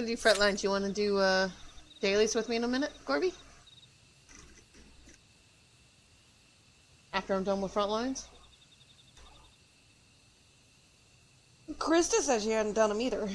gonna do front lines. You want to do dailies with me in a minute, Gorby? After I'm done with front lines? Krista said she hadn't done them either.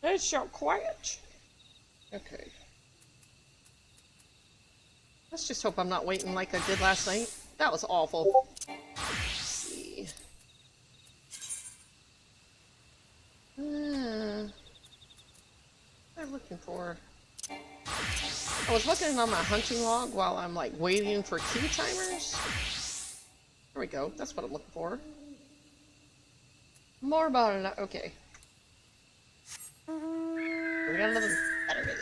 It's so quiet. Okay. Let's just hope I'm not waiting like I did last night. That was awful. Let's see. What am I looking for? I was looking on my hunting log while I'm like waiting for key timers. There we go. That's what I'm looking for. More about it. Okay. We got nothing better to do.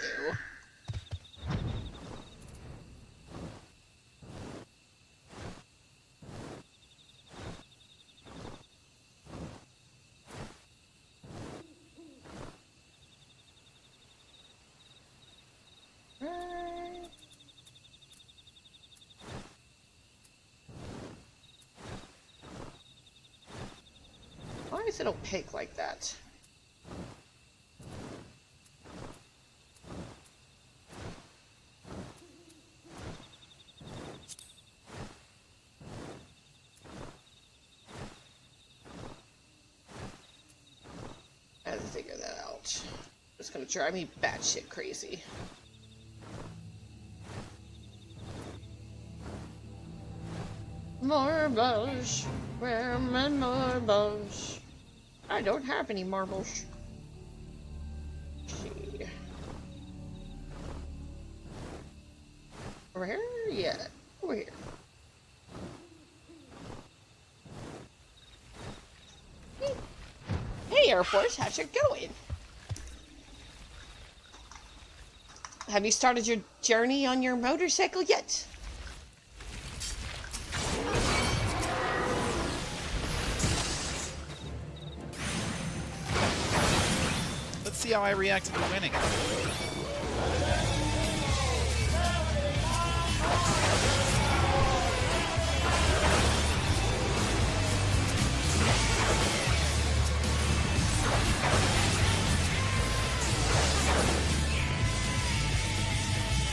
Why is it opaque like that? I have to figure that out. It's gonna drive me batshit crazy. Marbles, where my marbles? I don't have any marbles. Let's see. Over here? Yeah, over here. Hey, Air Force, how's it going? Have you started your journey on your motorcycle yet? Let's see how I react to winning.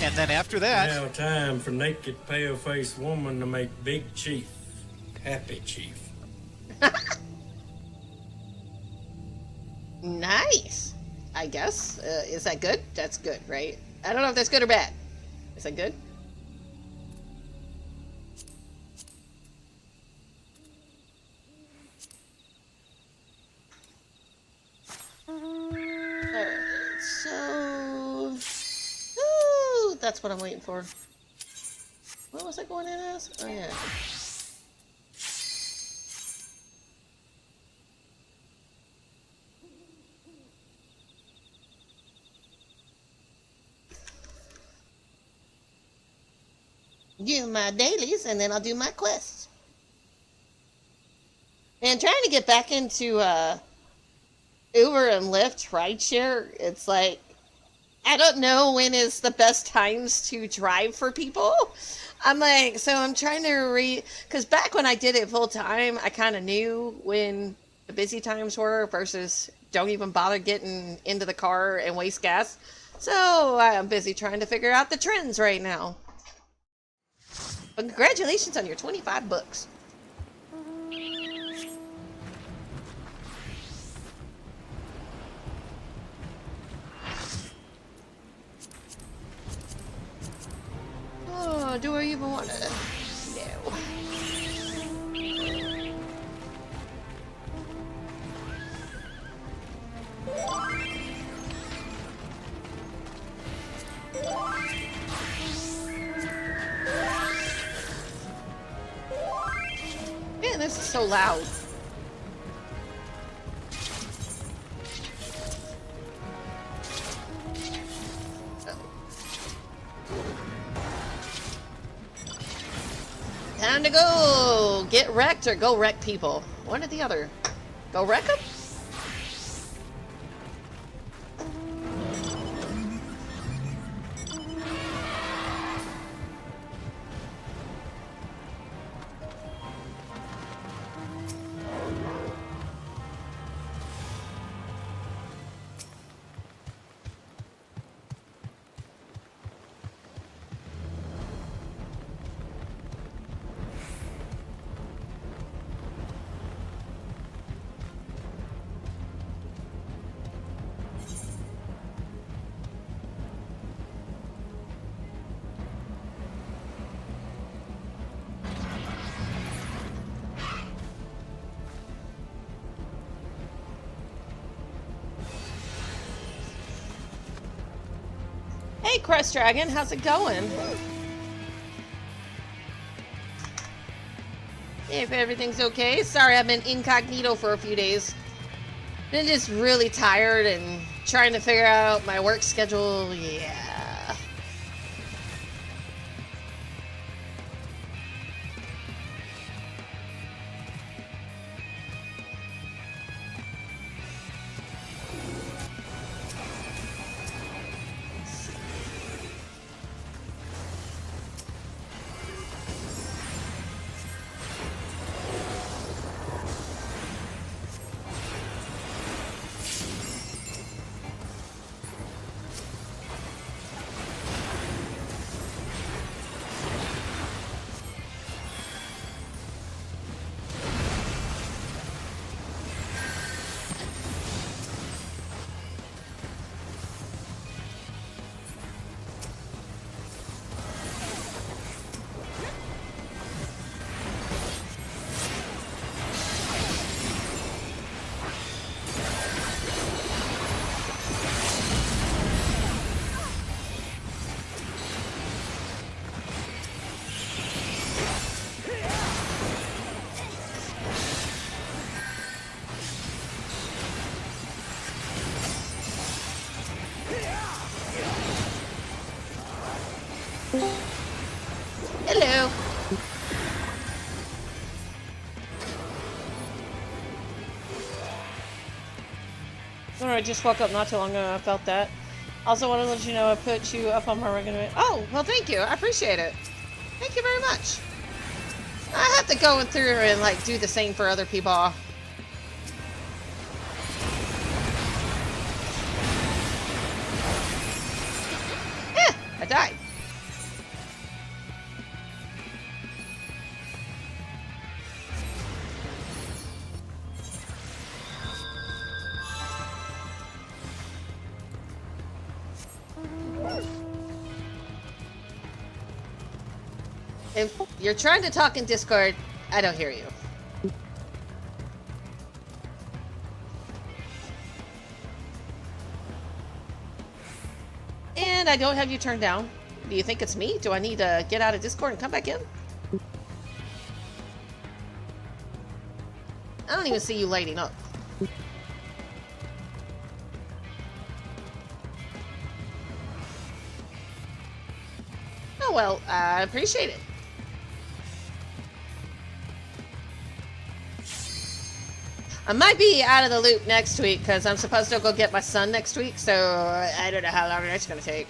And then after that... Now time for naked pale-faced woman to make Big Chief happy, Chief. Nice. I guess. Is that good? That's good, right? I don't know if that's good or bad. Is that good? Alright, so... Ooh, that's what I'm waiting for. What was I going in as? Oh, yeah. Do my dailies, and then I'll do my quests. And trying to get back into Uber and Lyft rideshare, it's like, I don't know when is the best times to drive for people. I'm like, so I'm trying to because back when I did it full time, I kind of knew when the busy times were versus don't even bother getting into the car and waste gas. So I'm busy trying to figure out the trends right now. But congratulations on your 25 books. Oh, do I even want to? No. this is so loud? Time to go! Get wrecked or go wreck people. One or the other. Go wreck them? Hey, Crest Dragon, how's it going? If everything's okay. Sorry, I've been incognito for a few days. Been just really tired and trying to figure out my work schedule. Yeah. Hello. I just woke up not too long ago and I felt that. Also wanted to let you know I put you up on my regular... Oh, well thank you. I appreciate it. Thank you very much. I have to go through and like do the same for other people. I died. If you're trying to talk in Discord, I don't hear you. And I don't have you turned down. Do you think it's me? Do I need to get out of Discord and come back in? I don't even see you lighting up. Oh well, I appreciate it. I might be out of the loop next week because I'm supposed to go get my son next week, so I don't know how long that's going to take.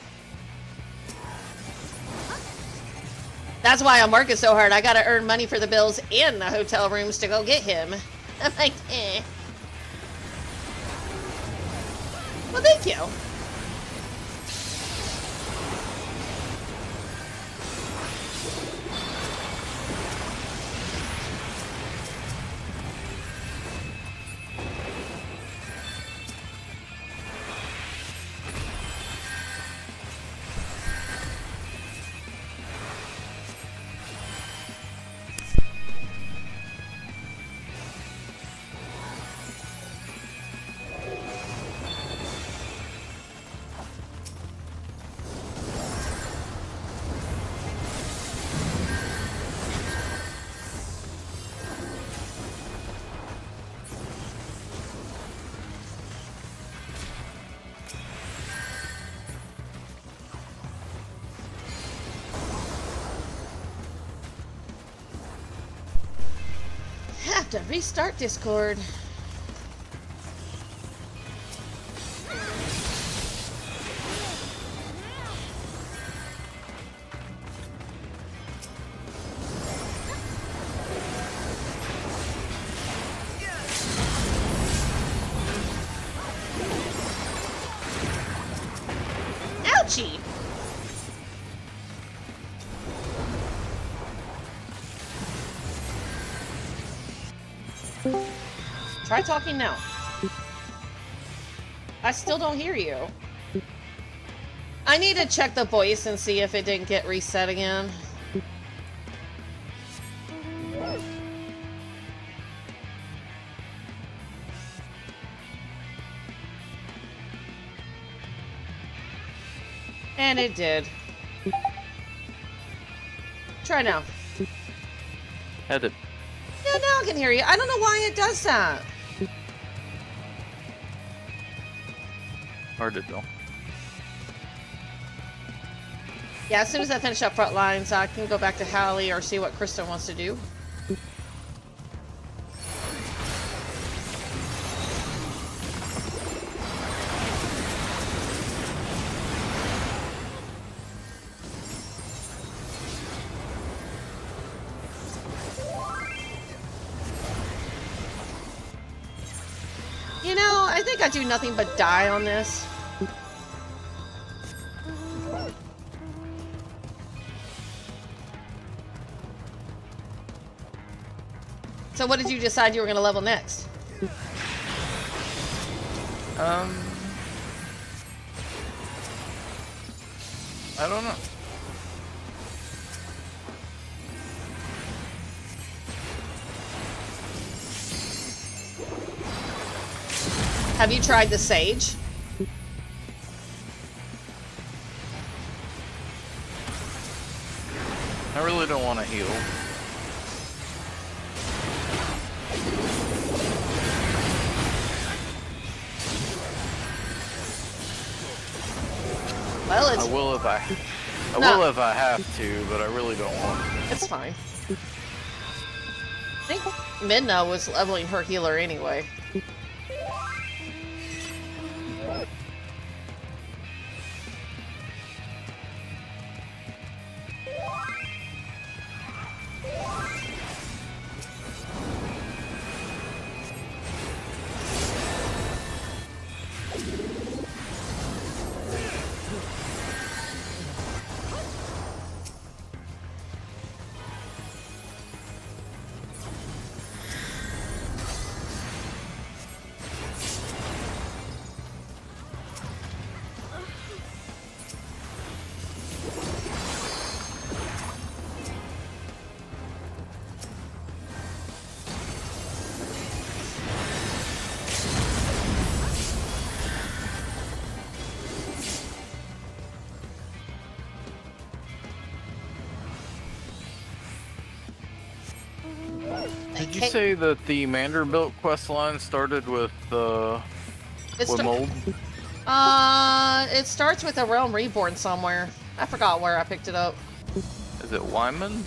That's why I'm working so hard. I got to earn money for the bills and the hotel rooms to go get him. I'm like, eh. Well, thank you. to restart Discord. Ouchie! Try talking now. I still don't hear you. I need to check the voice and see if it didn't get reset again. And it did. Try now. Edit. Yeah, now I can hear you. I don't know why it does that. Hard to tell. Yeah, as soon as I finish up front lines, I can go back to Hallie or see what Krista wants to do. You know, I think I do nothing but die on this. So what did you decide you were going to level next? I don't know. Have you tried the Sage? I really don't want to heal. Well, it's... I will if I will if I have to, but I really don't want to. It's fine. I think Midna was leveling her healer anyway. Did you say that the Vanderbilt quest line started with mold? It starts with a Realm Reborn somewhere. I forgot where I picked it up. Is it Wyman?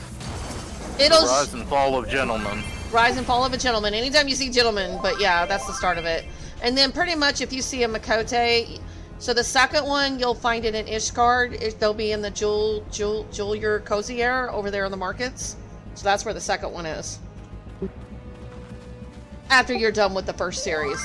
It'll Rise and Fall of Gentlemen. Rise and Fall of a Gentleman. Anytime you see Gentleman, but yeah, that's the start of it. And then pretty much if you see a Makote, so the second one you'll find it in Ishgard. They'll be in the Julier Cozier over there in the markets. So that's where the second one is. After you're done with the first series.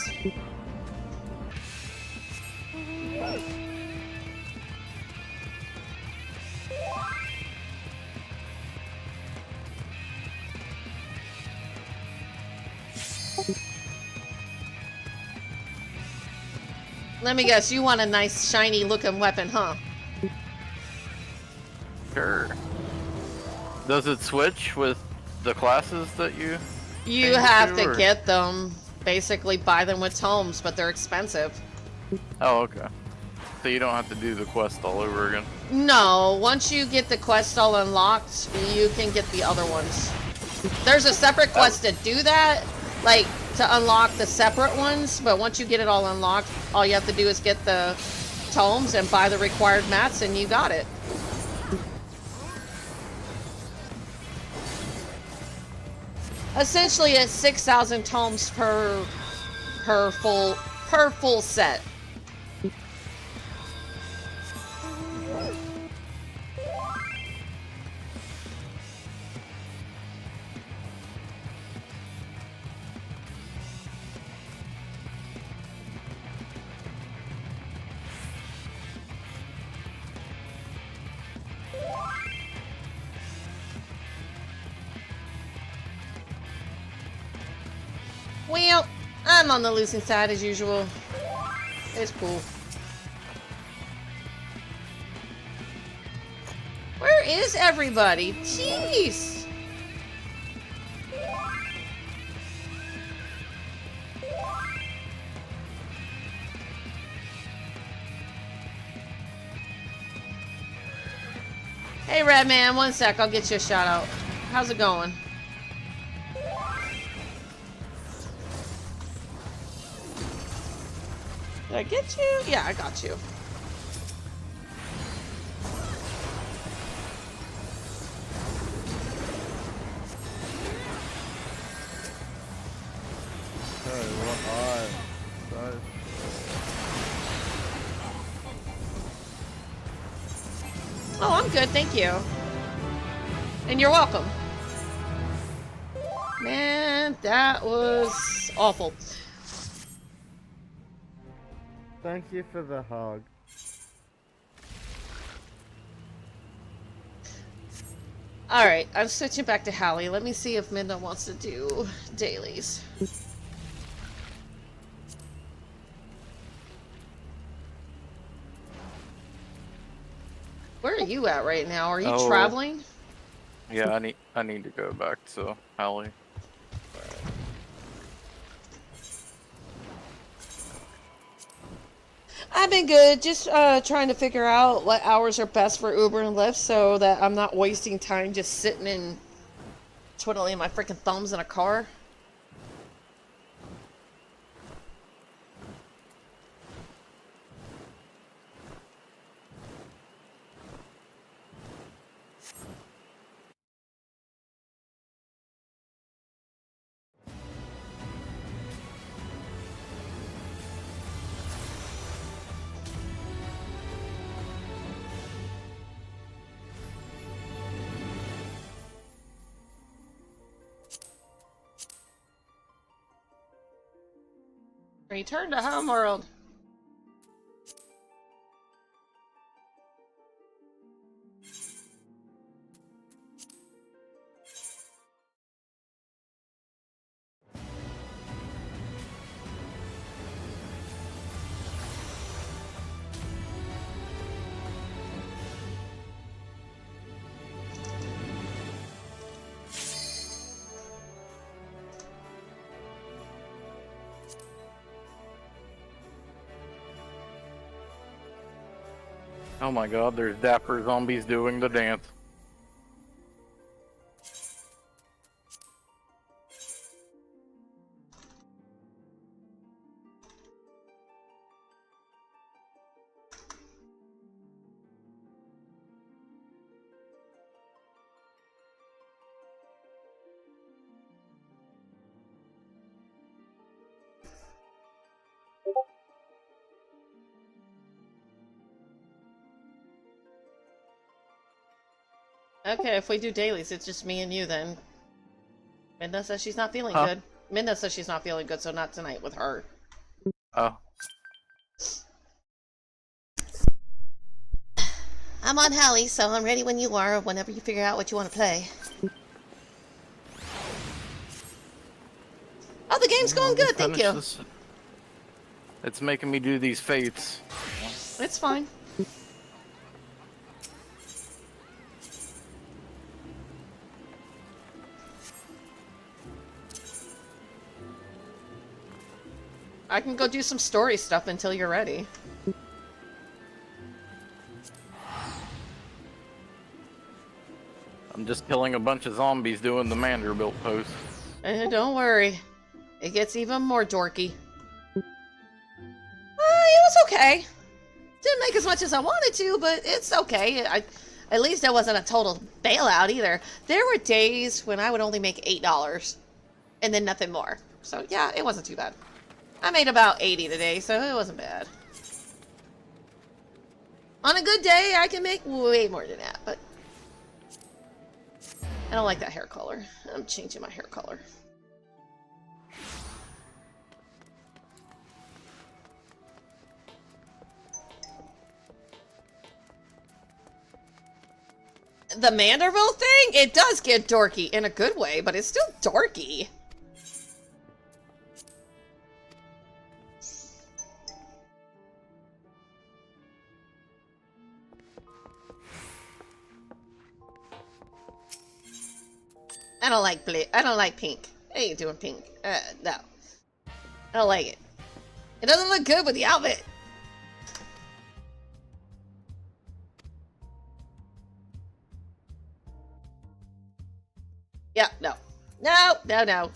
Let me guess, you want a nice shiny looking weapon, huh? Sure. Does it switch with the classes that you... You have to get them. Basically buy them with tomes, but they're expensive. Oh, okay. So you don't have to do the quest all over again? No, once you get the quest all unlocked, you can get the other ones. There's a separate quest to do that, like to unlock the separate ones, but once you get it all unlocked, all you have to do is get the tomes and buy the required mats and you got it. Essentially, it's 6,000 tomes per full set. Well, I'm on the losing side as usual. It's cool. Where is everybody? Jeez! Hey, Redman, one sec. I'll get you a shout out. How's it going? Did I get you? Yeah, I got you. Oh, I'm good, thank you. And you're welcome. Man, that was awful. Thank you for the hug. Alright, I'm switching back to Hallie. Let me see if Minda wants to do dailies. Where are you at right now? Are you traveling? Yeah, I need to go back to Hallie. I've been good, just trying to figure out what hours are best for Uber and Lyft so that I'm not wasting time just sitting and twiddling my freaking thumbs in a car. Return to Homeworld. Oh my god, there's dapper zombies doing the dance. Okay, if we do dailies, it's just me and you then. Minda says she's not feeling Huh? good. Minda says she's not feeling good, so not tonight with her. Oh. I'm on Hallie, so I'm ready when you are, whenever you figure out what you want to play. Oh, the game's going good, thank you. This. It's making me do these fates. It's fine. I can go do some story stuff until you're ready. I'm just killing a bunch of zombies doing the Vanderbilt pose. Don't worry. It gets even more dorky. It was okay. Didn't make as much as I wanted to, but it's okay. At least it wasn't a total bailout either. There were days when I would only make $8. and then nothing more. So yeah, it wasn't too bad. I made about 80 today, so it wasn't bad. On a good day, I can make way more than that, but I don't like that hair color. I'm changing my hair color. The Manderville thing? It does get dorky in a good way, but it's still dorky. I don't like blue. I don't like pink. I ain't doing pink. No. I don't like it. It doesn't look good with the outfit. Yeah, no. No, no, no.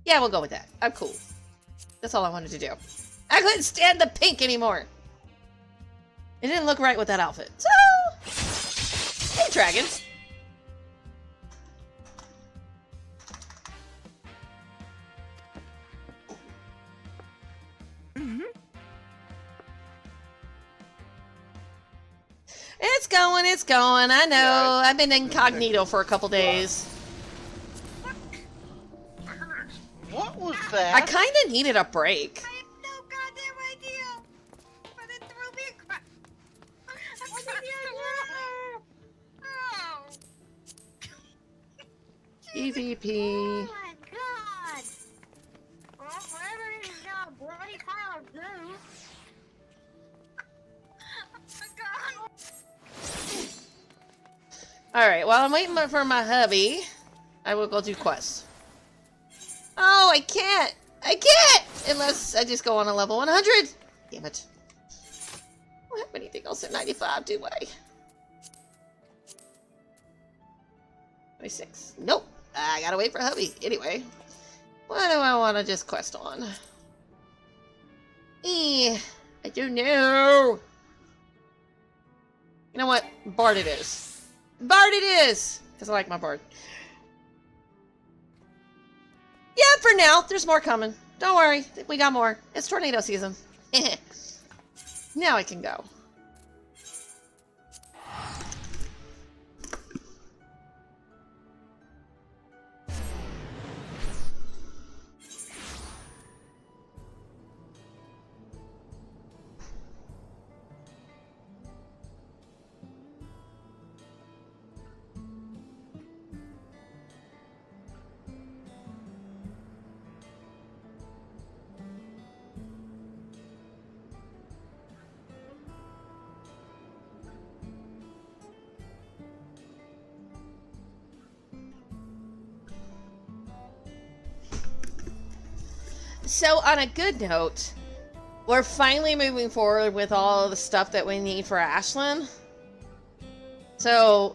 Yeah, we'll go with that. I'm cool. That's all I wanted to do. I couldn't stand the pink anymore. It didn't look right with that outfit. So, hey, dragons. It's going, it's going. I know. Yeah, I've been incognito for a couple days. What was that? I kind of needed a break. I have no goddamn idea. But it threw me a crack. EVP. Oh my god. Well, whatever it is now, bloody pile of glue. Oh my god. Alright, while I'm waiting for my hubby, I will go do quests. Oh, I can't! I can't! Unless I just go on a level 100! Damn it. I don't have anything else at 95, do I? 26. Nope. I gotta wait for hubby. Anyway. What do I want to just quest on? I don't know. You know what? Bard it is. Bard it is! Because I like my bard. Yeah, for now. There's more coming. Don't worry. We got more. It's tornado season. Now I can go. So, on a good note, we're finally moving forward with all of the stuff that we need for Ashlyn. So,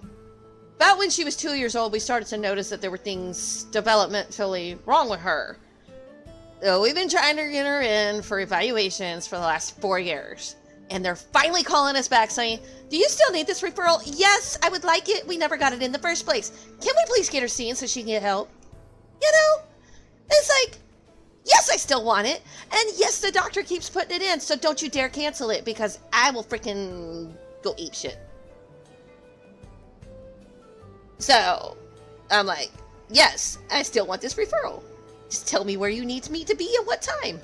about when she was 2 years old, we started to notice that there were things developmentally wrong with her. So, we've been trying to get her in for evaluations for the last 4 years. And they're finally calling us back saying, do you still need this referral? Yes, I would like it. We never got it in the first place. Can we please get her seen so she can get help? You know, it's like, yes, I still want it. And yes, the doctor keeps putting it in. So don't you dare cancel it because I will freaking go eat shit. So I'm like, yes, I still want this referral. Just tell me where you need me to be and what time.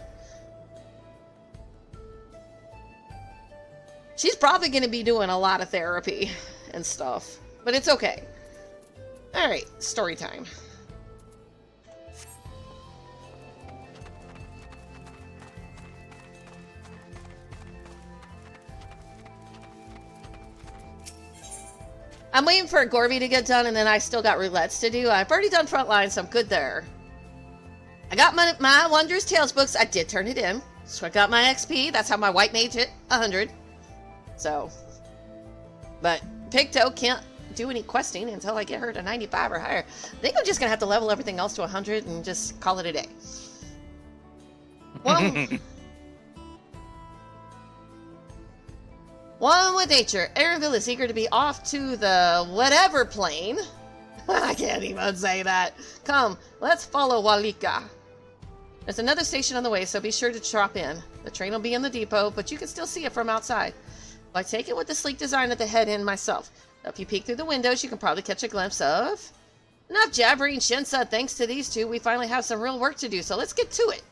She's probably going to be doing a lot of therapy and stuff. But it's okay. Alright, story time. I'm waiting for Gorby to get done, and then I still got roulettes to do. I've already done frontline, so I'm good there. I got my Wondrous Tales books. I did turn it in. So I got my XP. That's how my white mage hit 100. So. But Picto can't do any questing until I get her to 95 or higher. I think I'm just going to have to level everything else to 100 and just call it a day. One with nature. Airville is eager to be off to the whatever plane. I can't even say that. Come, let's follow Walika. There's another station on the way, so be sure to drop in. The train will be in the depot, but you can still see it from outside. I take it with the sleek design at the head end myself. If you peek through the windows, you can probably catch a glimpse of... Enough jabbering, Shinsa. Thanks to these two, we finally have some real work to do, so let's get to it.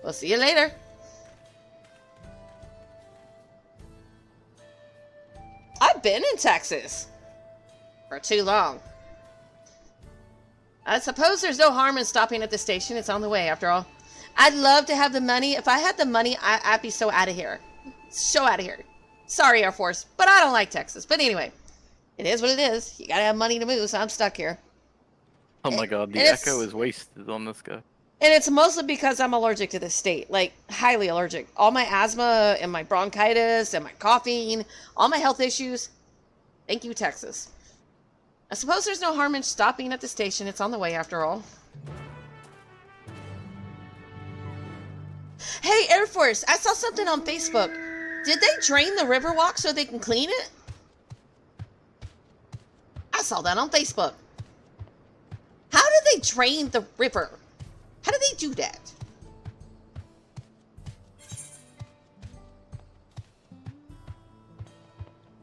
We'll see you later. I've been in Texas. For too long. I suppose there's no harm in stopping at the station. It's on the way, after all. I'd love to have the money. If I had the money, I'd be so out of here. So out of here. Sorry, Air Force, but I don't like Texas. But anyway, it is what it is. You gotta have money to move, so I'm stuck here. Oh my god, the echo is wasted on this guy. And it's mostly because I'm allergic to this state. Like, highly allergic. All my asthma and my bronchitis and my coughing, all my health issues. Thank you, Texas. I suppose there's no harm in stopping at the station. It's on the way, after all. Hey, Air Force, I saw something on Facebook. Did they drain the Riverwalk so they can clean it? I saw that on Facebook. How did they drain the river? How do they do that?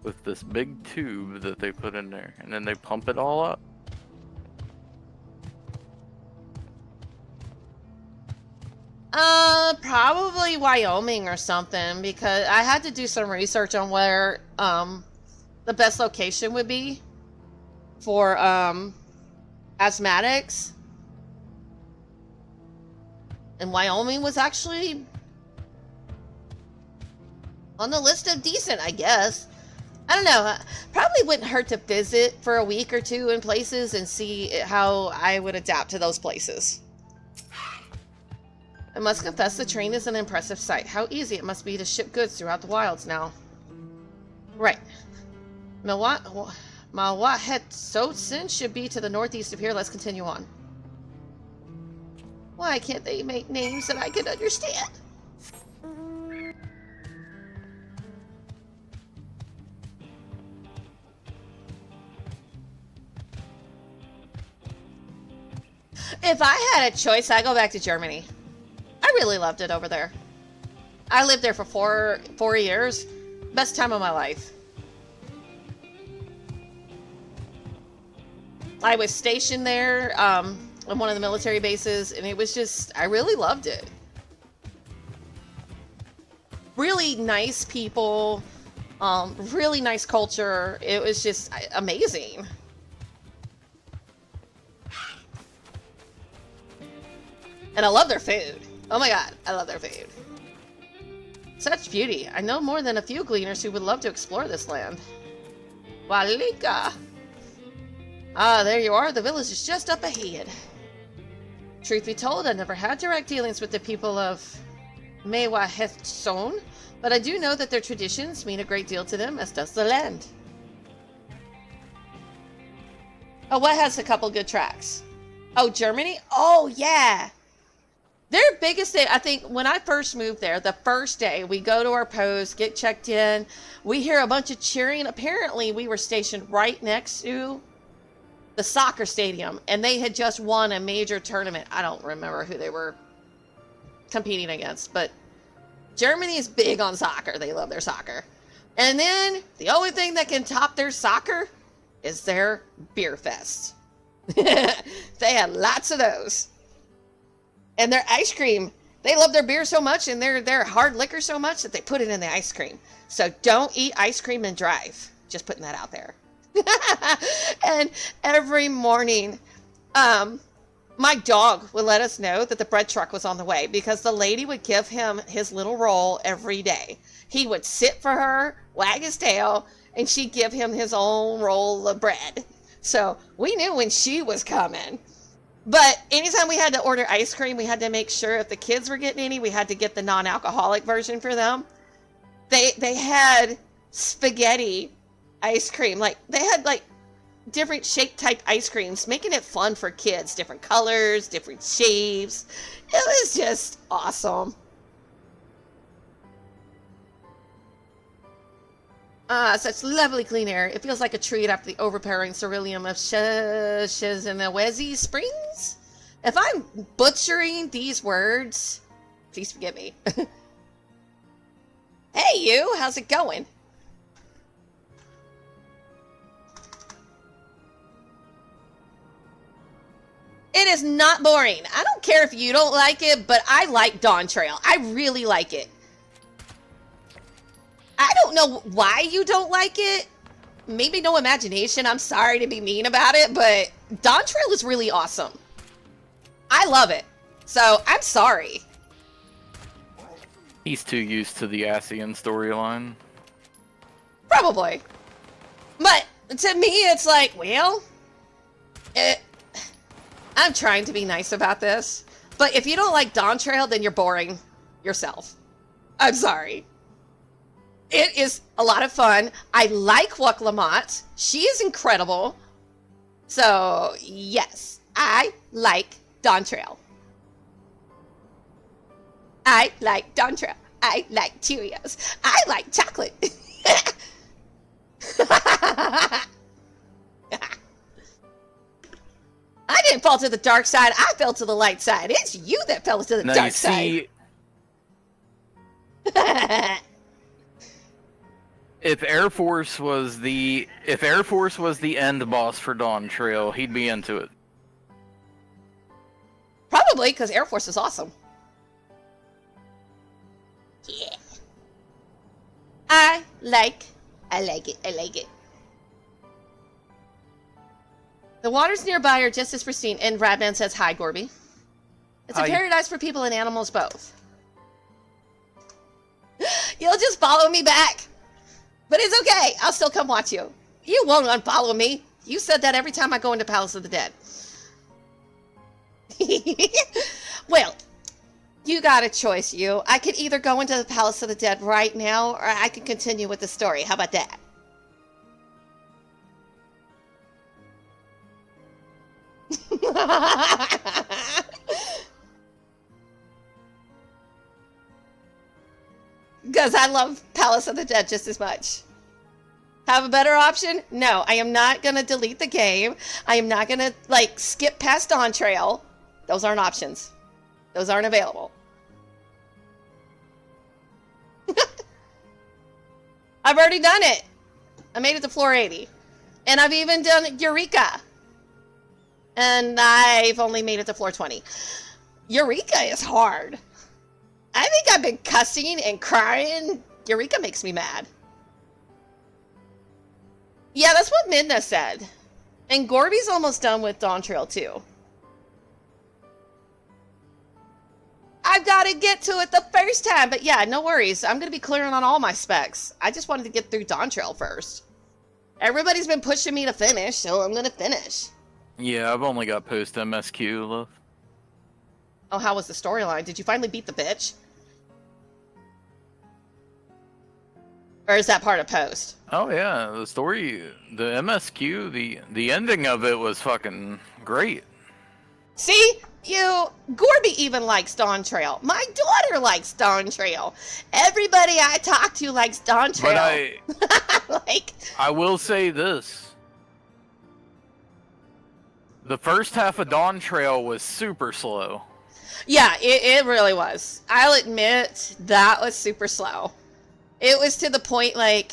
With this big tube that they put in there, and then they pump it all up. Probably Wyoming or something, because I had to do some research on where, the best location would be for, asthmatics. And Wyoming was actually on the list of decent, I guess. I don't know. Probably wouldn't hurt to visit for a week or two in places and see how I would adapt to those places. I must confess the train is an impressive sight. How easy it must be to ship goods throughout the wilds now. Right. Mawahetsotsin should be to the northeast of here. Let's continue on. Why can't they make names that I can understand? If I had a choice, I'd go back to Germany. I really loved it over there. I lived there for four years. Best time of my life. I was stationed there on one of the military bases, and it was just, I really loved it. Really nice people, really nice culture. It was just amazing. And I love their food. Oh my god, I love their food. Such beauty. I know more than a few gleaners who would love to explore this land. Walika. Ah, there you are. The village is just up ahead. Truth be told, I never had direct dealings with the people of Mewahethson, but I do know that their traditions mean a great deal to them, as does the land. Oh, what has a couple good tracks? Oh, Germany? Oh, yeah. Their biggest thing, I think, when I first moved there, the first day, we go to our post, get checked in, we hear a bunch of cheering. Apparently, we were stationed right next to the soccer stadium, and they had just won a major tournament. I don't remember who they were competing against, but Germany is big on soccer. They love their soccer. And then, the only thing that can top their soccer is their beer fest. They had lots of those. And their ice cream, they love their beer so much and their hard liquor so much that they put it in the ice cream. So don't eat ice cream and drive. Just putting that out there. And every morning, my dog would let us know that the bread truck was on the way because the lady would give him his little roll every day. He would sit for her, wag his tail, and she'd give him his own roll of bread. So we knew when she was coming. But anytime we had to order ice cream, we had to make sure if the kids were getting any, we had to get the non-alcoholic version for them. They had spaghetti ice cream. Like, they had, like, different shape type ice creams, making it fun for kids. Different colors, different shapes. It was just awesome. Ah, such lovely clean air. It feels like a treat after the overpowering ceruleum of Shizinawezi Springs? If I'm butchering these words, please forgive me. Hey, you! How's it going? It is not boring. I don't care if you don't like it, but I like Dawn Trail. I really like it. I don't know why you don't like it. Maybe no imagination. I'm sorry to be mean about it, but Dawn Trail is really awesome. I love it. So, I'm sorry. He's too used to the Asian storyline. Probably. But to me, it's like, well, I'm trying to be nice about this. But if you don't like Dawn Trail, then you're boring yourself. I'm sorry. It is a lot of fun. I like Wuk Lamont. She is incredible. So, yes, I like Dawn Trail. I like Dawn Trail. I like Cheerios. I like chocolate. I didn't fall to the dark side. I fell to the light side. It's you that fell to the Now dark you side. see, if Air Force was the end boss for Dawn Trail, he'd be into it. Probably, because Air Force is awesome. Yeah. I like it. The waters nearby are just as pristine, and Radman says, hi, Gorby. It's a Hi. paradise for people and animals both. You'll just follow me back. But it's okay. I'll still come watch you. You won't unfollow me. You said that every time I go into Palace of the Dead. Well, you got a choice, you. I could either go into the Palace of the Dead right now, or I could continue with the story. How about that? Because I love Palace of the Dead just as much. Have a better option? No, I am not going to delete the game. I am not going to, like, skip past Dawn Trail. Those aren't options. Those aren't available. I've already done it. I made it to floor 80. And I've even done Eureka. And I've only made it to floor 20. Eureka is hard. I think I've been cussing and crying. Eureka makes me mad. Yeah, that's what Midna said. And Gorby's almost done with Dawn Trail too. I've got to get to it the first time. But yeah, no worries. I'm going to be clearing on all my specs. I just wanted to get through Dawn Trail first. Everybody's been pushing me to finish, so I'm going to finish. Yeah, I've only got post MSQ left. Oh, how was the storyline? Did you finally beat the bitch? Or is that part of post? Oh yeah, the story, the MSQ, the ending of it was fucking great. See? Gorby even likes Dawn Trail. My daughter likes Dawn Trail. Everybody I talk to likes Dawn Trail. But like, I will say this. The first half of Dawn Trail was super slow. yeah, it really was. I'll admit that was super slow. It was to the point, like,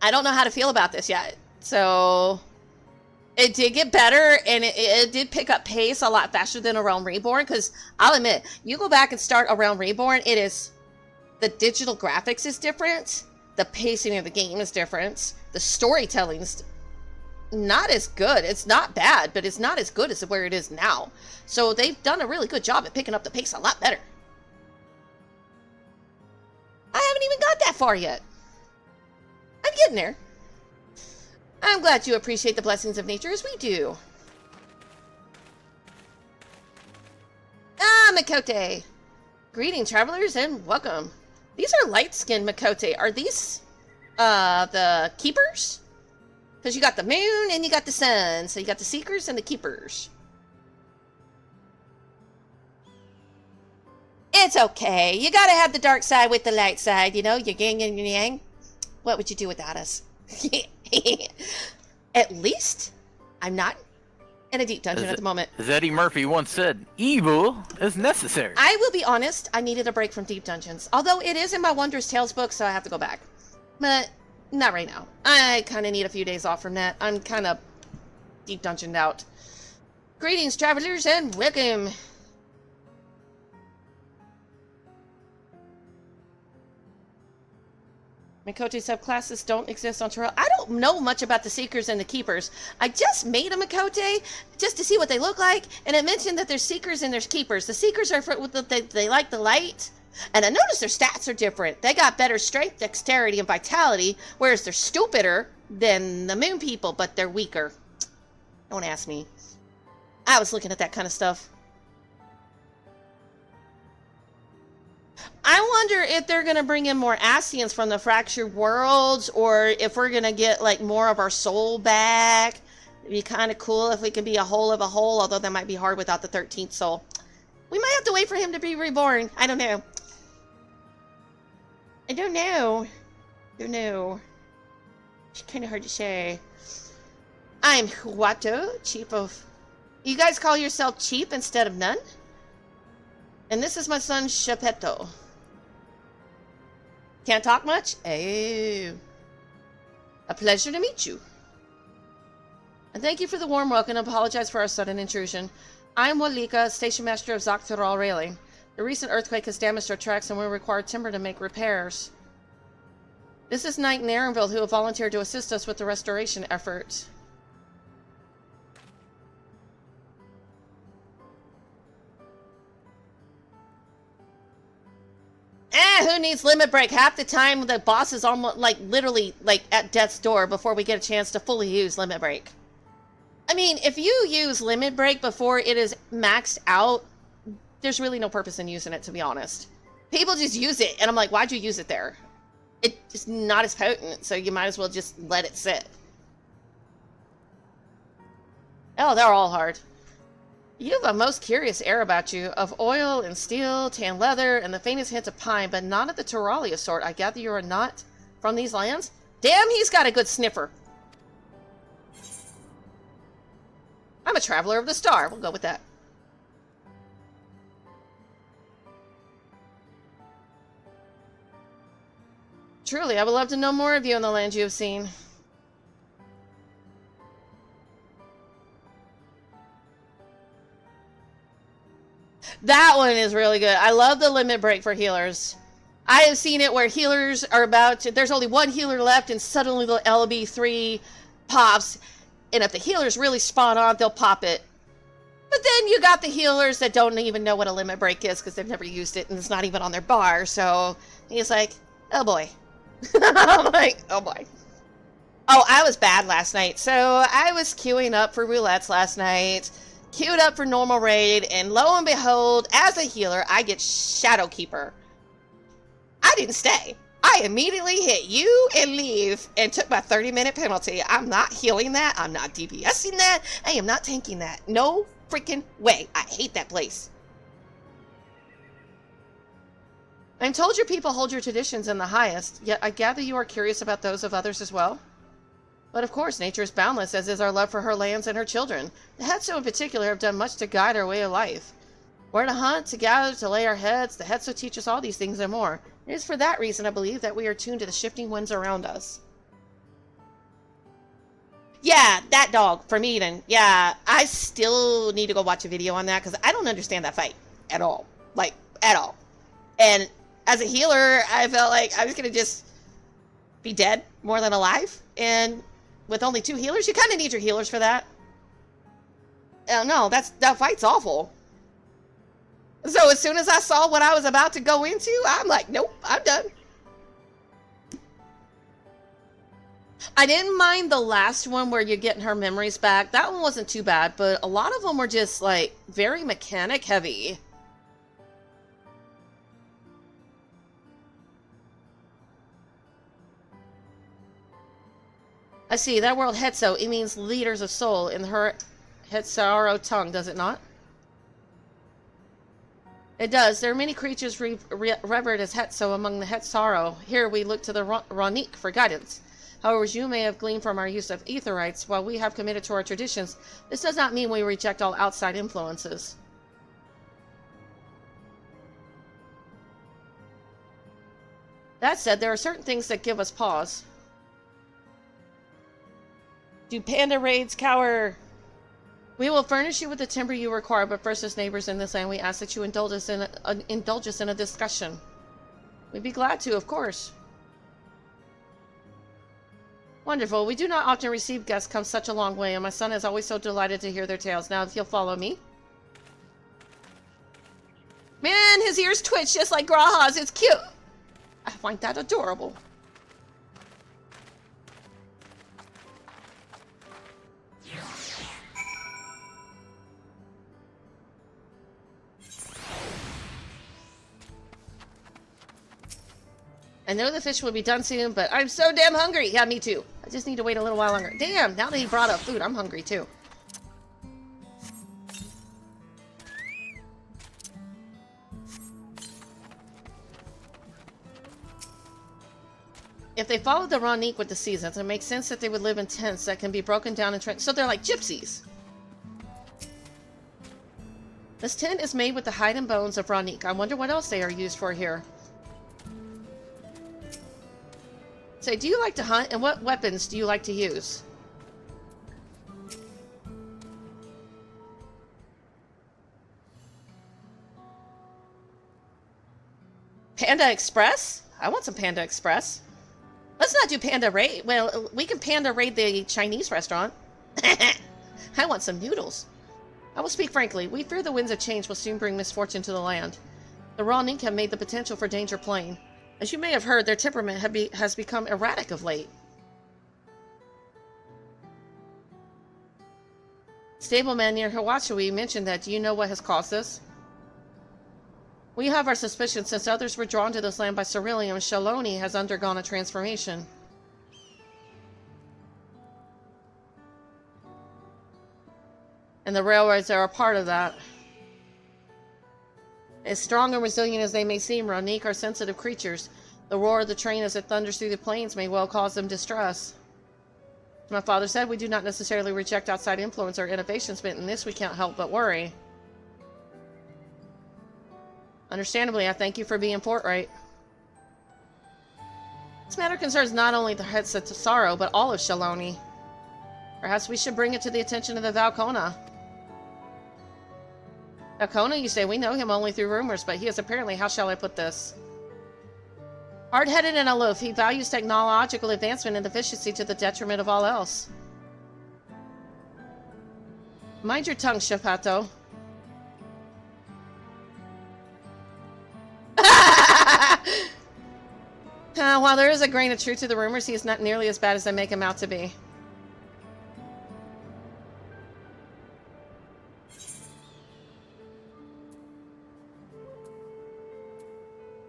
I don't know how to feel about this yet. So, it did get better, and it did pick up pace a lot faster than A Realm Reborn, because I'll admit, you go back and start A Realm Reborn, the digital graphics is different, the pacing of the game is different, the storytelling's not as good. It's not bad, but it's not as good as where it is now. So, they've done a really good job at picking up the pace a lot better. I haven't even got that far yet. I'm getting there. I'm glad you appreciate the blessings of nature as we do. Ah, Makote. Greeting, travelers, and welcome. These are light-skinned Makote. Are these, the keepers? Because you got the moon and you got the sun. So you got the seekers and the keepers. It's okay. You gotta have the dark side with the light side, you know, your yin and your yang. What would you do without us? At least I'm not in a deep dungeon at the moment. As Eddie Murphy once said, evil is necessary. I will be honest, I needed a break from deep dungeons. Although it is in my Wondrous Tales book, so I have to go back. But not right now. I kind of need a few days off from that. I'm kind of deep dungeoned out. Greetings, travelers, and welcome. Mikote subclasses don't exist on Terrell. I don't know much about the Seekers and the Keepers. I just made a Mikote just to see what they look like, and it mentioned that there's Seekers and there's Keepers. The Seekers are they like the light, and I noticed their stats are different. They got better strength, dexterity, and vitality, whereas they're stupider than the Moon people, but they're weaker. Don't ask me. I was looking at that kind of stuff. I wonder if they're going to bring in more Ascians from the Fractured Worlds, or if we're going to get, like, more of our soul back. It'd be kind of cool if we could be a whole of a whole, although that might be hard without the 13th soul. We might have to wait for him to be reborn. I don't know. I don't know. It's kind of hard to say. I'm Huato, chief of... You guys call yourself chief instead of none? And this is my son, Shepetto. Can't talk much? Oh. A pleasure to meet you. And thank you for the warm welcome and apologize for our sudden intrusion. I'm Walika, station master of Zaktaral Railing. The recent earthquake has damaged our tracks and we require timber to make repairs. This is Knight in Aaronville who have volunteered to assist us with the restoration effort. Who needs limit break? Half the time the boss is almost literally at death's door before we get a chance to fully use limit break. I mean, if you use limit break before it is maxed out, there's really no purpose in using it, to be honest. People just use it, and I'm like, why'd you use it there? It's not as potent, so you might as well just let it sit. Oh, they're all hard. You have a most curious air about you, of oil and steel, tan leather, and the faintest hint of pine, but not of the Turalia sort. I gather you are not from these lands? Damn, he's got a good sniffer. I'm a traveler of the star. We'll go with that. Truly, I would love to know more of you in the land you have seen. That one is really good. I love the limit break for healers. I have seen it where healers are about to... There's only one healer left and suddenly the LB3 pops. And if the healer's really spot on, they'll pop it. But then you got the healers that don't even know what a limit break is because they've never used it and it's not even on their bar. So he's like, oh boy. I'm like, oh boy. Oh, I was bad last night. So I was queuing up for roulettes last night. Queued up for normal raid, and lo and behold, as a healer, I get Shadowkeeper. I didn't stay. I immediately hit you and leave, and took my 30-minute penalty. I'm not healing that. I'm not DPSing that. I am not tanking that. No freaking way. I hate that place. I'm told your people hold your traditions in the highest, yet I gather you are curious about those of others as well? But of course, nature is boundless, as is our love for her lands and her children. The Hetso in particular have done much to guide our way of life. Where to hunt, to gather, to lay our heads, the Hetso teach us all these things and more. It is for that reason, I believe, that we are tuned to the shifting winds around us. Yeah, that dog, from Eden. Yeah, I still need to go watch a video on that, because I don't understand that fight. At all. Like, at all. And as a healer, I felt like I was going to just be dead more than alive. And with only 2 healers, you kind of need your healers for that. No, that fight's awful. So as soon as I saw what I was about to go into, I'm like, nope, I'm done. I didn't mind the last one where you're getting her memories back. That one wasn't too bad, but a lot of them were just like very mechanic heavy. I see, that word Hetso, it means leaders of soul in her Hetsaro tongue, does it not? It does. There are many creatures revered as Hetso among the Hetsaro. Here we look to the Ronique for guidance. However, as you may have gleaned from our use of Aetherites, while we have committed to our traditions, this does not mean we reject all outside influences. That said, there are certain things that give us pause. Do panda raids cower? We will furnish you with the timber you require, but first, as neighbors in this land, we ask that you indulge us in a discussion. We'd be glad to, of course. Wonderful. We do not often receive guests come such a long way, and my son is always so delighted to hear their tales. Now, if you'll follow me. Man, his ears twitch just like Graha's. It's cute. I find that adorable. I know the fish will be done soon, but I'm so damn hungry. Yeah, me too. I just need to wait a little while longer. Damn, now that he brought up food, I'm hungry too. If they followed the Ronique with the seasons, it makes sense that they would live in tents that can be broken down and so they're like gypsies. This tent is made with the hide and bones of Ronique. I wonder what else they are used for here. Say, do you like to hunt, and what weapons do you like to use? Panda Express? I want some Panda Express. Let's not do Panda Raid. Well, we can Panda Raid the Chinese restaurant. I want some noodles. I will speak frankly. We fear the winds of change will soon bring misfortune to the land. The Ronique have made the potential for danger plain. As you may have heard, their temperament has become erratic of late. Stableman near Hawashui mentioned that. Do you know what has caused this? We have our suspicions since others were drawn to this land by Ceruleum. Shaloni has undergone a transformation. And the railroads are a part of that. As strong and resilient as they may seem, Ronique are sensitive creatures. The roar of the train as it thunders through the plains may well cause them distress. As my father said, we do not necessarily reject outside influence or innovations, but in this we can't help but worry. Understandably, I thank you for being forthright. This matter concerns not only the heads of Tesaro, but all of Shaloni. Perhaps we should bring it to the attention of the Valkona. Valkona, you say? We know him only through rumors, but he is apparently, how shall I put this? Hard-headed and aloof, he values technological advancement and efficiency to the detriment of all else. Mind your tongue, Shapato. While there is a grain of truth to the rumors, he is not nearly as bad as they make him out to be.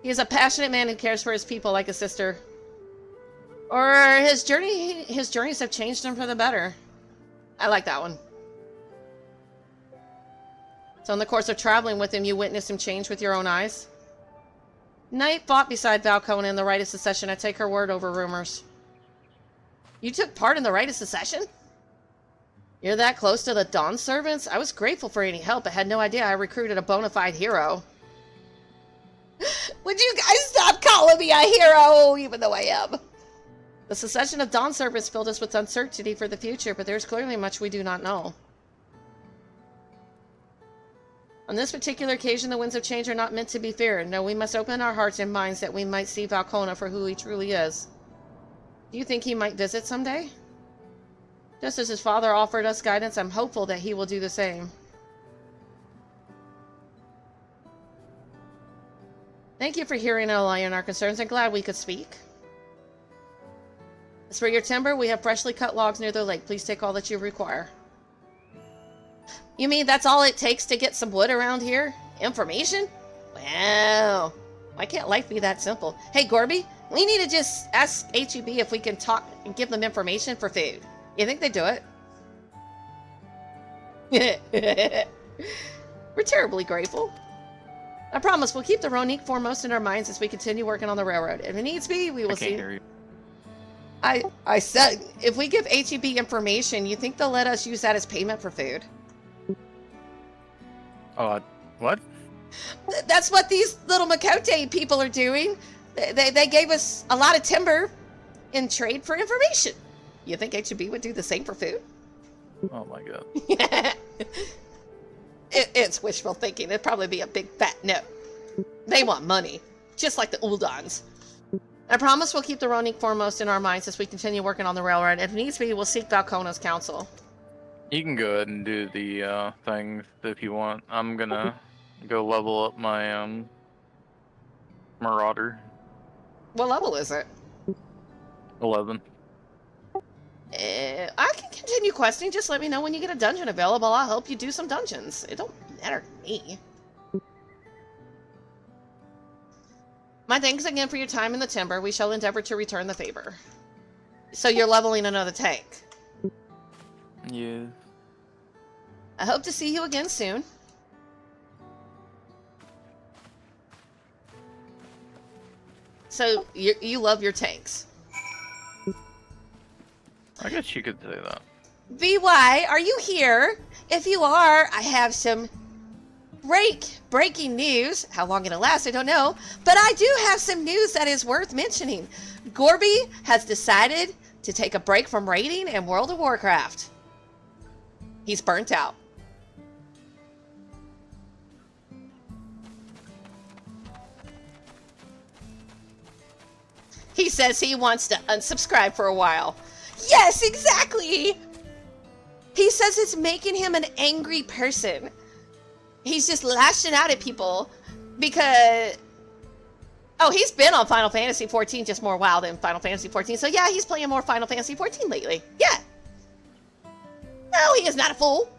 He is a passionate man who cares for his people like a sister. Or his journeys have changed him for the better. I like that one. So in the course of traveling with him, you witnessed him change with your own eyes? Knight fought beside Valkona in the Rite of Secession. I take her word over rumors. You took part in the Rite of Secession? You're that close to the Dawn Servants? I was grateful for any help, but had no idea I recruited a bona fide hero. Would you guys stop calling me a hero, even though I am? The secession of Dawn Servants filled us with uncertainty for the future, but there's clearly much we do not know. On this particular occasion, the winds of change are not meant to be feared. No, we must open our hearts and minds that we might see Valkona for who he truly is. Do you think he might visit someday? Just as his father offered us guidance, I'm hopeful that he will do the same. Thank you for hearing and allaying our concerns. I'm glad we could speak. As for your timber, we have freshly cut logs near the lake. Please take all that you require. You mean that's all it takes to get some wood around here? Information? Wow. Why can't life be that simple? Hey, Gorby, we need to just ask HEB if we can talk and give them information for food. You think they'd do it? We're terribly grateful. I promise we'll keep the Ronique foremost in our minds as we continue working on the railroad. If it needs be, we will I can't see. hear you. I said, if we give HEB information, you think they'll let us use that as payment for food? What? That's what these little Makote people are doing. They gave us a lot of timber in trade for information. You think HEB would do the same for food? Oh my god. It's wishful thinking. It'd probably be a big fat no. They want money, just like the Uldans. I promise we'll keep the Ronique foremost in our minds as we continue working on the railroad. If needs be, we'll seek Valcona's counsel. You can go ahead and do the things if you want. I'm gonna go level up my Marauder. What level is it? 11. I can continue questing. Just let me know when you get a dungeon available. I'll help you do some dungeons. It don't matter to me. My thanks again for your time in the timber. We shall endeavor to return the favor. So you're leveling another tank. Yeah. I hope to see you again soon. So you love your tanks. I guess you could say that. VY, are you here? If you are, I have some breaking news. How long it'll last, I don't know. But I do have some news that is worth mentioning. Gorby has decided to take a break from raiding in World of Warcraft. He's burnt out. He says he wants to unsubscribe for a while. Yes, exactly! He says it's making him an angry person. He's just lashing out at people because... Oh, he's been on Final Fantasy XIV, just more WoW than Final Fantasy XIV. So yeah, he's playing more Final Fantasy XIV lately. Yeah. No, he is not a fool.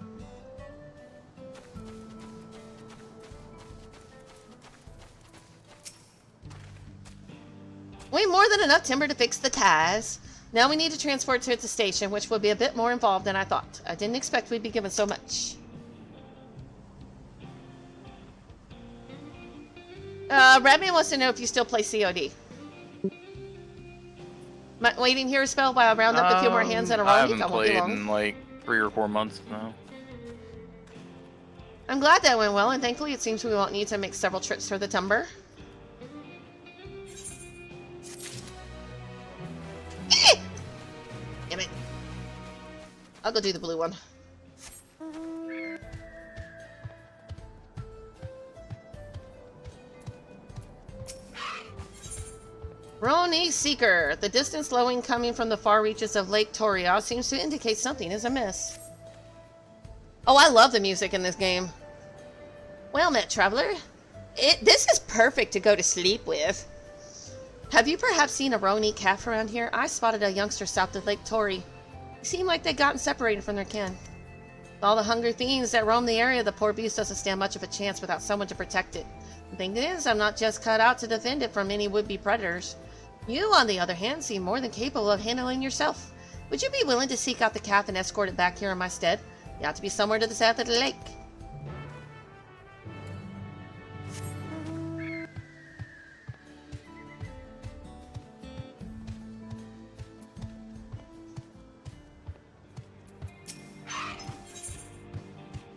We have more than enough timber to fix the ties. Now we need to transport to the station, which will be a bit more involved than I thought. I didn't expect we'd be given so much. Redman wants to know if you still play COD. Waiting here a spell while I round up a few more hands in a row. I haven't played in like 3 or 4 months now. I'm glad that went well, and thankfully it seems we won't need to make several trips for the timber. Damn it. I'll go do the blue one. Roni Seeker. The distance slowing coming from the far reaches of Lake Toria seems to indicate something is amiss. Oh, I love the music in this game. Well met, traveler. This is perfect to go to sleep with. Have you perhaps seen a Roni calf around here? I spotted a youngster south of Lake Tori. It seemed like they'd gotten separated from their kin. With all the hungry fiends that roam the area, the poor beast doesn't stand much of a chance without someone to protect it. The thing is, I'm not just cut out to defend it from any would-be predators. You, on the other hand, seem more than capable of handling yourself. Would you be willing to seek out the calf and escort it back here in my stead? You ought to be somewhere to the south of the lake.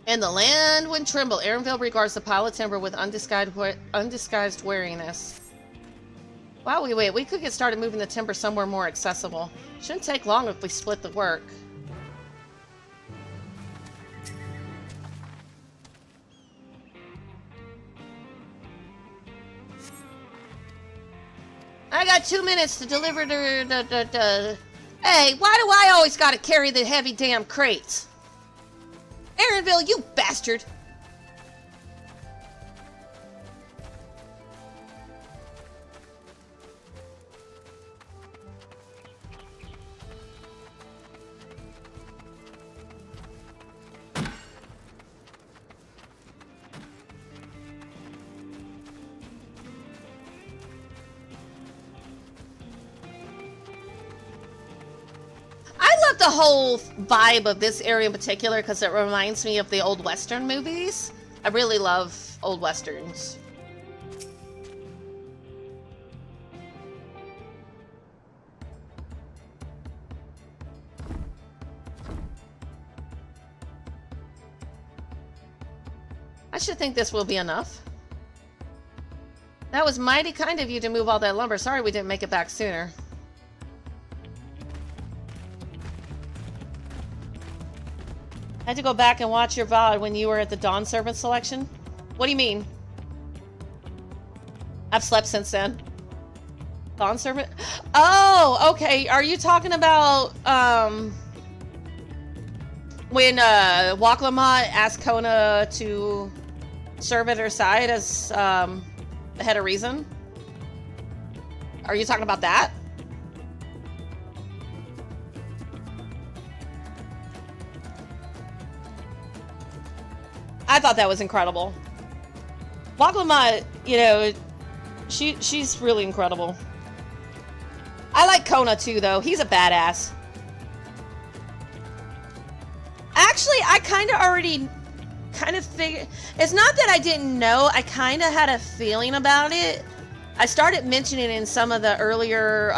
And the land would tremble. Aaronville regards the pile of timber with undisguised wariness. Wow, wait, we could get started moving the timber somewhere more accessible. Shouldn't take long if we split the work. I got 2 minutes to deliver the... Hey, why do I always gotta carry the heavy damn crates? Aaronville, you bastard! I love the whole vibe of this area in particular because it reminds me of the old Western movies. I really love old Westerns. I should think this will be enough. That was mighty kind of you to move all that lumber. Sorry we didn't make it back sooner. I had to go back and watch your VOD when you were at the Dawn Servant selection. What do you mean? I've slept since then. Dawn Servant? Oh, okay. Are you talking about when Waklamot asked Kona to serve at her side as the head of reason? Are you talking about that? I thought that was incredible. Waklamot, you know, she's really incredible. I like Kona too, though. He's a badass. Actually, I kind of already figured. It's not that I didn't know. I kind of had a feeling about it. I started mentioning it in some of the earlier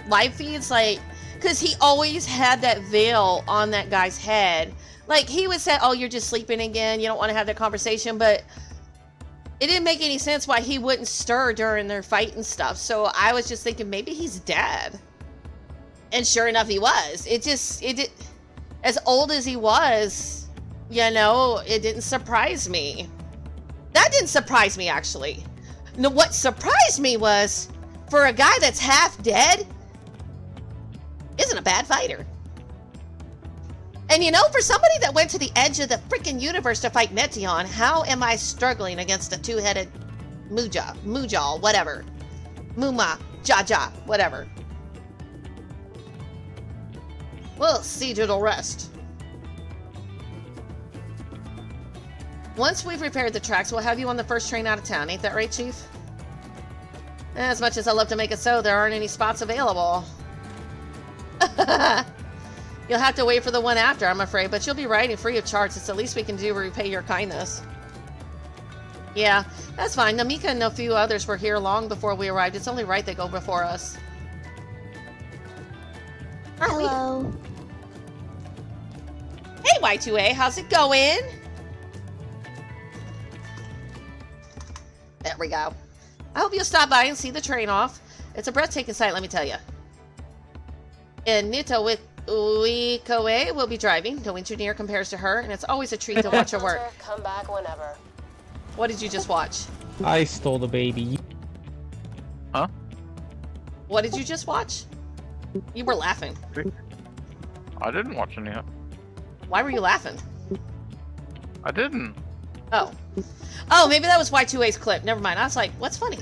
live feeds, like, because he always had that veil on that guy's head. Like, he would say, oh, you're just sleeping again. You don't want to have that conversation. But it didn't make any sense why he wouldn't stir during their fight and stuff. So I was just thinking maybe he's dead. And sure enough, he was. It did. As old as he was, you know, it didn't surprise me. That didn't surprise me, actually. No, what surprised me was, for a guy that's half dead, isn't a bad fighter. And you know, for somebody that went to the edge of the freaking universe to fight Meteon, how am I struggling against a two-headed Mujal, whatever. Muma, Jaja, whatever. We'll see to the rest. Once we've repaired the tracks, we'll have you on the first train out of town. Ain't that right, Chief? As much as I love to make it so, there aren't any spots available. You'll have to wait for the one after, I'm afraid, but you'll be riding free of charge. It's the least we can do to repay your kindness. Yeah, that's fine. Namika and a few others were here long before we arrived. It's only right they go before us. Hello. Hey, Y2A, how's it going? There we go. I hope you'll stop by and see the train off. It's a breathtaking sight, let me tell you. And Nita with Uikoe will be driving. No engineer compares to her, and it's always a treat to watch her work. Come back whenever. What did you just watch? I stole the baby. Huh? What did you just watch? You were laughing. I didn't watch any of it. Why were you laughing? I didn't. Oh. Oh, maybe that was Y2A's clip. Never mind. I was like, what's funny?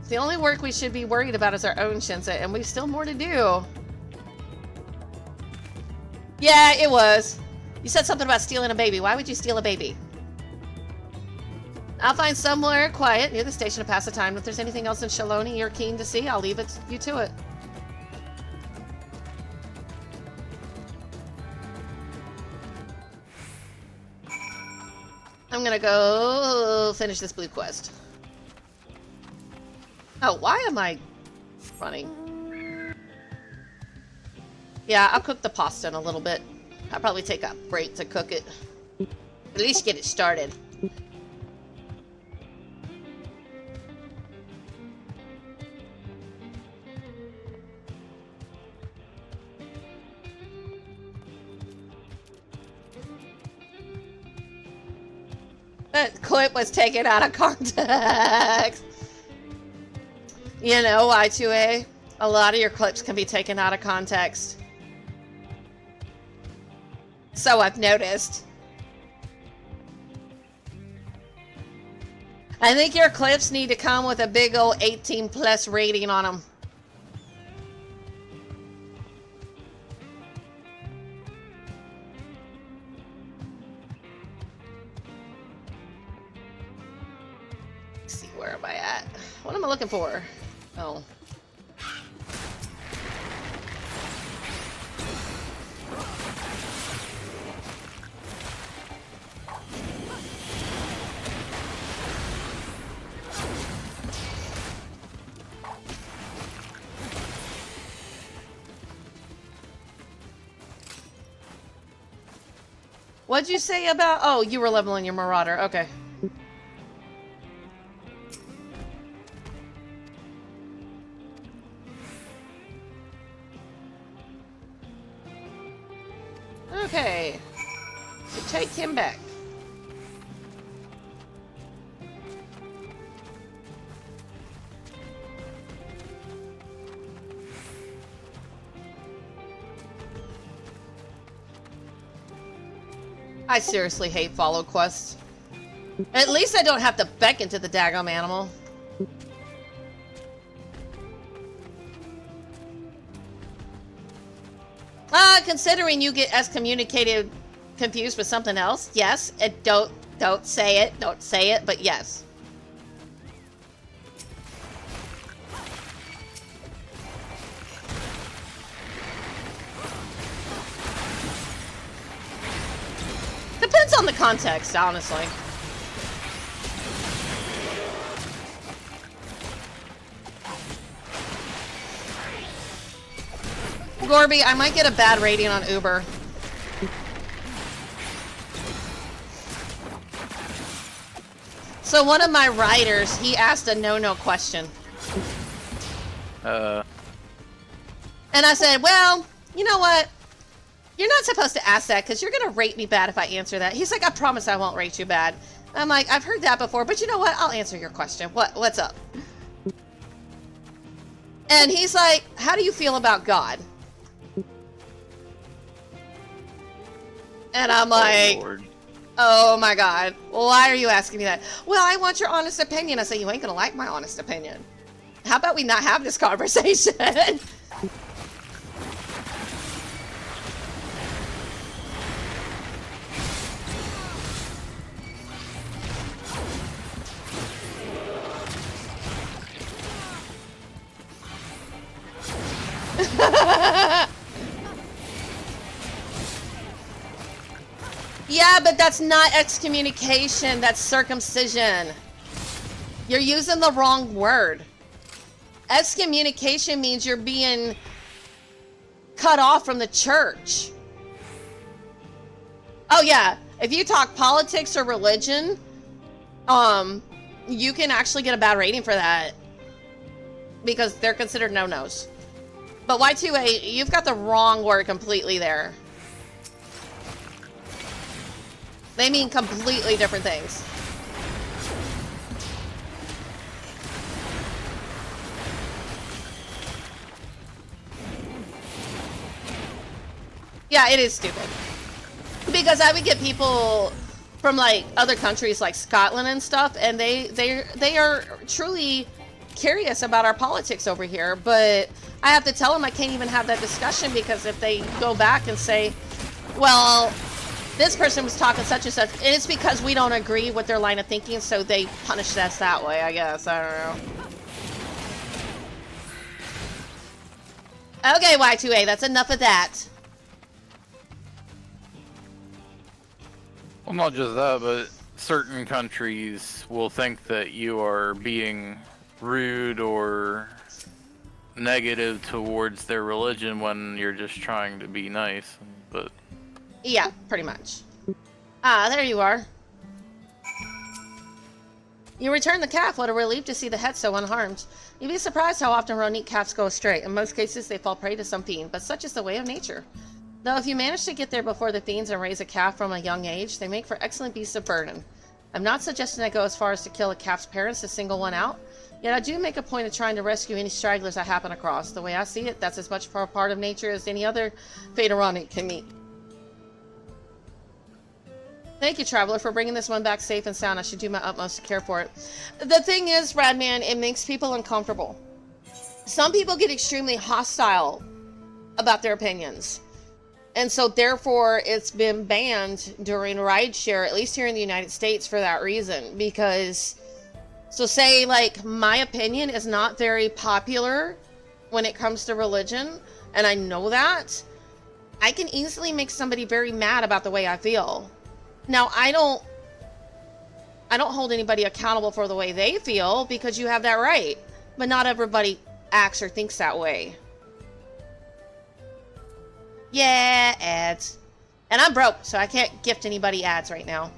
The only work we should be worried about is our own Shinsa, and we've still more to do. Yeah, it was. You said something about stealing a baby. Why would you steal a baby? I'll find somewhere quiet near the station to pass the time. If there's anything else in Shaloni you're keen to see, I'll leave you to it. I'm gonna go finish this blue quest. Oh, why am I running? Yeah, I'll cook the pasta in a little bit. I'll probably take a break to cook it. At least get it started. That clip was taken out of context. You know, Y2A, a lot of your clips can be taken out of context. So I've noticed. I think your clips need to come with a big old 18+ rating on them. Let's see, where am I at? What am I looking for? Oh. What'd you say about... Oh, you were leveling your Marauder. Okay. Okay. So take him back. I seriously hate follow quests. At least I don't have to beckon to the daggum animal. Considering you get excommunicated confused with something else, yes. Don't say it, but yes. Depends on the context, honestly. Gorby, I might get a bad rating on Uber. So one of my writers, he asked a no-no question. And I said, well, you know what? You're not supposed to ask that because you're going to rate me bad if I answer that. He's like, I promise I won't rate you bad. I'm like, I've heard that before, but you know what? I'll answer your question. What's up? And he's like, how do you feel about God? And I'm like, oh my God, why are you asking me that? Well, I want your honest opinion. I say, you ain't gonna like my honest opinion. How about we not have this conversation? Yeah, but that's not excommunication, that's circumcision. You're using the wrong word. Excommunication means you're being cut off from the church. Oh yeah, if you talk politics or religion, you can actually get a bad rating for that. Because they're considered no-nos. But Y2A, you've got the wrong word completely there. They mean completely different things. Yeah, it is stupid. Because I would get people from like other countries like Scotland and stuff, and they are truly curious about our politics over here, but I have to tell them I can't even have that discussion because if they go back and say, well, this person was talking such and such, and it's because we don't agree with their line of thinking, so they punish us that way, I guess. I don't know. Okay, Y2A, that's enough of that. Well, not just that, but certain countries will think that you are being rude or negative towards their religion when you're just trying to be nice, but... Yeah, pretty much. Ah, there you are. You returned the calf. What a relief to see the head so unharmed. You'd be surprised how often Ronique calves go astray. In most cases, they fall prey to some fiend, but such is the way of nature. Though if you manage to get there before the fiends and raise a calf from a young age, they make for excellent beasts of burden. I'm not suggesting I go as far as to kill a calf's parents to single one out, yet I do make a point of trying to rescue any stragglers I happen across. The way I see it, that's as much a part of nature as any other fate a Ronique can meet. Thank you, Traveler, for bringing this one back safe and sound. I should do my utmost to care for it. The thing is, Radman, it makes people uncomfortable. Some people get extremely hostile about their opinions. And so, therefore, it's been banned during rideshare, at least here in the United States, for that reason. Because, so say, like, my opinion is not very popular when it comes to religion, and I know that, I can easily make somebody very mad about the way I feel. Now, I don't hold anybody accountable for the way they feel, because you have that right. But not everybody acts or thinks that way. Yeah, ads. And I'm broke, so I can't gift anybody ads right now.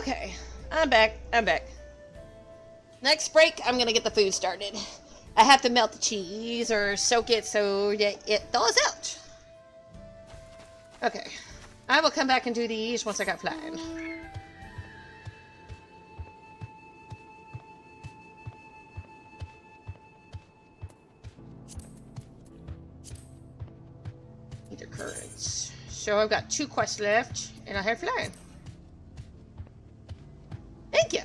Okay, I'm back. I'm back. Next break, I'm gonna get the food started. I have to melt the cheese or soak it so that it thaws out. Okay, I will come back and do these once I got flying. Either currants. So I've got 2 quests left, and I have flying. Thank you.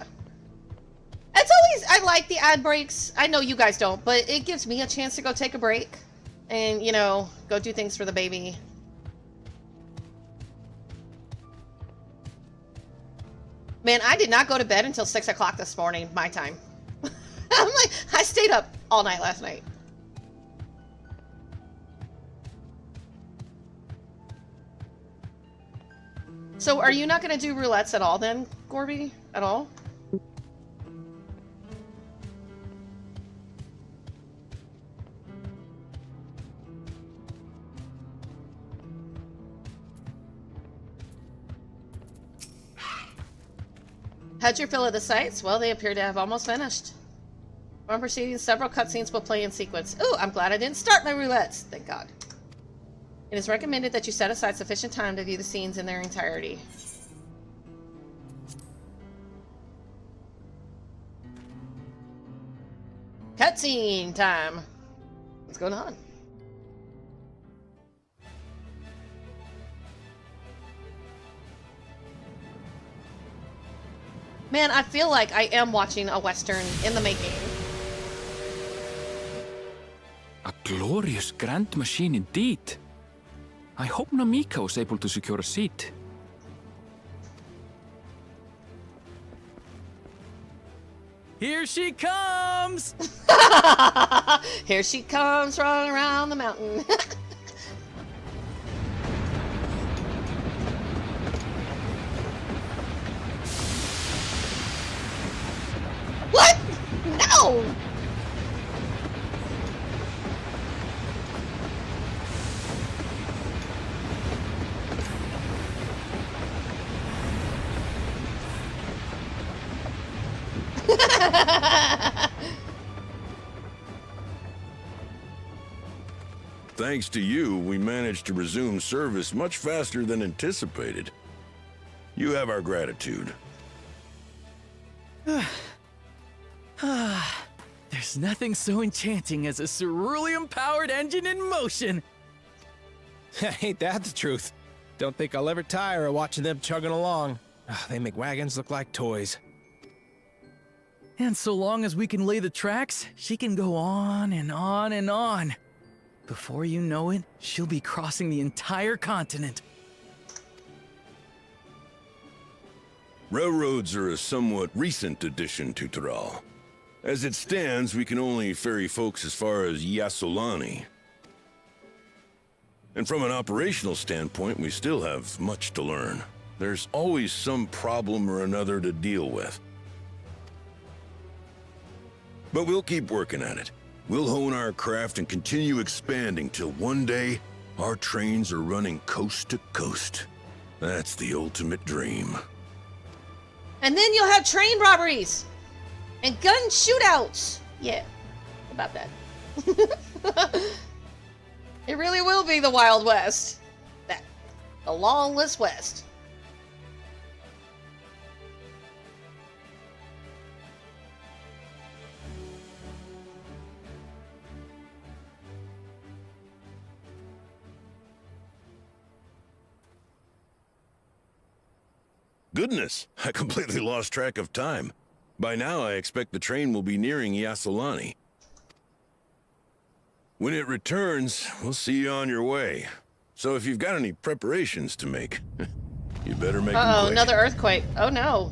It's always, I like the ad breaks. I know you guys don't, but it gives me a chance to go take a break and, you know, go do things for the baby. Man, I did not go to bed until 6 o'clock this morning, my time. I'm like, I stayed up all night last night. So are you not going to do roulettes at all then, Gorby? At all? How'd your fill of the sites? Well, they appear to have almost finished. When proceeding, several cutscenes will play in sequence. Ooh, I'm glad I didn't start my roulettes. Thank God. It is recommended that you set aside sufficient time to view the scenes in their entirety. Cutscene time. What's going on? Man, I feel like I am watching a Western in the making. A glorious grand machine indeed. I hope Namika was able to secure a seat. Here she comes! Here she comes running around the mountain. What? No! Thanks to you, we managed to resume service much faster than anticipated. You have our gratitude. There's nothing so enchanting as a cerulean-powered engine in motion. Ain't that the truth? Don't think I'll ever tire of watching them chugging along. They make wagons look like toys. And so long as we can lay the tracks, she can go on and on and on. Before you know it, she'll be crossing the entire continent. Railroads are a somewhat recent addition to Tyrol. As it stands, we can only ferry folks as far as Yasolani. And from an operational standpoint, we still have much to learn. There's always some problem or another to deal with. But we'll keep working at it. We'll hone our craft and continue expanding till one day, our trains are running coast to coast. That's the ultimate dream. And then you'll have train robberies and gun shootouts. Yeah, about that. It really will be the Wild West. The lawless West. Goodness, I completely lost track of time. By now, I expect the train will be nearing Yasolani. When it returns, we'll see you on your way. So if you've got any preparations to make, you better make them Uh-oh, quick. another earthquake. Oh no.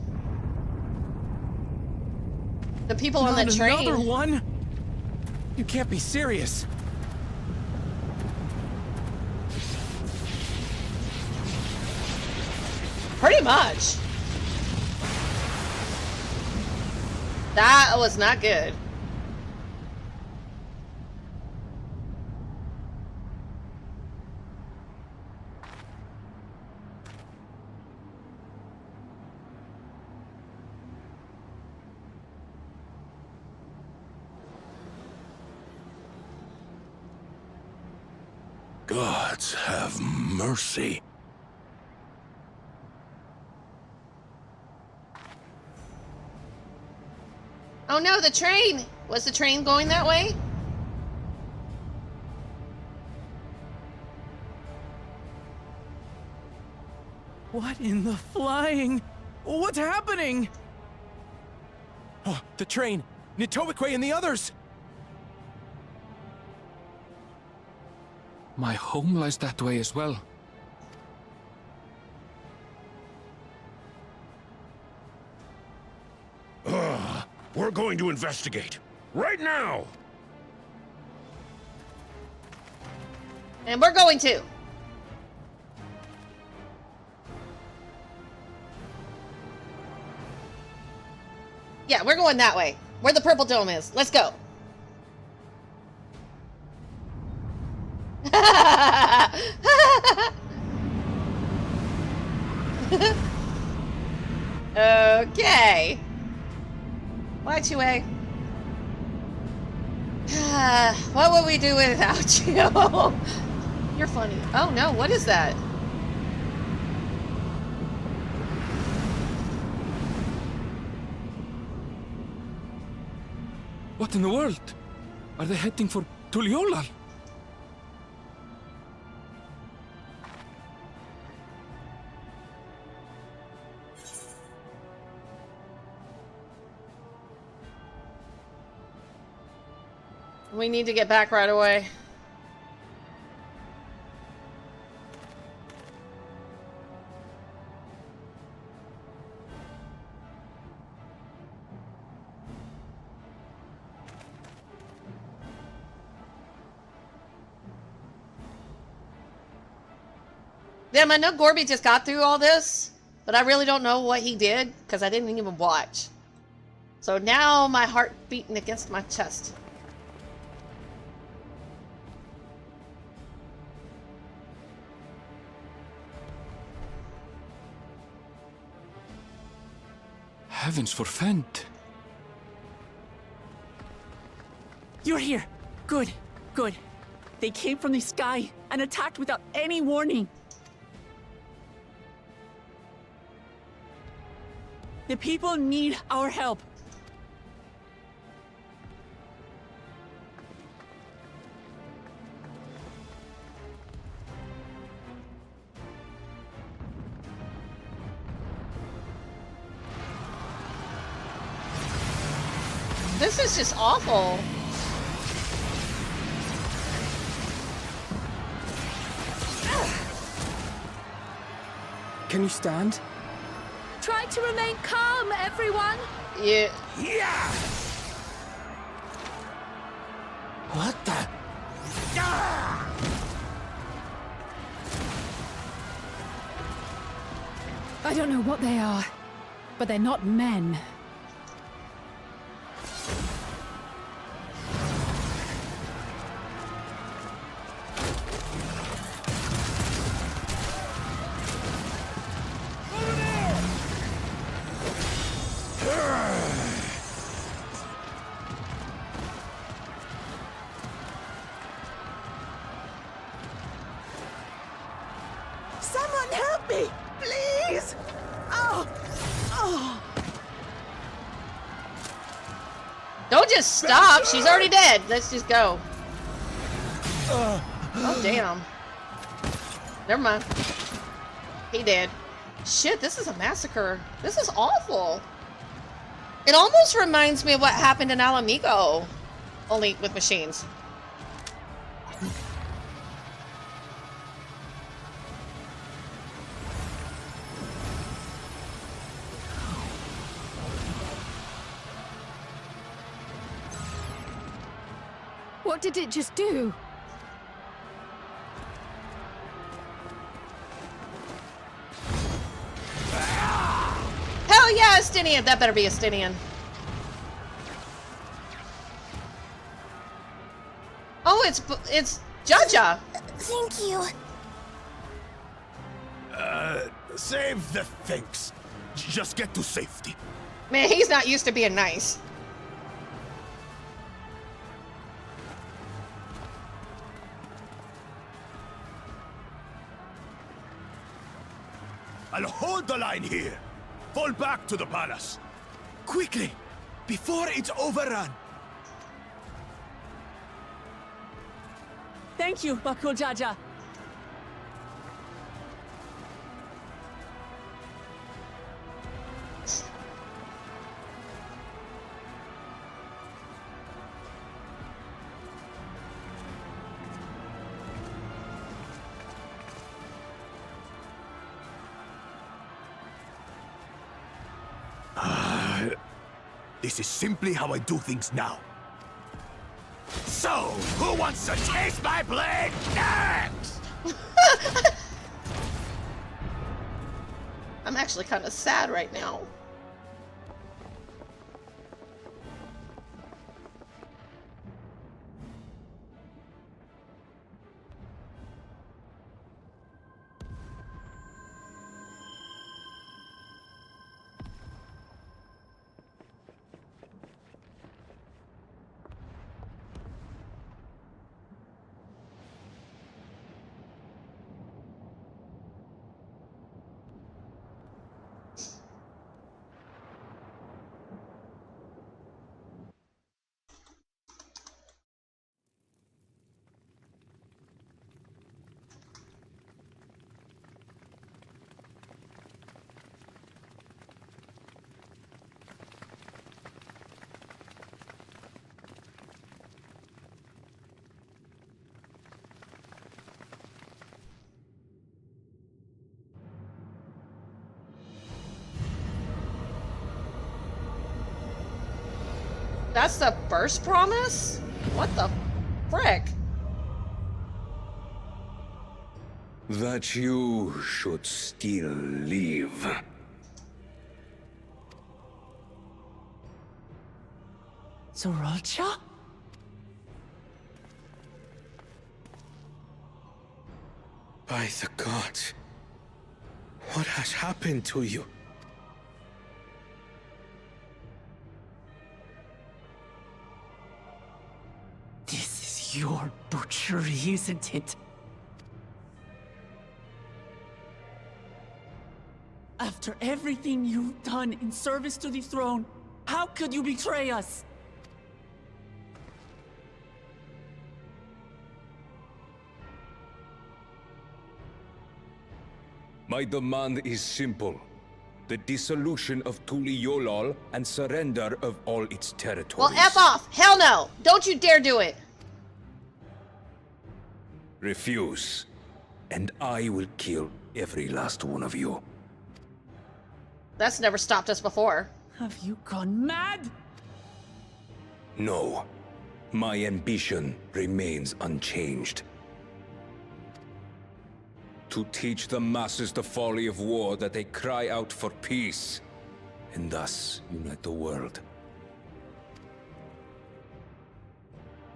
The people on the train. Another one? You can't be serious. Pretty much. That was not good. Gods have mercy. Oh no, the train! Was the train going that way? What in the flying? What's happening? Oh, the train! Nitowikwe and the others! My home lies that way as well. We're going to investigate. Right now! And we're going to. Yeah, we're going that way. Where the purple dome is. Let's go. Okay. Why, Chue? What would we do without you? You're funny. Oh no, what is that? What in the world? Are they heading for Tuliolal? We need to get back right away. Damn, I know Gorby just got through all this, but I really don't know what he did because I didn't even watch. So now my heart beating against my chest. Heavens forfend. You're here. Good, good. They came from the sky and attacked without any warning. The people need our help. This is just awful. Can you stand? Try to remain calm, everyone. Yeah. Yeah! What the? I don't know what they are, but they're not men. Someone help me, please! Oh! Oh! Don't just stop. She's already dead. Let's just go. Oh, damn. Never mind. He dead. Shit, this is a massacre. This is awful. It almost reminds me of what happened in Alamigo. Only with machines. What did it just do? Hell yeah, Estinian. That better be Estinian. Oh, it's Jaja. Thank you. Save the thanks. Just get to safety. Man, he's not used to being nice. I'll hold the line here. Fall back to the palace. Quickly! Before it's overrun! Thank you, Bakul Jaja. This is simply how I do things now. So, who wants to taste my blade next? I'm actually kind of sad right now. That's the first promise? What the frick? That you should still live. Zoralcha? By the gods. What has happened to you? This is your butchery, isn't it? After everything you've done in service to the throne, how could you betray us? My demand is simple. The dissolution of Tuliolol and surrender of all its territories. Well, F off! Hell no! Don't you dare do it! Refuse, and I will kill every last one of you. That's never stopped us before. Have you gone mad? No. My ambition remains unchanged. To teach the masses the folly of war, that they cry out for peace, and thus unite the world.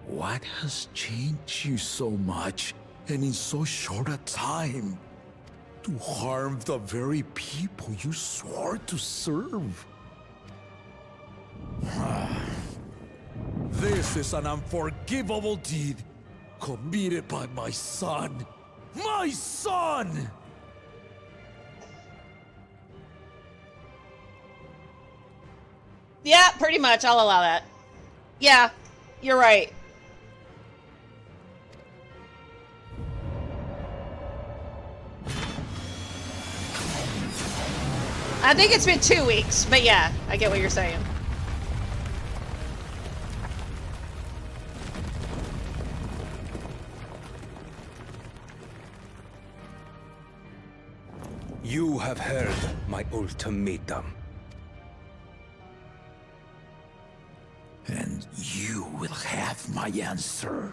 What has changed you so much, and in so short a time? To harm the very people you swore to serve. This is an unforgivable deed committed by my son. My son! Yeah, pretty much. I'll allow that. Yeah, you're right. I think it's been 2 weeks, but yeah, I get what you're saying. You have heard my ultimatum. And you will have my answer.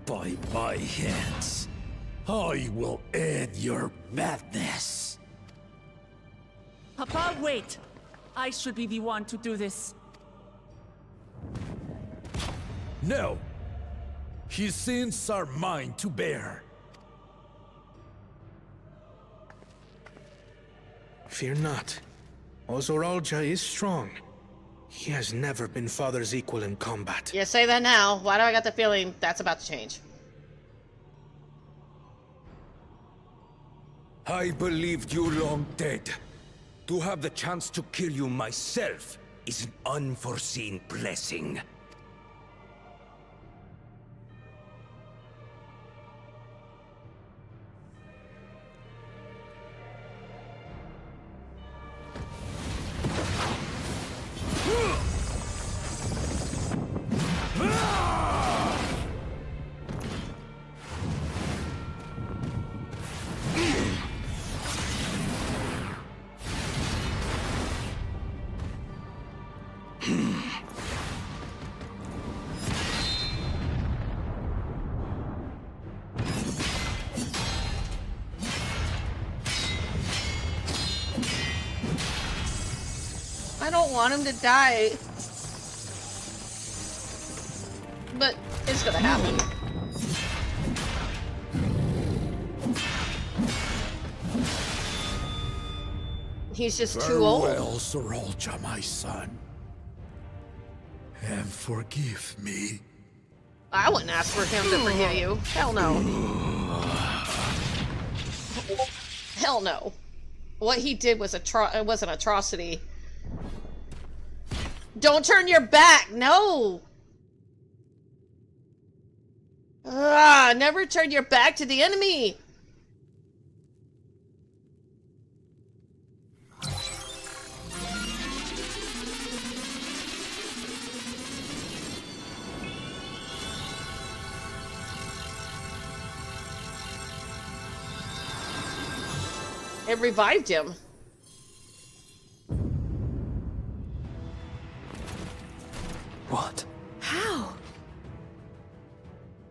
By my hands, I will end your madness. Papa, wait! I should be the one to do this. No. His sins are mine to bear. Fear not. Ozoralja is strong. He has never been Father's equal in combat. You say that now. Why do I got the feeling that's about to change? I believed you long dead. To have the chance to kill you myself is an unforeseen blessing. I don't want him to die. But it's gonna happen. He's just too old. Farewell, Sorolcha, my son. And forgive me. I wouldn't ask for him to forgive you. Hell no. Hell no. What he did was was an atrocity. Don't turn your back. No. Never turn your back to the enemy. It revived him. What? How?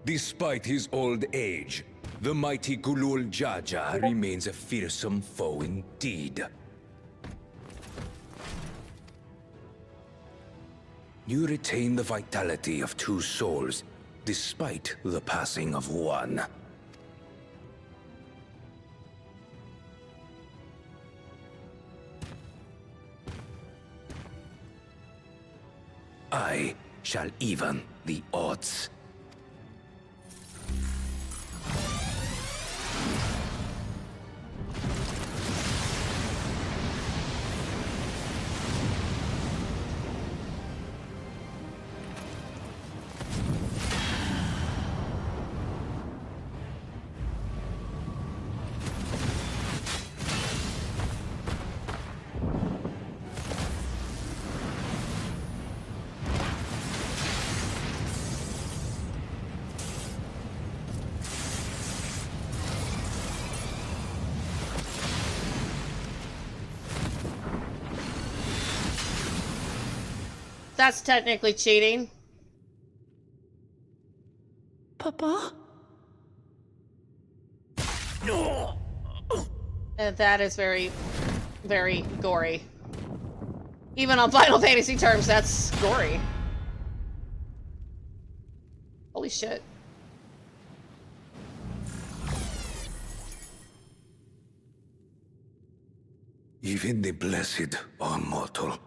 Despite his old age, the mighty Gulul Jaja remains a fearsome foe indeed. You retain the vitality of two souls, despite the passing of one. I shall even the odds. That's technically cheating. Papa? And that is very, very gory. Even on Final Fantasy terms, that's gory. Holy shit. Even the blessed are mortal.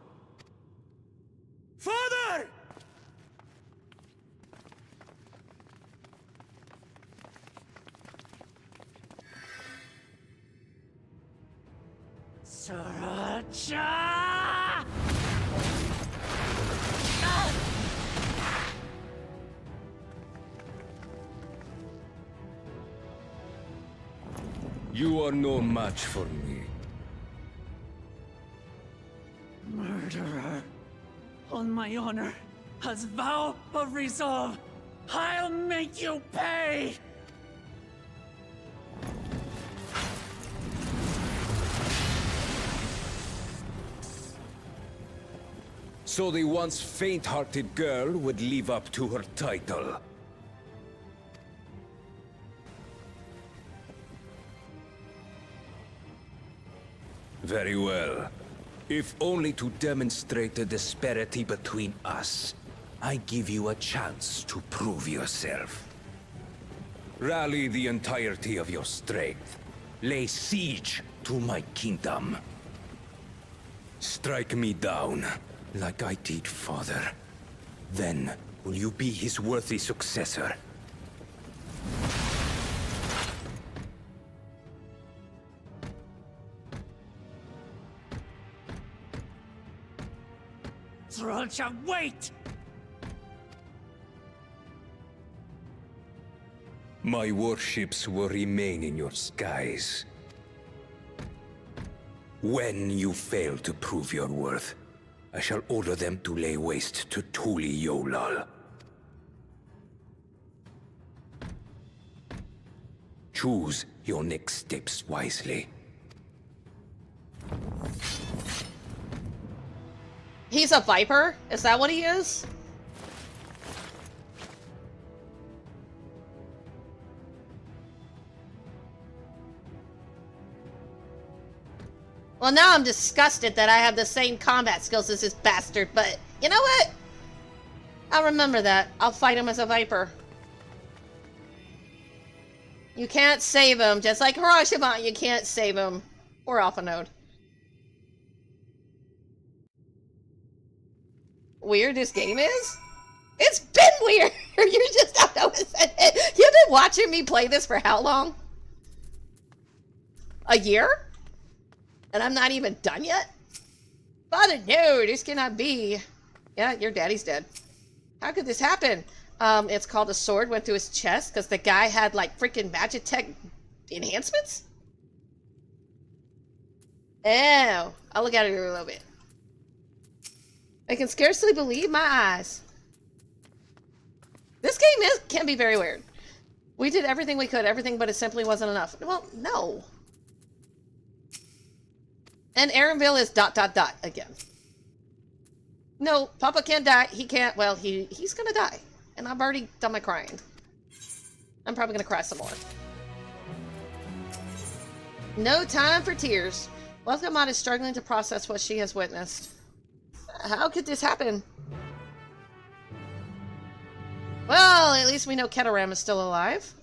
Father! Sorolcha! You are no match for me. Murderer. On my honor, as vow of resolve, I'll make you pay! So the once faint-hearted girl would live up to her title. Very well. If only to demonstrate the disparity between us, I give you a chance to prove yourself. Rally the entirety of your strength. Lay siege to my kingdom. Strike me down, like I did father. Then will you be his worthy successor? Sorolcha, wait! My warships will remain in your skies. When you fail to prove your worth, I shall order them to lay waste to Tuli Yolal. Choose your next steps wisely. He's a Viper? Is that what he is? Well, now I'm disgusted that I have the same combat skills as this bastard, but you know what? I'll remember that. I'll fight him as a Viper. You can't save him, just like Hiroshima, you can't save him. Or Alpha Node. Weird this game is? It's been weird! You just don't notice it. You've been watching me play this for how long? A year? And I'm not even done yet? Father, no, this cannot be. Yeah, your daddy's dead. How could this happen? It's called a sword went through his chest because the guy had like freaking Magitech enhancements? Oh, I'll look at it a little bit. I can scarcely believe my eyes. This game can be very weird. We did everything we could, everything, but it simply wasn't enough. Well, no. And Aaronville is ... again. No, Papa can't die. He can't. Well, he's gonna die. And I've already done my crying. I'm probably gonna cry some more. No time for tears. Welcome is struggling to process what she has witnessed. How could this happen? Well, at least we know Ketaram is still alive.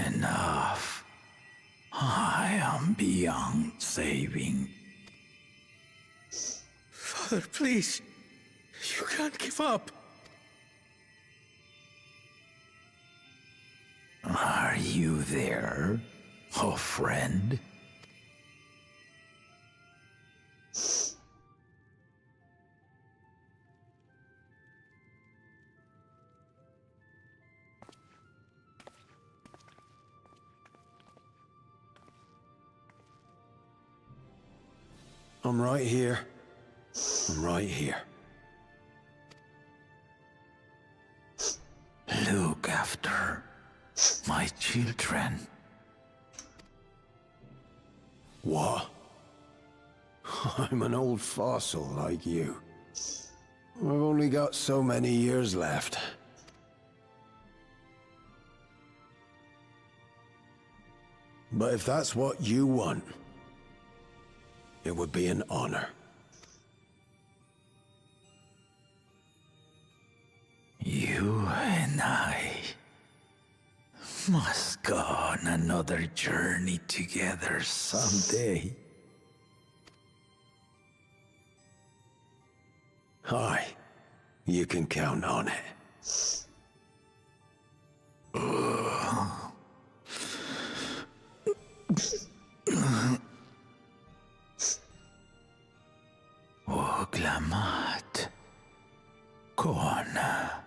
Enough. I am beyond saving. Father, please. You can't give up. Are you there, oh friend? I'm right here. I'm right here. Look after my children. What? I'm an old fossil like you. I've only got so many years left. But if that's what you want, it would be an honor. You and I must go on another journey together someday. Aye, you can count on it. Oglamat. Kona.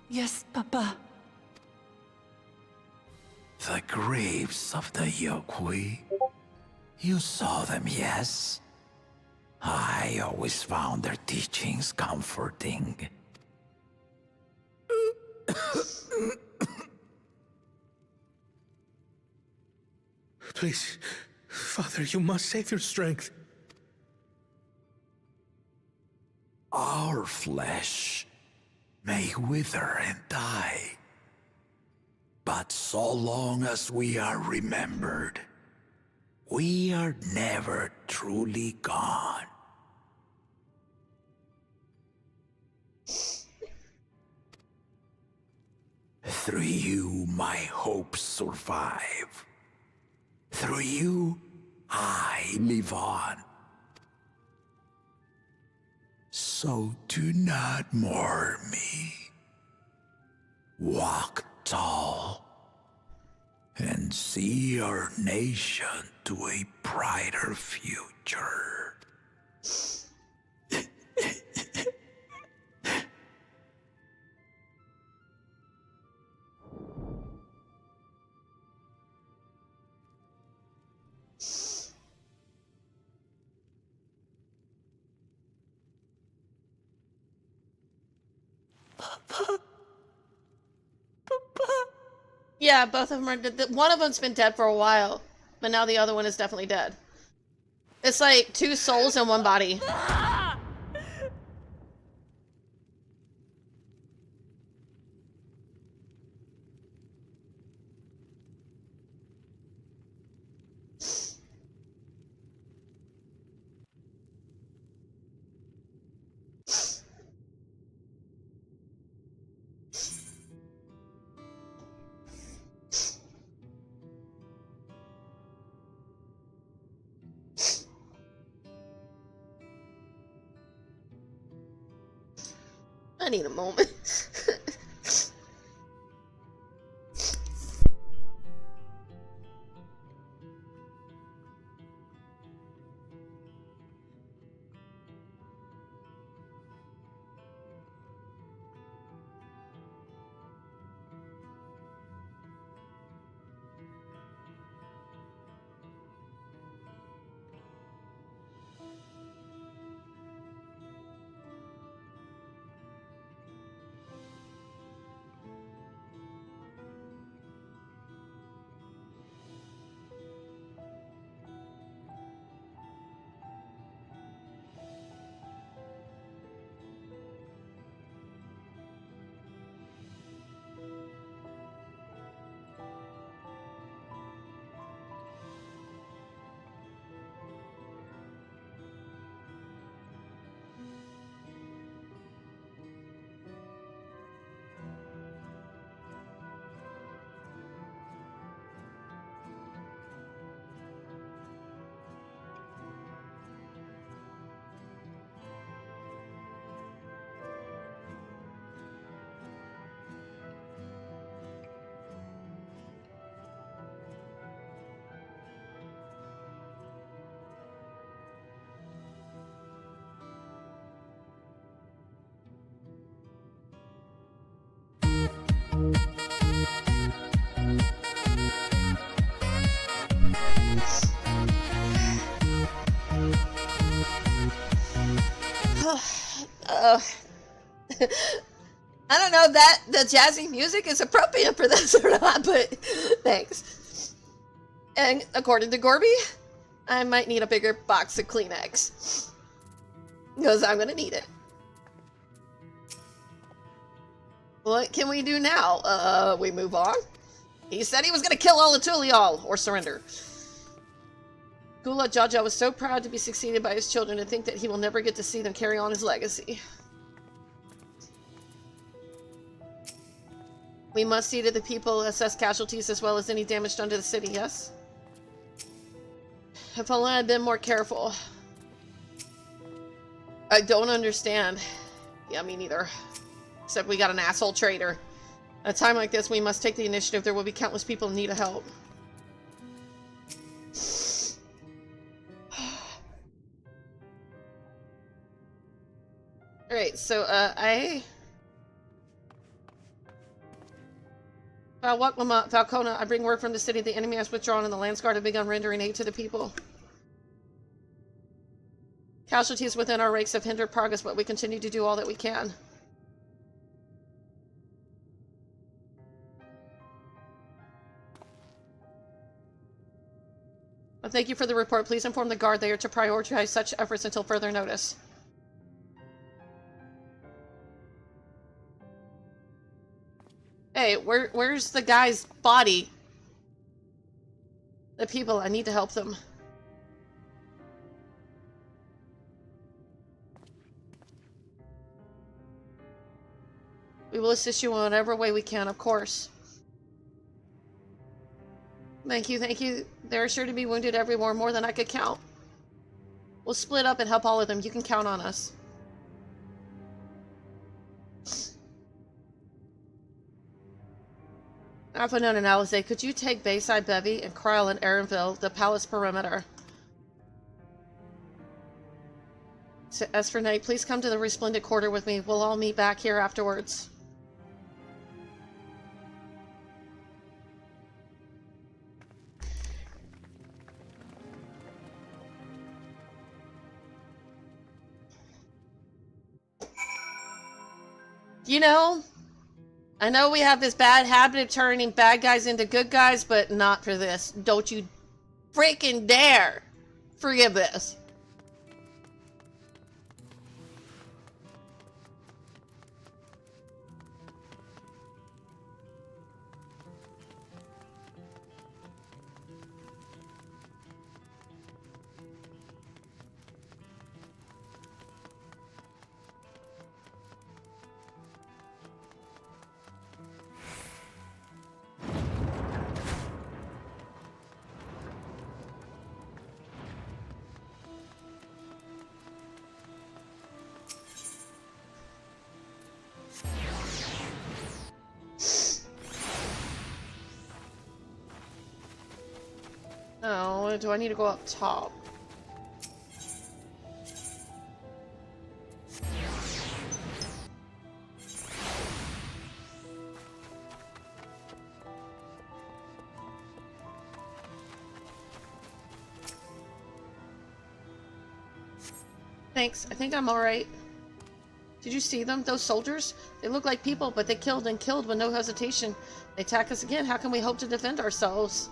Yes, Papa. The graves of the Yokwi. You saw them, yes? I always found their teachings comforting. Please, Father, you must save your strength. Our flesh may wither and die, but so long as we are remembered, we are never truly gone. Through you, my hopes survive. Through you, I live on. So do not mourn me. Walk tall and and see our nation to a brighter future. Yeah, both of them are dead. One of them's been dead for a while, but now the other one is definitely dead. It's like two souls in one body. I need a moment. I don't know that the jazzy music is appropriate for this or not, but thanks. And according to Gorby, I might need a bigger box of Kleenex. Because I'm gonna need it. What can we do now? We move on? He said he was gonna kill all the Tulial, or surrender. Gula Jaja was so proud to be succeeded by his children and think that he will never get to see them carry on his legacy. We must see to the people, assess casualties as well as any damage done to the city, yes? If only I'd been more careful. I don't understand. Yeah, me neither. Except we got an asshole traitor. At a time like this, we must take the initiative. There will be countless people in need of help. Alright, so, Falcona, I bring word from the city the enemy has withdrawn and the Landsguard have begun rendering aid to the people. Casualties within our ranks have hindered progress, but we continue to do all that we can. Well, thank you for the report. Please inform the guard they are to prioritize such efforts until further notice. Hey, where's the guy's body? The people, I need to help them. We will assist you in whatever way we can, of course. Thank you, thank you. There are sure to be wounded everywhere, more than I could count. We'll split up and help all of them. You can count on us. Alphanon and Alizé, could you take Bayside Bevy and Kryl and Aaronville, the palace perimeter? As for Nate, please come to the Resplendent Quarter with me. We'll all meet back here afterwards. You know, I know we have this bad habit of turning bad guys into good guys, but not for this. Don't you freaking dare forgive this. Oh, do I need to go up top? Thanks. I think I'm alright. Did you see them? Those soldiers? They look like people, but they killed and killed with no hesitation. They attack us again. How can we hope to defend ourselves?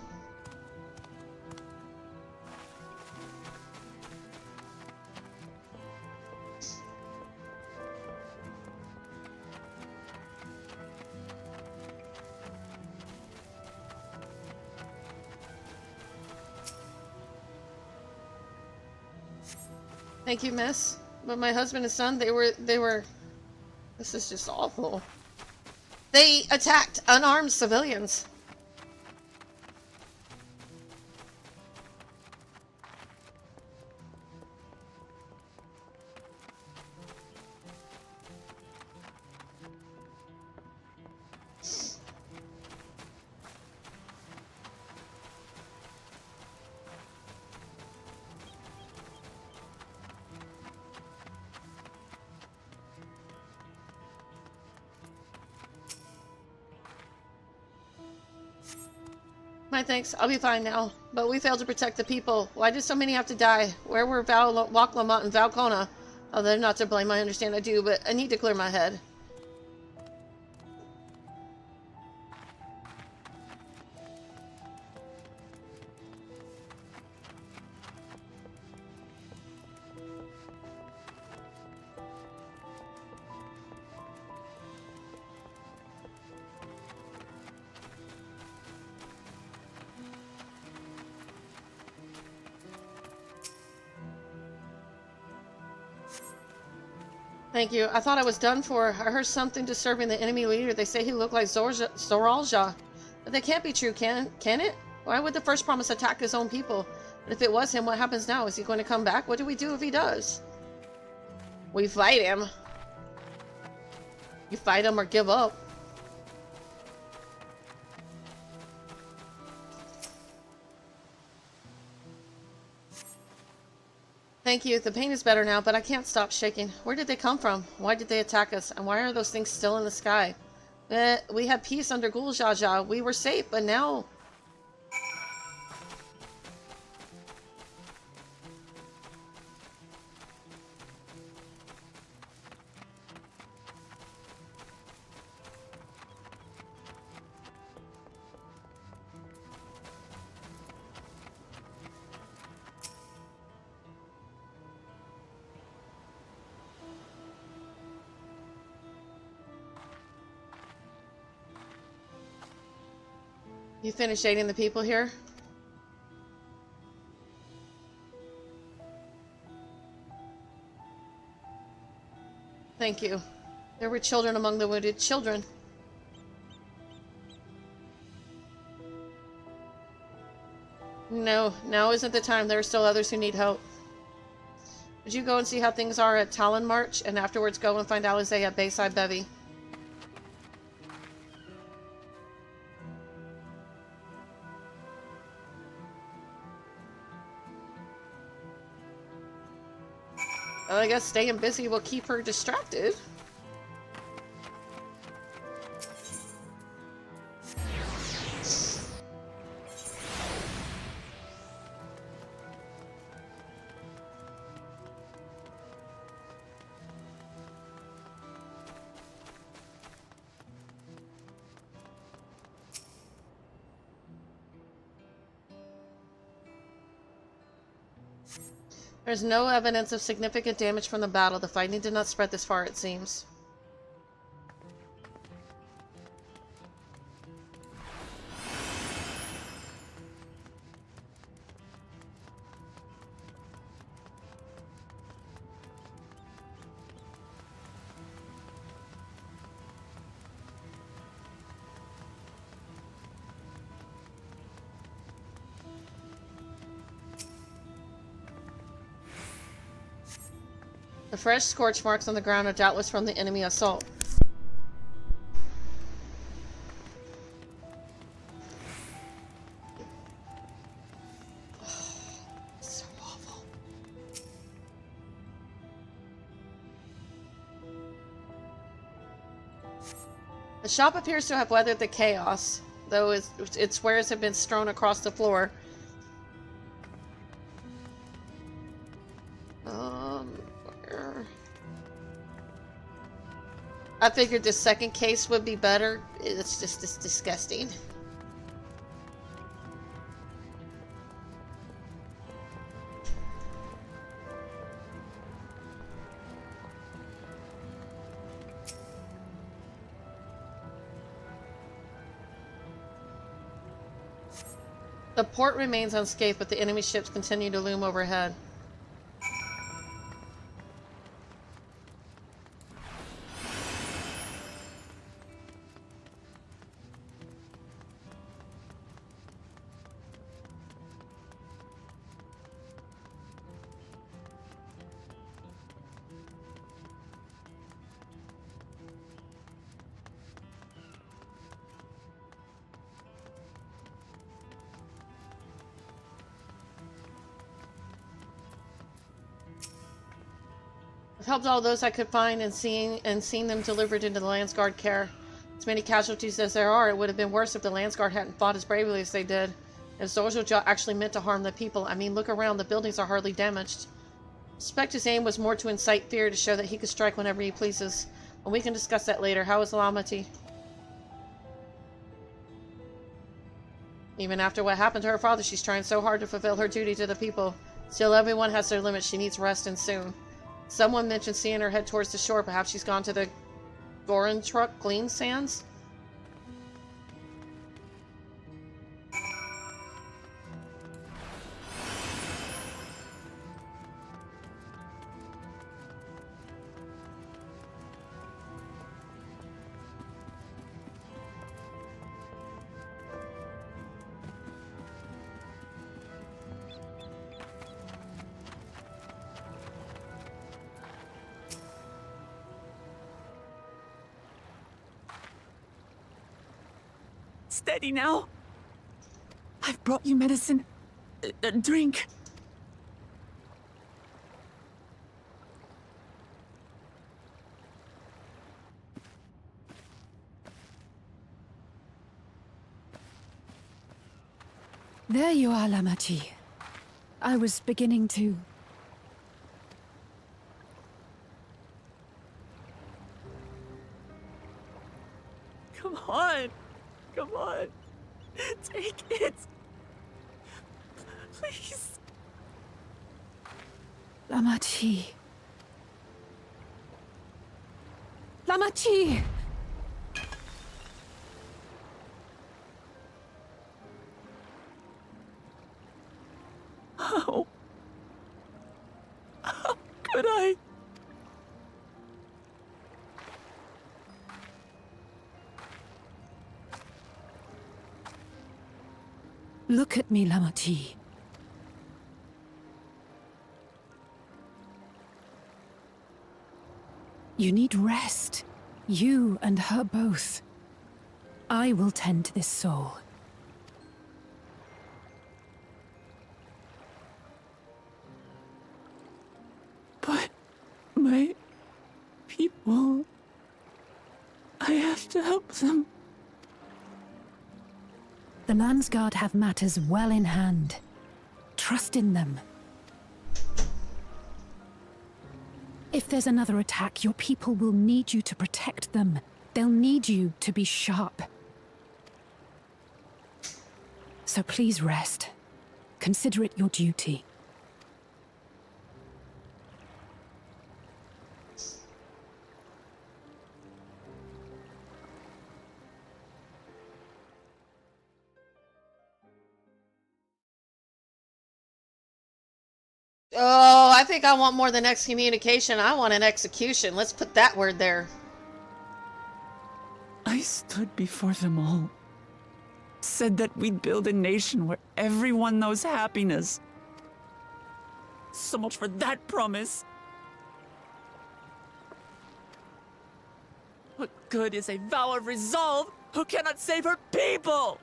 Thank you, miss. But my husband and son, they were... This is just awful. They attacked unarmed civilians. My thanks. I'll be fine now. But we failed to protect the people. Why did so many have to die? Where were Wok Lamont and Valcona? Oh, they're not to blame. I understand. I do, but I need to clear my head. Thank you. I thought I was done for. I heard something disturbing the enemy leader. They say he looked like Zoralja. But that can't be true, can it? Why would the first promise attack his own people? And if it was him, what happens now? Is he going to come back? What do we do if he does? We fight him. You fight him or give up. Thank you. The pain is better now, but I can't stop shaking. Where did they come from? Why did they attack us? And why are those things still in the sky? We had peace under Guljaja. We were safe, but now... You finished aiding the people here? Thank you. There were children among the wounded. Children. No, now isn't the time. There are still others who need help. Would you go and see how things are at Talon March, and afterwards go and find Alizé at Bayside Bevy? Well, I guess staying busy will keep her distracted. There's no evidence of significant damage from the battle. The fighting did not spread this far, it seems. The fresh scorch marks on the ground are doubtless from the enemy assault. So awful. The shop appears to have weathered the chaos, though its wares have been strewn across the floor. I figured the second case would be better. It's disgusting. The port remains unscathed, but the enemy ships continue to loom overhead. I've helped all those I could find and seen them delivered into the Landsguard care. As many casualties as there are, it would have been worse if the Landsguard hadn't fought as bravely as they did. If Zorjo actually meant to harm the people, I mean, look around, the buildings are hardly damaged. I suspect his aim was more to incite fear to show that he could strike whenever he pleases. And we can discuss that later. How is Lamati? Even after what happened to her father, she's trying so hard to fulfill her duty to the people. Still, everyone has their limits. She needs rest, and soon. Someone mentioned seeing her head towards the shore. Perhaps she's gone to the Goran truck, Gleam Sands? Steady now. I've brought you medicine. A drink. There you are, Lamati. I was beginning to... Come on. Come on. Take it. Please. Lamati. Lamati! How could I? Look at me, Lamati. You need rest. You and her both. I will tend to this soul. But My people. I have to help them. The Landsguard have matters well in hand. Trust in them. If there's another attack, your people will need you to protect them. They'll need you to be sharp. So please rest. Consider it your duty. Oh, I think I want more than excommunication. I want an execution. Let's put that word there. I stood before them all. Said that we'd build a nation where everyone knows happiness. So much for that promise. What good is a vow of resolve who cannot save her people?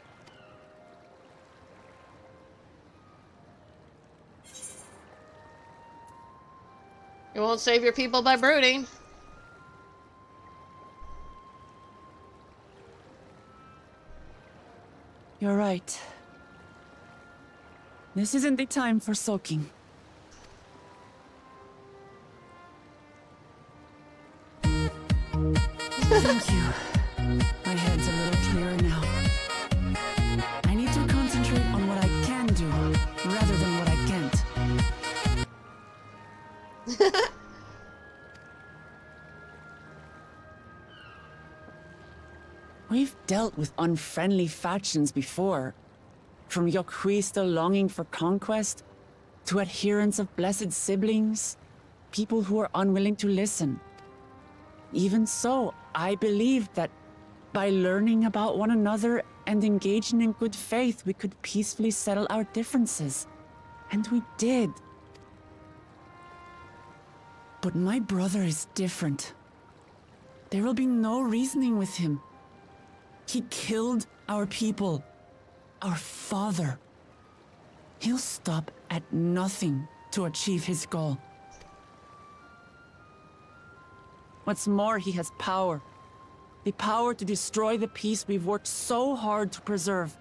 You won't save your people by brooding. You're right. This isn't the time for sulking. Thank you. My head's a little clearer now. I need to concentrate on what I can do, rather than what I can't. We've dealt with unfriendly factions before. From Yokhui still longing for conquest, to adherents of blessed siblings, people who are unwilling to listen. Even so, I believed that by learning about one another and engaging in good faith, we could peacefully settle our differences. And we did. But my brother is different. There will be no reasoning with him. He killed our people, our father. He'll stop at nothing to achieve his goal. What's more, he has power. The power to destroy the peace we've worked so hard to preserve.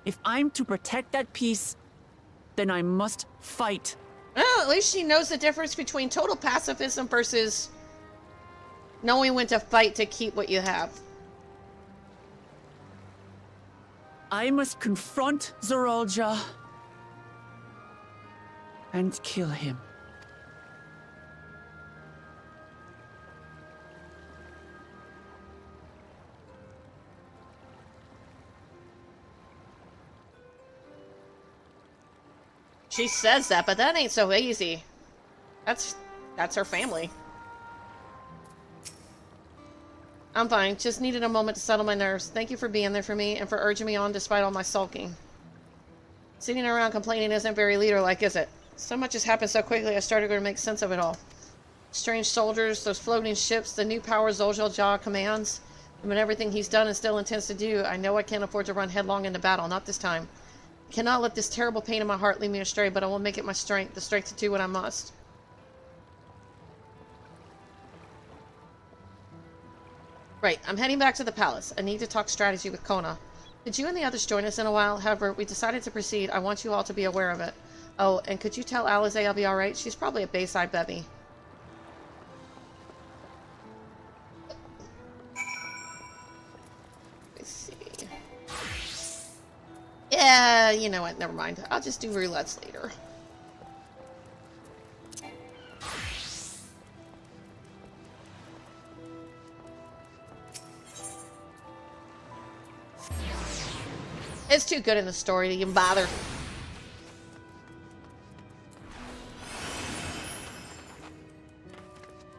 If I'm to protect that peace, then I must fight. Well, at least she knows the difference between total pacifism versus knowing when to fight to keep what you have. I must confront Zorolja and kill him. She says that, but that ain't so easy. That's her family. I'm fine. Just needed a moment to settle my nerves. Thank you for being there for me and for urging me on despite all my sulking. Sitting around complaining isn't very leader-like, is it? So much has happened so quickly I started to make sense of it all. Strange soldiers, those floating ships, the new power Zolja commands, and everything he's done and still intends to do. I know I can't afford to run headlong into battle, not this time. I cannot let this terrible pain in my heart lead me astray, but I will make it my strength, the strength to do what I must. Right, I'm heading back to the palace. I need to talk strategy with Kona. Could you and the others join us in a while? However, we decided to proceed. I want you all to be aware of it. Oh, and could you tell Alize I'll be alright? She's probably a Bayside bevy. Let's see. Yeah, you know what? Never mind. I'll just do roulettes later. It's too good in the story to even bother.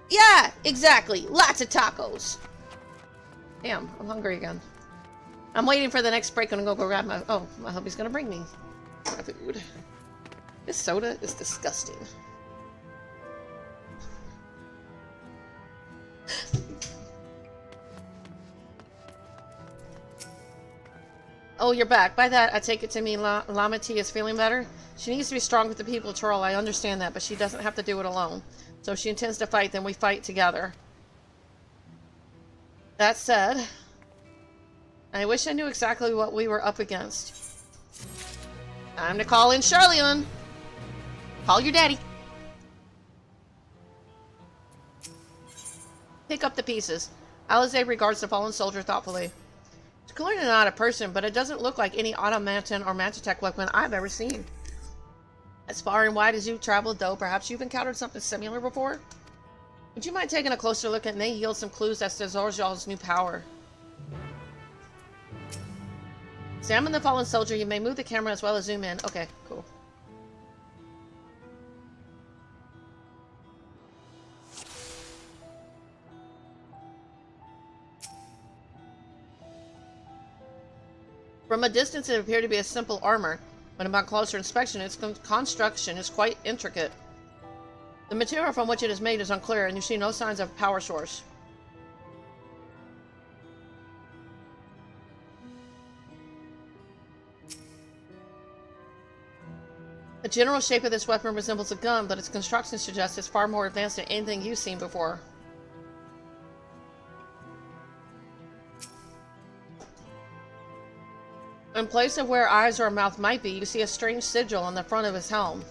Yeah, exactly. Lots of tacos. Damn, I'm hungry again. I'm waiting for the next break. I'm gonna go grab my... Oh, my hubby's gonna bring me my food. This soda is disgusting. Oh, you're back. By that, I take it to mean Lama T is feeling better? She needs to be strong with the people of Troll. I understand that, but she doesn't have to do it alone. So if she intends to fight, then we fight together. That said, I wish I knew exactly what we were up against. Time to call in Charlian. Call your daddy. Pick up the pieces. Alize regards the fallen soldier thoughtfully. It's clearly not a person, but it doesn't look like any automaton or Mantitech weapon I've ever seen. As far and wide as you've traveled, though, perhaps you've encountered something similar before? Would you mind taking a closer look and may yield some clues as to Zorzal's new power? Examine the fallen soldier. You may move the camera as well as zoom in. Okay, cool. From a distance, it appeared to be a simple armor, but upon closer inspection, its construction is quite intricate. The material from which it is made is unclear, and you see no signs of a power source. The general shape of this weapon resembles a gun, but its construction suggests it's far more advanced than anything you've seen before. In place of where eyes or a mouth might be, you see a strange sigil on the front of his helm.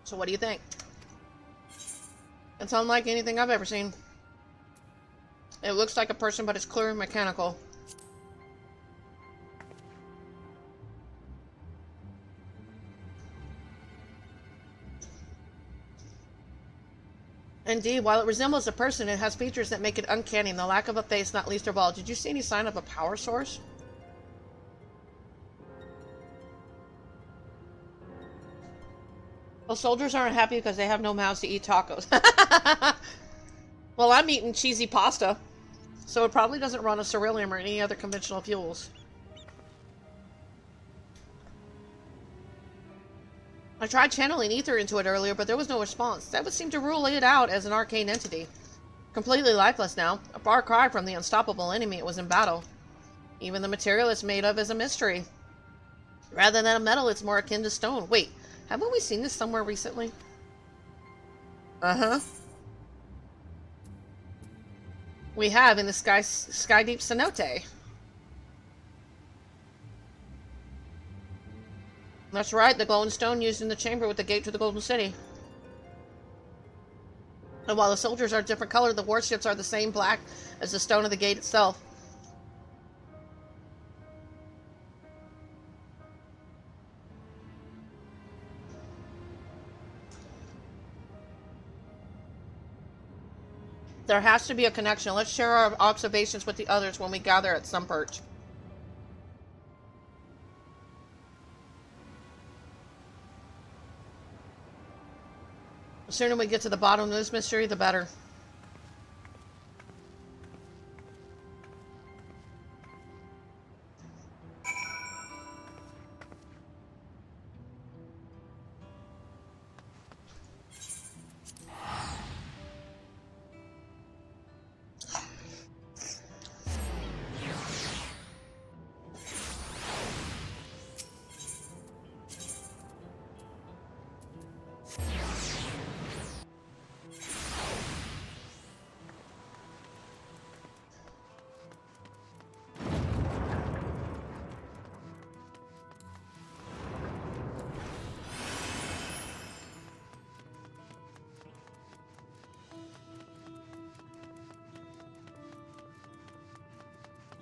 So what do you think? It's unlike anything I've ever seen. It looks like a person, but it's clearly mechanical. Indeed, while it resembles a person, it has features that make it uncanny, and the lack of a face not least of all. Did you see any sign of a power source? Well, soldiers aren't happy because they have no mouths to eat tacos. Well, I'm eating cheesy pasta, so it probably doesn't run on ceruleum or any other conventional fuels. I tried channeling ether into it earlier, but there was no response. That would seem to rule it out as an arcane entity. Completely lifeless now, a far cry from the unstoppable enemy it was in battle. Even the material it's made of is a mystery. Rather than a metal, it's more akin to stone. Wait, haven't we seen this somewhere recently? Uh-huh. We have in the Sky Deep Cenote. That's right, the golden stone used in the chamber with the gate to the Golden City. And while the soldiers are different color, the warships are the same black as the stone of the gate itself. There has to be a connection. Let's share our observations with the others when we gather at some perch. The sooner we get to the bottom of this mystery, the better.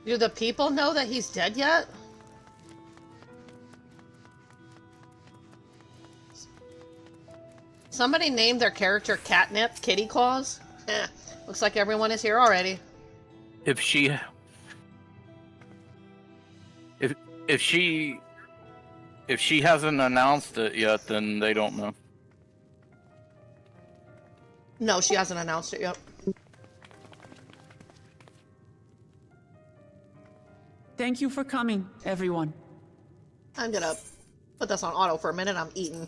Do the people know that he's dead yet? Somebody named their character Catnip Kitty Claus? Looks like everyone is here already. If she hasn't announced it yet, then they don't know. No, she hasn't announced it yet. Thank you for coming, everyone. I'm gonna put this on auto for a minute. I'm eating.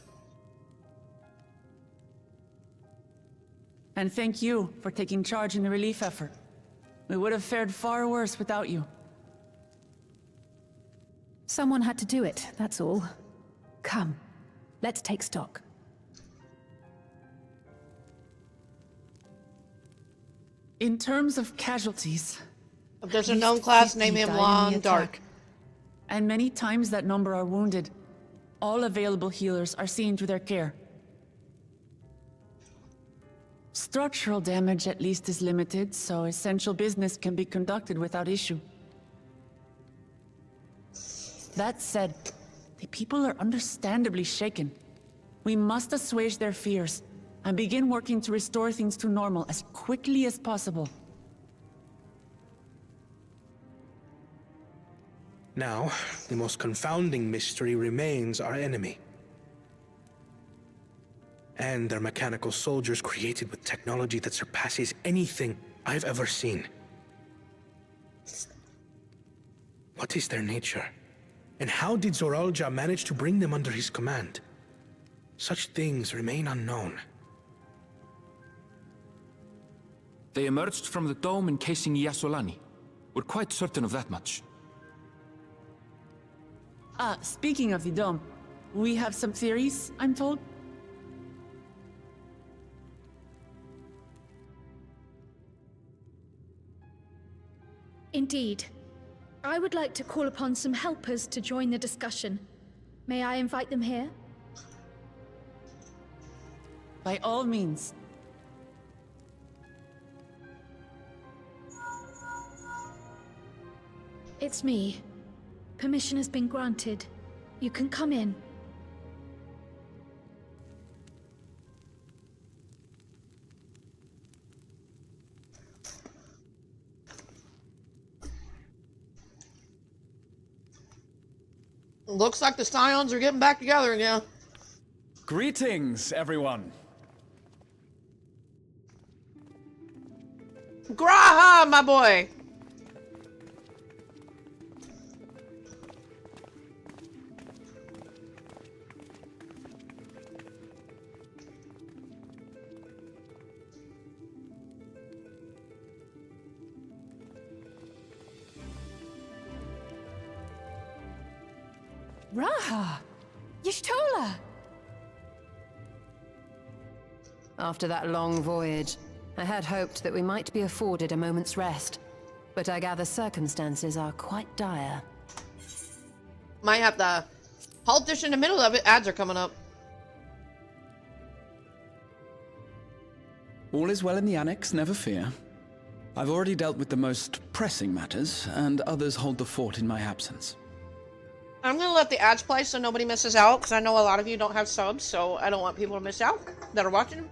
And thank you for taking charge in the relief effort. We would have fared far worse without you. Someone had to do it, that's all. Come, let's take stock. In terms of casualties, If there's a at known least class, 50 name him died in the Long attack. Dark. And many times that number are wounded. All available healers are seen to their care. Structural damage at least is limited, so essential business can be conducted without issue. That said, the people are understandably shaken. We must assuage their fears and begin working to restore things to normal as quickly as possible. Now, the most confounding mystery remains our enemy. And their mechanical soldiers created with technology that surpasses anything I've ever seen. What is their nature? And how did Zoralja manage to bring them under his command? Such things remain unknown. They emerged from the dome encasing Yasolani. We're quite certain of that much. Speaking of the dome, we have some theories, I'm told. Indeed. I would like to call upon some helpers to join the discussion. May I invite them here? By all means. It's me. Permission has been granted. You can come in. Looks like the Scions are getting back together again. Greetings, everyone. Graha, my boy! Raha! Y'shtola! After that long voyage, I had hoped that we might be afforded a moment's rest, but I gather circumstances are quite dire. Might have to halt this in the middle of it. Ads are coming up. All is well in the Annex, never fear. I've already dealt with the most pressing matters, and others hold the fort in my absence. I'm gonna let the ads play so nobody misses out, because I know a lot of you don't have subs, so I don't want people to miss out that are watching.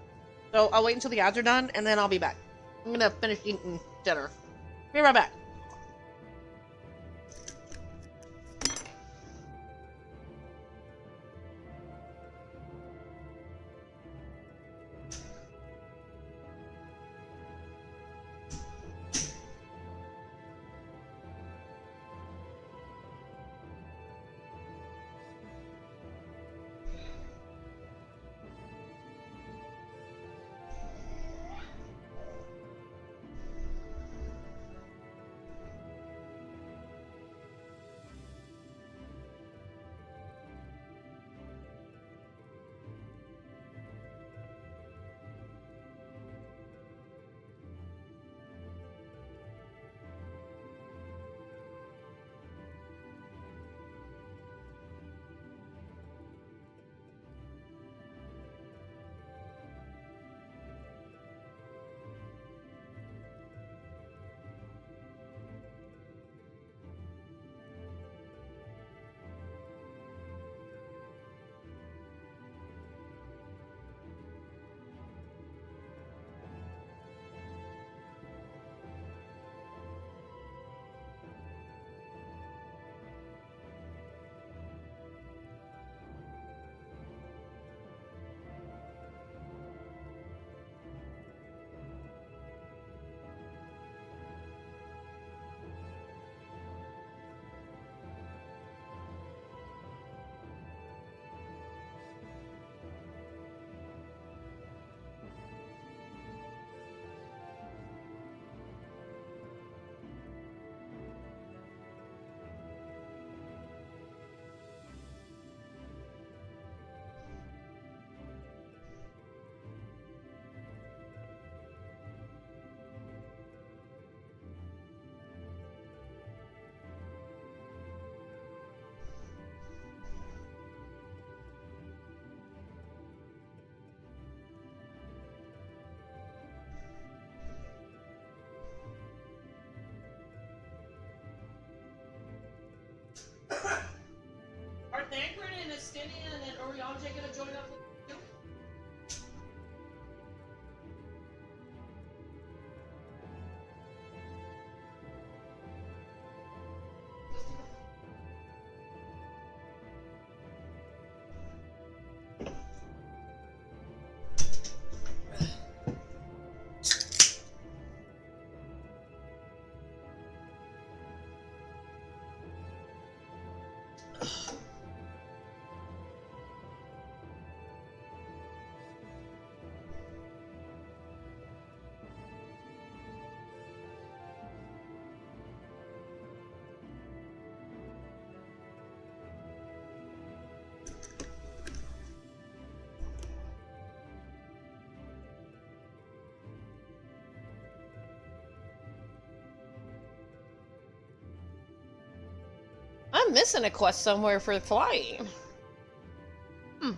So I'll wait until the ads are done, and then I'll be back. I'm gonna finish eating dinner. Be right back. Jenny and Oriana gonna join up with you? I'm missing a quest somewhere for flying. Hmm.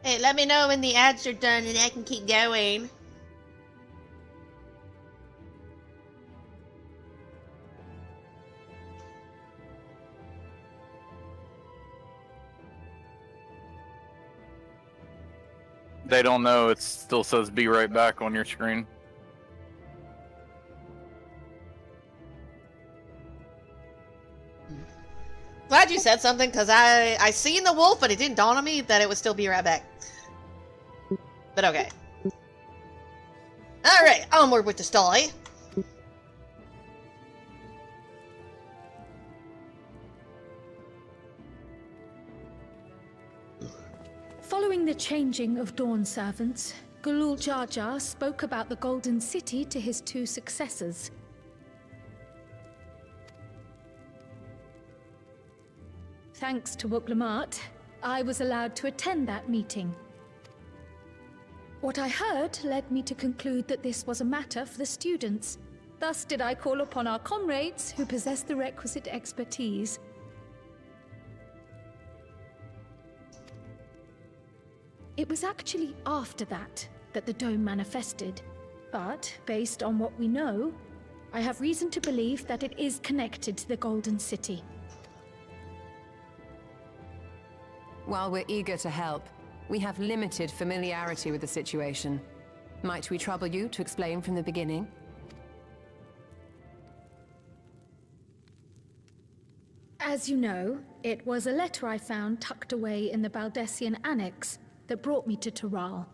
Hey, let me know when the ads are done and I can keep going. They don't know. It still says "be right back" on your screen. Glad you said something, because I seen the wolf, but it didn't dawn on me that it would still be right back. But okay. Alright, onward with the story. Following the changing of Dawn servants, Galul Jar Jar spoke about the Golden City to his two successors. Thanks to Wuklamart, I was allowed to attend that meeting. What I heard led me to conclude that this was a matter for the students. Thus did I call upon our comrades who possess the requisite expertise. It was actually after that the dome manifested. But, based on what we know, I have reason to believe that it is connected to the Golden City. While we're eager to help, we have limited familiarity with the situation. Might we trouble you to explain from the beginning? As you know, it was a letter I found tucked away in the Baldessian Annex that brought me to Tural.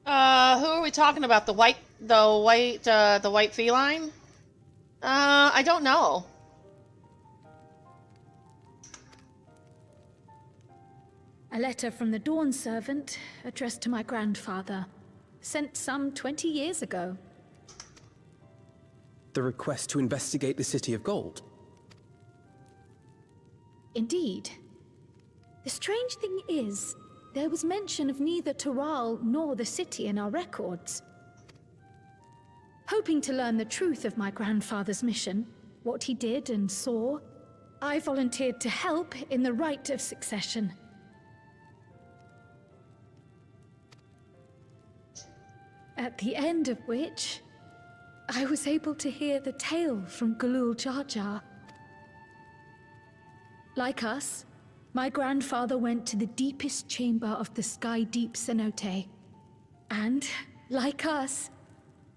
Who are we talking about? The white feline? I don't know. A letter from the Dawn servant, addressed to my grandfather, sent some 20 years ago. The request to investigate the City of Gold. Indeed. The strange thing is, there was mention of neither Tural nor the city in our records. Hoping to learn the truth of my grandfather's mission, what he did and saw, I volunteered to help in the rite of succession. At the end of which, I was able to hear the tale from Galul Jar Jar. Like us, my grandfather went to the deepest chamber of the Sky Deep Cenote. And, like us,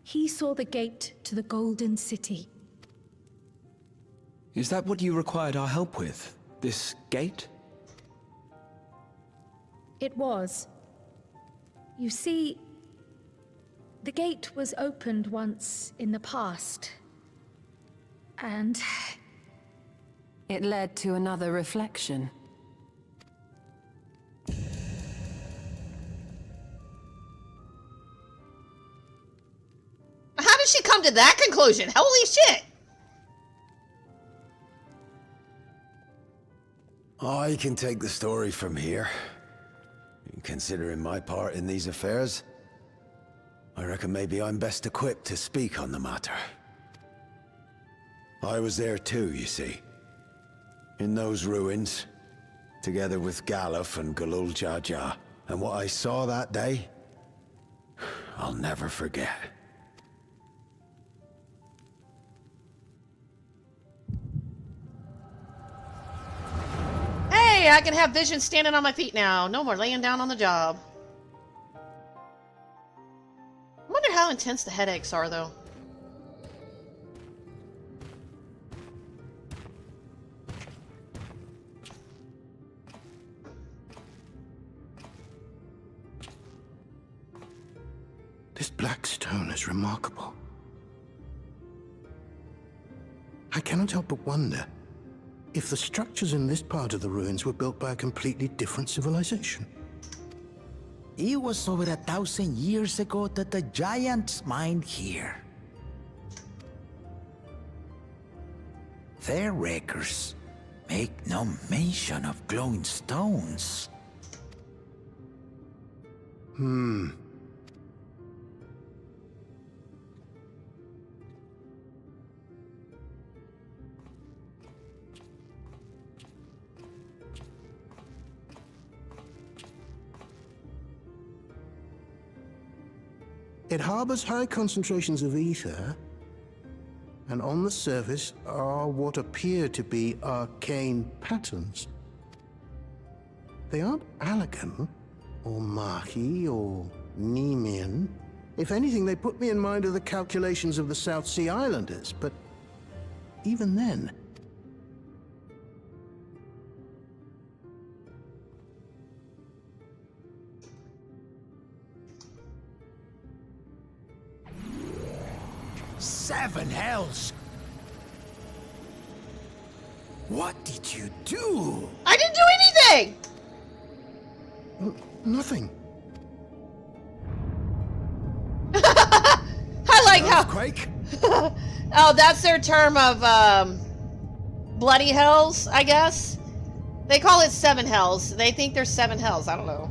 he saw the gate to the Golden City. Is that what you required our help with? This gate? It was. You see, the gate was opened once in the past. And it led to another reflection. How did she come to that conclusion? Holy shit! I can take the story from here. Considering my part in these affairs, I reckon maybe I'm best equipped to speak on the matter. I was there too, you see. In those ruins, together with Galuf and Galul Jar Jar. And what I saw that day, I'll never forget. Hey, I can have vision standing on my feet now. No more laying down on the job. I wonder how intense the headaches are, though. This black stone is remarkable. I cannot help but wonder if the structures in this part of the ruins were built by a completely different civilization. It was over 1,000 years ago that the giants mined here. Their records make no mention of glowing stones. It harbors high concentrations of ether, and on the surface are what appear to be arcane patterns. They aren't Allagan, or Mahi, or Nemean. If anything, they put me in mind of the calculations of the South Sea Islanders, but even then... Seven hells! What did you do? I didn't do anything! Nothing. I like how... Earthquake? Oh, that's their term of, bloody hells, I guess? They call it seven hells. They think there's seven hells. I don't know.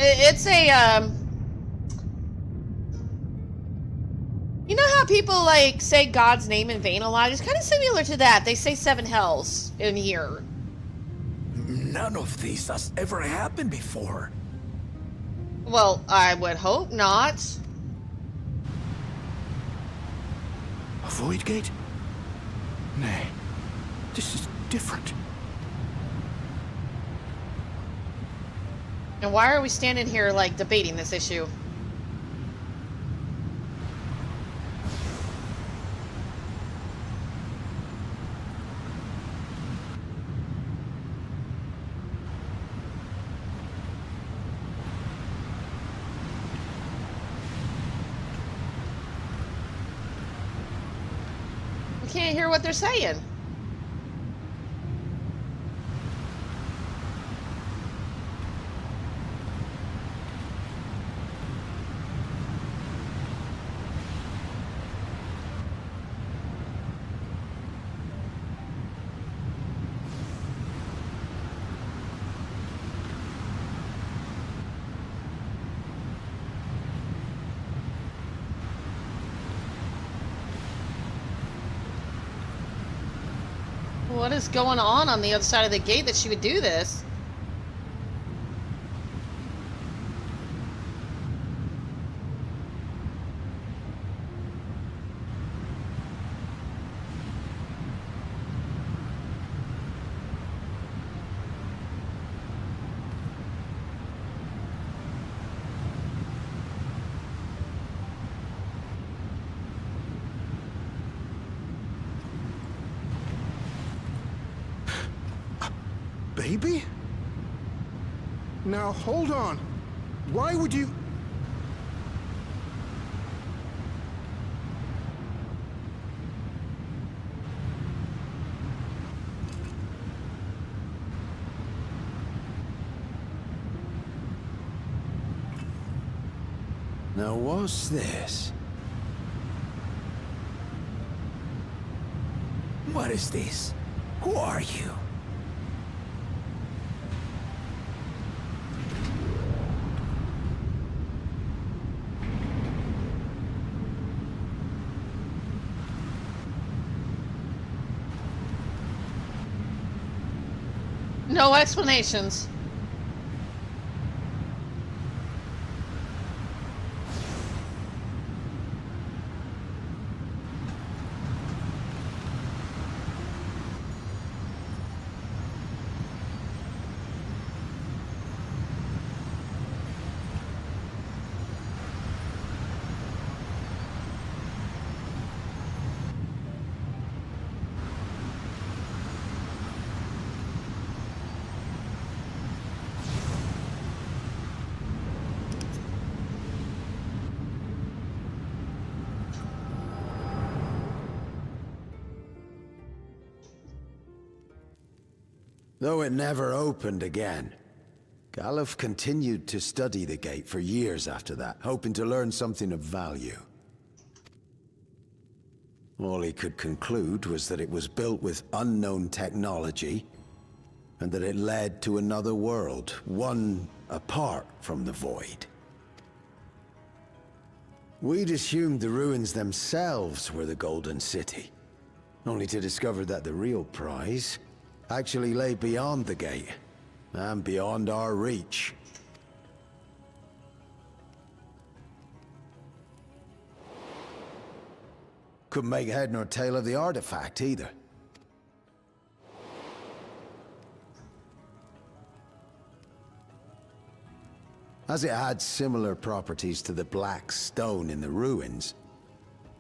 It's a, you know how people, like, say God's name in vain a lot? It's kind of similar to that. They say seven hells in here. None of this has ever happened before. Well, I would hope not. A void gate? Nay, this is different. And why are we standing here, like, debating this issue? We can't hear what they're saying. What is going on the other side of the gate that she would do this? Baby? Now, hold on. Why would you... Now, what's this? What is this? Who are you? No explanations. Though it never opened again, Galuf continued to study the gate for years after that, hoping to learn something of value. All he could conclude was that it was built with unknown technology, and that it led to another world, one apart from the Void. We'd assumed the ruins themselves were the Golden City, only to discover that the real prize actually lay beyond the gate, and beyond our reach. Couldn't make head nor tail of the artifact, either. As it had similar properties to the black stone in the ruins,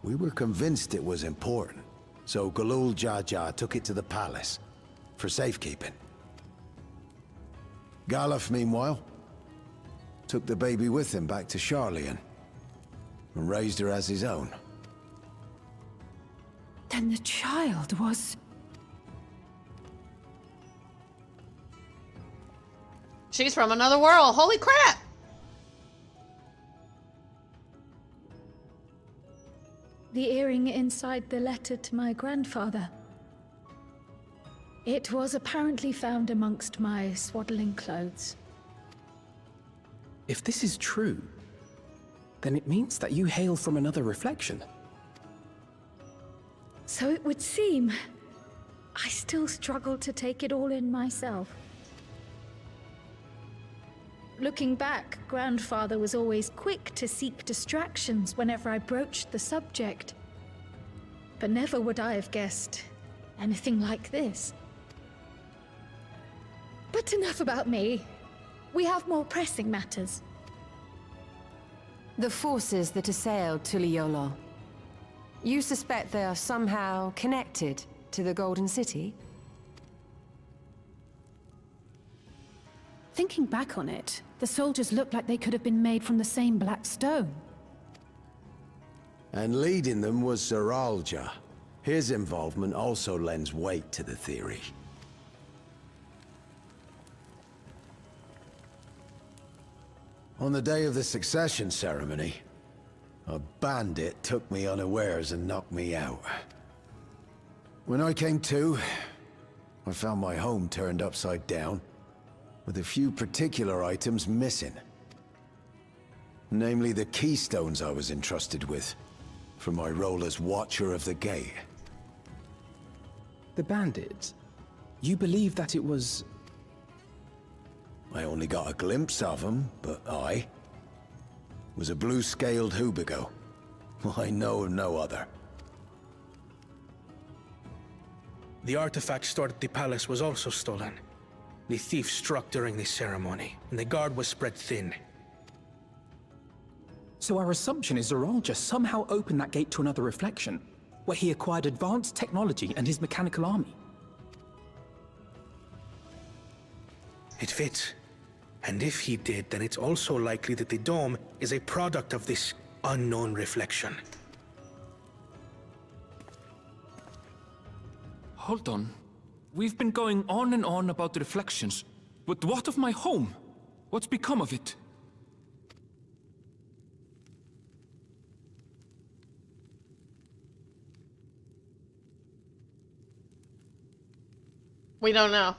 we were convinced it was important, so Galul Jaja took it to the palace for safekeeping. Galuf, meanwhile, took the baby with him back to Charlian and raised her as his own. Then the child was... She's from another world. Holy crap! The earring inside the letter to my grandfather. It was apparently found amongst my swaddling clothes. If this is true, then it means that you hail from another reflection. So it would seem. I still struggle to take it all in myself. Looking back, Grandfather was always quick to seek distractions whenever I broached the subject. But never would I have guessed anything like this. But enough about me. We have more pressing matters. The forces that assailed Tuliolo. You suspect they are somehow connected to the Golden City? Thinking back on it, the soldiers looked like they could have been made from the same black stone. And leading them was Zeralja. His involvement also lends weight to the theory. On the day of the succession ceremony, a bandit took me unawares and knocked me out. When I came to, I found my home turned upside down, with a few particular items missing. Namely the keystones I was entrusted with, for my role as Watcher of the Gate. The bandit? You believe that it was... I only got a glimpse of him, but was a blue-scaled Hubigo. I know of no other. The artifact stored at the palace was also stolen. The thief struck during the ceremony, and the guard was spread thin. So our assumption is Zeralja somehow opened that gate to another reflection, where he acquired advanced technology and his mechanical army. It fits. And if he did, then it's also likely that the dome is a product of this unknown reflection. Hold on. We've been going on and on about the reflections. But what of my home? What's become of it? We don't know.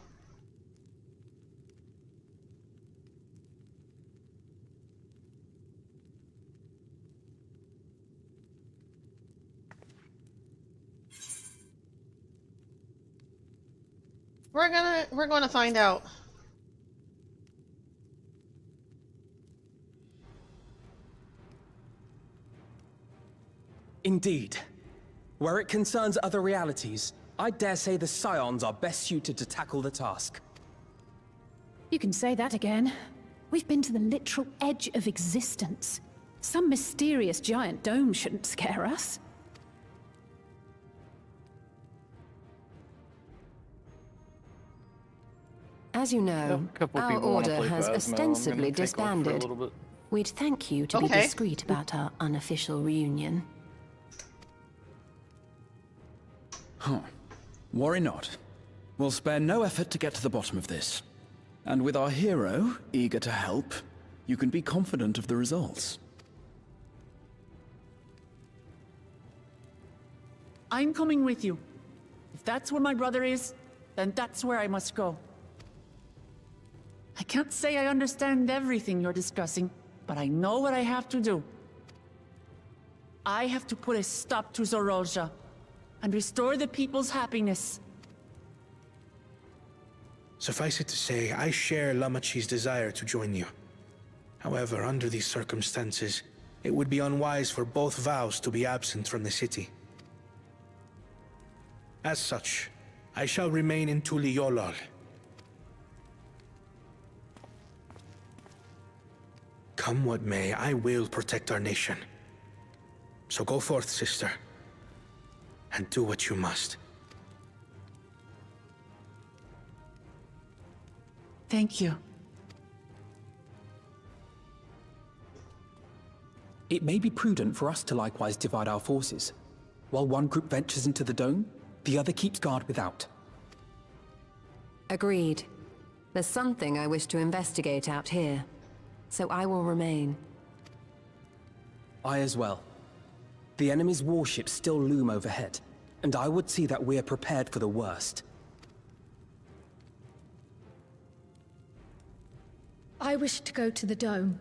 We're gonna find out. Indeed. Where it concerns other realities, I dare say the Scions are best suited to tackle the task. You can say that again. We've been to the literal edge of existence. Some mysterious giant dome shouldn't scare us. As you know, our order has ostensibly disbanded. We'd thank you to be discreet about our unofficial reunion. Huh. Worry not. We'll spare no effort to get to the bottom of this. And with our hero eager to help, you can be confident of the results. I'm coming with you. If that's where my brother is, then that's where I must go. I can't say I understand everything you're discussing, but I know what I have to do. I have to put a stop to Zorolja and restore the people's happiness. Suffice it to say, I share Lamachi's desire to join you. However, under these circumstances, it would be unwise for both vows to be absent from the city. As such, I shall remain in Tuliolol. Come what may, I will protect our nation. So go forth, sister, and do what you must. Thank you. It may be prudent for us to likewise divide our forces. While one group ventures into the dome, the other keeps guard without. Agreed. There's something I wish to investigate out here, so I will remain. I as well. The enemy's warships still loom overhead, and I would see that we're prepared for the worst. I wish to go to the dome.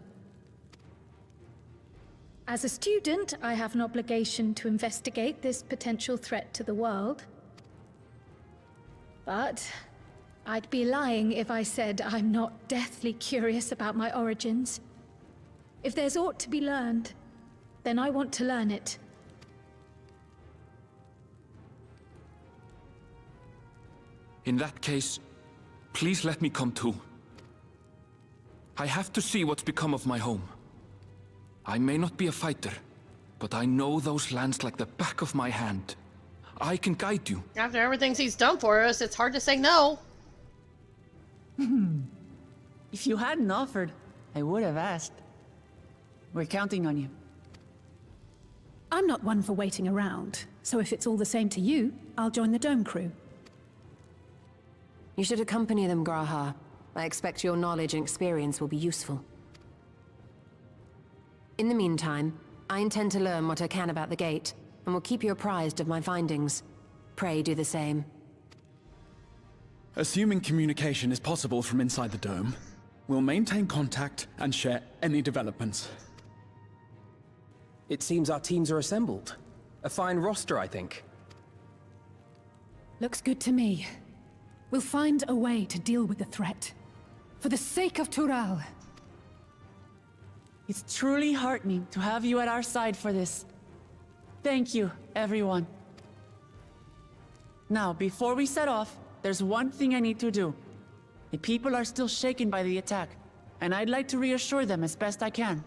As a student, I have an obligation to investigate this potential threat to the world. But I'd be lying if I said I'm not deathly curious about my origins. If there's aught to be learned, then I want to learn it. In that case, please let me come too. I have to see what's become of my home. I may not be a fighter, but I know those lands like the back of my hand. I can guide you. After everything he's done for us, it's hard to say no. If you hadn't offered, I would have asked. We're counting on you. I'm not one for waiting around, so if it's all the same to you, I'll join the dome crew. You should accompany them, Graha. I expect your knowledge and experience will be useful. In the meantime, I intend to learn what I can about the gate, and will keep you apprised of my findings. Pray do the same. Assuming communication is possible from inside the dome, we'll maintain contact and share any developments. It seems our teams are assembled. A fine roster, I think. Looks good to me. We'll find a way to deal with the threat. For the sake of Tural. It's truly heartening to have you at our side for this. Thank you, everyone. Now, before we set off, there's one thing I need to do. The people are still shaken by the attack, and I'd like to reassure them as best I can.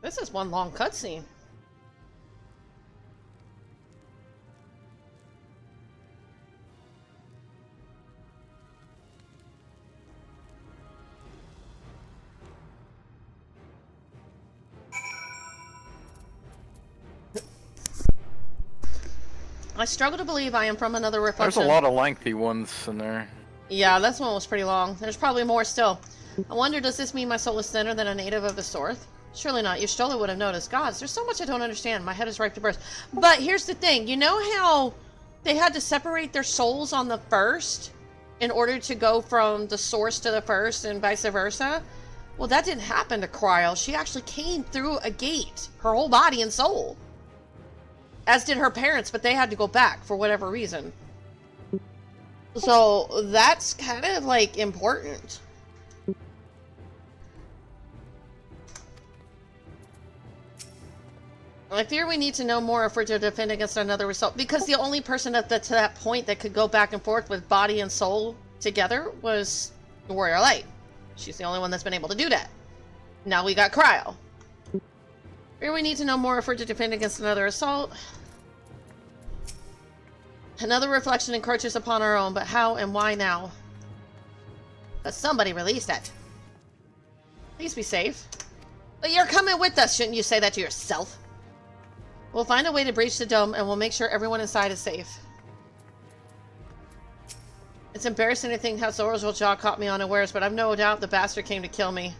This is one long cutscene. I struggle to believe I am from another reflection. There's a lot of lengthy ones in there. Yeah, this one was pretty long. There's probably more still. I wonder, does this mean my soul is thinner than a native of the Storth? Surely not. Y'shtola would have noticed. Gods, there's so much I don't understand. My head is ripe to burst. But here's the thing. You know how they had to separate their souls on the first in order to go from the source to the first and vice versa? Well, that didn't happen to Cryle. She actually came through a gate. Her whole body and soul. As did her parents, but they had to go back for whatever reason. So that's kind of like important. I fear we need to know more if we're to defend against another result, because the only person at to that point that could go back and forth with body and soul together was the Warrior Light. She's the only one that's been able to do that. Now we got Cryo. Fear we need to know more if we're to defend against another assault. Another reflection encroaches upon our own, but how and why now? Let somebody release that. Please be safe. But you're coming with us, shouldn't you say that to yourself? We'll find a way to breach the dome, and we'll make sure everyone inside is safe. It's embarrassing to think how Zora's jaw caught me unawares, but I've no doubt the bastard came to kill me.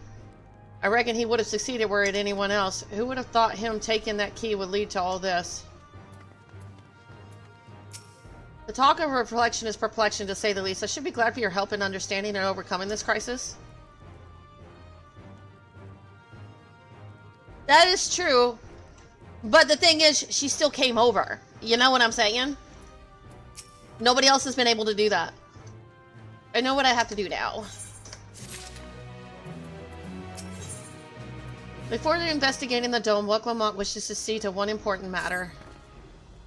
I reckon he would have succeeded were it anyone else. Who would have thought him taking that key would lead to all this? The talk of reflection is perplexing, to say the least. I should be glad for your help in understanding and overcoming this crisis. That is true. But the thing is, she still came over. You know what I'm saying? Nobody else has been able to do that. I know what I have to do now. Before investigating the dome, what Lamont wishes to see to one important matter.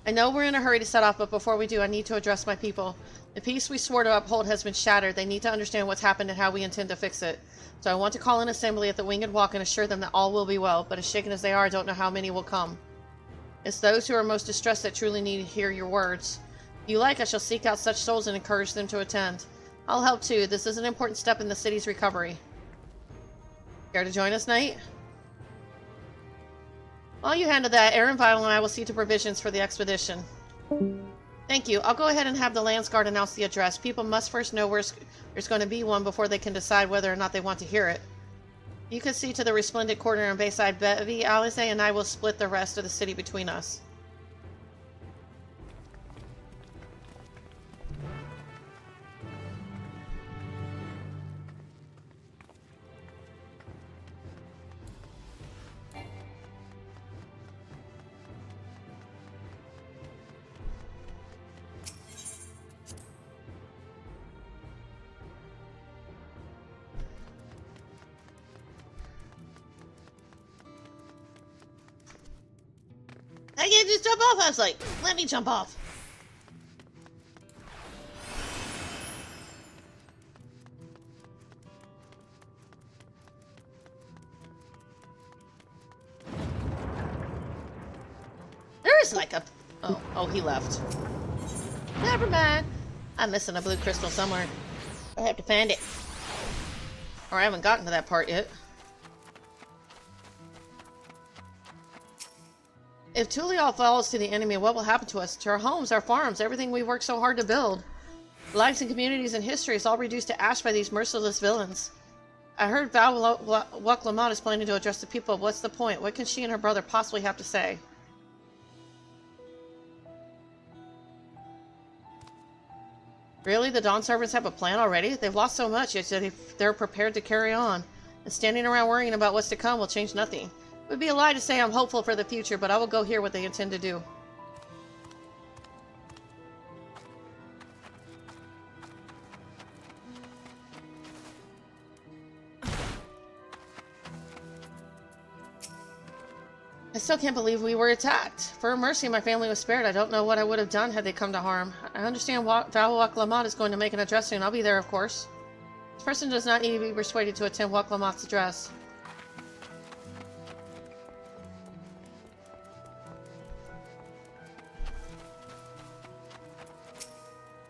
I know we're in a hurry to set off, but before we do, I need to address my people. The peace we swore to uphold has been shattered. They need to understand what's happened and how we intend to fix it. So I want to call an assembly at the Winged Walk and assure them that all will be well, but as shaken as they are, I don't know how many will come. It's those who are most distressed that truly need to hear your words. If you like, I shall seek out such souls and encourage them to attend. I'll help too. This is an important step in the city's recovery. Care to join us, Knight? While you handle that, Aaron Vile and I will see to provisions for the expedition. Thank you. I'll go ahead and have the Landsguard announce the address. People must first know where there's going to be one before they can decide whether or not they want to hear it. You can see to the resplendent corner in Bayside Bevy, Alice, and I will split the rest of the city between us. I can't just jump off. I was like, let me jump off. There's like a... Oh, he left. Never mind. I'm missing a blue crystal somewhere. I have to find it. Or I haven't gotten to that part yet. If Tulial falls to the enemy, what will happen to us? To our homes, our farms, everything we worked so hard to build. Lives and communities and history is all reduced to ash by these merciless villains. I heard Val Lamont is planning to address the people. What's the point? What can she and her brother possibly have to say? Really? The Dawn Servants have a plan already? They've lost so much, yet they're prepared to carry on. And standing around worrying about what's to come will change nothing. It would be a lie to say I'm hopeful for the future, but I will go hear what they intend to do. I still can't believe we were attacked. For mercy, my family was spared. I don't know what I would have done had they come to harm. I understand Val Lamont is going to make an address soon. I'll be there, of course. This person does not need to be persuaded to attend Lamont's address.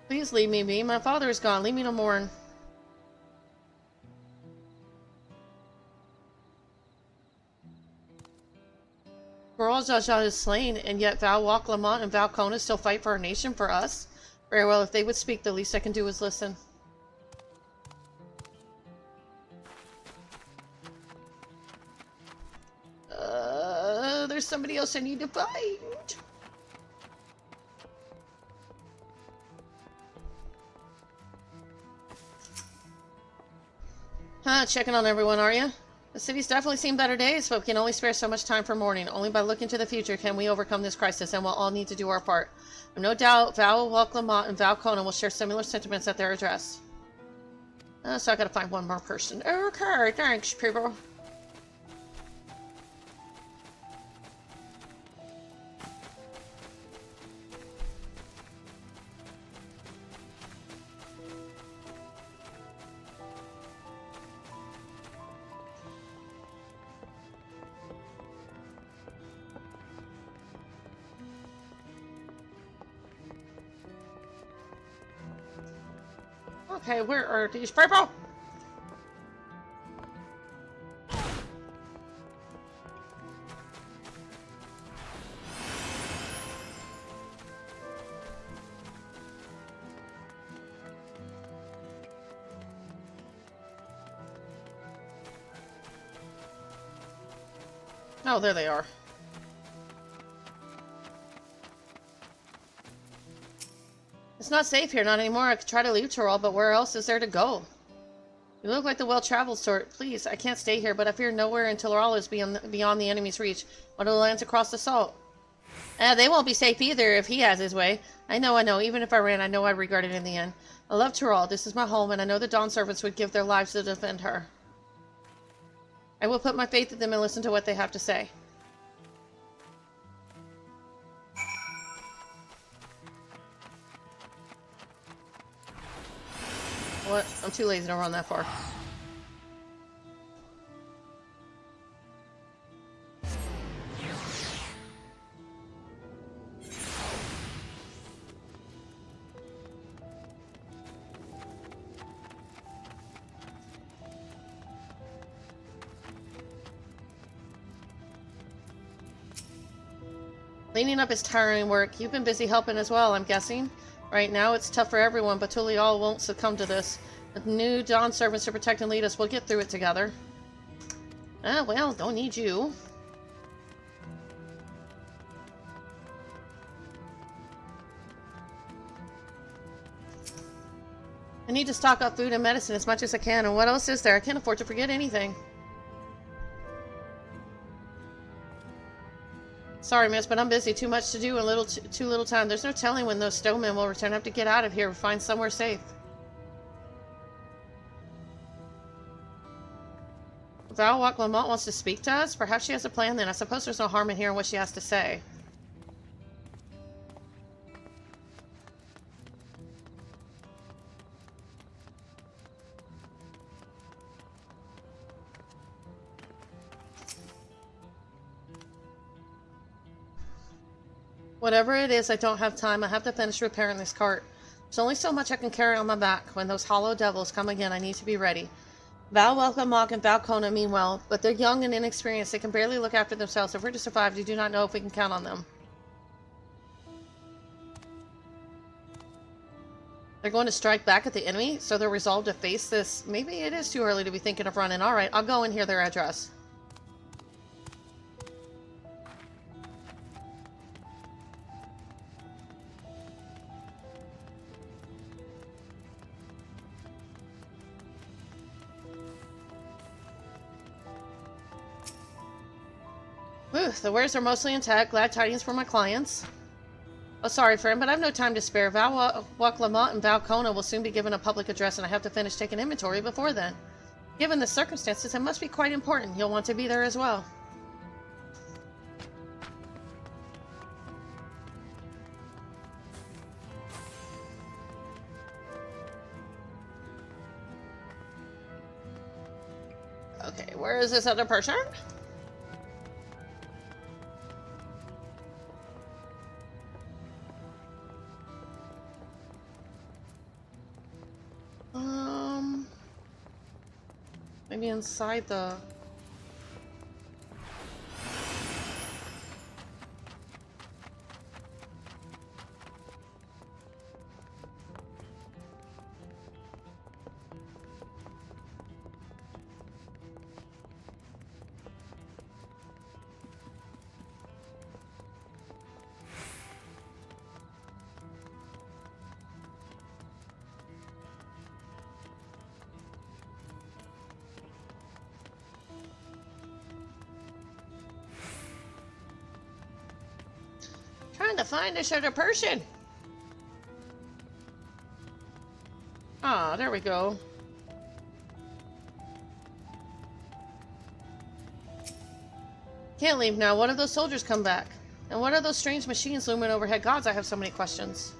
Please leave me be. My father is gone. Leave me to mourn. Baral Jaja is slain, and yet Val Lamont and Val Kona still fight for our nation, for us? Very well, if they would speak, the least I can do is listen. There's somebody else I need to find. Checking on everyone, are you? The city's definitely seen better days, but we can only spare so much time for mourning. Only by looking to the future can we overcome this crisis, and we'll all need to do our part. No doubt Val Lamont and Val Conan will share similar sentiments at their address. So I gotta find one more person. Okay, thanks, people. Okay, where are these people? Oh, there they are. It's not safe here, not anymore. I could try to leave Tyrol, but where else is there to go? You look like the well-traveled sort. Please, I can't stay here, but I fear nowhere in Tyrol is beyond the enemy's reach. One of the lands across the salt. They won't be safe either if he has his way. I know. Even if I ran, I know I'd regret it in the end. I love Tyrol. This is my home, and I know the Dawn servants would give their lives to defend her. I will put my faith in them and listen to what they have to say. What? I'm too lazy to run that far. Cleaning up is tiring work. You've been busy helping as well, I'm guessing. Right now, it's tough for everyone, but Tulial won't succumb to this. With new Dawn servants to protect and lead us, we'll get through it together. Well, don't need you. I need to stock up food and medicine as much as I can, and what else is there? I can't afford to forget anything. Sorry, miss, but I'm busy. Too much to do and too little time. There's no telling when those stonemen will return. I have to get out of here and find somewhere safe. Val Lamont wants to speak to us? Perhaps she has a plan then. I suppose there's no harm in hearing what she has to say. Whatever it is, I don't have time. I have to finish repairing this cart. There's only so much I can carry on my back. When those hollow devils come again, I need to be ready. Val Lamont and Val Conan mean well, but they're young and inexperienced. They can barely look after themselves. If we're to survive, we do not know if we can count on them. They're going to strike back at the enemy, so they're resolved to face this. Maybe it is too early to be thinking of running. Alright, I'll go and hear their address. Whew, the wares are mostly intact. Glad tidings for my clients. Oh, sorry, friend, but I have no time to spare. Val Lamont and Val Conan will soon be given a public address, and I have to finish taking inventory before then. Given the circumstances, it must be quite important. You'll want to be there as well. Okay, where is this other person? Maybe inside the... to find a sort of person. Ah, there we go. Can't leave now. What if those soldiers come back? And what are those strange machines looming overhead? Gods, I have so many questions.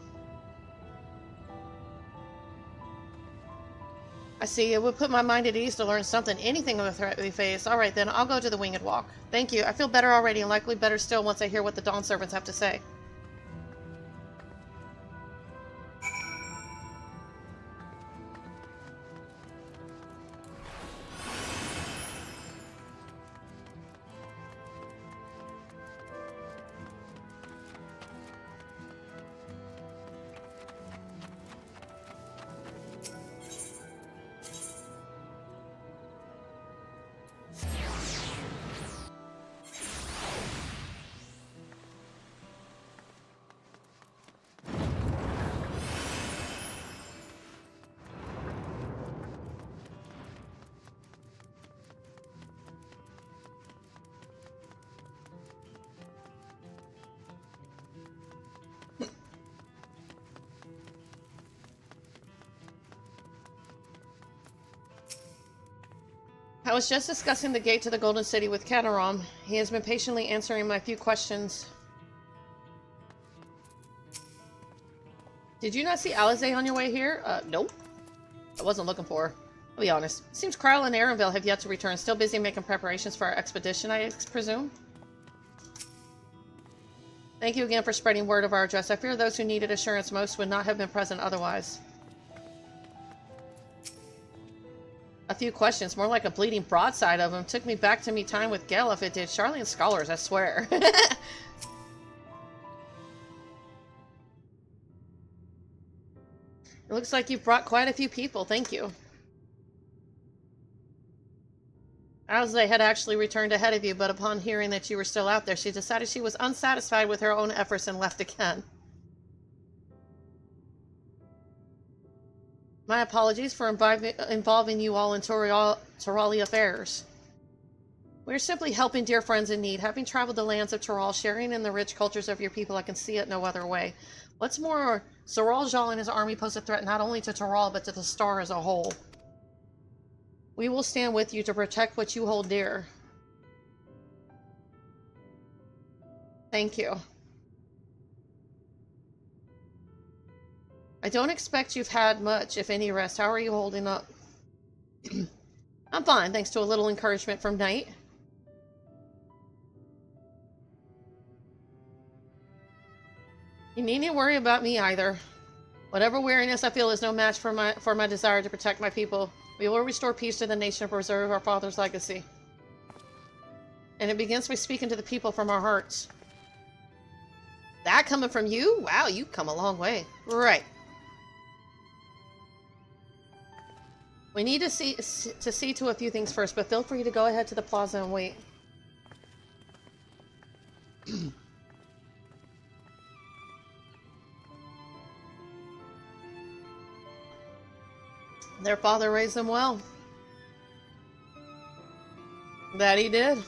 I see. It would put my mind at ease to learn something, anything of the threat we face. All right, then. I'll go to the Winged Walk. Thank you. I feel better already, and likely better still once I hear what the Dawn Servants have to say. I was just discussing the gate to the Golden City with Canarom. He has been patiently answering my few questions. Did you not see Alizé on your way here? Nope. I wasn't looking for her. I'll be honest. Seems Kryle and Arenville have yet to return. Still busy making preparations for our expedition, I presume? Thank you again for spreading word of our address. I fear those who needed assurance most would not have been present otherwise. A few questions, more like a bleeding broadside of them. Took me back to me time with Gale if it did. Charlie and Scholars, I swear. It looks like you've brought quite a few people. Thank you. Alizé had actually returned ahead of you, but upon hearing that you were still out there, she decided she was unsatisfied with her own efforts and left again. My apologies for involving you all in Torali affairs. We're simply helping dear friends in need. Having traveled the lands of Toral, sharing in the rich cultures of your people, I can see it no other way. What's more, Zoral Jal and his army pose a threat not only to Toral, but to the Star as a whole. We will stand with you to protect what you hold dear. Thank you. I don't expect you've had much, if any, rest. How are you holding up? I'm fine, thanks to a little encouragement from Knight. You needn't worry about me either. Whatever weariness I feel is no match for my desire to protect my people. We will restore peace to the nation and preserve our father's legacy. And it begins by speaking to the people from our hearts. That coming from you? Wow, you've come a long way. Right. We need to see to a few things first, but feel free to go ahead to the plaza and wait. Their father raised them well. That he did.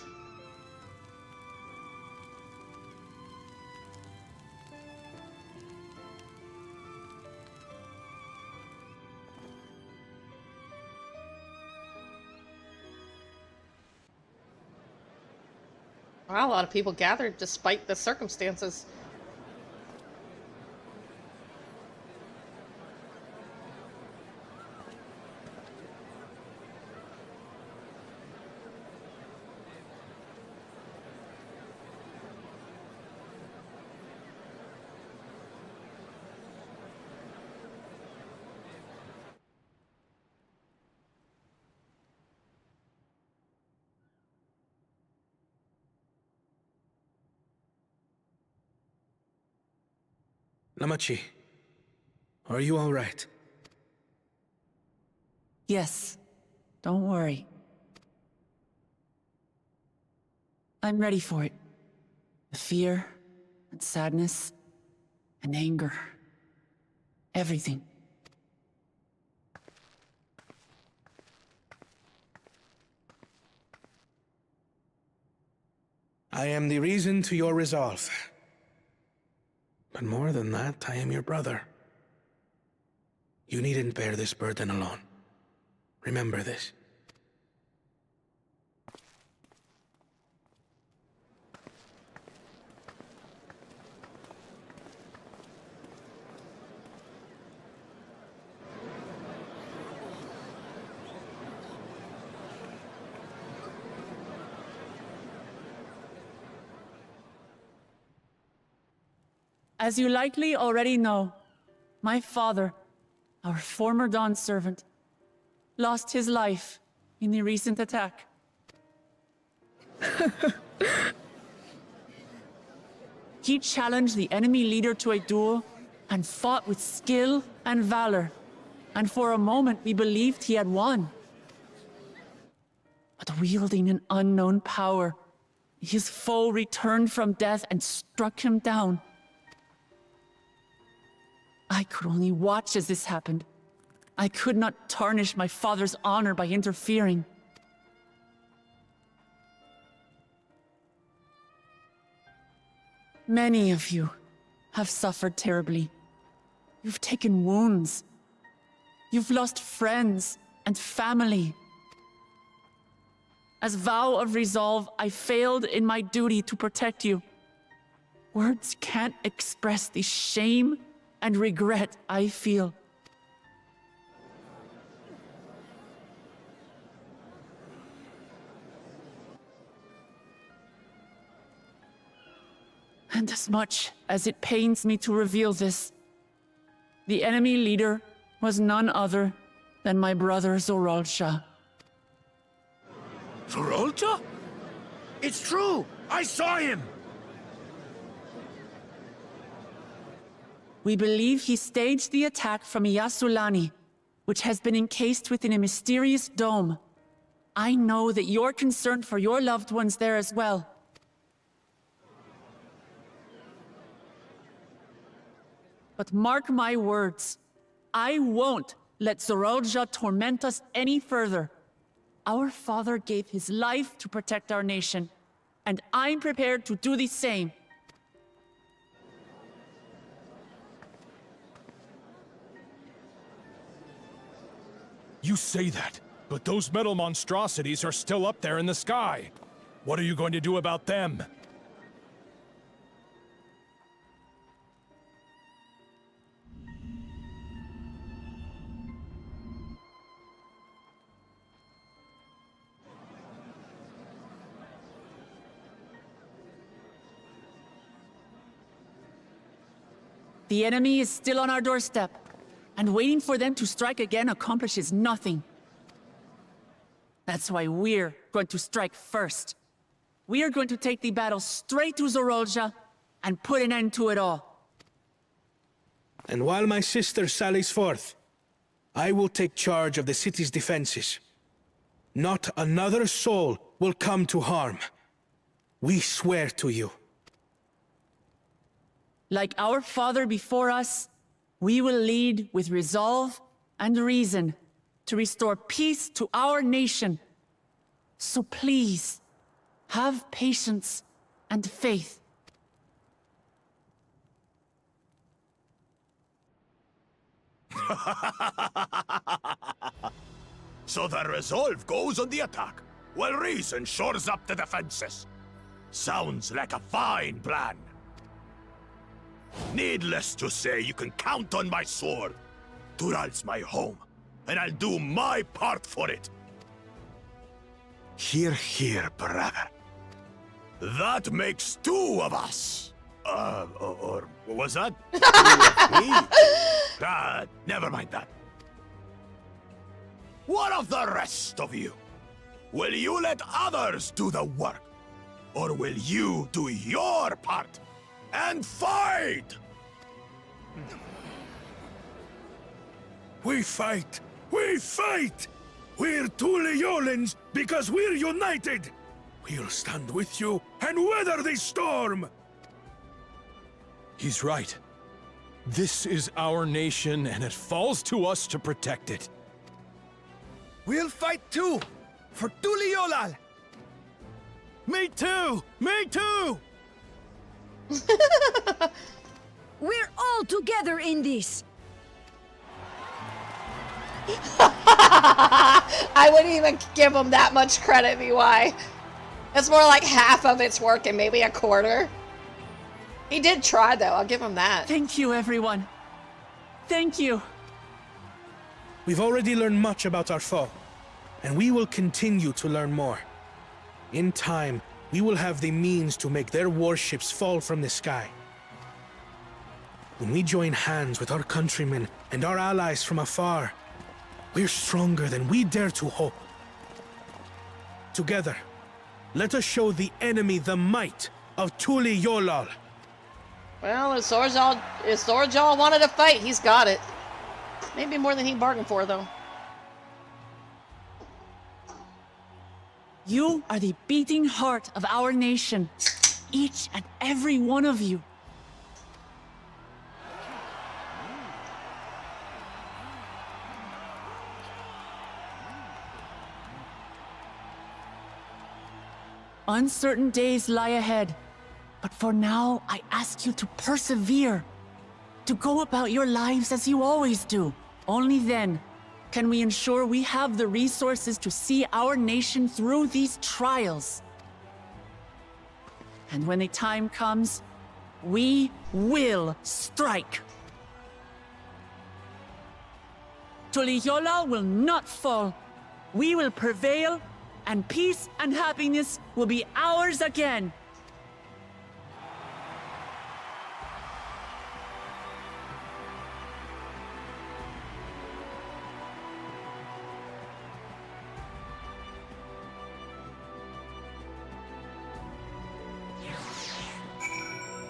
Wow, a lot of people gathered despite the circumstances. Namachi, are you all right? Yes. Don't worry. I'm ready for it. The fear, and sadness, and anger. Everything. I am the reason to your resolve. But more than that, I am your brother. You needn't bear this burden alone. Remember this. As you likely already know, my father, our former Dawn servant, lost his life in the recent attack. He challenged the enemy leader to a duel and fought with skill and valor, and for a moment we believed he had won. But wielding an unknown power, his foe returned from death and struck him down. I could only watch as this happened. I could not tarnish my father's honor by interfering. Many of you have suffered terribly. You've taken wounds. You've lost friends and family. As vow of resolve, I failed in my duty to protect you. Words can't express the shame and regret I feel. And as much as it pains me to reveal this, the enemy leader was none other than my brother Zoralsha. Zoralsha? It's true! I saw him! We believe he staged the attack from Yasulani, which has been encased within a mysterious dome. I know that you're concerned for your loved ones there as well. But mark my words, I won't let Zoralsha torment us any further. Our father gave his life to protect our nation, and I'm prepared to do the same. You say that, but those metal monstrosities are still up there in the sky. What are you going to do about them? The enemy is still on our doorstep, and waiting for them to strike again accomplishes nothing. That's why we're going to strike first. We are going to take the battle straight to Zoralsha and put an end to it all. And while my sister sallies forth, I will take charge of the city's defenses. Not another soul will come to harm. We swear to you. Like our father before us, we will lead with resolve and reason to restore peace to our nation. So please, have patience and faith. So the resolve goes on the attack, while reason shores up the defenses. Sounds like a fine plan. Needless to say, you can count on my sword. Tural's my home, and I'll do my part for it. Hear, hear, brother. That makes two of us. Or was that two of me? Never mind that. What of the rest of you? Will you let others do the work? Or will you do your part and fight? We fight! We fight! We're two Leolans because we're united! We'll stand with you and weather the storm! He's right. This is our nation, and it falls to us to protect it. We'll fight too! For Tuliolal! Me too! Me too! We're all together in this. I wouldn't even give him that much credit, VY. It's more like half of it's working, maybe a quarter. He did try, though. I'll give him that. Thank you, everyone. Thank you. We've already learned much about our foe, and we will continue to learn more. In time, we will have the means to make their warships fall from the sky. When we join hands with our countrymen and our allies from afar, we're stronger than we dare to hope. Together, let us show the enemy the might of Tuli Yolal. Well, if Zorjal wanted to fight, he's got it. Maybe more than he bargained for, though. You are the beating heart of our nation. Each and every one of you. Uncertain days lie ahead, but for now, I ask you to persevere, to go about your lives as you always do. Only then can we ensure we have the resources to see our nation through these trials. And when the time comes, we will strike. Tuliyola will not fall. We will prevail, and peace and happiness will be ours again.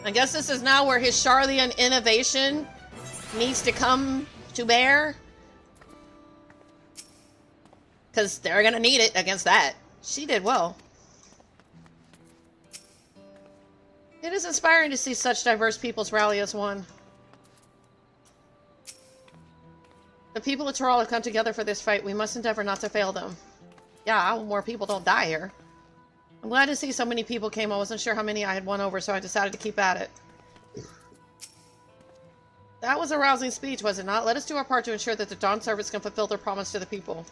I guess this is now where his Charlian innovation needs to come to bear. Because they're going to need it against that. She did well. It is inspiring to see such diverse peoples rally as one. The people of Toral have come together for this fight. We must endeavor not to fail them. Yeah, I hope more people don't die here. I'm glad to see so many people came. I wasn't sure how many I had won over, so I decided to keep at it. That was a rousing speech, was it not? Let us do our part to ensure that the Dawn Service can fulfill their promise to the people.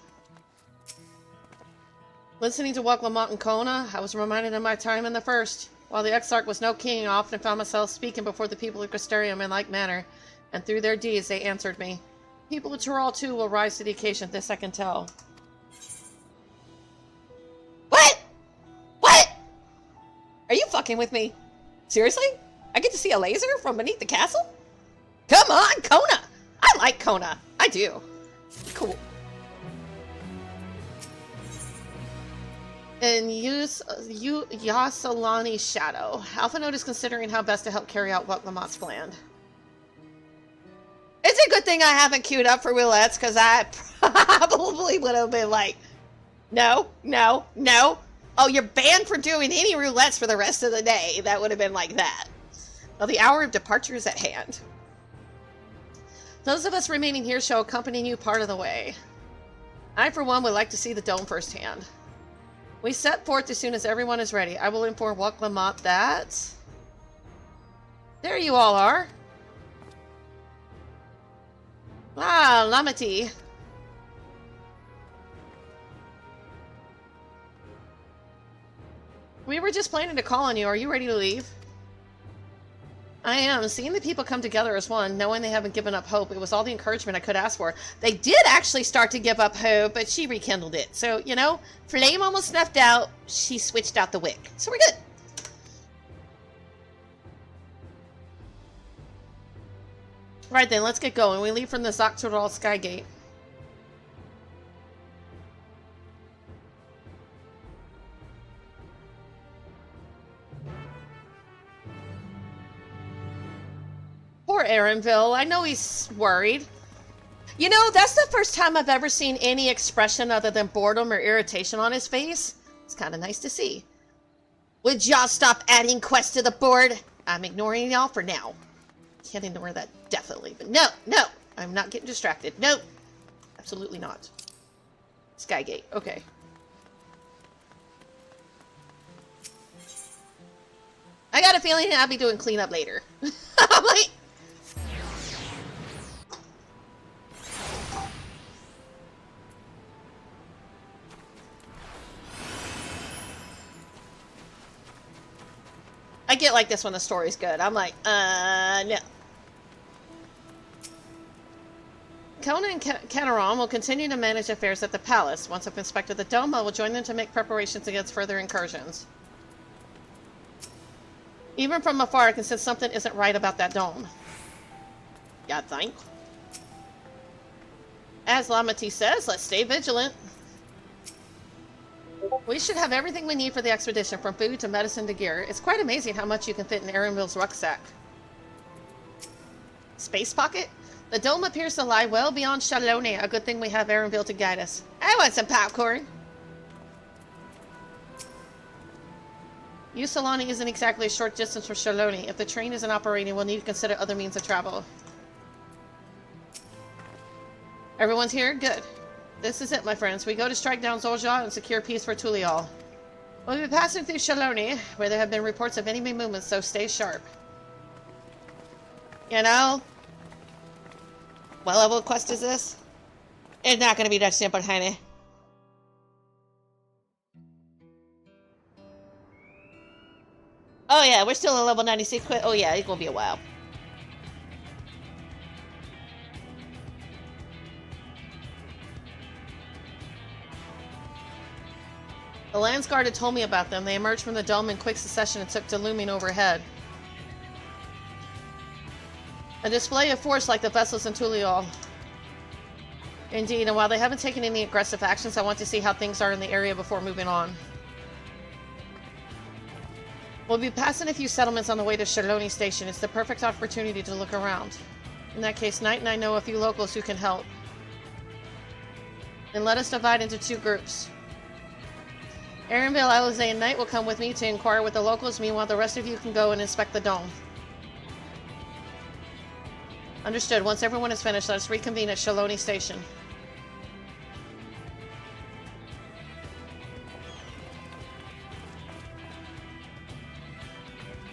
Listening to Lamont and Kona, I was reminded of my time in the First. While the Exarch was no king, I often found myself speaking before the people of Crystarium in like manner, and through their deeds they answered me. People of Toral too will rise to the occasion, this I can tell. What? What? Are you fucking with me? Seriously? I get to see a laser from beneath the castle? Come on, Kona! I like Kona. I do. Cool. And use Yasalani's shadow. Alpha Note is considering how best to help carry out what Lamont's planned. It's a good thing I haven't queued up for roulettes, because I probably would have been like, no, no, no. Oh, you're banned from doing any roulettes for the rest of the day. That would have been like that. Well, the hour of departure is at hand. Those of us remaining here shall accompany you part of the way. I, for one, would like to see the dome firsthand. We set forth as soon as everyone is ready. I will inform Wuk Lamont that... There you all are. Ah, Lamati. We were just planning to call on you. Are you ready to leave? I am. Seeing the people come together as one, knowing they haven't given up hope, it was all the encouragement I could ask for. They did actually start to give up hope, but she rekindled it. So, you know, flame almost snuffed out. She switched out the wick. So we're good. Right then, let's get going. We leave from the Zaktural Skygate. Poor Aaronville. I know he's worried. You know, that's the first time I've ever seen any expression other than boredom or irritation on his face. It's kind of nice to see. Would y'all stop adding quests to the board? I'm ignoring y'all for now. Can't ignore that, definitely. But no, no. I'm not getting distracted. No. Absolutely not. Skygate. Okay. I got a feeling I'll be doing cleanup later. I'm like... get like this when the story's good. I'm like, no. Kona and Canaron will continue to manage affairs at the palace. Once I've inspected the dome, I will join them to make preparations against further incursions. Even from afar, I can sense something isn't right about that dome. Yeah, think. As Lamati says, let's stay vigilant. We should have everything we need for the expedition, from food to medicine to gear. It's quite amazing how much you can fit in Erenville's rucksack. Space pocket? The dome appears to lie well beyond Shalone. A good thing we have Erenville to guide us. I want some popcorn. Usolani isn't exactly a short distance from Shalone. If the train isn't operating, we'll need to consider other means of travel. Everyone's here? Good. This is it, my friends. We go to strike down Zolja and secure peace for Tulial. We'll be passing through Shalone, where there have been reports of enemy movements, so stay sharp. You know? What level of quest is this? It's not gonna be that simple, honey. Oh yeah, we're still in level 96 quest. Oh yeah, it's gonna be a while. The Landsguard had told me about them. They emerged from the dome in quick succession and took to looming overhead. A display of force like the vessels in Tulial. Indeed, and while they haven't taken any aggressive actions, I want to see how things are in the area before moving on. We'll be passing a few settlements on the way to Shalone Station. It's the perfect opportunity to look around. In that case, Knight and I know a few locals who can help. Then let us divide into two groups. Erenville, Alize, and Knight will come with me to inquire with the locals. Meanwhile, the rest of you can go and inspect the dome. Understood. Once everyone is finished, let us reconvene at Shalone Station.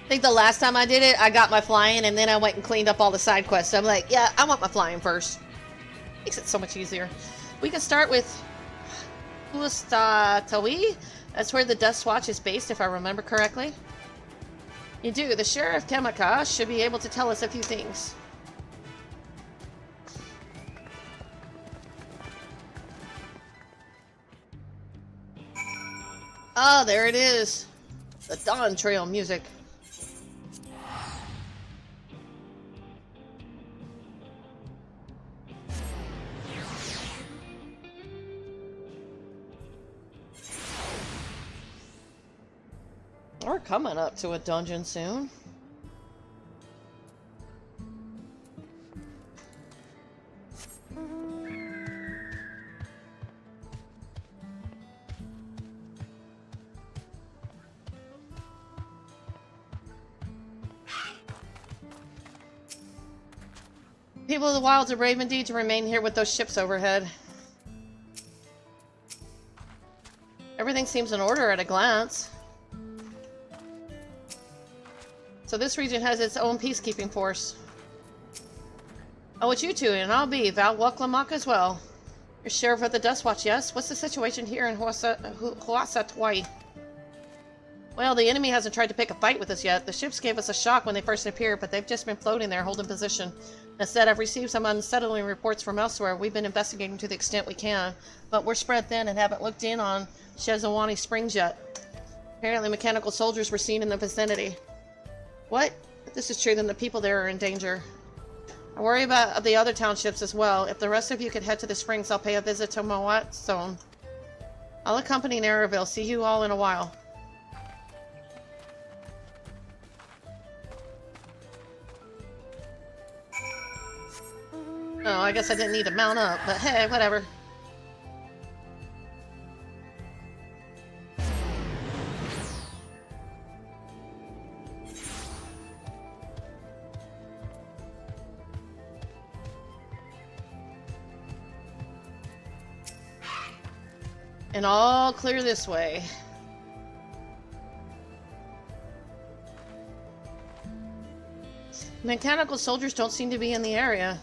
I think the last time I did it, I got my flying, and then I went and cleaned up all the side quests. So I'm like, yeah, I want my flying first. Makes it so much easier. We can start with Ustatawi. That's where the Dust Watch is based, if I remember correctly. You do. The Sheriff Kemaka should be able to tell us a few things. Oh, there it is. The Dawn Trail music. We're coming up to a dungeon soon. People of the Wilds are brave indeed to remain here with those ships overhead. Everything seems in order at a glance. So this region has its own peacekeeping force. Oh, it's you two, and I'll be Val Wuklamak as well. You're Sheriff of the Dust Watch, yes? What's the situation here in Huasatwai? Well, the enemy hasn't tried to pick a fight with us yet. The ships gave us a shock when they first appeared, but they've just been floating there holding position. Instead, I've received some unsettling reports from elsewhere. We've been investigating to the extent we can, but we're spread thin and haven't looked in on Shezawani Springs yet. Apparently mechanical soldiers were seen in the vicinity. What? If this is true, then the people there are in danger. I worry about the other townships as well. If the rest of you could head to the springs, I'll pay a visit to Mawat Zone. I'll accompany Narraville. See you all in a while. Oh, I guess I didn't need to mount up, but hey, whatever. And all clear this way. Mechanical soldiers don't seem to be in the area.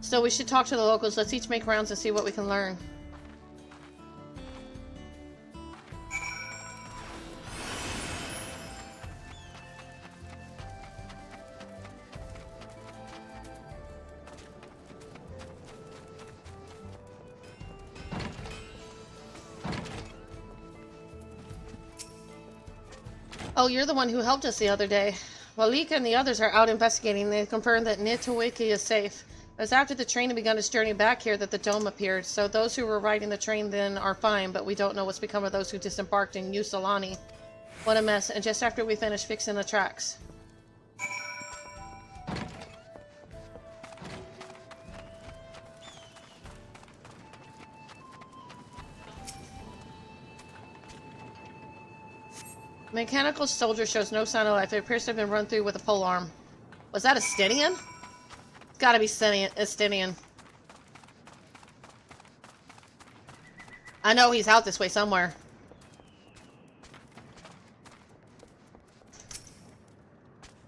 So we should talk to the locals. Let's each make rounds and see what we can learn. Oh, you're the one who helped us the other day. Malika and the others are out investigating. They confirmed that Nitawiki is safe. It was after the train had begun its journey back here that the dome appeared, so those who were riding the train then are fine, but we don't know what's become of those who disembarked in Usulani. What a mess, and just after we finished fixing the tracks. Mechanical soldier shows no sign of life. It appears to have been run through with a pole arm. Was that a Stynian? It's gotta be Stynian. I know he's out this way somewhere.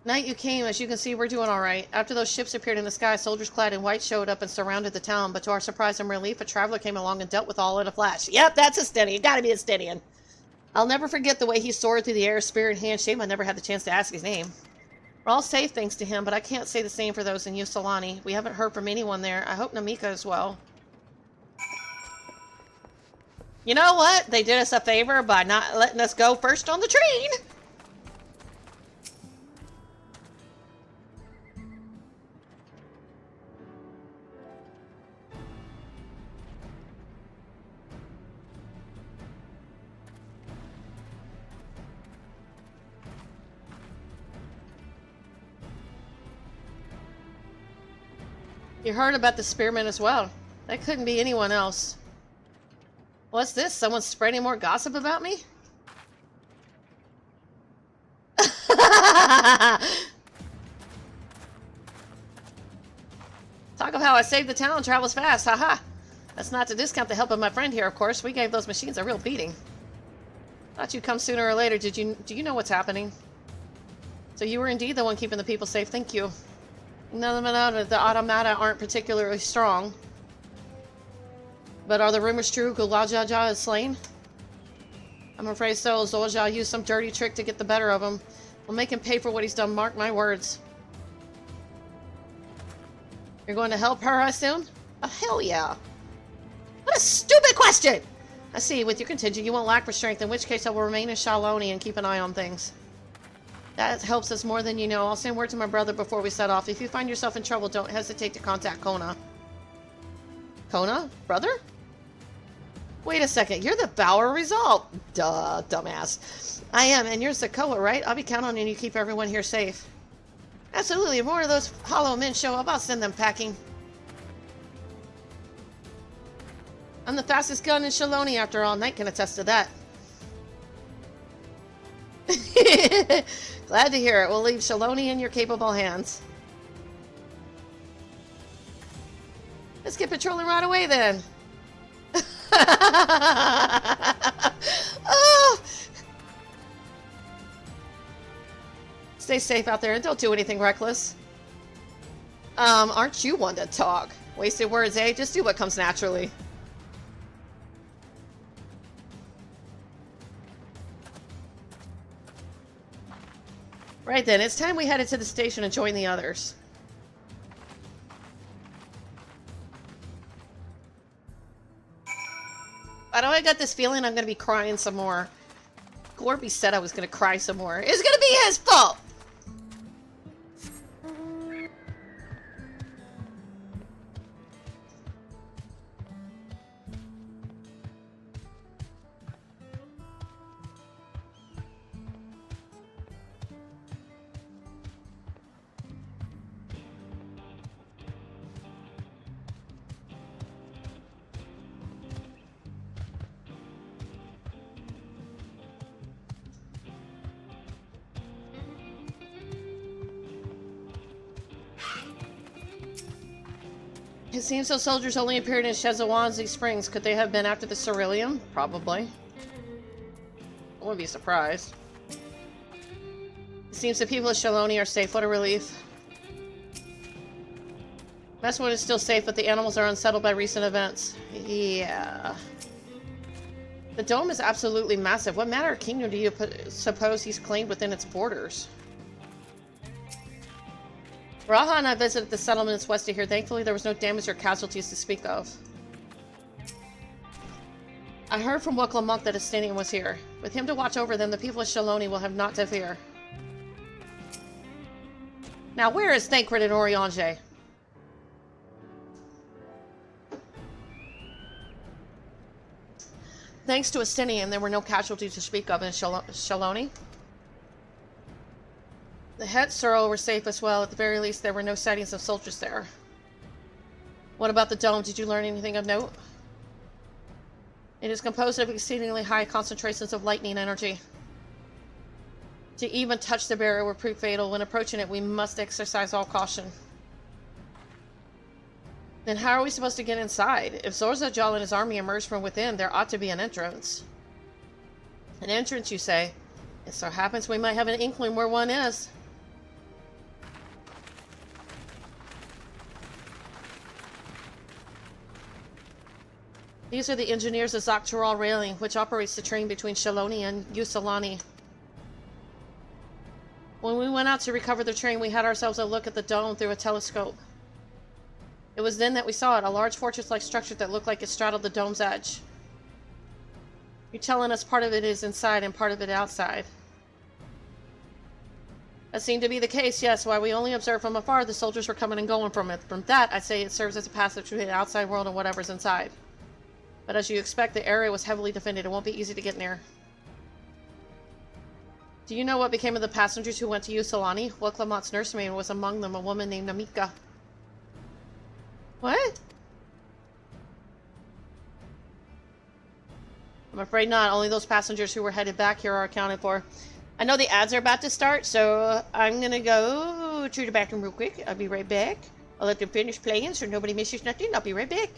Night you came. As you can see, we're doing alright. After those ships appeared in the sky, soldiers clad in white showed up and surrounded the town, but to our surprise and relief, a traveler came along and dealt with all in a flash. Yep, that's a Stynian. Gotta be a Stynian. I'll never forget the way he soared through the air, spear in hand. Shame I never had the chance to ask his name. We're all safe thanks to him, but I can't say the same for those in Usulani. We haven't heard from anyone there. I hope Namika as well. You know what? They did us a favor by not letting us go first on the train. You heard about the spearmen as well. That couldn't be anyone else. What's this? Someone spreading more gossip about me? Talk of how I saved the town travels fast, haha. That's not to discount the help of my friend here, of course. We gave those machines a real beating. Thought you'd come sooner or later. Do you know what's happening? So you were indeed the one keeping the people safe, thank you. No, the automata aren't particularly strong. But are the rumors true? Gulajaja is slain? I'm afraid so. Zolja used some dirty trick to get the better of him. We'll make him pay for what he's done, mark my words. You're going to help her, I assume? Oh, hell yeah. What a stupid question! I see, with your contingent, you won't lack for strength, in which case I will remain in Shaloni and keep an eye on things. That helps us more than you know. I'll send word to my brother before we set off. If you find yourself in trouble, don't hesitate to contact Kona. Kona? Brother? Wait a second, you're the Bauer Resolve. Duh, dumbass. I am, and you're Zakoa, right? I'll be counting on you to keep everyone here safe. Absolutely, if more of those hollow men show up, I'll send them packing. I'm the fastest gun in Shaloni after all. Knight can attest to that. Glad to hear it. We'll leave Shaloni in your capable hands. Let's get patrolling right away then. Oh. Stay safe out there and don't do anything reckless. Aren't you one to talk? Wasted words, eh? Just do what comes naturally. Right then, it's time we headed to the station and join the others. Why do I got this feeling I'm going to be crying some more? Gorby said I was going to cry some more. It's going to be his fault! It seems those soldiers only appeared in Shezawanzi Springs. Could they have been after the Cerulean? Probably. I wouldn't be surprised. It seems the people of Shaloni are safe. What a relief. Messwood is still safe, but the animals are unsettled by recent events. Yeah. The dome is absolutely massive. What manner of kingdom do you suppose he's claimed within its borders? Raha and I visited the settlements west of here. Thankfully, there was no damage or casualties to speak of. I heard from Wuklamunk that Estinian was here. With him to watch over them, the people of Shaloni will have naught to fear. Now, where is Thancred and Oriange? Thanks to Estinian, there were no casualties to speak of in Shaloni. The Het Suro were safe as well. At the very least, there were no sightings of soldiers there. What about the dome? Did you learn anything of note? It is composed of exceedingly high concentrations of lightning energy. To even touch the barrier would prove fatal. When approaching it, we must exercise all caution. Then how are we supposed to get inside? If Zorzajal and his army emerge from within, there ought to be an entrance. An entrance, you say? It so happens we might have an inkling where one is. These are the engineers of Zaktaral Railing, which operates the train between Shaloni and Yusalani. When we went out to recover the train, we had ourselves a look at the dome through a telescope. It was then that we saw it, a large fortress-like structure that looked like it straddled the dome's edge. You're telling us part of it is inside and part of it outside. That seemed to be the case, yes. While we only observed from afar, the soldiers were coming and going from it. From that, I'd say it serves as a passage between the outside world and whatever's inside. But as you expect, the area was heavily defended. It won't be easy to get near. Do you know what became of the passengers who went to Yusalani? Wuklamot's nursemaid was among them, a woman named Namika. What? I'm afraid not. Only those passengers who were headed back here are accounted for. I know the ads are about to start, so I'm gonna go to the bathroom real quick. I'll be right back. I'll let them finish playing so nobody misses nothing. I'll be right back.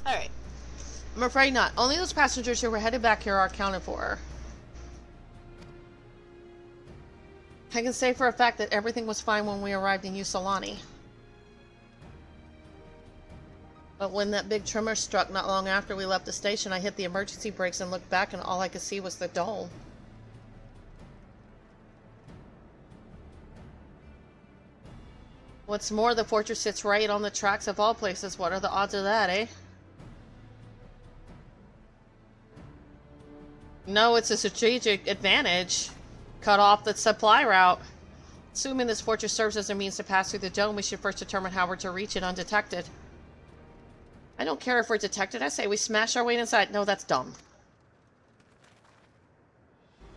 Alright. I'm afraid not. Only those passengers who were headed back here are accounted for. I can say for a fact that everything was fine when we arrived in Usolani. But when that big tremor struck not long after we left the station, I hit the emergency brakes and looked back, and all I could see was the dome. What's more, the fortress sits right on the tracks of all places. What are the odds of that, eh? No, it's a strategic advantage. Cut off the supply route. Assuming this fortress serves as a means to pass through the dome, we should first determine how we're to reach it undetected. I don't care if we're detected. I say we smash our way inside. No, that's dumb.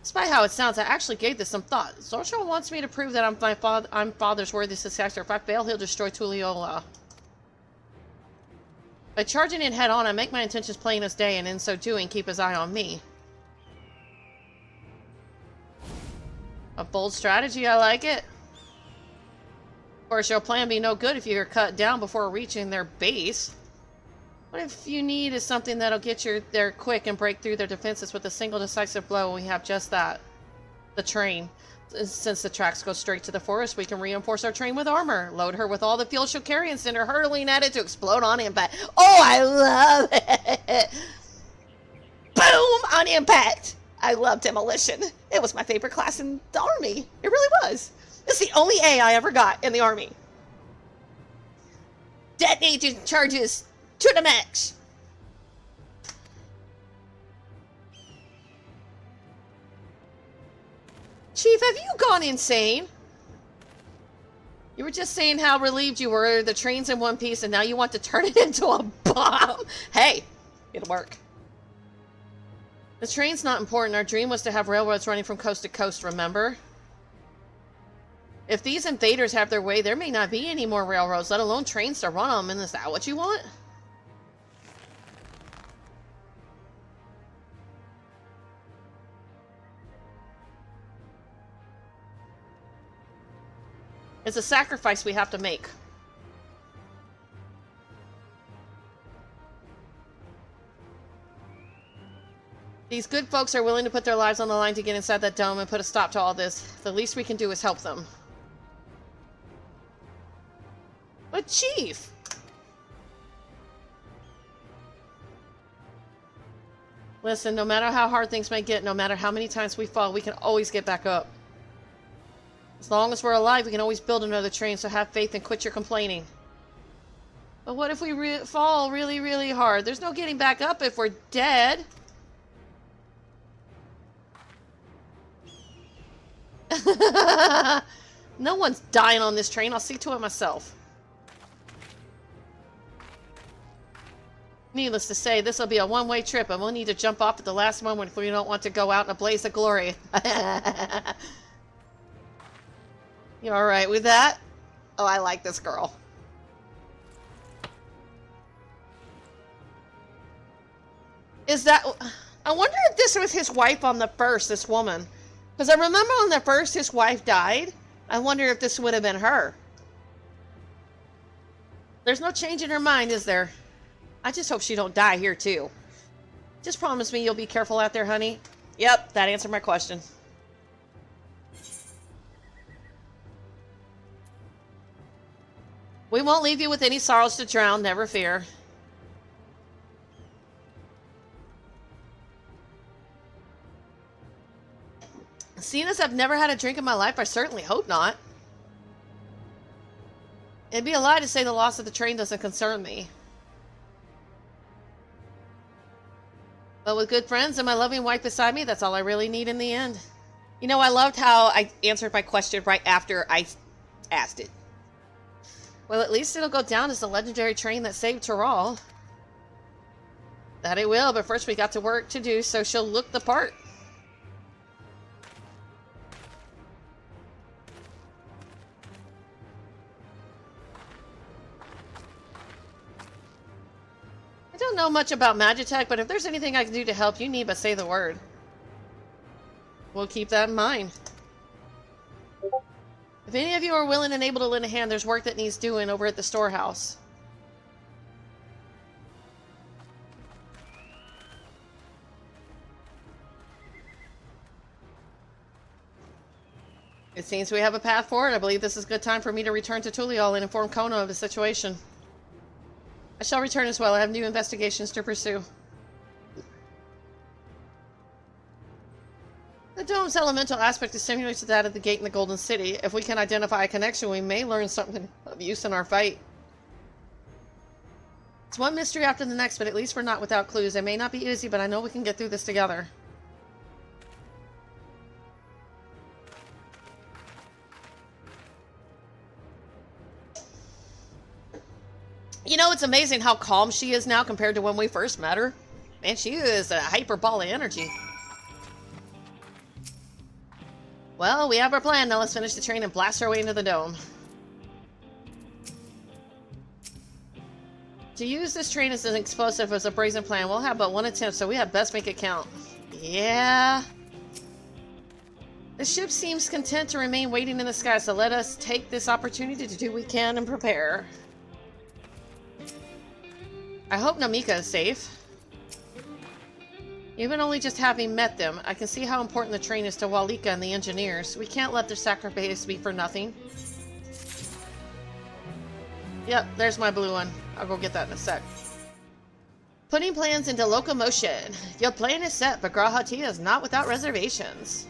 Despite how it sounds, I actually gave this some thought. Zorcho wants me to prove that I'm father's worthy successor. If I fail, he'll destroy Tulliola. By charging in head on, I make my intentions plain as day, and in so doing, keep his eye on me. A bold strategy, I like it. Of course, your plan be no good if you're cut down before reaching their base. What if you need is something that'll get you there quick and break through their defenses with a single decisive blow? We have just that. The train. Since the tracks go straight to the forest, we can reinforce our train with armor, load her with all the fuel she'll carry, and send her hurtling at it to explode on impact. Oh, I love it! Boom! On impact! I love demolition. It was my favorite class in the army. It really was. It's the only A I ever got in the army. Detonating charges to the max. Chief, have you gone insane? You were just saying how relieved you were the train's in one piece, and now you want to turn it into a bomb? Hey, it'll work. The train's not important. Our dream was to have railroads running from coast to coast, remember? If these invaders have their way, there may not be any more railroads, let alone trains to run on them. Is that what you want? It's a sacrifice we have to make. These good folks are willing to put their lives on the line to get inside that dome and put a stop to all this. The least we can do is help them. But Chief! Listen, no matter how hard things may get, no matter how many times we fall, we can always get back up. As long as we're alive, we can always build another train, so have faith and quit your complaining. But what if we fall really, really hard? There's no getting back up if we're dead. No one's dying on this train. I'll see to it myself. Needless to say, this will be a one-way trip, and we'll need to jump off at the last moment if we don't want to go out in a blaze of glory. You alright with that? Oh, I like this girl. Is that... I wonder if this was his wife on the first, this woman. Because I remember on the first, his wife died. I wonder if this would have been her. There's no change in her mind, is there? I just hope she don't die here, too. Just promise me you'll be careful out there, honey. Yep, that answered my question. We won't leave you with any sorrows to drown, never fear. Seeing as I've never had a drink in my life, I certainly hope not. It'd be a lie to say the loss of the train doesn't concern me. But with good friends and my loving wife beside me, that's all I really need in the end. You know, I loved how I answered my question right after I asked it. Well, at least it'll go down as the legendary train that saved Terral. That it will, but first we got to work to do so she'll look the part. I don't know much about Magitech, but if there's anything I can do to help, you need but say the word. We'll keep that in mind. If any of you are willing and able to lend a hand, there's work that needs doing over at the storehouse. It seems we have a path forward. I believe this is a good time for me to return to Tuliol and inform Kono of the situation. I shall return as well. I have new investigations to pursue. The dome's elemental aspect is similar to that of the gate in the Golden City. If we can identify a connection, we may learn something of use in our fight. It's one mystery after the next, but at least we're not without clues. It may not be easy, but I know we can get through this together. You know, it's amazing how calm she is now compared to when we first met her. Man, she is a hyper ball of energy. Well, we have our plan. Now let's finish the train and blast our way into the dome. To use this train as an explosive as a brazen plan, we'll have but one attempt, so we had best make it count. Yeah. The ship seems content to remain waiting in the sky, so let us take this opportunity to do what we can and prepare. I hope Namika is safe. Even only just having met them, I can see how important the train is to Walika and the engineers. We can't let their sacrifice be for nothing. Yep, there's my blue one. I'll go get that in a sec. Putting plans into locomotion. Your plan is set, but Grahatia is not without reservations.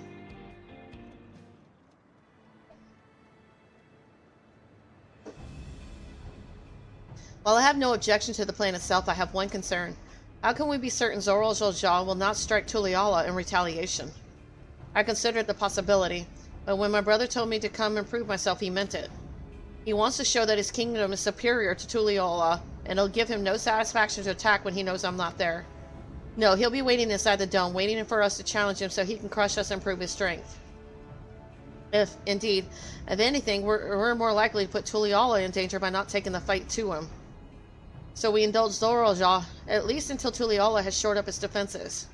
While I have no objection to the plan itself, I have one concern. How can we be certain Zoral Joljal will not strike Tuliala in retaliation? I considered the possibility, but when my brother told me to come and prove myself, he meant it. He wants to show that his kingdom is superior to Tuliala, and it'll give him no satisfaction to attack when he knows I'm not there. No, he'll be waiting inside the dome, waiting for us to challenge him so he can crush us and prove his strength. If anything, we're more likely to put Tuliala in danger by not taking the fight to him. So we indulge Zoral, at least until Tuliala has shored up his defenses.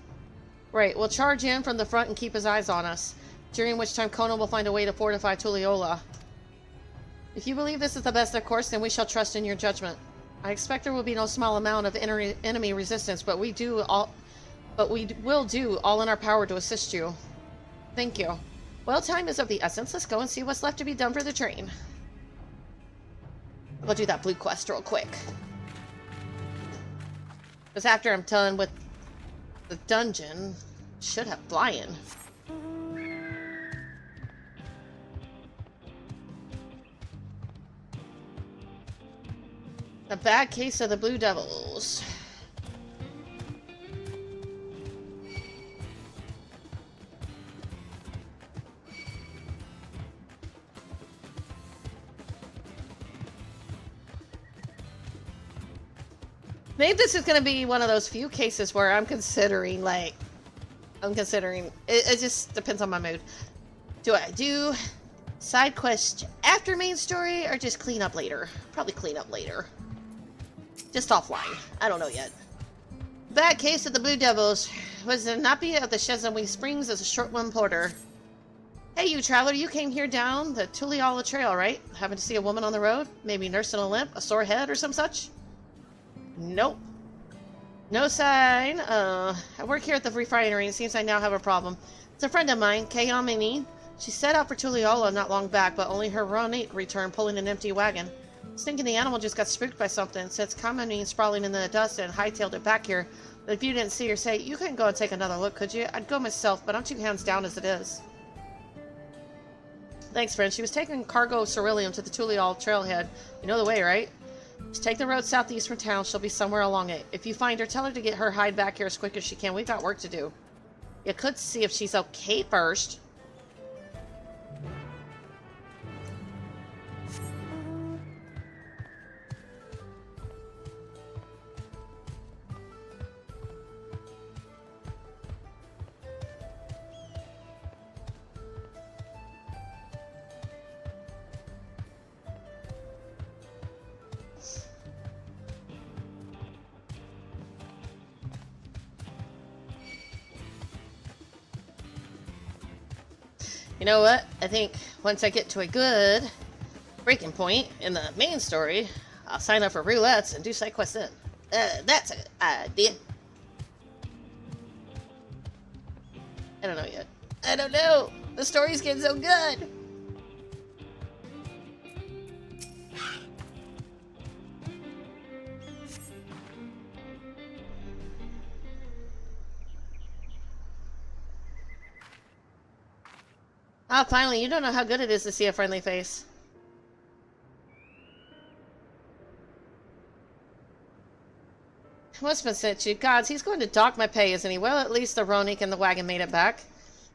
Right, we'll charge in from the front and keep his eyes on us, during which time Kono will find a way to fortify Tuliala. If you believe this is the best of course, then we shall trust in your judgment. I expect there will be no small amount of enemy resistance, but we will do all in our power to assist you. Thank you. Well, time is of the essence. Let's go and see what's left to be done for the train. I'll go do that blue quest real quick. Because after I'm done with the dungeon, should have flying. A bad case of the Blue Devils. Maybe this is going to be one of those few cases where I'm considering, it just depends on my mood. Do I do side quest after main story or just clean up later? Probably clean up later. Just offline. I don't know yet. Bad case of the Blue Devils. Was the Napi of the Shezamwe Springs as a short one porter. Hey, you traveler, you came here down the Tuliala Trail, right? Happened to see a woman on the road? Maybe nursing a limp, a sore head, or some such? Nope. No sign. I work here at the refinery, and it seems I now have a problem. It's a friend of mine, Kayamini. She set out for Tuliala not long back, but only her Ronik returned pulling an empty wagon. I was thinking the animal just got spooked by something, since Kamini sprawling in the dust and hightailed it back here. But if you didn't see or say, you couldn't go and take another look, could you? I'd go myself, but I'm 2 hands down as it is. Thanks, friend. She was taking cargo of Ceruleum to the Tulial trailhead. You know the way, right? Just take the road southeast from town. She'll be somewhere along it. If you find her, tell her to get her hide back here as quick as she can. We've got work to do. You could see if she's okay first. You know what? I think once I get to a good breaking point in the main story, I'll sign up for roulettes and do side quests then. That's an idea. I don't know yet. I don't know. The story's getting so good. Ah, finally, you don't know how good it is to see a friendly face. What's been sent you? Gods, he's going to dock my pay, isn't he? Well, at least the Ronik and the wagon made it back.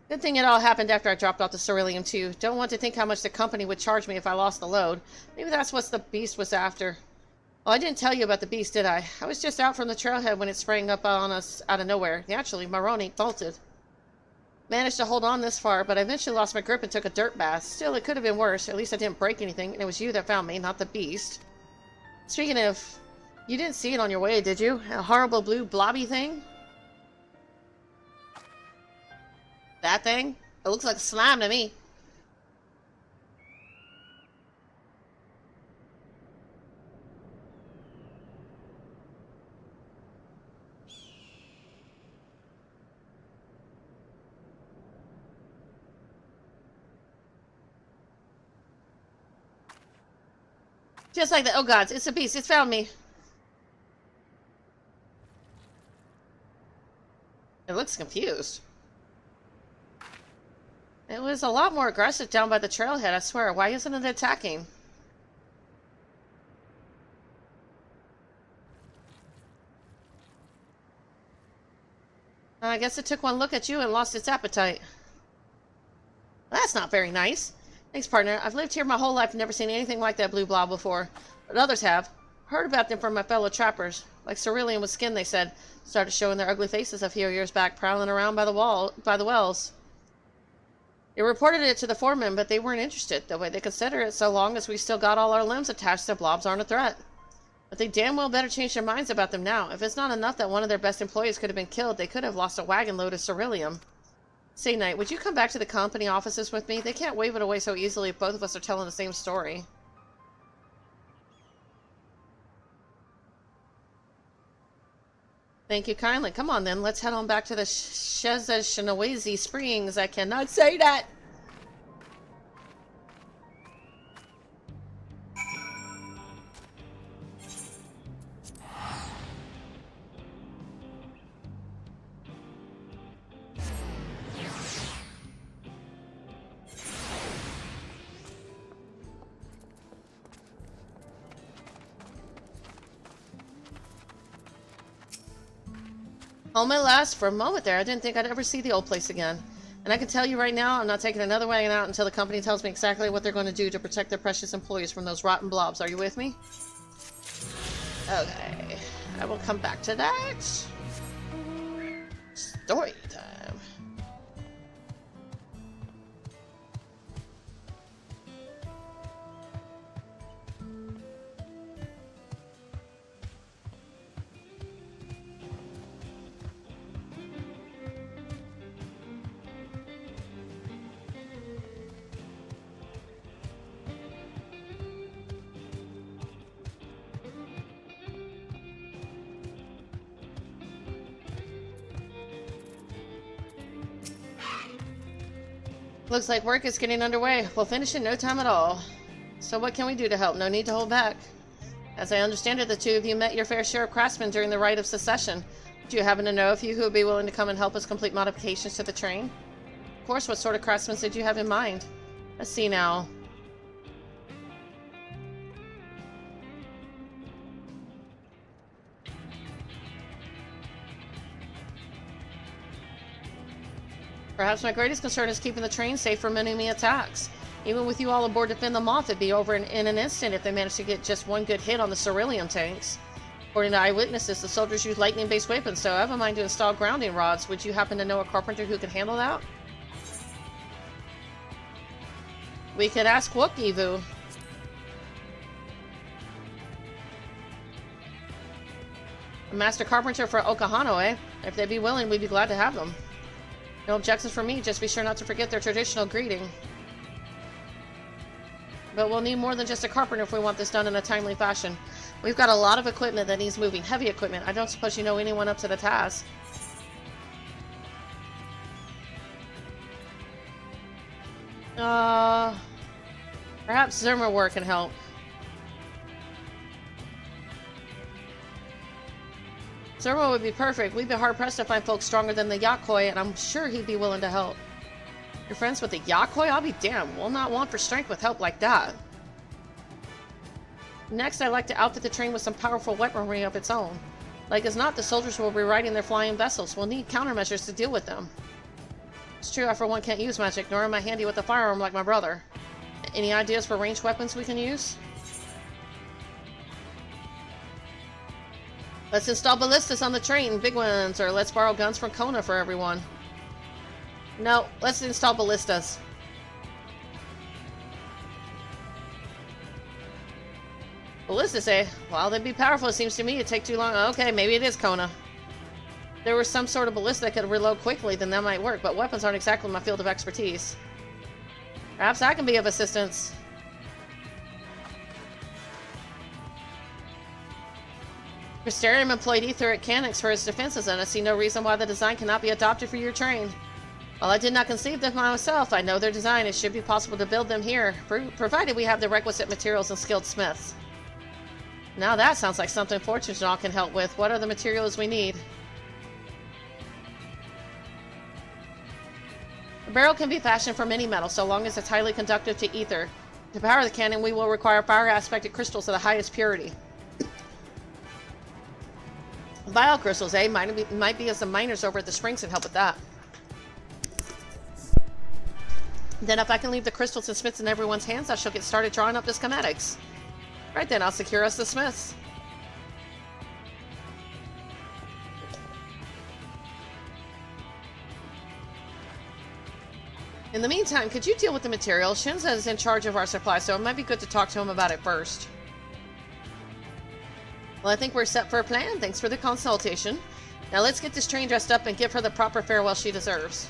Good thing it all happened after I dropped off the Ceruleum, too. Don't want to think how much the company would charge me if I lost the load. Maybe that's what the beast was after. Oh, I didn't tell you about the beast, did I? I was just out from the trailhead when it sprang up on us out of nowhere. Naturally, my Ronik bolted. Managed to hold on this far, but I eventually lost my grip and took a dirt bath. Still, it could have been worse. At least I didn't break anything, and it was you that found me, not the beast. Speaking of... You didn't see it on your way, did you? A horrible blue blobby thing? That thing? It looks like slime to me. Just like that. Oh gods, it's a beast. It's found me. It looks confused. It was a lot more aggressive down by the trailhead, I swear. Why isn't it attacking? I guess it took one look at you and lost its appetite. That's not very nice. Thanks, partner. I've lived here my whole life and never seen anything like that blue blob before. But others have. Heard about them from my fellow trappers. Like cerulean with skin, they said. Started showing their ugly faces a few years back, prowling around by the wells. They reported it to the foreman, but they weren't interested. The way they consider it, so long as we still got all our limbs attached, the blobs aren't a threat. But they damn well better change their minds about them now. If it's not enough that one of their best employees could have been killed, they could have lost a wagon load of ceruleum. Say, Knight, would you come back to the company offices with me? They can't wave it away so easily if both of us are telling the same story. Thank you kindly. Come on then, let's head on back to the Shezeshinawazi Springs. I cannot say that! Home at last. For a moment there, I didn't think I'd ever see the old place again. And I can tell you right now, I'm not taking another wagon out until the company tells me exactly what they're going to do to protect their precious employees from those rotten blobs. Are you with me? Okay. I will come back to that. Story time. Looks like work is getting underway. We'll finish in no time at all. So what can we do to help? No need to hold back. As I understand it, the two of you met your fair share of craftsmen during the rite of secession. Do you happen to know a few who would be willing to come and help us complete modifications to the train? Of course, what sort of craftsmen did you have in mind? Let's see now. Perhaps my greatest concern is keeping the train safe from enemy attacks. Even with you all aboard to fend them off, it'd be over in an instant if they managed to get just one good hit on the ceruleum tanks. According to eyewitnesses, the soldiers use lightning-based weapons, so I have a mind to install grounding rods. Would you happen to know a carpenter who could handle that? We could ask Wookievu. A master carpenter for Okahano, eh? If they'd be willing, we'd be glad to have them. No objections from me, just be sure not to forget their traditional greeting. But we'll need more than just a carpenter if we want this done in a timely fashion. We've got a lot of equipment that needs moving, heavy equipment. I don't suppose you know anyone up to the task. Perhaps Zermerwar can help. Zermo would be perfect. We'd be hard-pressed to find folks stronger than the Yakoi, and I'm sure he'd be willing to help. You're friends with the Yakoi? I'll be damned. Will not want for strength with help like that. Next, I'd like to outfit the train with some powerful weaponry of its own. Like as not, the soldiers will be riding their flying vessels. We'll need countermeasures to deal with them. It's true, I for one can't use magic, nor am I handy with a firearm like my brother. Any ideas for ranged weapons we can use? Let's install ballistas on the train, big ones, or let's borrow guns from Kona for everyone. No, let's install ballistas. Ballistas, eh? While they'd be powerful, it seems to me it'd take too long. Okay, maybe it is Kona. If there was some sort of ballista that could reload quickly, then that might work, but weapons aren't exactly my field of expertise. Perhaps I can be of assistance. Mysterium employed etheric mechanics for its defenses, and I see no reason why the design cannot be adopted for your train. While I did not conceive them myself, I know their design. It should be possible to build them here, provided we have the requisite materials and skilled smiths. Now that sounds like something Fortune All can help with. What are the materials we need? The barrel can be fashioned from any metal, so long as it's highly conductive to ether. To power the cannon, we will require fire-aspected crystals of the highest purity. Vial crystals, eh? Might be as the miners over at the springs can help with that. Then if I can leave the crystals and smiths in everyone's hands, I shall get started drawing up the schematics. Right then, I'll secure us the smiths. In the meantime, could you deal with the materials? Shinza is in charge of our supply, so it might be good to talk to him about it first. Well, I think we're set for a plan. Thanks for the consultation. Now let's get this train dressed up and give her the proper farewell she deserves.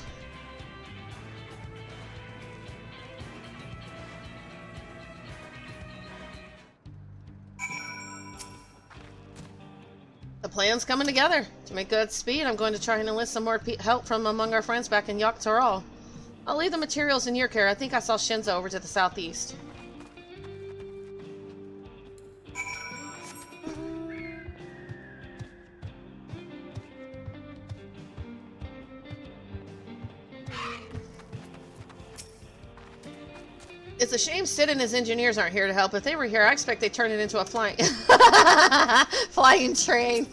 The plan's coming together. To make good speed, I'm going to try and enlist some more help from among our friends back in Yogg-Saron. I'll leave the materials in your care. I think I saw Shinza over to the southeast. It's a shame Sid and his engineers aren't here to help. If they were here, I expect they'd turn it into a flying train.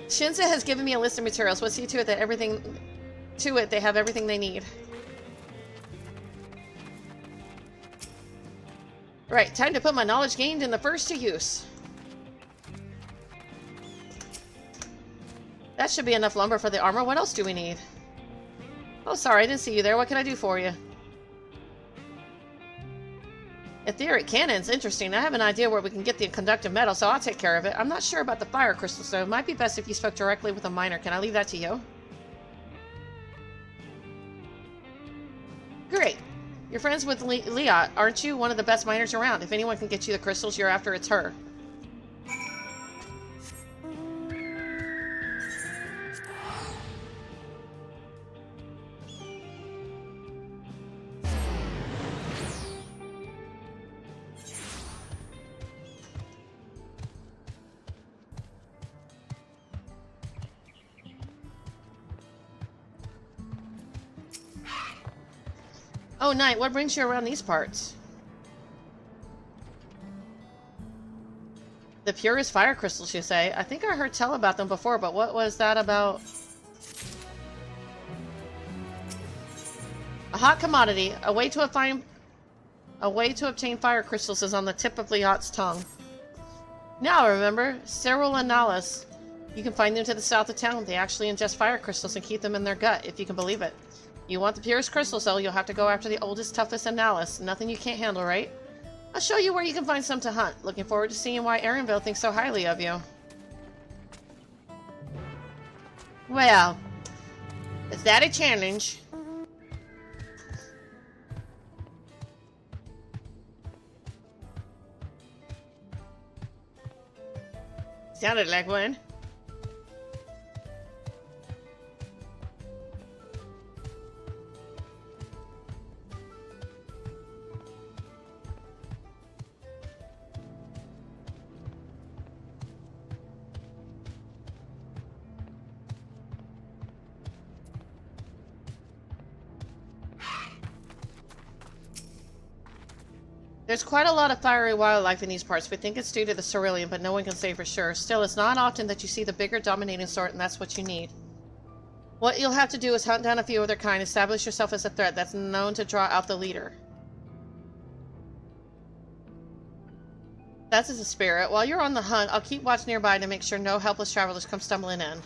Shinza has given me a list of materials. We'll see to it that they have everything they need. Right, time to put my knowledge gained in the first to use. That should be enough lumber for the armor. What else do we need? Oh, sorry, I didn't see you there. What can I do for you? Etheric cannons, interesting. I have an idea where we can get the conductive metal, so I'll take care of it. I'm not sure about the fire crystal, so it might be best if you spoke directly with a miner. Can I leave that to you? Great. You're friends with Liat, aren't you? One of the best miners around. If anyone can get you the crystals you're after, it's her. Oh, Knight, what brings you around these parts? The purest fire crystals, you say? I think I heard tell about them before, but what was that about? A hot commodity. A way to obtain fire crystals is on the tip of Liat's tongue. Now I remember. Cyril and Nalus. You can find them to the south of town. They actually ingest fire crystals and keep them in their gut, if you can believe it. You want the purest crystals, though, you'll have to go after the oldest, toughest Analyst. Nothing you can't handle, right? I'll show you where you can find some to hunt. Looking forward to seeing why Erenville thinks so highly of you. Well, is that a challenge? Sounded like one. There's quite a lot of fiery wildlife in these parts. We think it's due to the cerulean, but no one can say for sure. Still, it's not often that you see the bigger dominating sort, and that's what you need. What you'll have to do is hunt down a few of their kind, establish yourself as a threat that's known to draw out the leader. That's as a spirit. While you're on the hunt, I'll keep watch nearby to make sure no helpless travelers come stumbling in.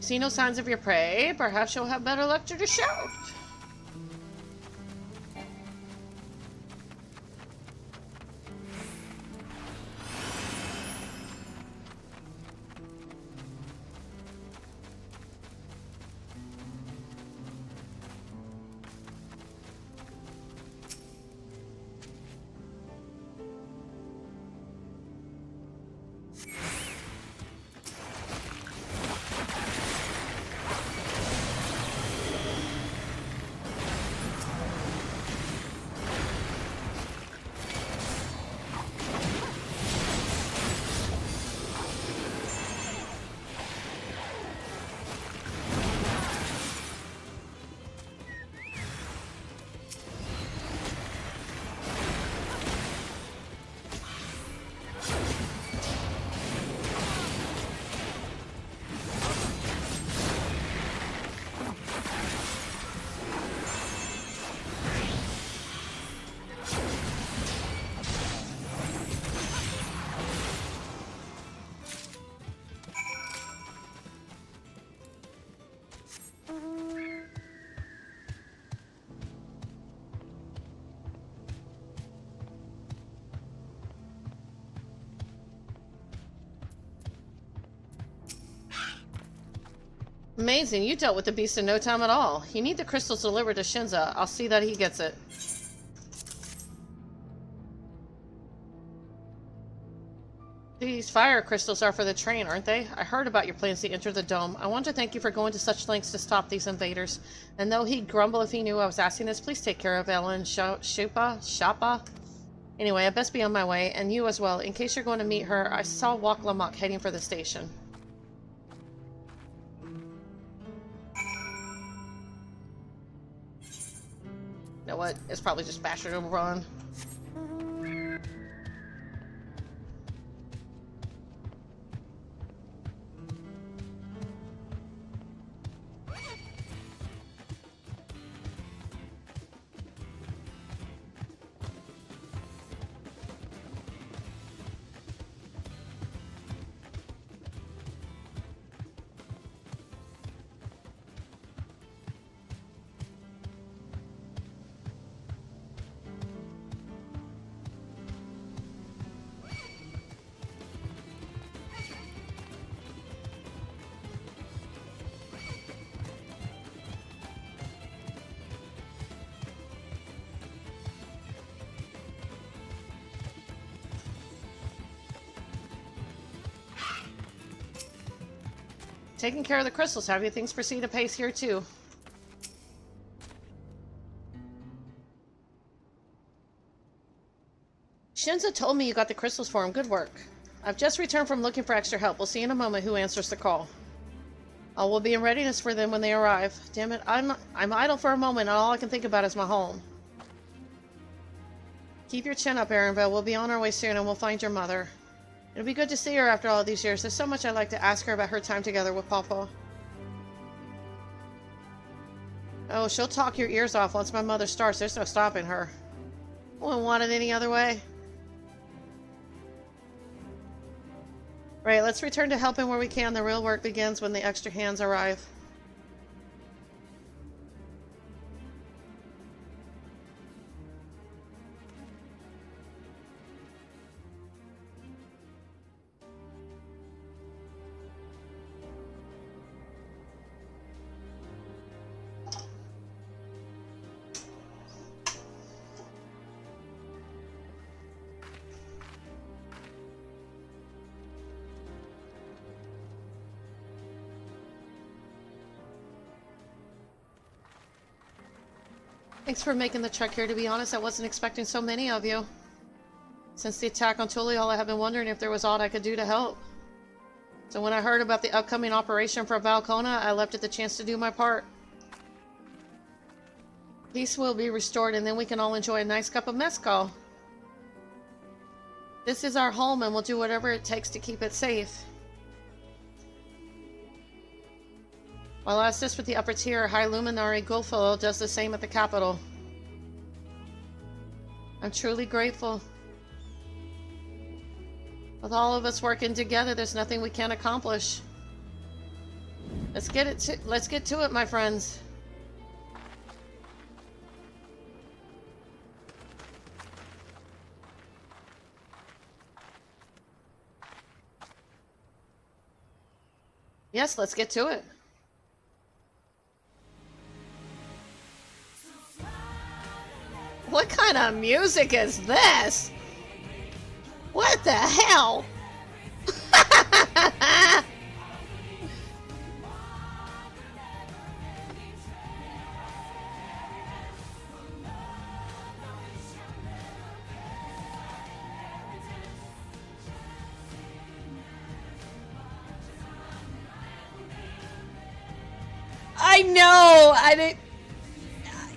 See no signs of your prey? Perhaps you'll have better luck to shout. Amazing, you dealt with the beast in no time at all. You need the crystals delivered to Shinza. I'll see that he gets it. These fire crystals are for the train, aren't they? I heard about your plans to enter the dome. I want to thank you for going to such lengths to stop these invaders. And though he'd grumble if he knew I was asking this, please take care of Ellen Shapa. Anyway, I best be on my way, and you as well. In case you're going to meet her, I saw Wok Lamok heading for the station. You know what? It's probably just Bastard Overrun. Taking care of the crystals, have you? Things proceed apace here too. Shinza told me you got the crystals for him. Good work. I've just returned from looking for extra help. We'll see in a moment who answers the call. I will be in readiness for them when they arrive. Damn it, I'm idle for a moment and all I can think about is my home. Keep your chin up, Erenville. We'll be on our way soon and we'll find your mother. It'll be good to see her after all these years. There's so much I'd like to ask her about her time together with Papa. Oh, she'll talk your ears off once my mother starts. There's no stopping her. Wouldn't want it any other way. Right, let's return to helping where we can. The real work begins when the extra hands arrive. Thanks for making the trek here. To be honest, I wasn't expecting so many of you. Since the attack on Tulial, I have been wondering if there was aught I could do to help. So when I heard about the upcoming operation for Valcona, I left it the chance to do my part. Peace will be restored, and then we can all enjoy a nice cup of mezcal. This is our home, and we'll do whatever it takes to keep it safe. While I assist with the upper tier, High Luminary Gulfo does the same at the capital. I'm truly grateful. With all of us working together, there's nothing we can't accomplish. Let's get to it, my friends. Yes, let's get to it. What kind of music is this? What the hell? I know, I didn't.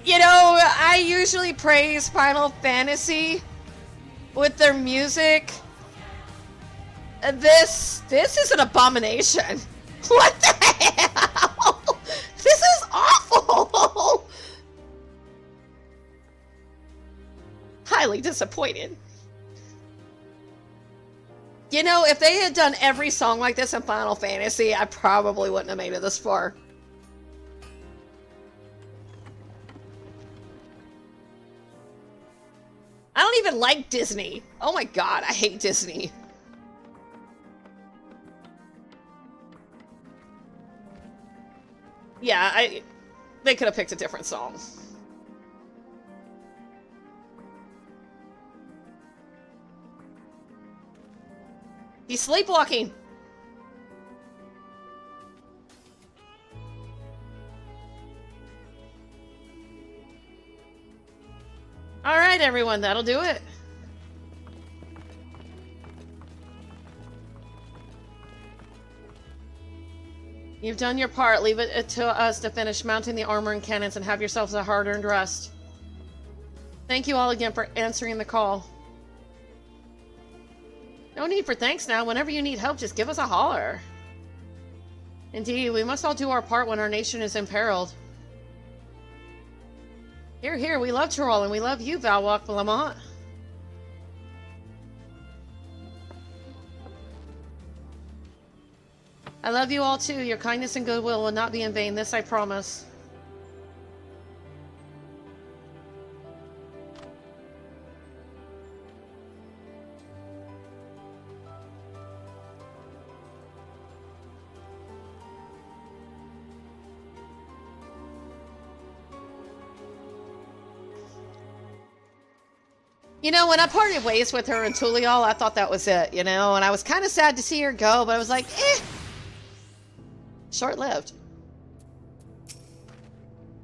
You know, I usually praise Final Fantasy with their music. This is an abomination. What the hell? This is awful. Highly disappointed. You know, if they had done every song like this in Final Fantasy, I probably wouldn't have made it this far. I don't even like Disney. Oh my god, I hate Disney. Yeah, they could have picked a different song. He's sleepwalking. All right, everyone, that'll do it. You've done your part. Leave it to us to finish mounting the armor and cannons and have yourselves a hard-earned rest. Thank you all again for answering the call. No need for thanks now. Whenever you need help, just give us a holler. Indeed, we must all do our part when our nation is imperiled. Here, here, we love Tyrol, and we love you, Valwalk Lamont. I love you all too. Your kindness and goodwill will not be in vain, this I promise. You know, when I parted ways with her in Tulial, I thought that was it, you know, and I was kind of sad to see her go, but I was like, eh. Short-lived.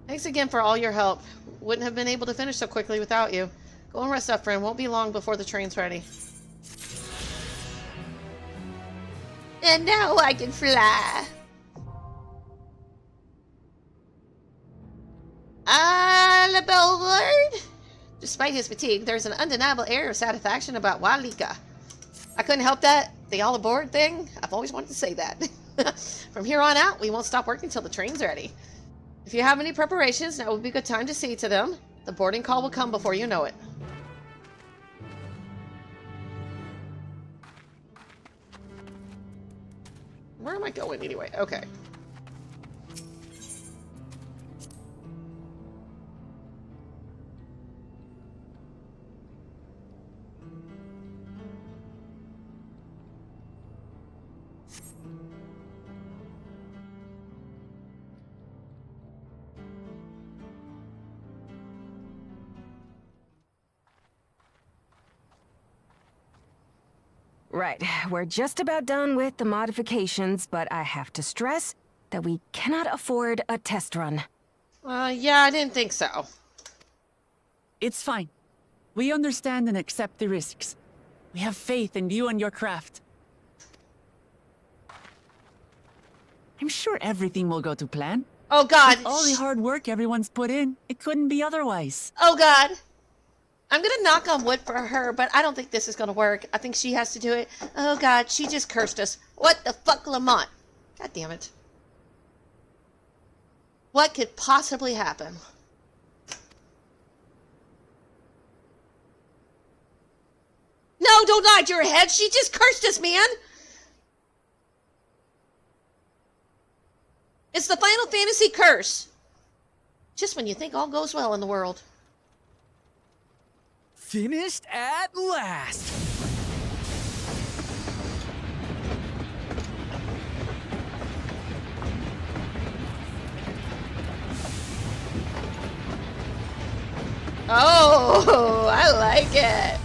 Thanks again for all your help. Wouldn't have been able to finish so quickly without you. Go and rest up, friend. Won't be long before the train's ready. And now I can fly. All aboard! Despite his fatigue, there's an undeniable air of satisfaction about Walika. I couldn't help that. The all aboard thing. I've always wanted to say that. From here on out, we won't stop working until the train's ready. If you have any preparations, now would be a good time to see to them. The boarding call will come before you know it. Where am I going anyway? Okay. Right, we're just about done with the modifications, but I have to stress that we cannot afford a test run. Yeah, I didn't think so. It's fine. We understand and accept the risks. We have faith in you and your craft. I'm sure everything will go to plan. Oh God! With all the hard work everyone's put in, it couldn't be otherwise. Oh God! I'm gonna knock on wood for her, but I don't think this is gonna work. I think she has to do it. Oh God, she just cursed us. What the fuck, Lamont? God damn it. What could possibly happen? No, don't nod your head. She just cursed us, man. It's the Final Fantasy curse. Just when you think all goes well in the world. Finished at last! Oh, I like it.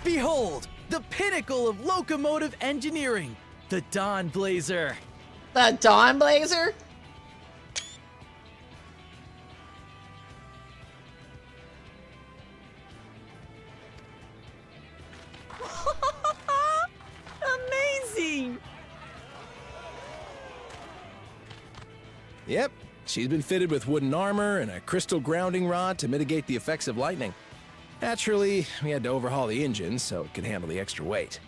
Behold, the pinnacle of locomotive engineering, the Dawn Blazer. The Dawn Blazer? Amazing! Yep, she's been fitted with wooden armor and a crystal grounding rod to mitigate the effects of lightning. Naturally, we had to overhaul the engine so it could handle the extra weight.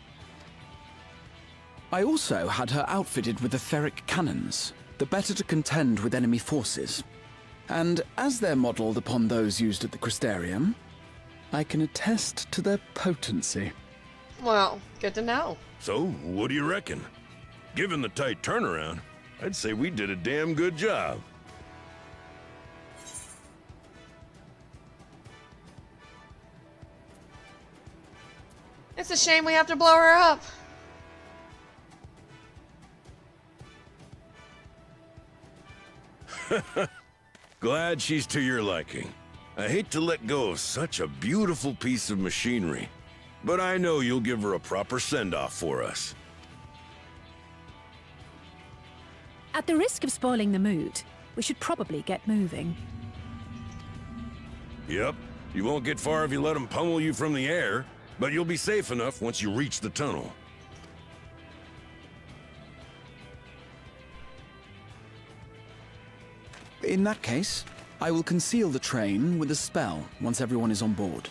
I also had her outfitted with etheric cannons, the better to contend with enemy forces. And as they're modeled upon those used at the Crystarium, I can attest to their potency. Well, good to know. So, what do you reckon? Given the tight turnaround, I'd say we did a damn good job. It's a shame we have to blow her up. Glad she's to your liking. I hate to let go of such a beautiful piece of machinery, but I know you'll give her a proper send-off for us. At the risk of spoiling the mood, we should probably get moving. Yep, you won't get far if you let them pummel you from the air, but you'll be safe enough once you reach the tunnel. In that case, I will conceal the train with a spell once everyone is on board.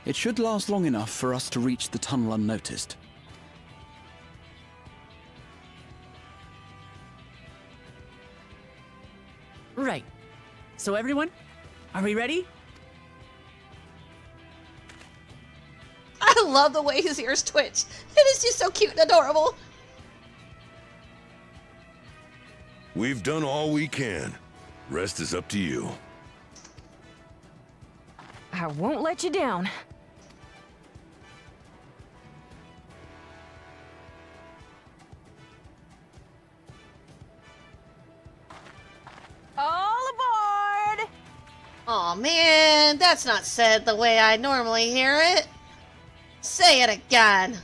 It should last long enough for us to reach the tunnel unnoticed. Right. So everyone, are we ready? I love the way his ears twitch. It is just so cute and adorable. We've done all we can. Rest is up to you. I won't let you down. All aboard! Aw, man, that's not said the way I normally hear it. Say it again.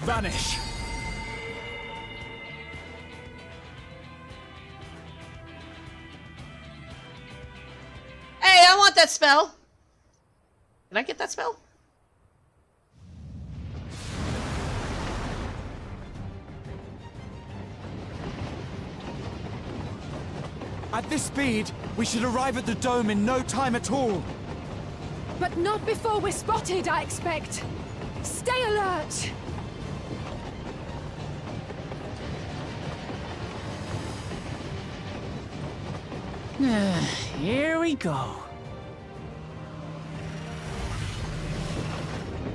Vanish! Hey, I want that spell. Can I get that spell? At this speed, we should arrive at the dome in no time at all. But not before we're spotted, I expect. Stay alert! Here we go.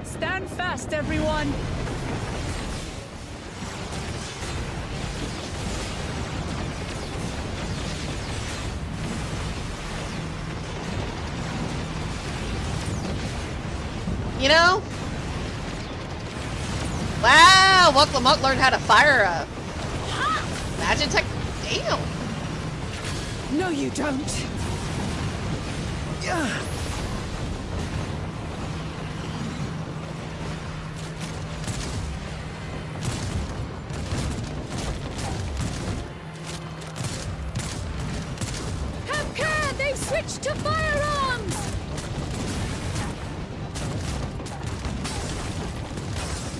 Stand fast, everyone! You know? Wow, Lamont learned how to fire a magic tech. Damn. No, you don't.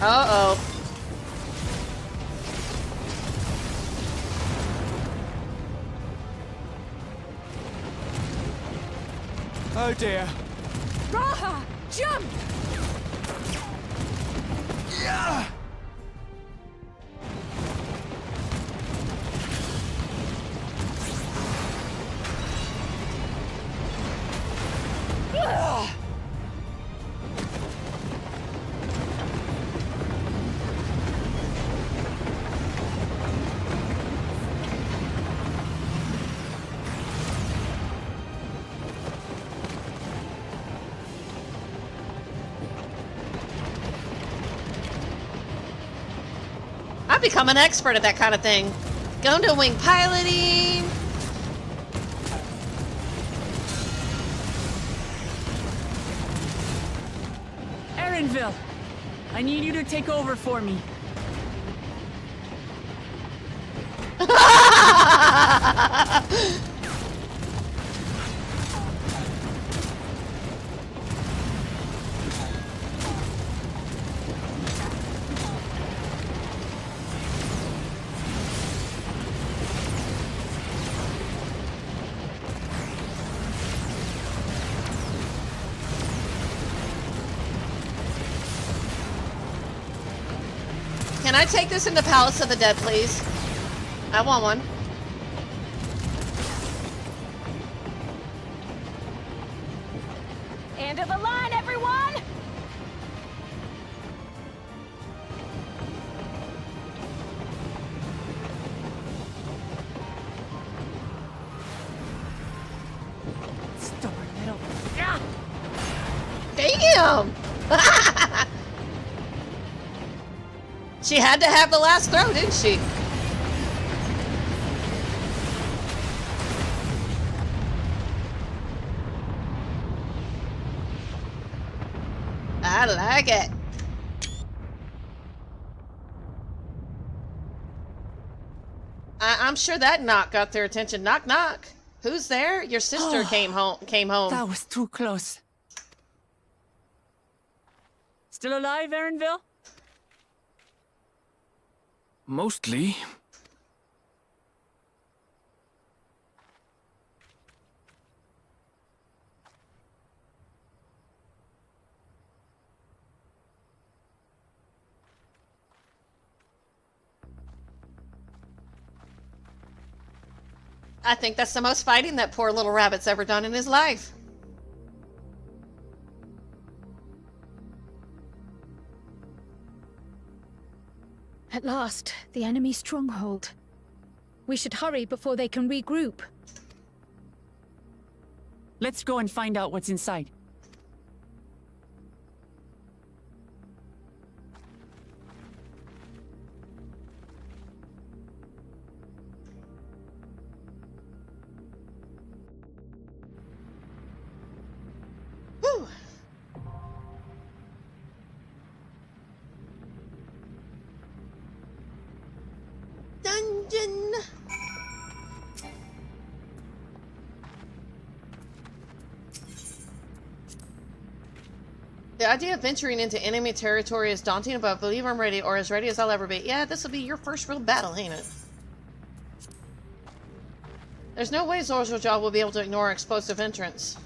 Uh-oh. Oh dear. Raha, jump! Yeah! I've become an expert at that kind of thing. Going to wing piloting. Erenville, I need you to take over for me. Can I take this into Palace of the Dead, please? I want one. End of the line, everyone! Stubborn little... Damn! She had to have the last throw, didn't she? I like it. I'm sure that knock got their attention. Knock, knock. Who's there? Your sister came home. That was too close. Still alive, Erenville? Mostly. I think that's the most fighting that poor little rabbit's ever done in his life. At last, the enemy stronghold. We should hurry before they can regroup. Let's go and find out what's inside. Whew. Dungeon. The idea of venturing into enemy territory is daunting, but I believe I'm ready, or as ready as I'll ever be. Yeah, this will be your first real battle, ain't it? There's no way Zorzal will be able to ignore our explosive entrance.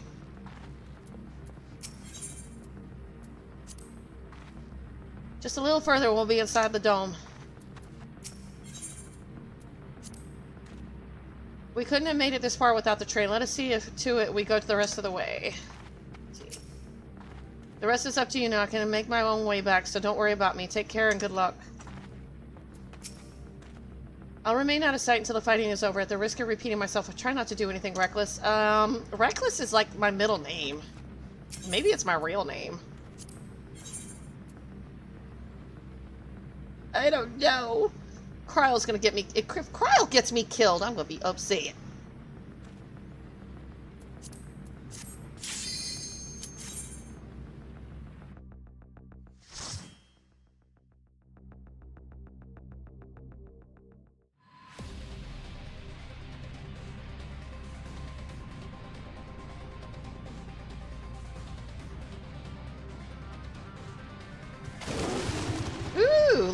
Just a little further, we'll be inside the dome. We couldn't have made it this far without the train. Let us see if to it we go the rest of the way. The rest is up to you now. I can make my own way back, so don't worry about me. Take care and good luck. I'll remain out of sight until the fighting is over. At the risk of repeating myself, I try not to do anything reckless. Reckless is like my middle name. Maybe it's my real name. I don't know. Kryle's gonna get me. If Kryle gets me killed, I'm gonna be upset.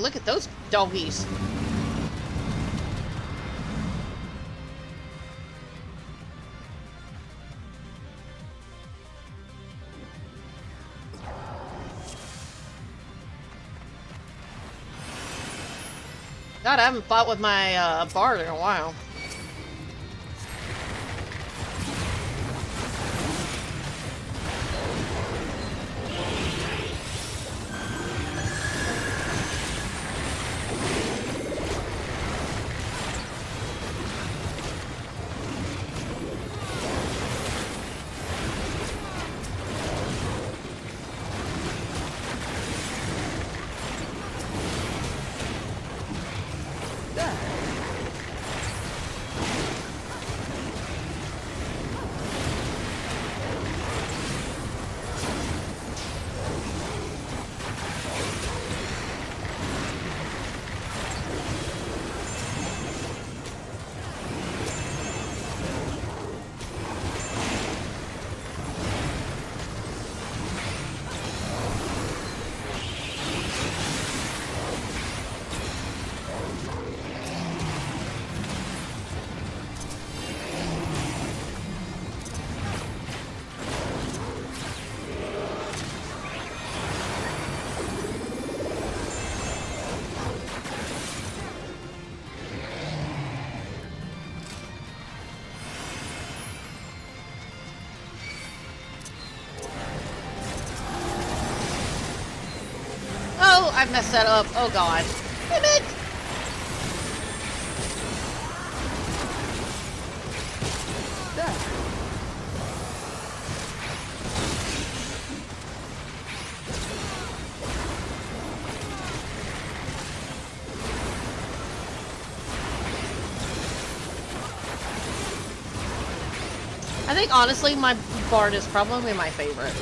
look at those doggies. God, I haven't fought with my bard in a while. Oh, I messed that up. Oh god. Damn it! I think honestly my bard is probably my favorite.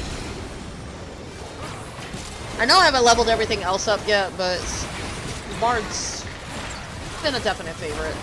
I know I haven't leveled everything else up yet, but bard's been a definite favorite.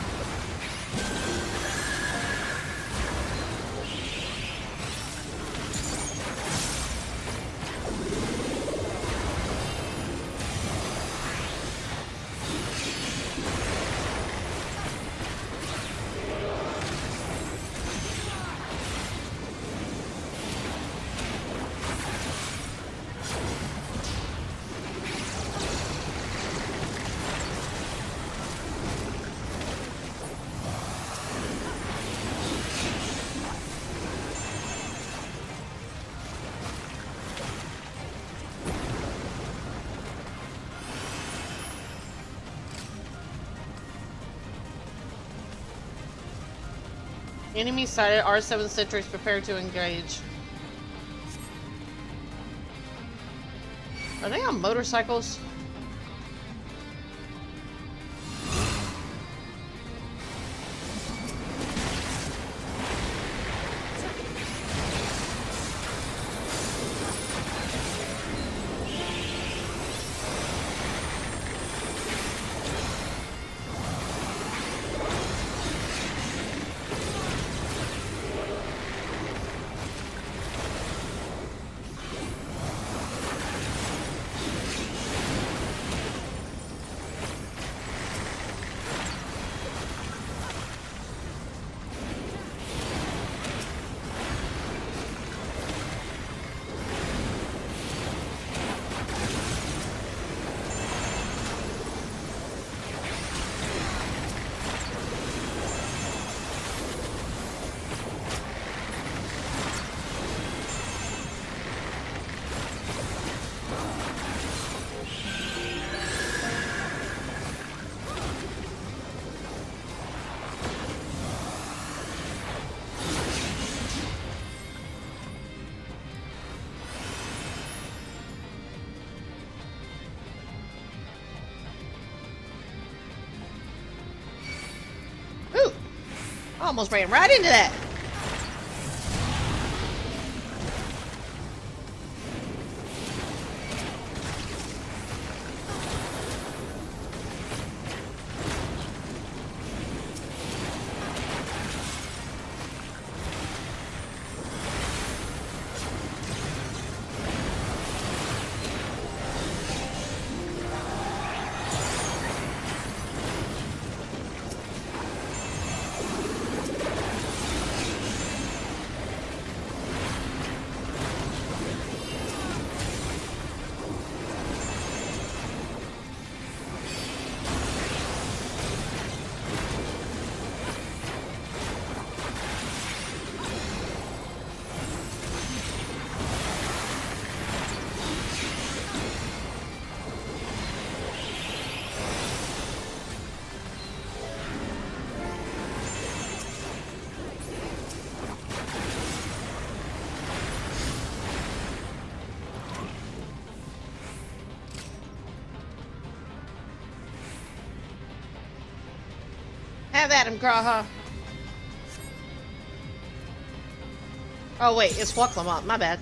Enemy sighted. R7 sentries prepare to engage. Are they on motorcycles? Almost ran right into that. Have at him, Graha. Oh wait, it's Waklamont. My bad.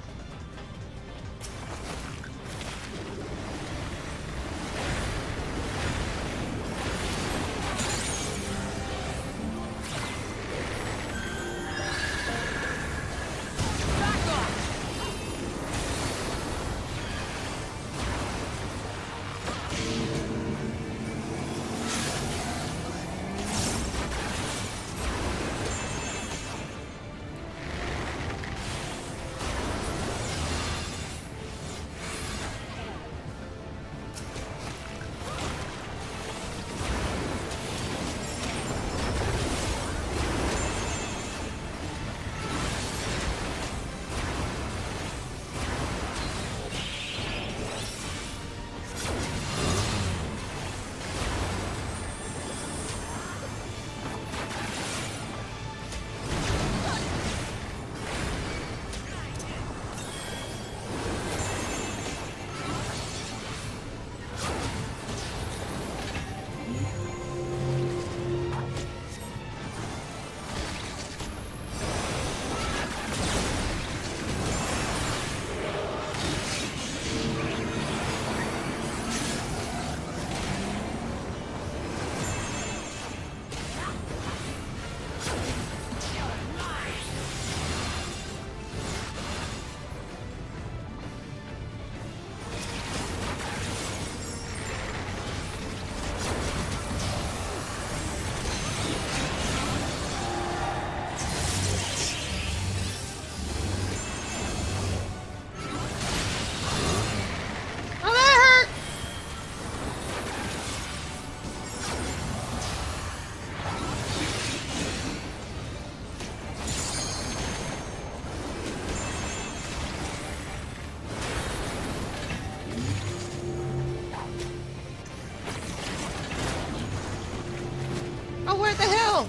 Oh, where the hell?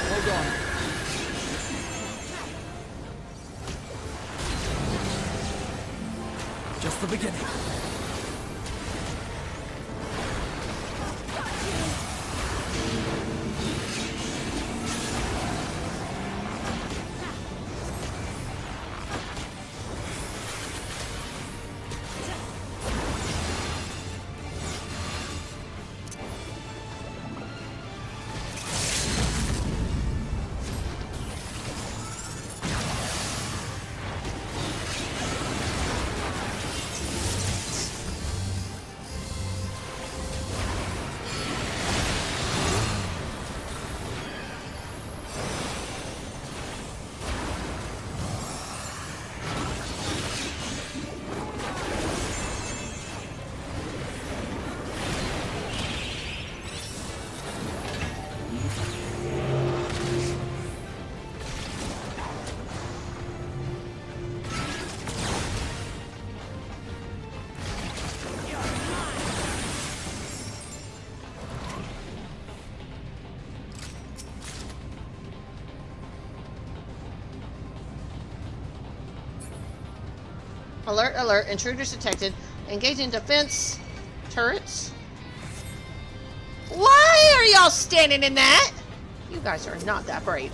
Hold on. Just the beginning. Alert, alert, intruders detected. Engaging defense turrets. Why are y'all standing in that? You guys are not that brave.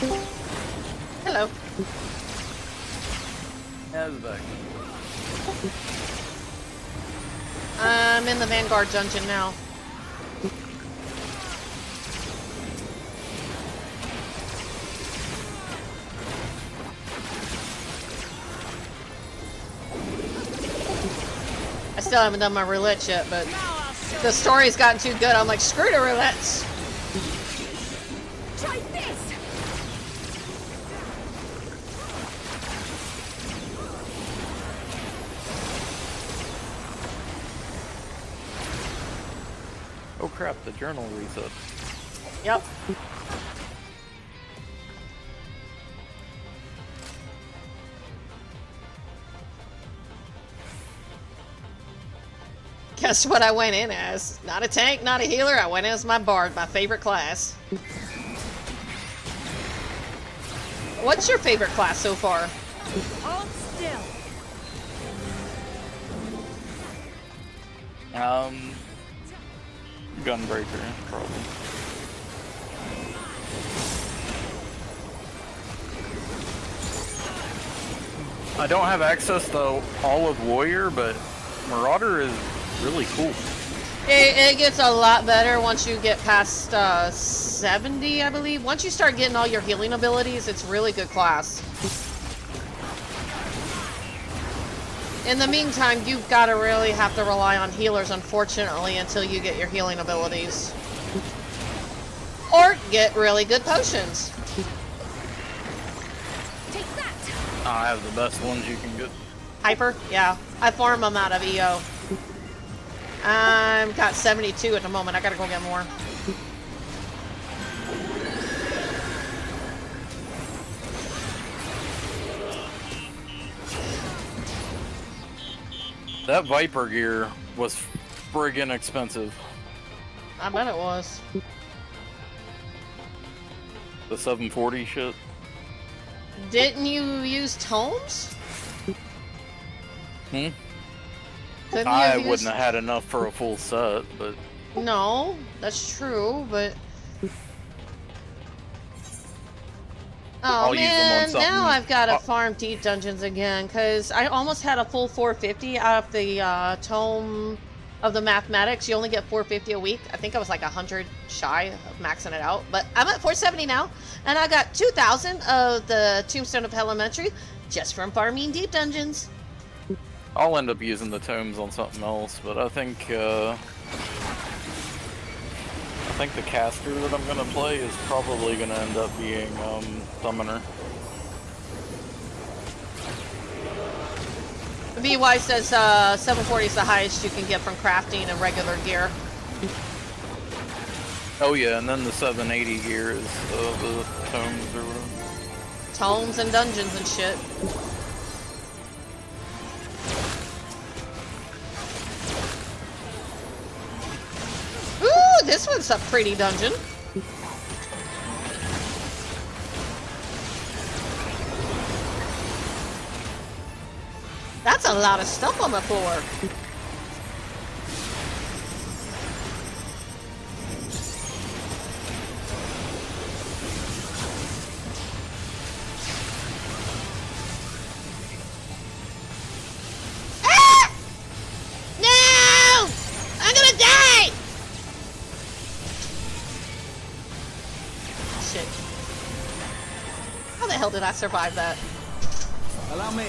Hello. Azbek. I'm in the Vanguard dungeon now. I still haven't done my roulette yet, but the story's gotten too good. I'm like, screw the roulettes. Try this! Oh crap, the journal reset. Yep. Guess what I went in as? Not a tank, not a healer. I went in as my bard, my favorite class. What's your favorite class so far? Hold still. Gunbreaker, probably. I don't have access to Olive Warrior, but Marauder is really cool. It gets a lot better once you get past 70, I believe. Once you start getting all your healing abilities, it's really good class. In the meantime, you've got to really have to rely on healers, unfortunately, until you get your healing abilities. Or get really good potions. Take that. I have the best ones you can get. Hyper? Yeah. I farm them out of EO. I've got 72 at the moment. I gotta go get more. That Viper gear was friggin' expensive. I bet it was. The 740 shit. Didn't you use tomes? Hmm? Couldn't you I have wouldn't used... have had enough for a full set, but... No, that's true, but... Oh I'll use them on man, something. now I've got to farm deep dungeons again, because I almost had a full 450 out of the tome of the mathematics. You only get 450 a week. I think I was like 100 shy of maxing it out, but I'm at 470 now, and I got 2,000 of the Tombstone of Elementary just from farming deep dungeons. I'll end up using the tomes on something else, but I think the caster that I'm gonna play is probably gonna end up being Summoner. VY says 740 is the highest you can get from crafting and regular gear. Oh yeah, and then the 780 gear is the tomes or whatever. Tomes and dungeons and shit. Ooh, this one's a pretty dungeon. That's a lot of stuff on the floor. Ah! No! I'm gonna die! Shit. How the hell did I survive that? Allow me.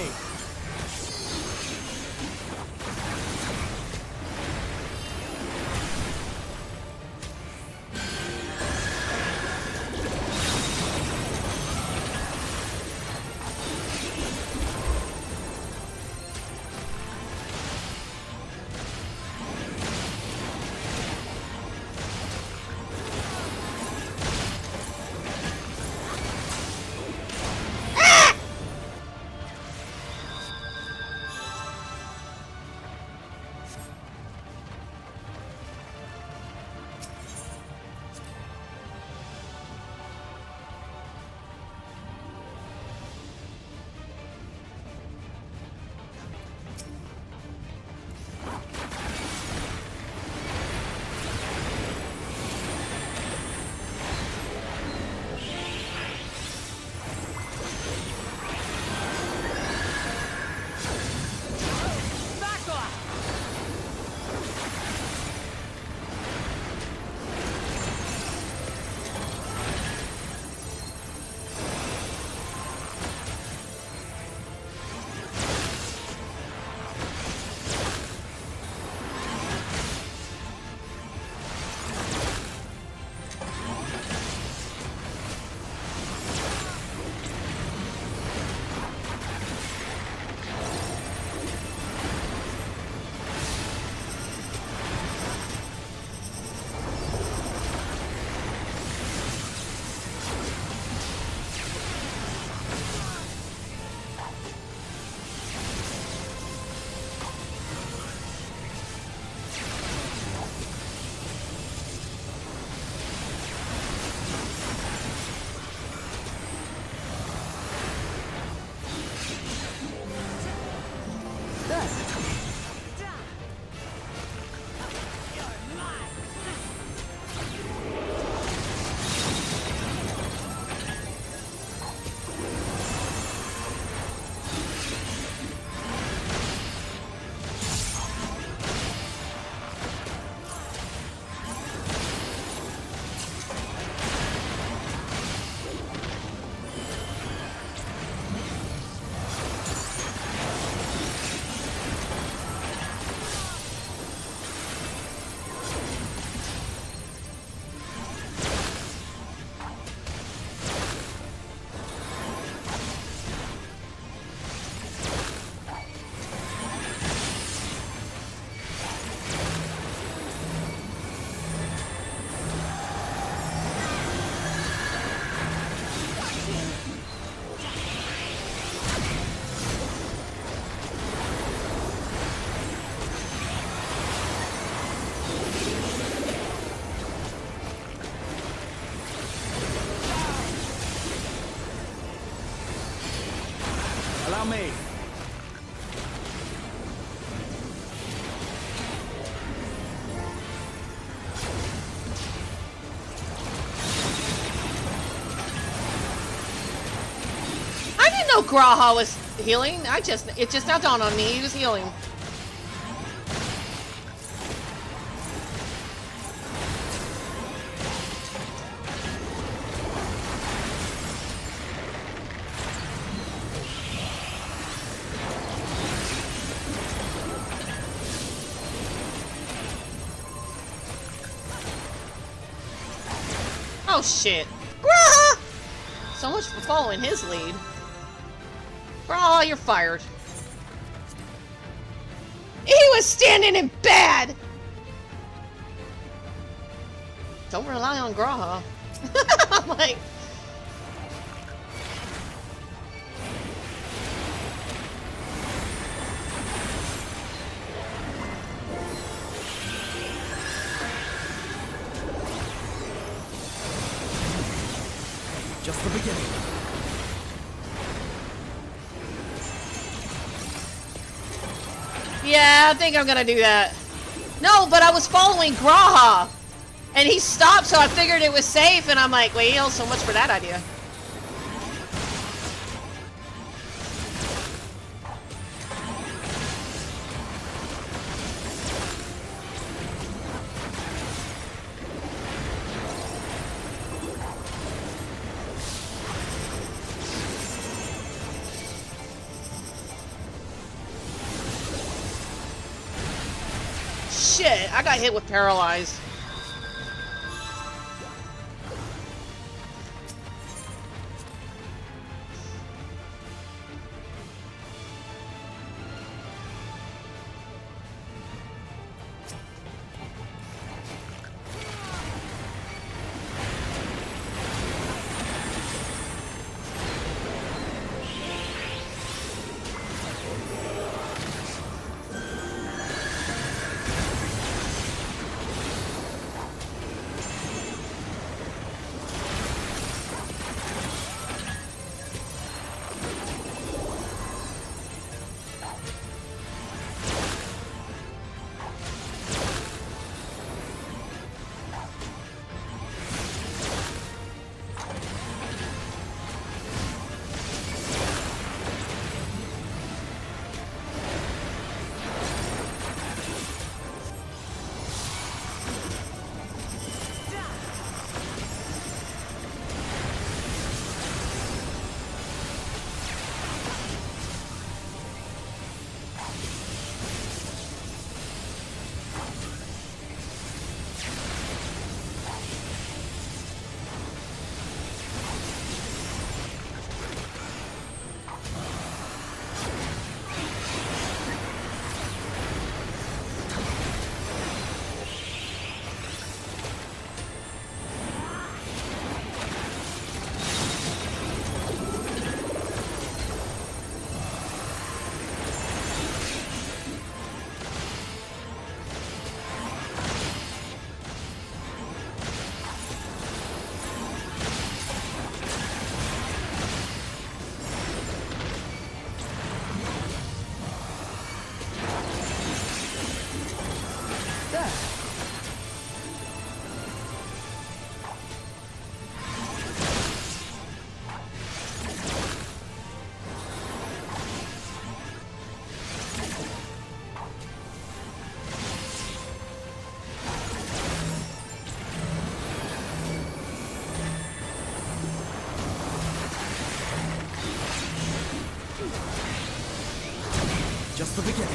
Allow me. I didn't know Graha was healing. It just now dawned on me he was healing. Oh shit. Graha! So much for following his lead. Graha, you're fired. He was standing in bad! Don't rely on Graha. I'm like... Just the beginning. Yeah, I think I'm gonna do that. No, but I was following Graha! And he stopped, so I figured it was safe, and I'm like, well, so much for that idea. Shit, I got hit with paralyzed. Just the beginning.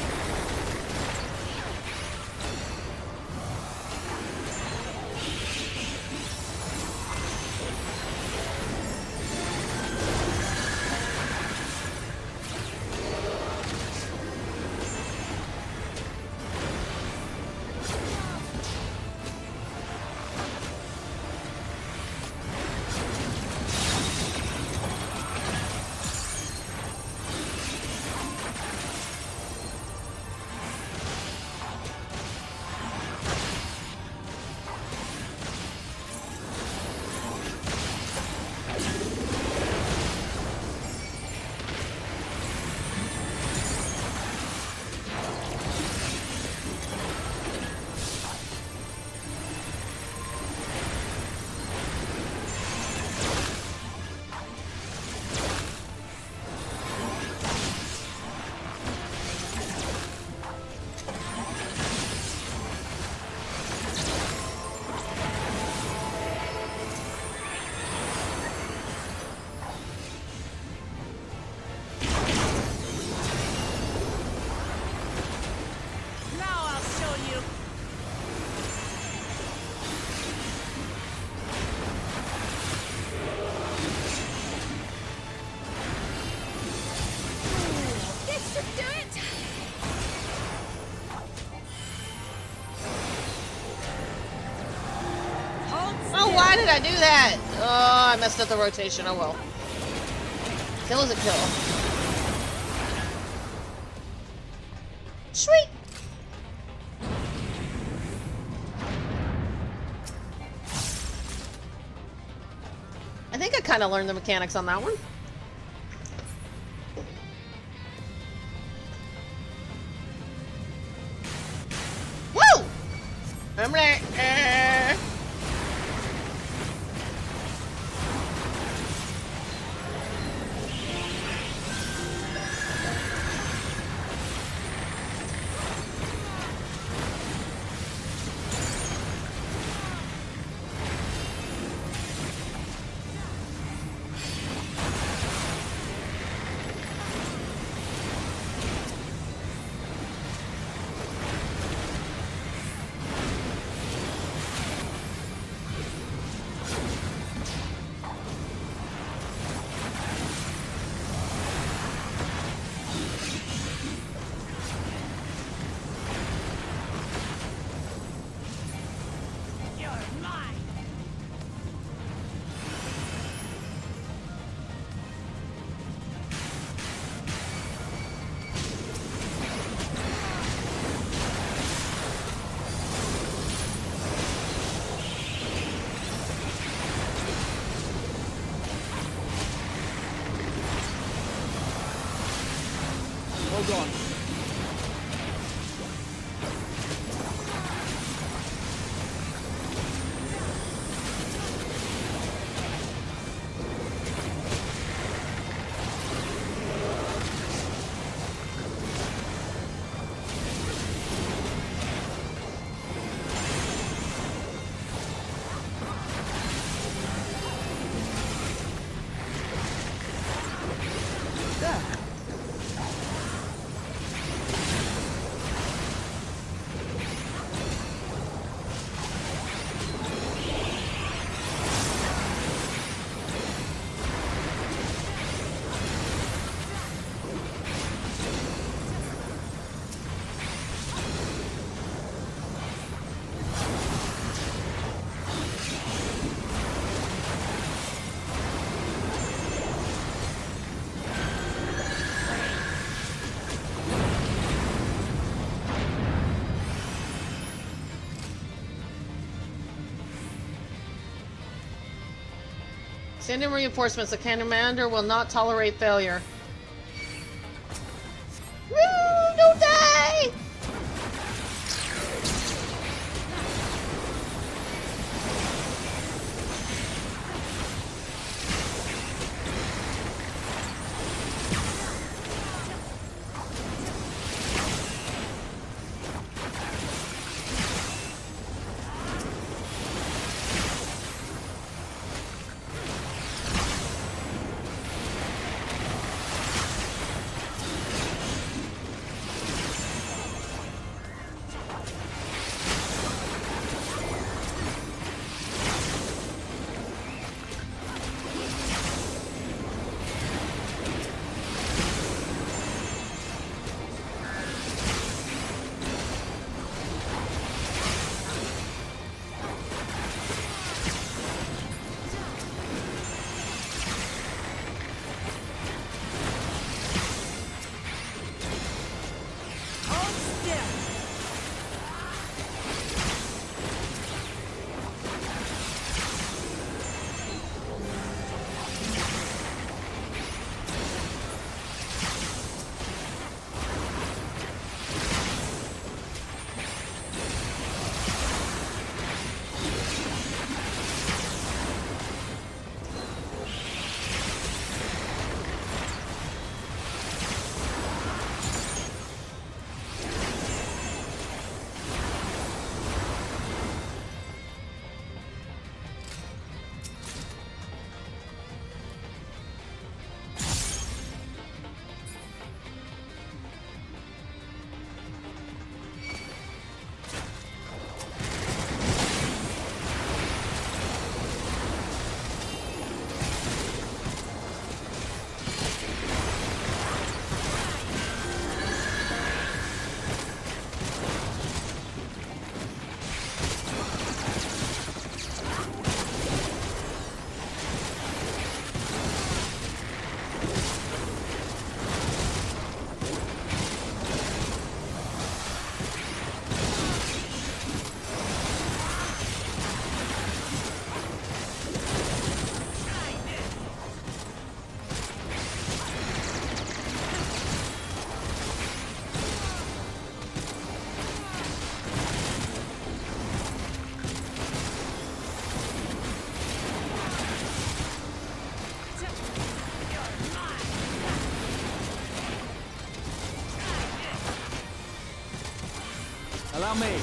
I do that? Oh, I messed up the rotation. Oh well. Kill is a kill. Sweet. I think I kind of learned the mechanics on that one. Woo! I'm like, Hold on. Send in reinforcements. The commander will not tolerate failure. Woo! Don't die! Allow me.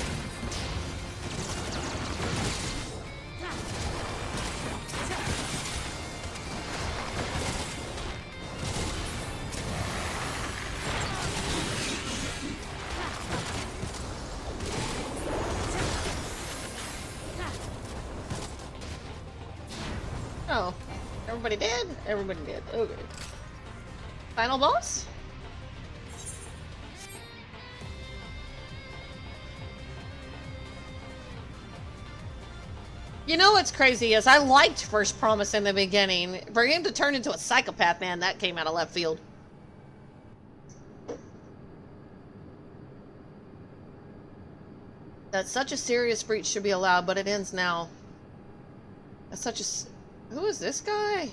Oh, everybody dead? Everybody dead. Okay. Final boss? You know what's crazy is I liked First Promise in the beginning. For him to turn into a psychopath, man, that came out of left field. That such a serious breach should be allowed, but it ends now. That's such a... Who is this guy?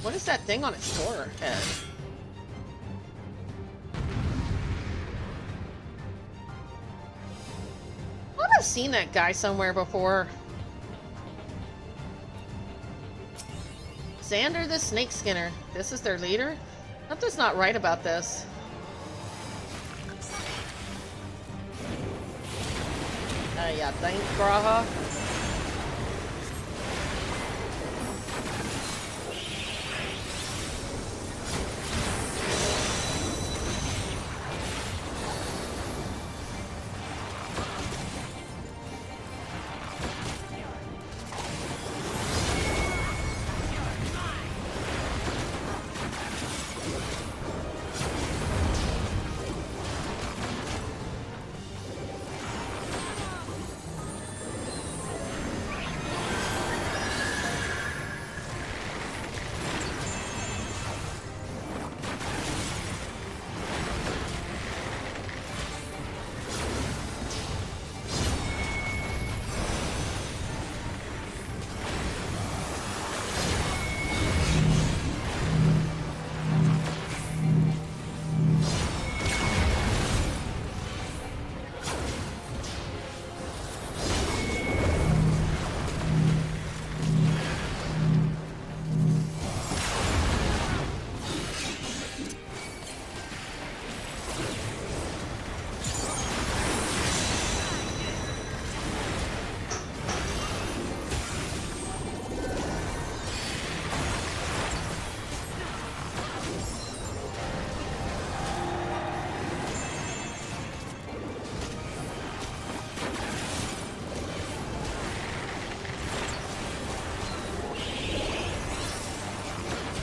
What is that thing on its forehead? I thought I've seen that guy somewhere before. Xander the Snake Skinner. This is their leader? Something's not right about this. Yeah, thanks, Graha.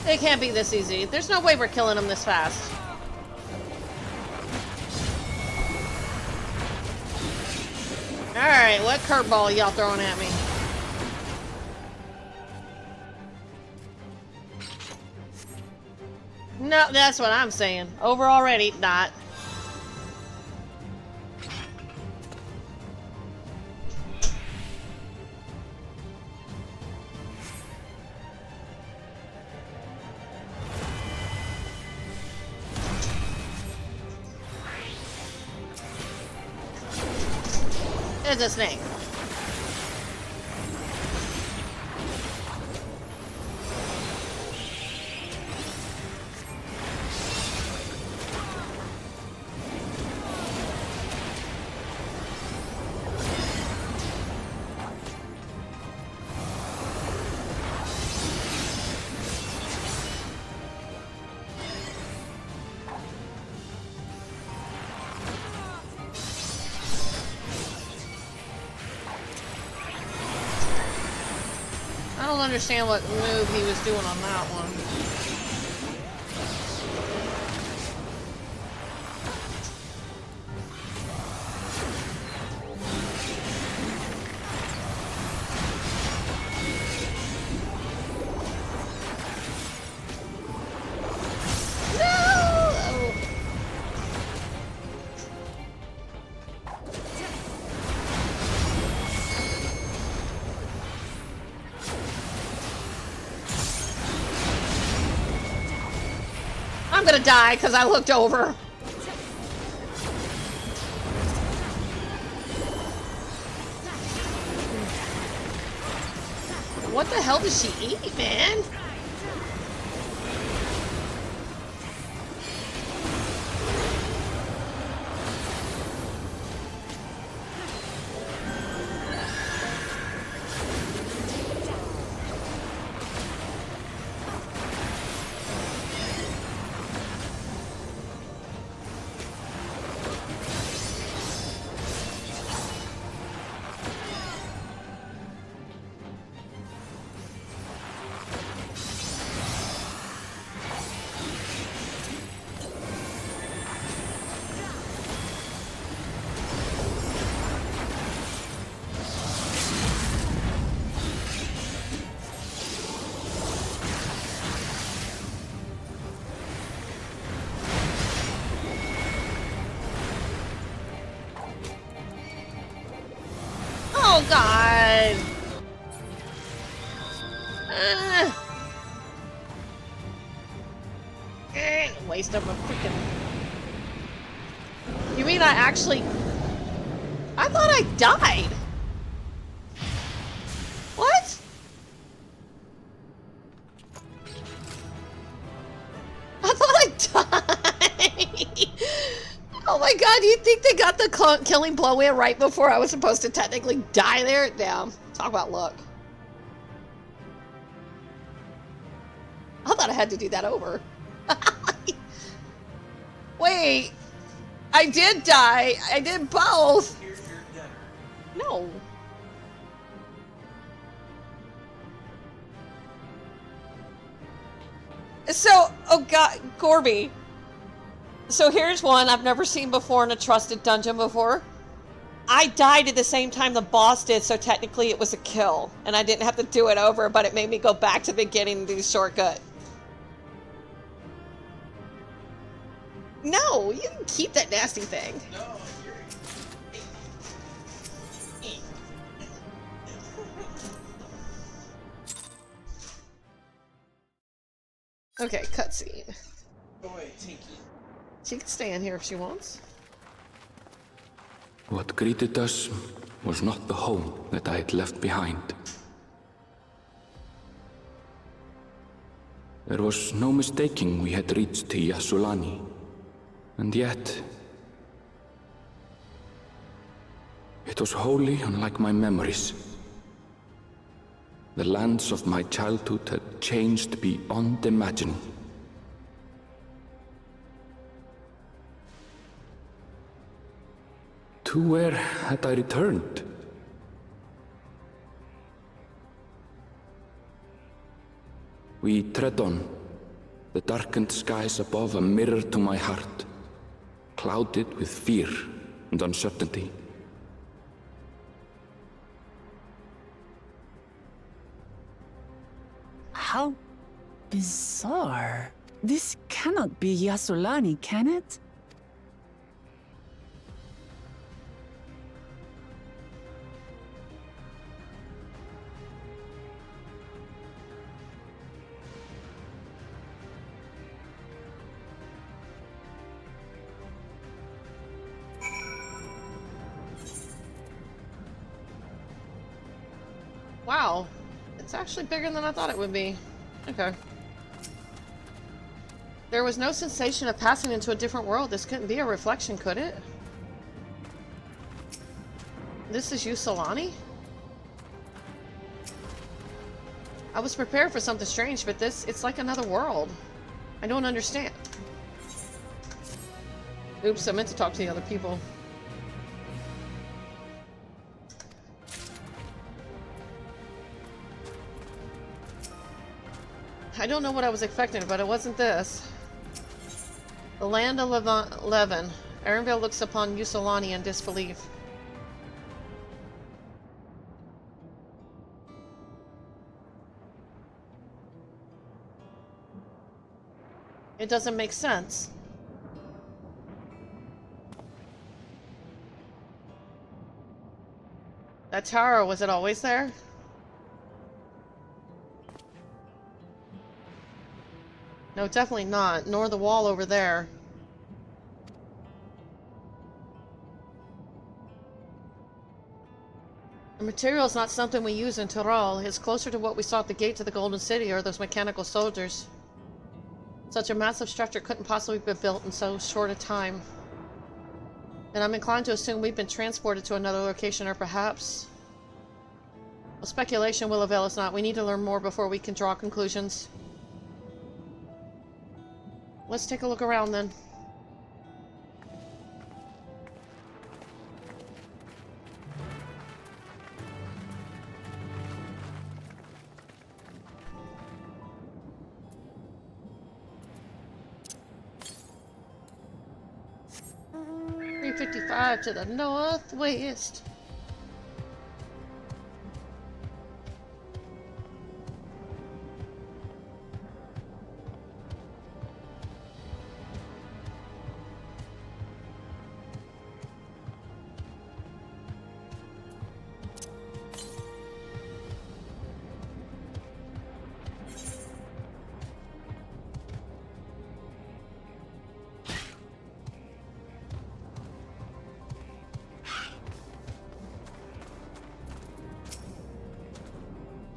It can't be this easy. There's no way we're killing him this fast. Alright, what curveball y'all throwing at me? No, that's what I'm saying. Over already, not. It's a snake. I don't understand what move he was doing on that one. I'm gonna die because I looked over. What the hell does she eat, man? Oh god! Waste of a freaking... You mean I actually... I thought I died! What? I thought I died! Oh my god, you think they got the killing blow in right before I was supposed to technically die there? Damn. Talk about luck. I thought I had to do that over. Wait. I did die. I did both. No. So, oh god, Gorby. So here's one I've never seen before in a trusted dungeon before. I died at the same time the boss did, so technically it was a kill. And I didn't have to do it over, but it made me go back to the beginning and do the shortcut. No, you can keep that nasty thing. No, okay, cutscene. Boy, Tinky. She can stay in here if she wants. What greeted us was not the home that I had left behind. There was no mistaking we had reached Yassulani. And yet... it was wholly unlike my memories. The lands of my childhood had changed beyond imagining. To where had I returned? We tread on, the darkened skies above a mirror to my heart, clouded with fear and uncertainty. How bizarre. This cannot be Yassulani, can it? Wow. It's actually bigger than I thought it would be. Okay. There was no sensation of passing into a different world. This couldn't be a reflection, could it? This is Yassulani? I was prepared for something strange, but it's like another world. I don't understand. Oops, I meant to talk to the other people. I don't know what I was expecting, but it wasn't this. The land of Levin. Erenville looks upon Yassulani in disbelief. It doesn't make sense. That tower, was it always there? No, definitely not. Nor the wall over there. The material is not something we use in Tyrol. It's closer to what we saw at the gate to the Golden City, or those mechanical soldiers. Such a massive structure couldn't possibly be built in so short a time. And I'm inclined to assume we've been transported to another location, or perhaps... Well, speculation will avail us not. We need to learn more before we can draw conclusions. Let's take a look around then. $355 to the northwest.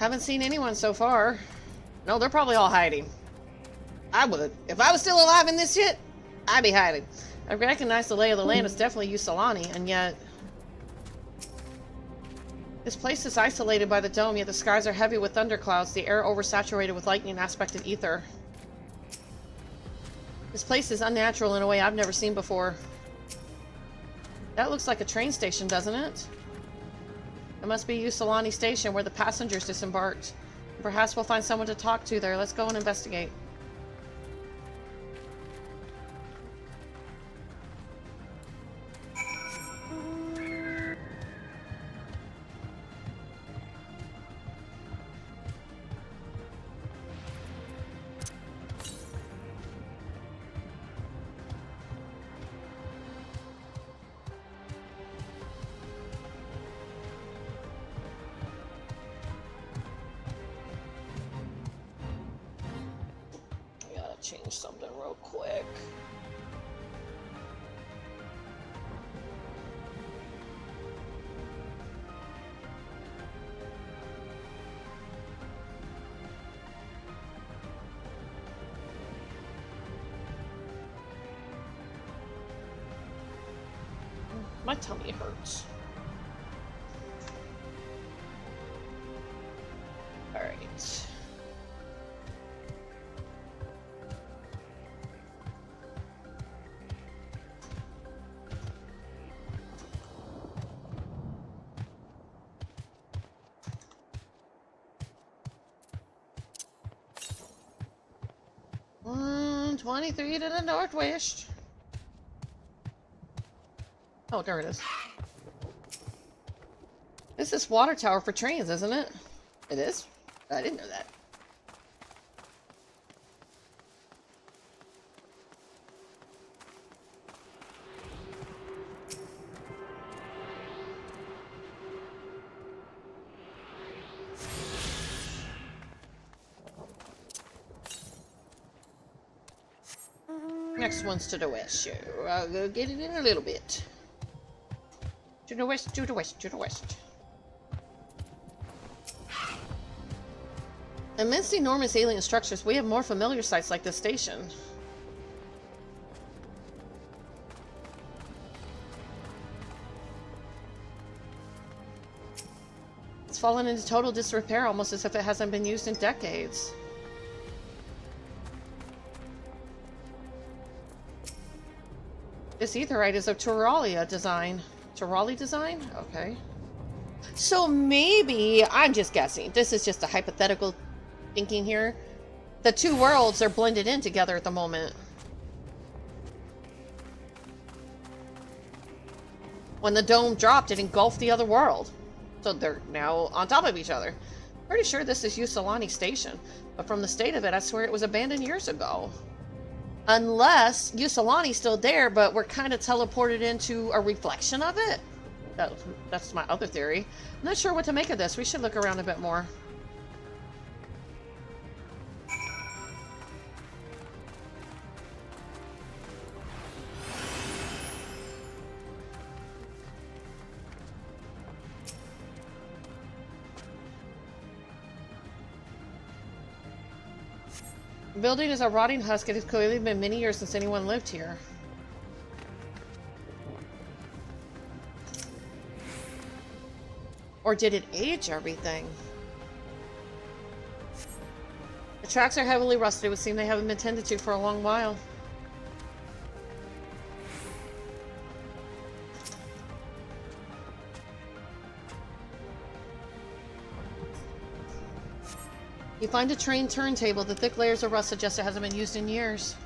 Haven't seen anyone so far. No, they're probably all hiding. I would. If I was still alive in this shit, I'd be hiding. I recognize the lay of the land as definitely Yusalani, and yet... This place is isolated by the dome, yet the skies are heavy with thunderclouds, the air oversaturated with lightning aspected ether. This place is unnatural in a way I've never seen before. That looks like a train station, doesn't it? It must be Yusalani Station where the passengers disembarked. Perhaps we'll find someone to talk to there. Let's go and investigate. Change something real quick. My tummy hurts. All right. Mm, 23 to the northwest. Oh, there it is. This is water tower for trains, isn't it? It is? I didn't know that. Next one's to the west, sure. I'll go get it in a little bit. To the west, to the west, to the west. Amidst enormous alien structures, we have more familiar sights like this station. It's fallen into total disrepair, almost as if it hasn't been used in decades. This aetherite is of Turalia design. Turali design? Okay. So maybe, I'm just guessing, this is just a hypothetical thinking here. The two worlds are blended in together at the moment. When the dome dropped, it engulfed the other world. So they're now on top of each other. Pretty sure this is Yusalani Station, but from the state of it, I swear it was abandoned years ago. Unless Yusalani's still there, but we're kind of teleported into a reflection of it. That's my other theory. I'm not sure what to make of this. We should look around a bit more. The building is a rotting husk. It has clearly been many years since anyone lived here. Or did it age everything? The tracks are heavily rusted. It would seem they haven't been tended to for a long while. You find a train turntable. The thick layers of rust suggest it hasn't been used in years.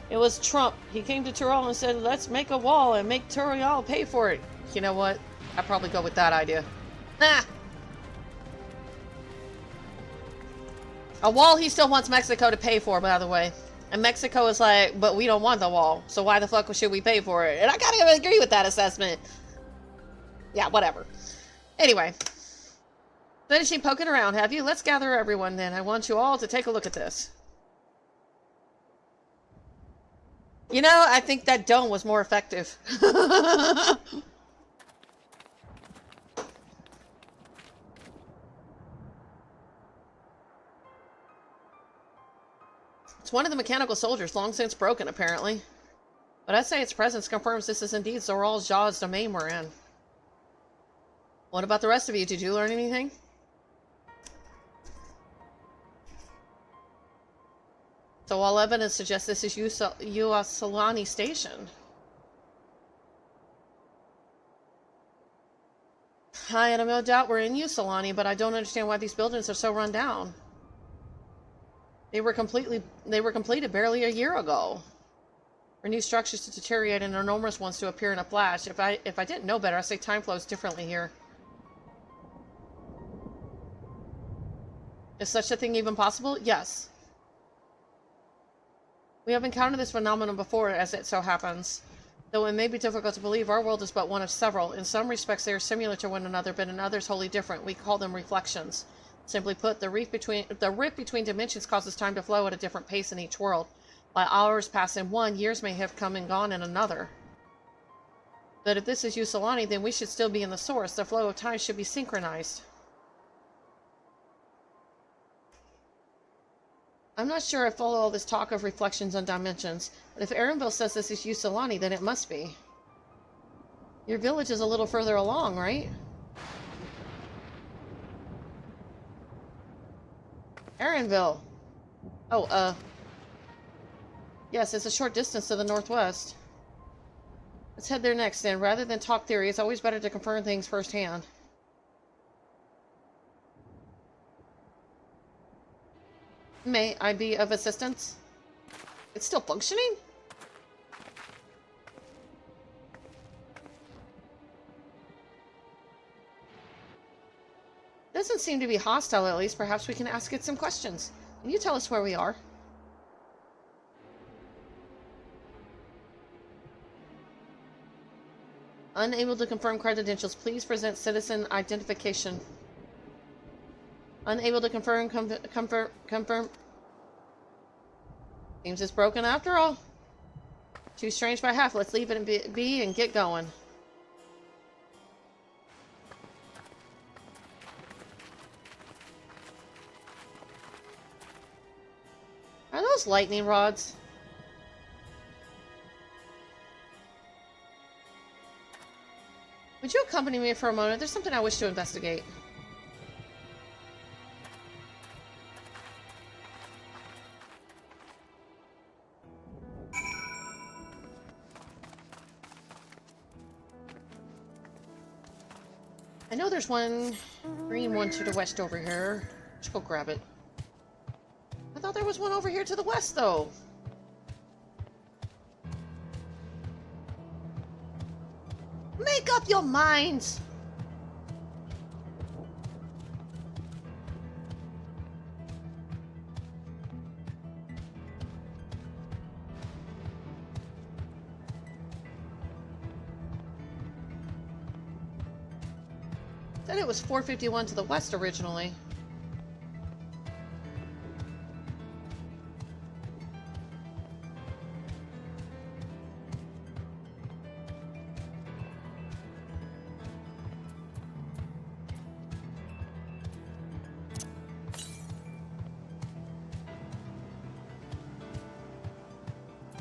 It was Trump. He came to Tyrol and said, let's make a wall and make Tyrol pay for it. You know what? I'd probably go with that idea. Ah! A wall he still wants Mexico to pay for, by the way. And Mexico is like, but we don't want the wall, so why the fuck should we pay for it? And I gotta agree with that assessment. Yeah, whatever. Anyway. Finishing poking around, have you? Let's gather everyone then. I want you all to take a look at this. You know, I think that dome was more effective. It's one of the mechanical soldiers, long since broken, apparently. But I'd say its presence confirms this is indeed Zoral's Jaw's domain we're in. What about the rest of you? Did you learn anything? So all evidence suggests this is Yuasalani Station. I had no doubt we're in Yuasalani, but I don't understand why these buildings are so run down. They were completed barely a year ago. For new structures to deteriorate and enormous ones to appear in a flash. If I didn't know better, I'd say time flows differently here. Is such a thing even possible? Yes. We have encountered this phenomenon before, as it so happens. Though it may be difficult to believe, our world is but one of several. In some respects they are similar to one another, but in others wholly different. We call them reflections. Simply put, the rift between dimensions causes time to flow at a different pace in each world. While hours pass in one, years may have come and gone in another. But if this is Yuasalani, then we should still be in the source. The flow of time should be synchronized. I'm not sure I follow all this talk of reflections and dimensions, but if Erenville says this is Yuasalani, then it must be. Your village is a little further along, right? Erenville. Oh, yes, it's a short distance to the northwest. Let's head there next, then. Rather than talk theory, it's always better to confirm things firsthand. May I be of assistance? It's still functioning? Doesn't seem to be hostile, at least. Perhaps we can ask it some questions. Can you tell us where we are? Unable to confirm credentials, please present citizen identification. Unable to confirm, confirm. Seems it's broken after all. Too strange by half. Let's leave it be and get going. Are those lightning rods? Would you accompany me for a moment? There's something I wish to investigate. I know there's one green one to the west over here. Let's go grab it. I thought there was one over here to the west, though. Make up your minds! Said it was 451 to the west originally.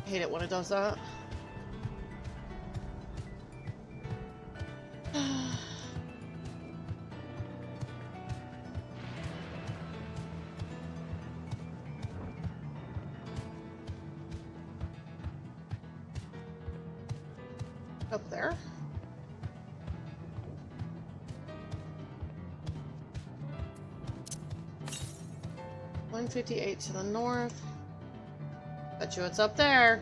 I hate it when it does that. Up there. $158 to the north. Bet you it's up there.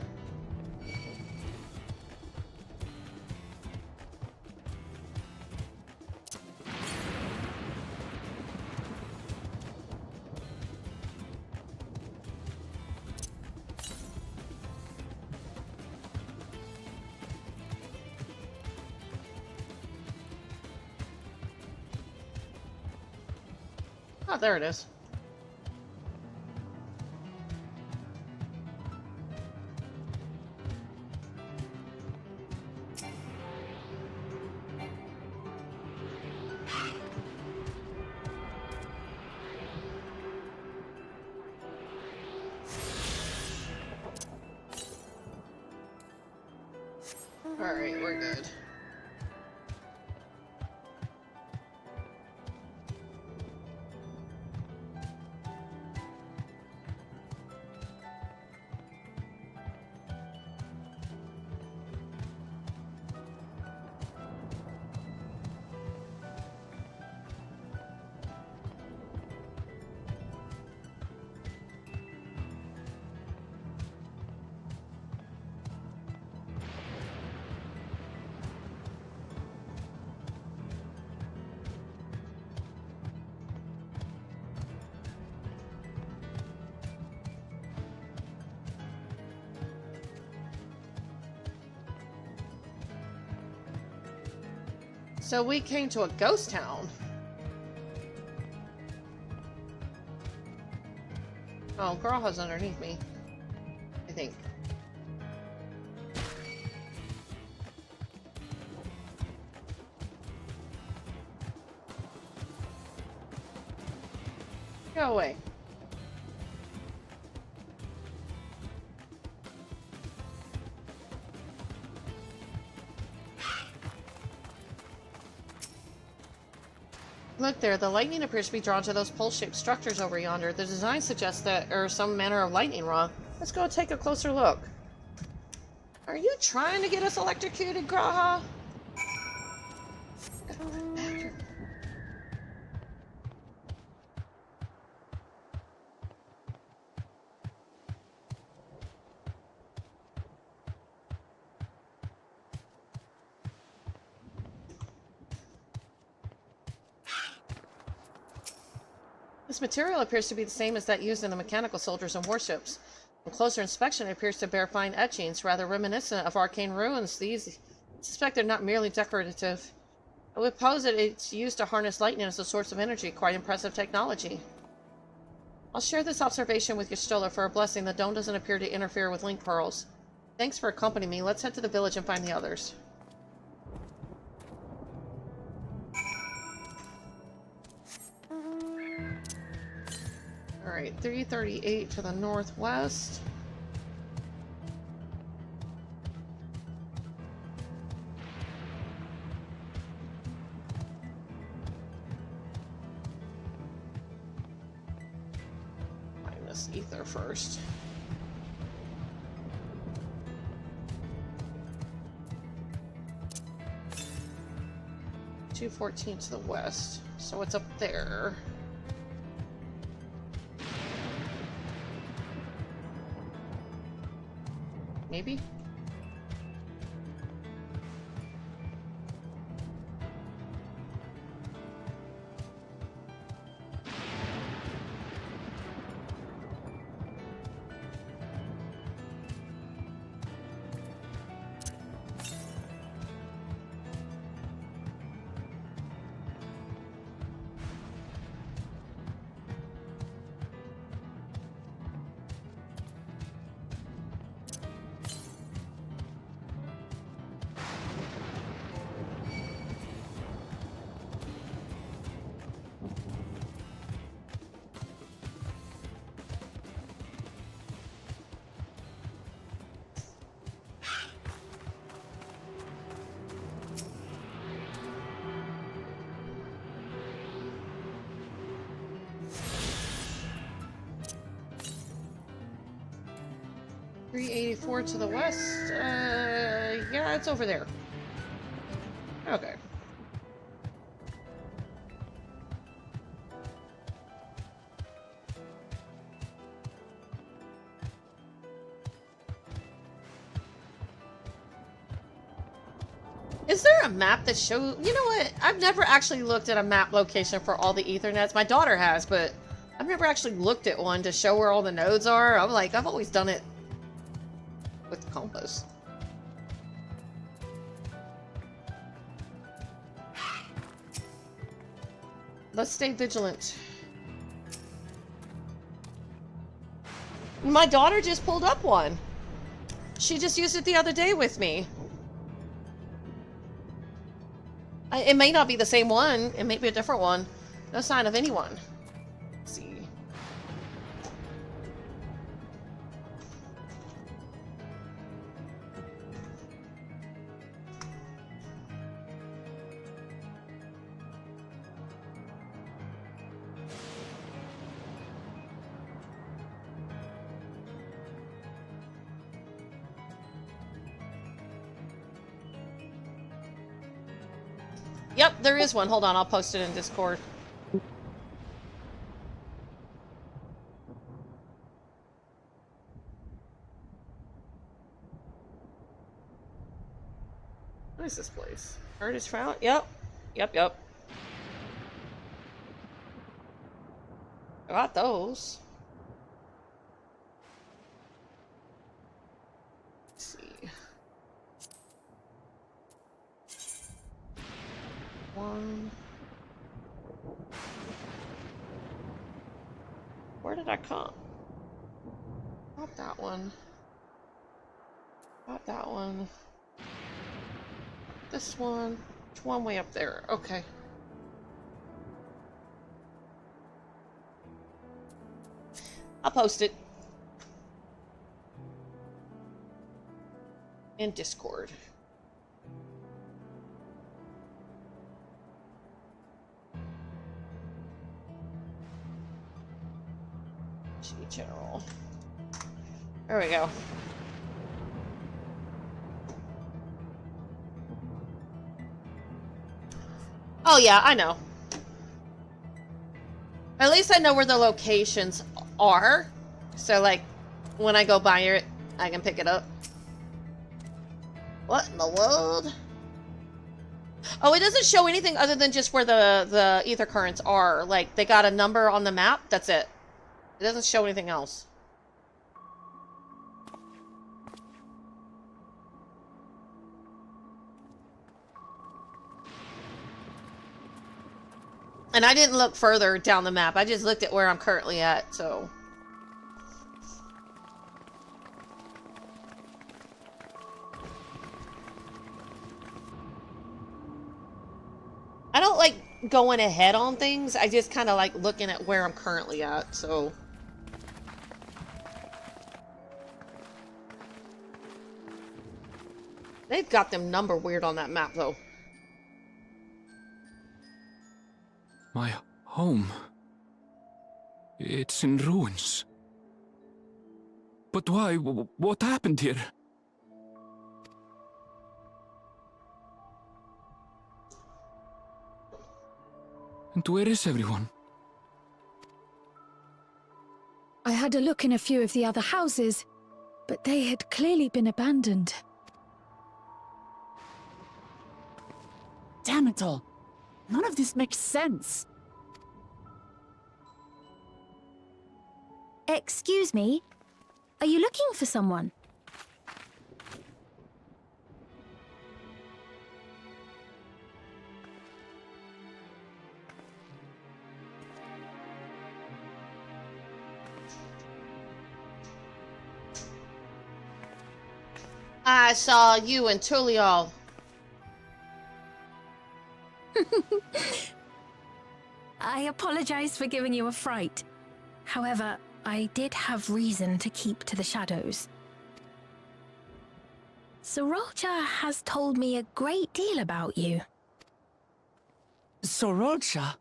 Oh, there it is. Alright, we're good. So we came to a ghost town. Oh, Garaha's underneath me, I think. Go away. Look there, the lightning appears to be drawn to those pole-shaped structures over yonder. The design suggests that there is some manner of lightning rod. Let's go take a closer look. Are you trying to get us electrocuted, Graha? This material appears to be the same as that used in the mechanical soldiers and warships. On closer inspection, it appears to bear fine etchings, rather reminiscent of arcane ruins. These, I suspect they're not merely decorative. I would pose that it's used to harness lightning as a source of energy. Quite impressive technology. I'll share this observation with Y'shtola for a blessing. The dome doesn't appear to interfere with link pearls. Thanks for accompanying me. Let's head to the village and find the others. Alright, 338 to the northwest. Find this ether first. $214 to the west. So it's up there. Maybe? $384 to the west. Yeah, it's over there. Okay. Is there a map that shows... You know what? I've never actually looked at a map location for all the Ethernets. My daughter has, but I've never actually looked at one to show where all the nodes are. I'm like, I've always done it with the compass. Let's stay vigilant. My daughter just pulled up one. She just used it the other day with me. It may not be the same one. It may be a different one. No sign of anyone. Let's see. Yep, there is one. Hold on, I'll post it in Discord. What is this place? Artist found? Yep. Yep. I got those. Let's see. One. Where did I come? Not that one. Not that one. This one. It's one way up there. Okay. I'll post it in Discord. General. There we go. Oh yeah, I know. At least I know where the locations are. So like, when I go buy it, I can pick it up. What in the world? Oh, it doesn't show anything other than just where the ether currents are. Like, they got a number on the map. That's it. It doesn't show anything else. And I didn't look further down the map. I just looked at where I'm currently at, so... I don't like going ahead on things. I just kind of like looking at where I'm currently at, so... They've got them number weird on that map, though. My home. It's in ruins. But why? What happened here? And where is everyone? I had a look in a few of the other houses, but they had clearly been abandoned. Damn it all. None of this makes sense. Excuse me? Are you looking for someone? I saw you and Tulial. I apologize for giving you a fright. However, I did have reason to keep to the shadows. Sorolja has told me a great deal about you. Sorolja?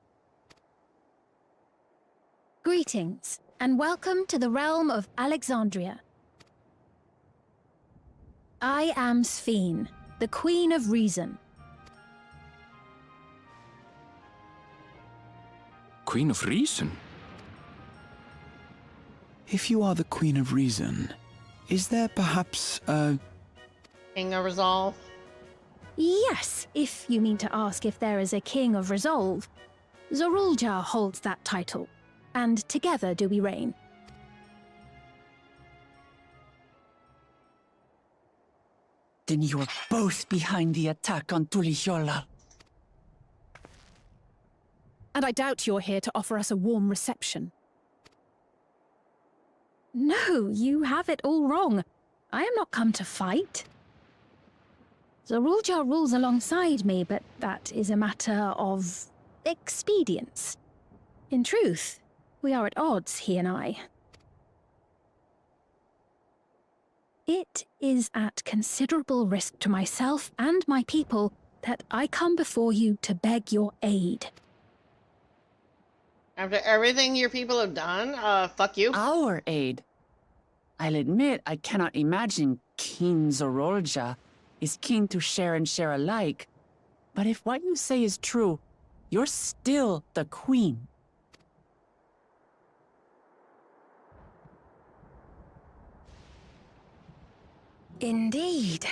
Greetings, and welcome to the realm of Alexandria. I am Sphene, the Queen of Reason. Queen of Reason? If you are the Queen of Reason, is there perhaps a... King of Resolve? Yes, if you mean to ask if there is a King of Resolve. Zorulja holds that title, and together do we reign. Then you are both behind the attack on Tuliyola. And I doubt you're here to offer us a warm reception. No, you have it all wrong. I am not come to fight. Zorulja rules alongside me, but that is a matter of expedience. In truth, we are at odds, he and I. It is at considerable risk to myself and my people that I come before you to beg your aid. After everything your people have done, fuck you. Our aid? I'll admit I cannot imagine King Zorolja is keen to share and share alike. But if what you say is true, you're still the queen. Indeed.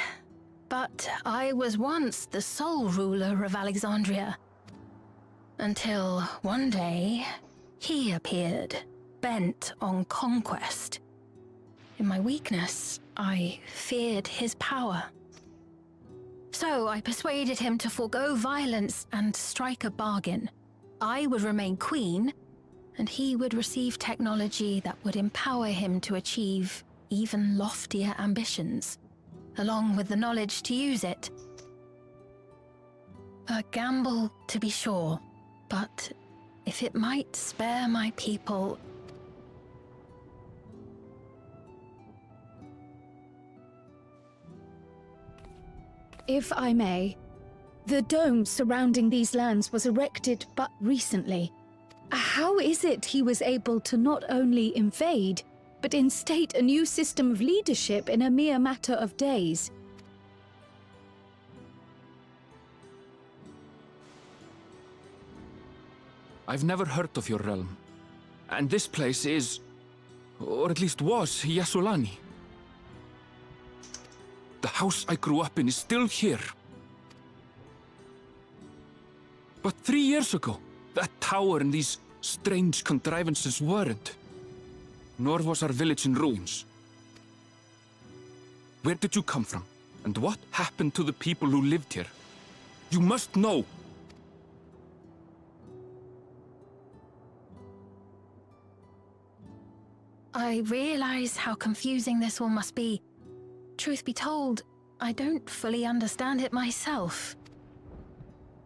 But I was once the sole ruler of Alexandria. Until one day, he appeared, bent on conquest. In my weakness, I feared his power. So I persuaded him to forego violence and strike a bargain. I would remain queen, and he would receive technology that would empower him to achieve even loftier ambitions, along with the knowledge to use it. A gamble, to be sure, but if it might spare my people... If I may, the dome surrounding these lands was erected but recently. How is it he was able to not only invade, but instate a new system of leadership in a mere matter of days? I've never heard of your realm. And this place is, or at least was, Yasulani. The house I grew up in is still here. But 3 years ago, that tower and these strange contrivances weren't. Nor was our village in ruins. Where did you come from? And what happened to the people who lived here? You must know! I realize how confusing this all must be. Truth be told, I don't fully understand it myself.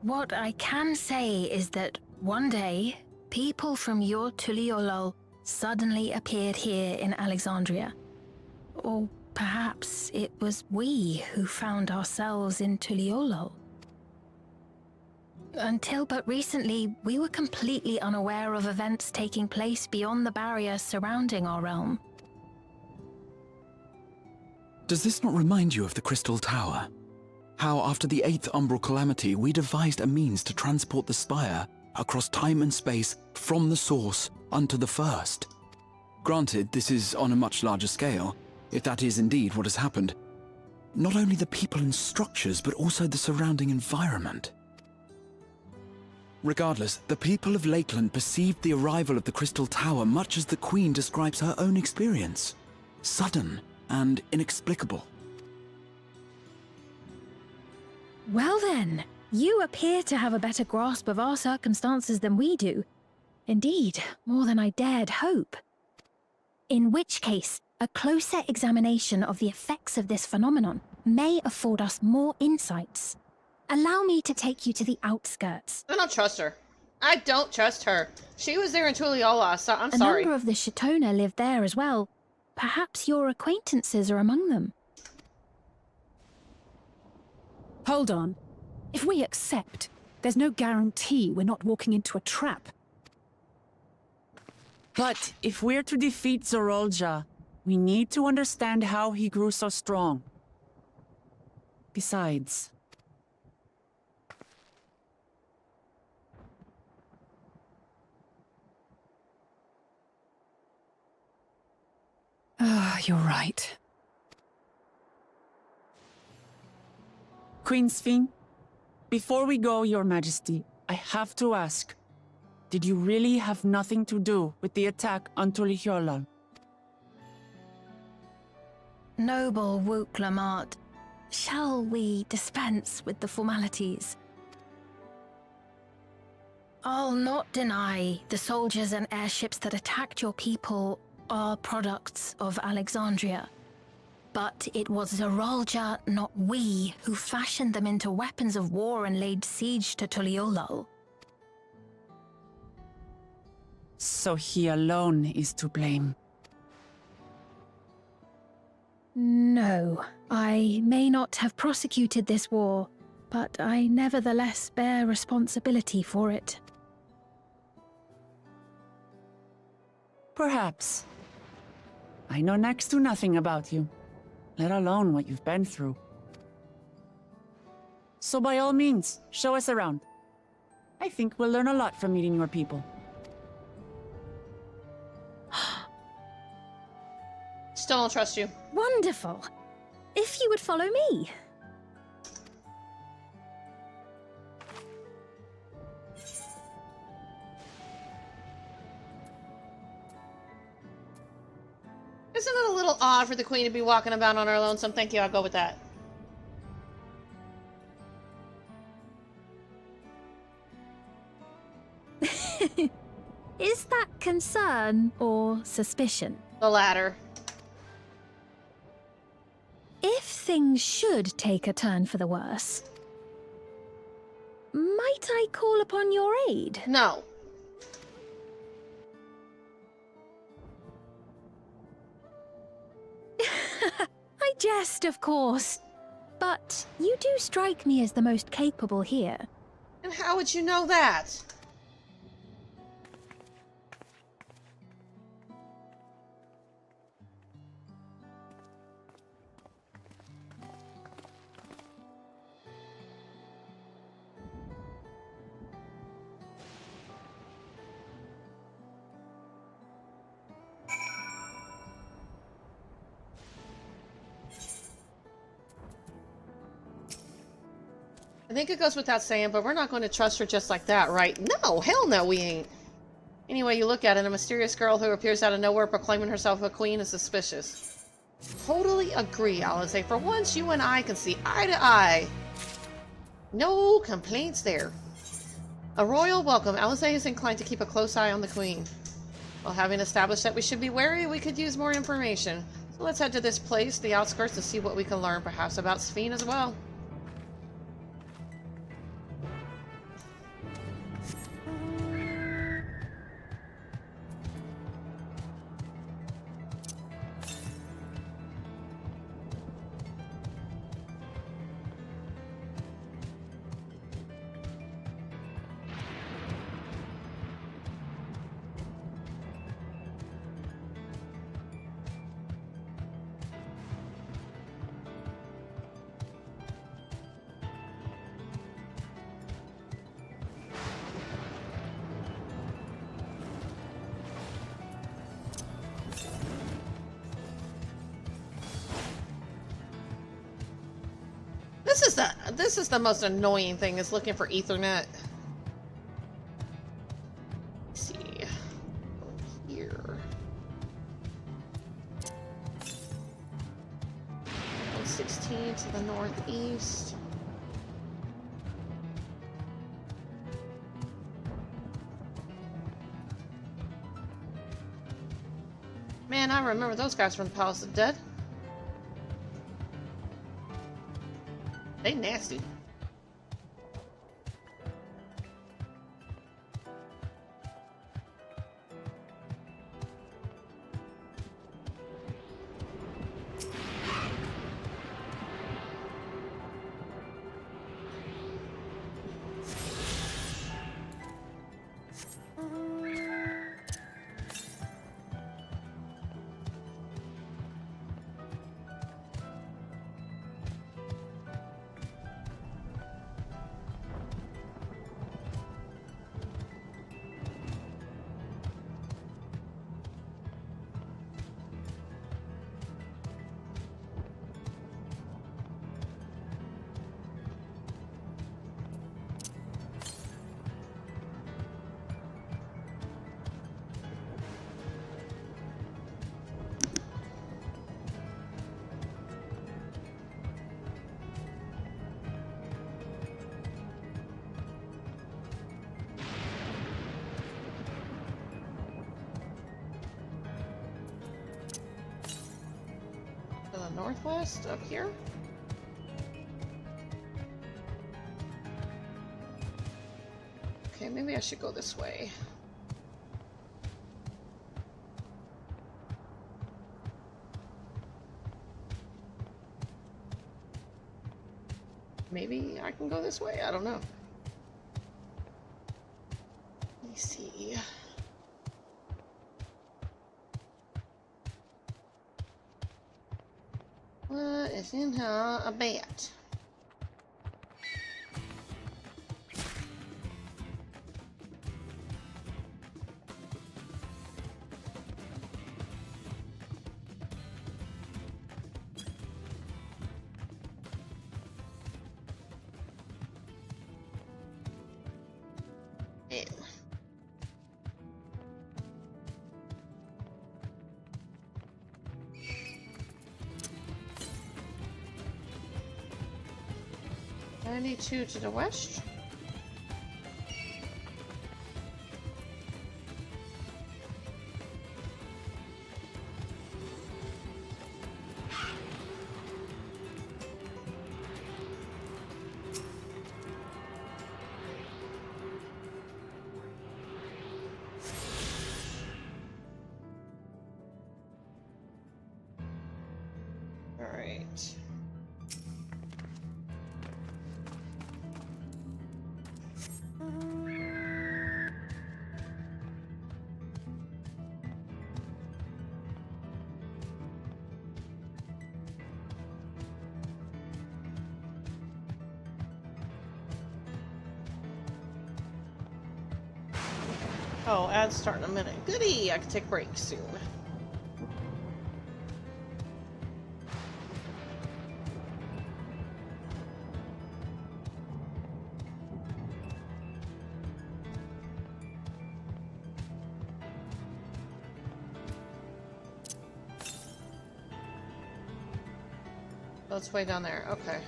What I can say is that one day, people from your Tuliolol suddenly appeared here in Alexandria. Or perhaps it was we who found ourselves in Tuliolol. Until but recently, we were completely unaware of events taking place beyond the barrier surrounding our realm. Does this not remind you of the Crystal Tower? How after the 8th Umbral Calamity, we devised a means to transport the Spire across time and space from the source unto the first. Granted, this is on a much larger scale, if that is indeed what has happened. Not only the people and structures, but also the surrounding environment. Regardless, the people of Lakeland perceived the arrival of the Crystal Tower much as the Queen describes her own experience. Sudden and inexplicable. Well then, you appear to have a better grasp of our circumstances than we do. Indeed, more than I dared hope. In which case, a closer examination of the effects of this phenomenon may afford us more insights. Allow me to take you to the outskirts. I don't trust her. I don't trust her. She was there in Tuliyola, so I'm sorry. A number of the Shatona live there as well. Perhaps your acquaintances are among them. Hold on. If we accept, there's no guarantee we're not walking into a trap. But if we're to defeat Zorolja, we need to understand how he grew so strong. Besides... You're right. Queen Sphene, before we go, Your Majesty, I have to ask, did you really have nothing to do with the attack on Tuliyola? Noble Wook Lamart, shall we dispense with the formalities? I'll not deny the soldiers and airships that attacked your people are products of Alexandria. But it was Zorolja, not we, who fashioned them into weapons of war and laid siege to Tuliolol. So he alone is to blame. No, I may not have prosecuted this war, but I nevertheless bear responsibility for it. Perhaps. I know next to nothing about you, let alone what you've been through. So by all means, show us around. I think we'll learn a lot from meeting your people. Still don't trust you. Wonderful. If you would follow me. Isn't it a little odd for the queen to be walking about on her lonesome? Thank you, I'll go with that. Is that concern or suspicion? The latter. If things should take a turn for the worse, might I call upon your aid? No. I jest, of course. But you do strike me as the most capable here. And how would you know that? I think it goes without saying, but we're not going to trust her just like that, right? No, hell no, we ain't. Any way you look at it, a mysterious girl who appears out of nowhere proclaiming herself a queen is suspicious. Totally agree, Alice. For once, you and I can see eye to eye. No complaints there. A royal welcome. Alice is inclined to keep a close eye on the queen. Well, having established that we should be wary, we could use more information. So let's head to this place, the outskirts, and see what we can learn, perhaps about Sphene as well. This is the most annoying thing, is looking for Ethernet. Let's see. Here. 116 to the northeast. Man, I remember those guys from the Palace of the Dead. They nasty. Northwest, up here. Okay, maybe I should go this way. Maybe I can go this way, I don't know. Let me see. What is in here? A bat. 92 to the west. All right. Oh, ads start in a minute. Goody! I can take breaks soon. Oh, it's way down there. Okay.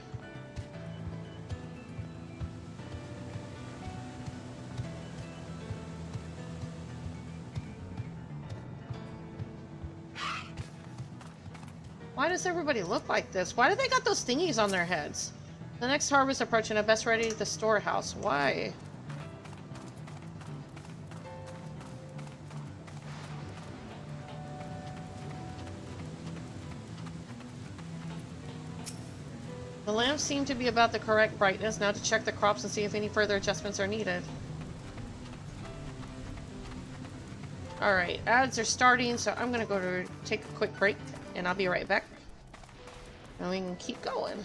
Why does everybody look like this? Why do they got those thingies on their heads? The next harvest approaching. I best ready the storehouse. Why? The lamps seem to be about the correct brightness. Now to check the crops and see if any further adjustments are needed. Alright, ads are starting, so I'm gonna go to take a quick break, and I'll be right back. And we can keep going.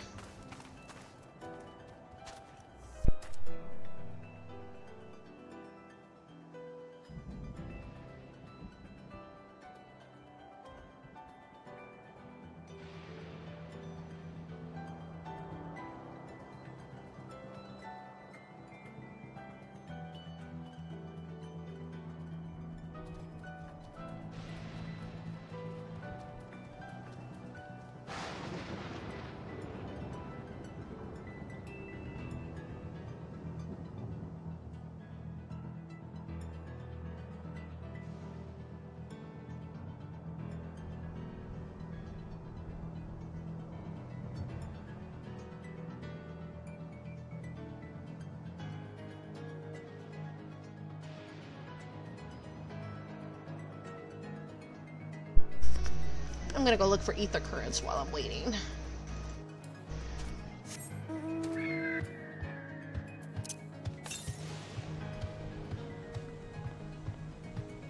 I'm gonna go look for ether currents while I'm waiting.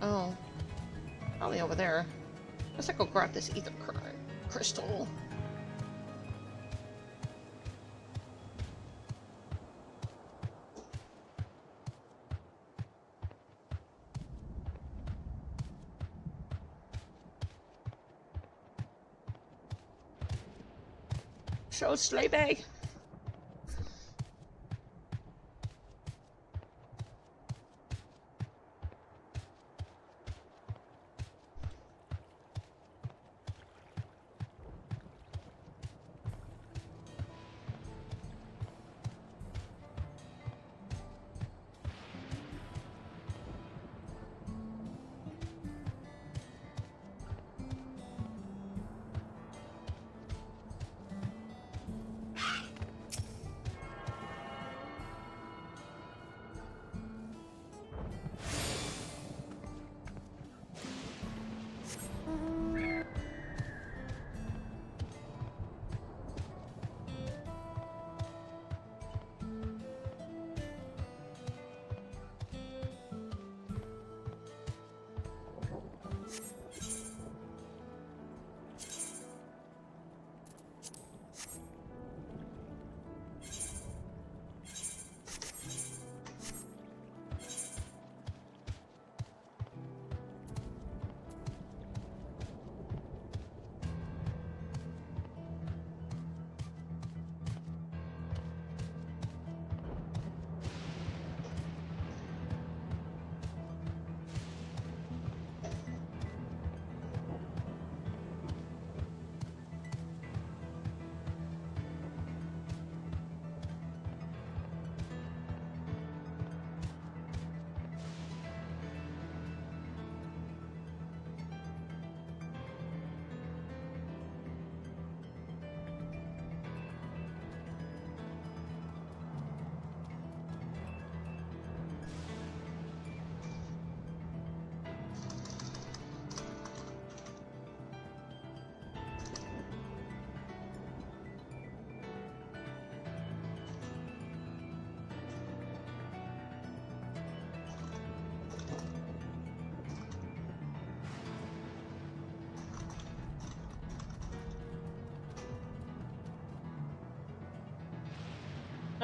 Oh, probably over there. Let's go grab this ether current crystal. Show sleigh bag.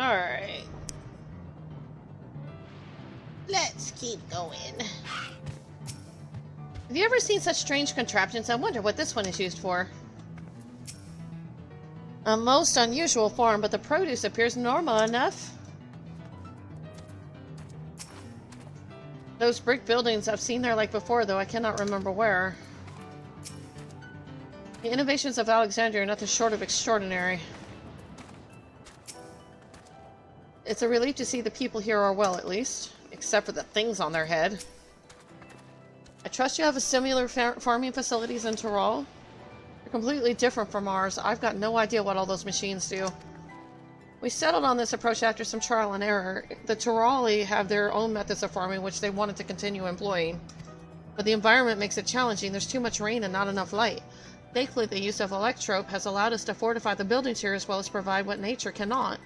Alright. Let's keep going. Have you ever seen such strange contraptions? I wonder what this one is used for. A most unusual form, but the produce appears normal enough. Those brick buildings, I've seen there like before, though I cannot remember where. The innovations of Alexandria are nothing short of extraordinary. It's a relief to see the people here are well, at least. Except for the things on their head. I trust you have a similar farming facilities in Tyrol? They're completely different from ours. I've got no idea what all those machines do. We settled on this approach after some trial and error. The Tyroli have their own methods of farming which they wanted to continue employing. But the environment makes it challenging. There's too much rain and not enough light. Thankfully, the use of electrope has allowed us to fortify the buildings here as well as provide what nature cannot.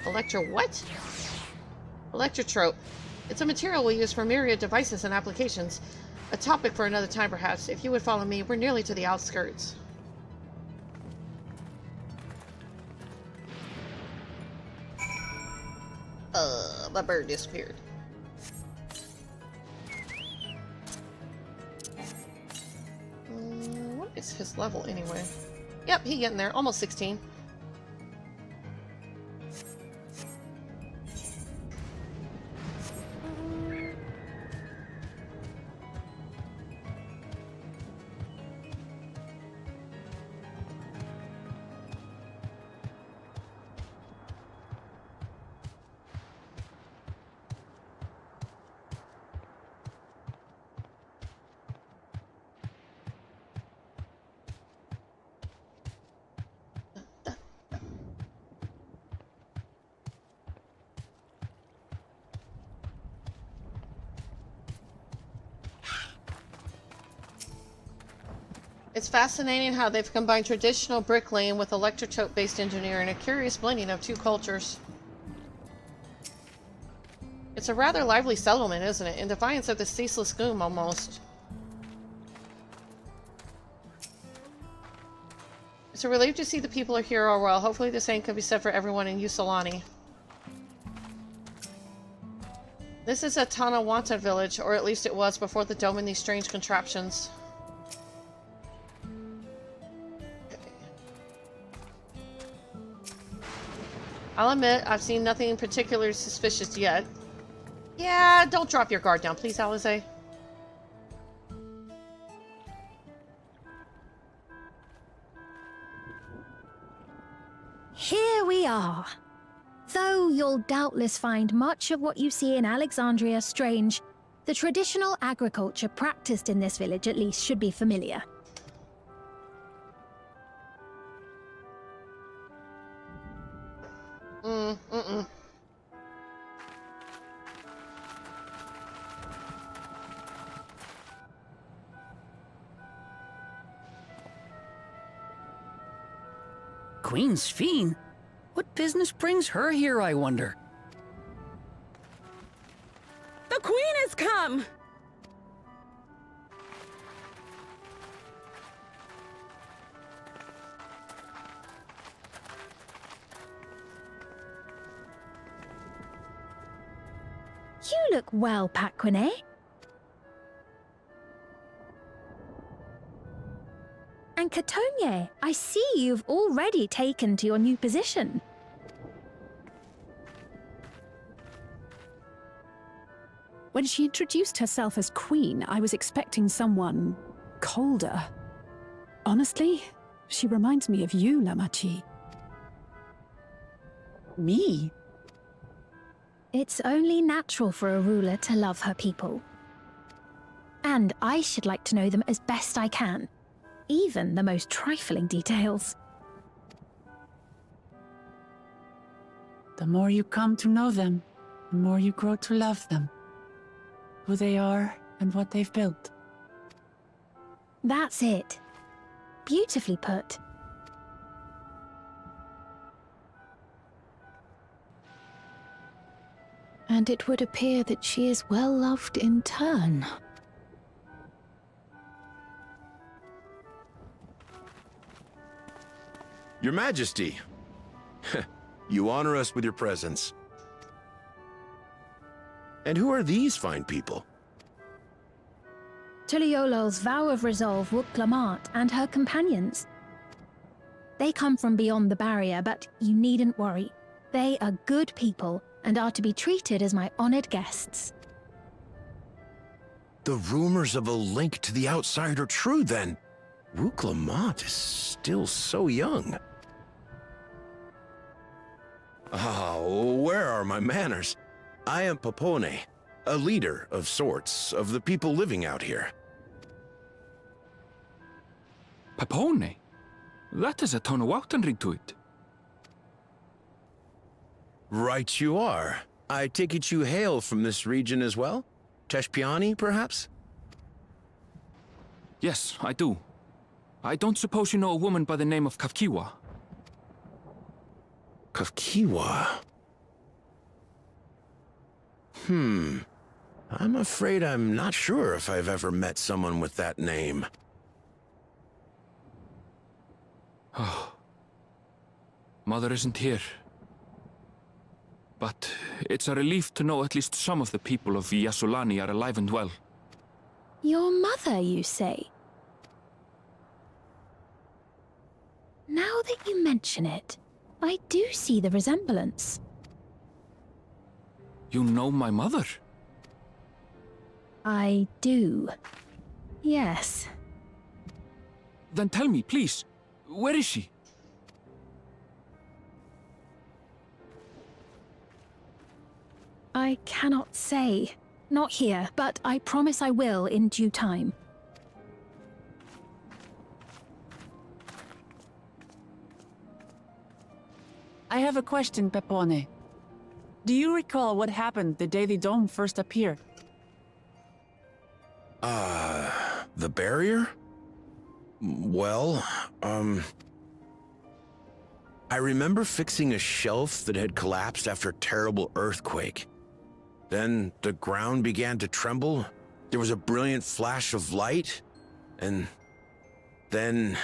What? Electrotrope. It's a material we use for myriad devices and applications. A topic for another time, perhaps. If you would follow me, we're nearly to the outskirts. My bird disappeared. What is his level anyway? Yep, he getting there. Almost 16. It's fascinating how they've combined traditional bricklaying with electrotope-based engineering, a curious blending of two cultures. It's a rather lively settlement, isn't it? In defiance of the ceaseless gloom, almost. It's a relief to see the people here are well. Hopefully the same can be said for everyone in Usolani. This is a Tanawanta village, or at least it was before the dome and these strange contraptions. I'll admit, I've seen nothing particularly suspicious yet. Yeah, don't drop your guard down, please, Alize. Here we are. Though you'll doubtless find much of what you see in Alexandria strange, the traditional agriculture practiced in this village at least should be familiar. Queen's Fiend? What business brings her here, I wonder? The Queen has come! You look well, Paquine. And Catogne, I see you've already taken to your new position. When she introduced herself as Queen, I was expecting someone colder. Honestly, she reminds me of you, Lamachi. Me? It's only natural for a ruler to love her people. And I should like to know them as best I can. Even the most trifling details. The more you come to know them, the more you grow to love them. Who they are and what they've built. That's it. Beautifully put. And it would appear that she is well loved in turn. Your Majesty, You honor us with your presence. And who are these fine people? Tuliolo's vow of resolve Wuk-Lamat and her companions. They come from beyond the barrier, but you needn't worry. They are good people and are to be treated as my honored guests. The rumors of a link to the outside are true, then. Wuk-Lamat is still so young. Oh, where are my manners? I am Papone, a leader of sorts of the people living out here. Papone? That is a Tonawautan ring to it. Right you are. I take it you hail from this region as well? Teshpiani, perhaps? Yes, I do. I don't suppose you know a woman by the name of Kafkiwa? Kafkiwa? I'm afraid I'm not sure if I've ever met someone with that name. Oh. Mother isn't here. But it's a relief to know at least some of the people of Yasulani are alive and well. Your mother, you say? Now that you mention it, I do see the resemblance. You know my mother? I do. Yes. Then tell me, please, where is she? I cannot say. Not here, but I promise I will in due time. I have a question, Pepone. Do you recall what happened the day the dome first appeared? The barrier? Well, I remember fixing a shelf that had collapsed after a terrible earthquake. Then the ground began to tremble. There was a brilliant flash of light, and then...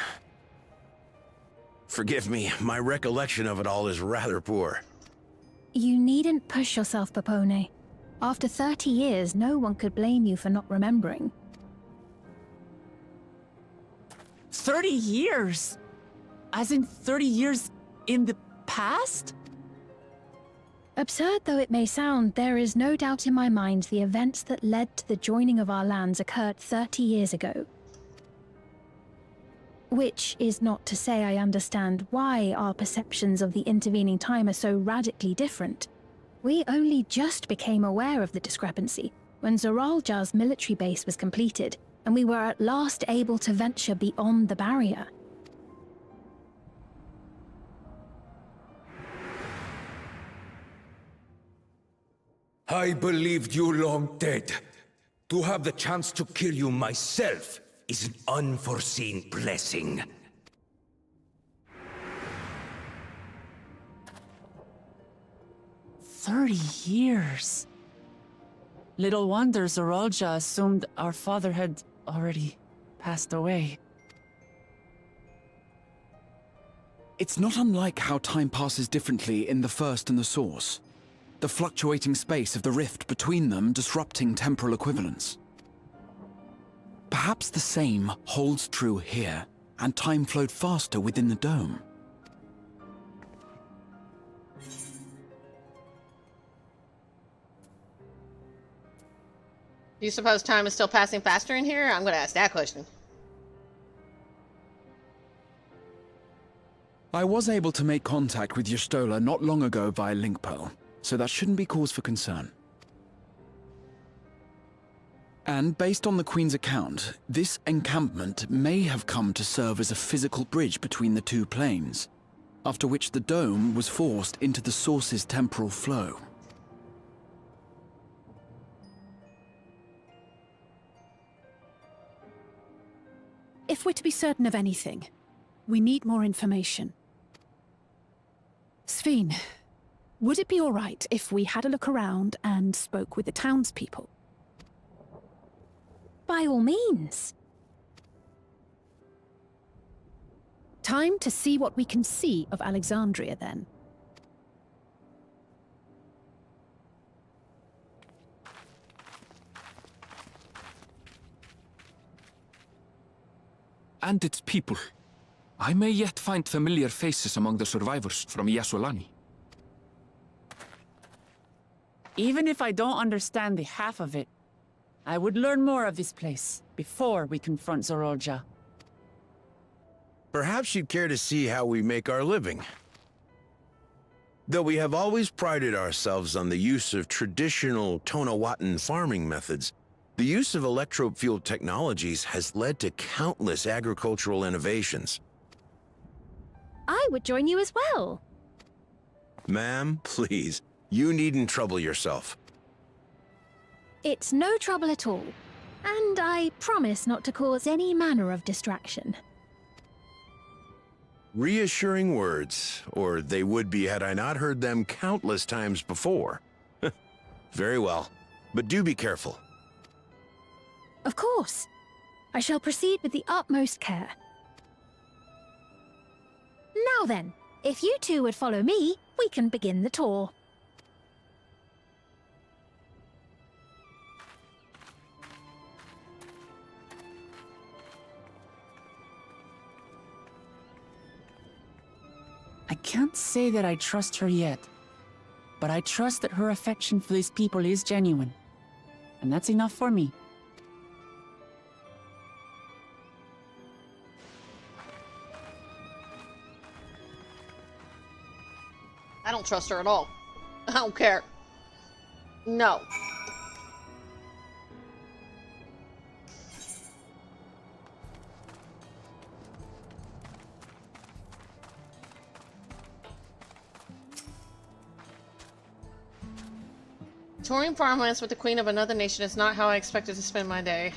Forgive me, my recollection of it all is rather poor. You needn't push yourself, Papone. After 30 years, no one could blame you for not remembering. 30 years? As in 30 years in the past? Absurd though it may sound, there is no doubt in my mind the events that led to the joining of our lands occurred 30 years ago. Which is not to say I understand why our perceptions of the intervening time are so radically different. We only just became aware of the discrepancy when Zoralja's military base was completed, and we were at last able to venture beyond the barrier. I believed you long dead. To have the chance to kill you myself is an unforeseen blessing. "30 years. Little wonder Zoralja assumed our father had already passed away. It's not unlike how time passes differently in the First and the Source. The fluctuating space of the rift between them disrupting temporal equivalence. Perhaps the same holds true here, and time flowed faster within the dome. Do you suppose time is still passing faster in here? I'm going to ask that question. I was able to make contact with Y'shtola not long ago via link pearl, so that shouldn't be cause for concern. And based on the Queen's account, this encampment may have come to serve as a physical bridge between the two planes, after which the dome was forced into the Source's temporal flow. If we're to be certain of anything, we need more information. Sphene, would it be all right if we had a look around and spoke with the townspeople? By all means. Time to see what we can see of Alexandria, then. and its people. I may yet find familiar faces among the survivors from Yasolani. Even if I don't understand the half of it, I would learn more of this place before we confront Zorolja. Perhaps you'd care to see how we make our living. Though we have always prided ourselves on the use of traditional Tonawatan farming methods, the use of electro-fueled technologies has led to countless agricultural innovations. I would join you as well. Ma'am, please, you needn't trouble yourself. It's no trouble at all. And I promise not to cause any manner of distraction. Reassuring words, or they would be had I not heard them countless times before. Very well, but do be careful. Of course. I shall proceed with the utmost care. Now then, if you two would follow me, we can begin the tour. I can't say that I trust her yet, but I trust that her affection for these people is genuine. And that's enough for me. I don't trust her at all. I don't care. No. Touring farmlands with the queen of another nation is not how I expected to spend my day.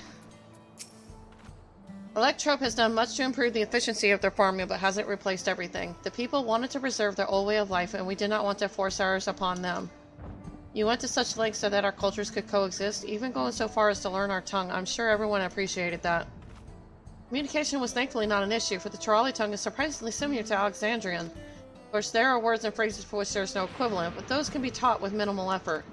Electrope has done much to improve the efficiency of their farming, but hasn't replaced everything. The people wanted to preserve their old way of life, and we did not want to force ours upon them. You went to such lengths so that our cultures could coexist, even going so far as to learn our tongue. I'm sure everyone appreciated that. Communication was thankfully not an issue, for the Turali tongue is surprisingly similar to Alexandrian. Of course, there are words and phrases for which there is no equivalent, but those can be taught with minimal effort.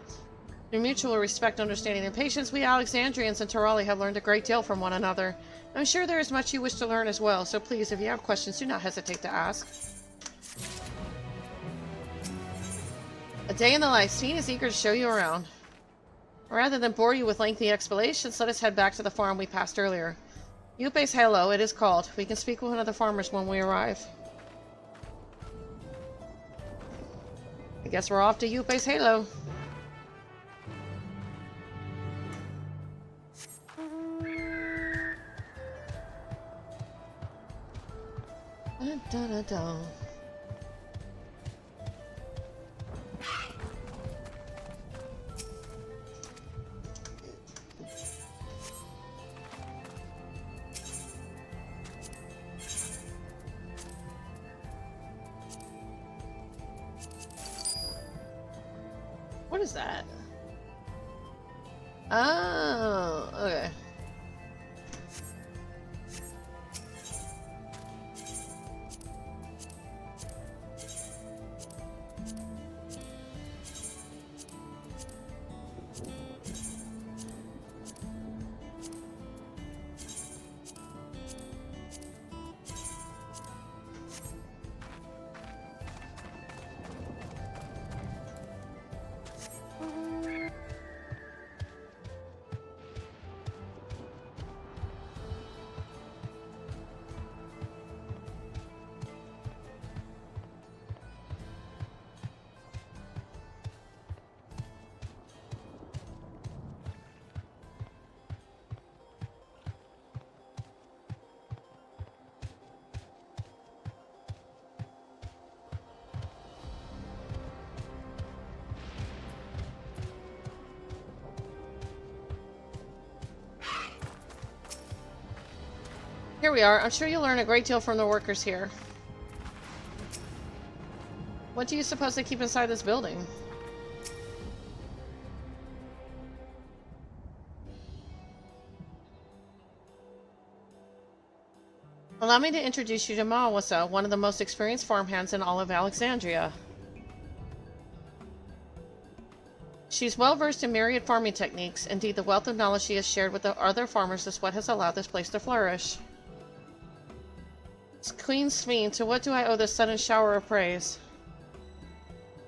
Through mutual respect, understanding, and patience, we Alexandrians and Turali have learned a great deal from one another. I'm sure there is much you wish to learn as well, so please, if you have questions, do not hesitate to ask. A day in the life. Steen is eager to show you around. Rather than bore you with lengthy explanations, let us head back to the farm we passed earlier. Yupe's Halo, it is called. We can speak with one of the farmers when we arrive. I guess we're off to Yupe's Halo. Da, da, da. What is that? Oh, okay. Here we are. I'm sure you'll learn a great deal from the workers here. What do you suppose they keep inside this building? Allow me to introduce you to Mawasa, one of the most experienced farmhands in all of Alexandria. She's well versed in myriad farming techniques. Indeed, the wealth of knowledge she has shared with the other farmers is what has allowed this place to flourish. Queen Sveen, to what do I owe this sudden shower of praise?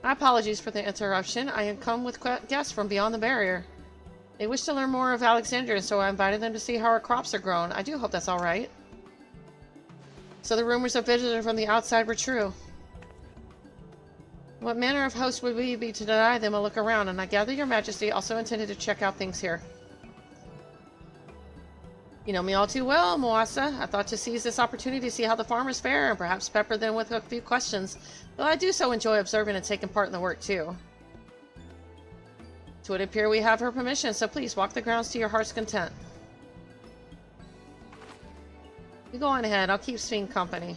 My apologies for the interruption. I had come with guests from beyond the barrier. They wish to learn more of Alexandria, so I invited them to see how our crops are grown. I do hope that's all right. So the rumors of visitors from the outside were true. What manner of host would we be to deny them a look around? And I gather your majesty also intended to check out things here. You know me all too well, Moasa. I thought to seize this opportunity to see how the farmers fare and perhaps pepper them with a few questions, though I do so enjoy observing and taking part in the work too. It would appear we have her permission, so please walk the grounds to your heart's content. You go on ahead, I'll keep Sveen company.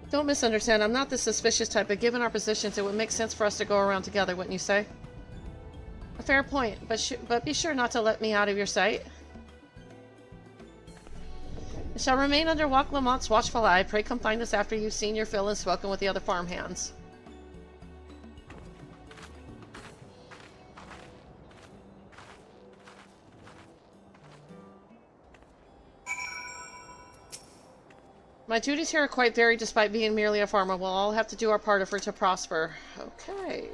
Don't misunderstand, I'm not the suspicious type, but given our positions, it would make sense for us to go around together, wouldn't you say? A fair point, but be sure not to let me out of your sight. I shall remain under Walk Lamont's watchful eye. Pray come find us after you've seen your fill and spoken with the other farmhands. My duties here are quite varied despite being merely a farmer. We'll all have to do our part for it to prosper. Okay.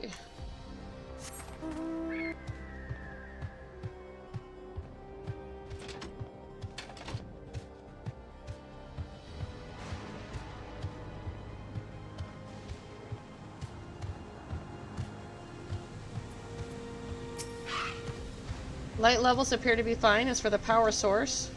Light levels appear to be fine. As for the power source,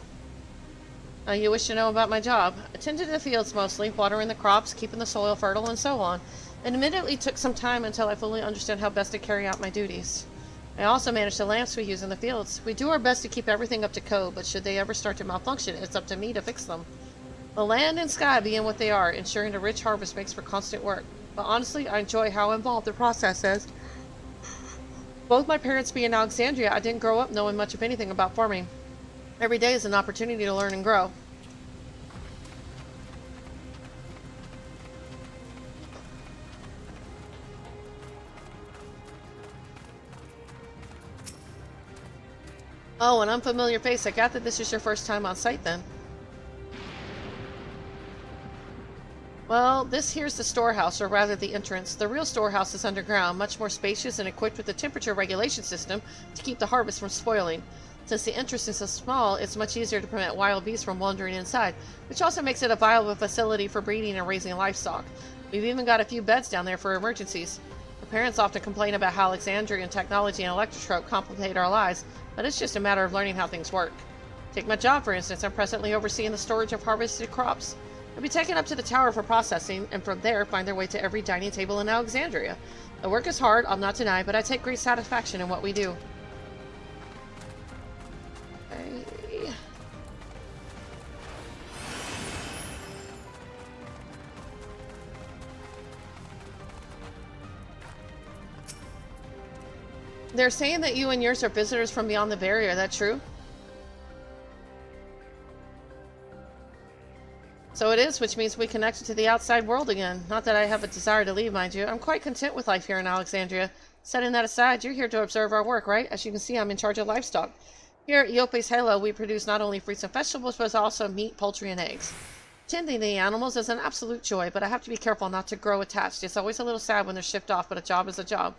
you wish to know about my job. I tended the fields mostly, watering the crops, keeping the soil fertile, and so on. It admittedly took some time until I fully understood how best to carry out my duties. I also manage the lamps we use in the fields. We do our best to keep everything up to code, but should they ever start to malfunction, it's up to me to fix them. The land and sky being what they are, ensuring a rich harvest makes for constant work. But honestly, I enjoy how involved the process is. Both my parents being in Alexandria, I didn't grow up knowing much of anything about farming. Every day is an opportunity to learn and grow. Oh, an unfamiliar face. I gather this is your first time on site then. Well, this here's the storehouse, or rather the entrance. The real storehouse is underground, much more spacious and equipped with a temperature regulation system to keep the harvest from spoiling. Since the entrance is so small, it's much easier to prevent wild beasts from wandering inside, which also makes it a viable facility for breeding and raising livestock. We've even got a few beds down there for emergencies. The parents often complain about how Alexandrian technology and electrotrope complicate our lives, but it's just a matter of learning how things work. Take my job, for instance. I'm presently overseeing the storage of harvested crops. They'll be taken up to the tower for processing, and from there find their way to every dining table in Alexandria. The work is hard, I'll not deny, but I take great satisfaction in what we do. Okay. They're saying that you and yours are visitors from beyond the barrier, that true? So it is, which means we connected to the outside world again. Not that I have a desire to leave, mind you. I'm quite content with life here in Alexandria. Setting that aside, you're here to observe our work, right? As you can see, I'm in charge of livestock. Here at Iope's Halo, we produce not only fruits and vegetables, but also meat, poultry, and eggs. Tending the animals is an absolute joy, but I have to be careful not to grow attached. It's always a little sad when they're shipped off, but a job is a job.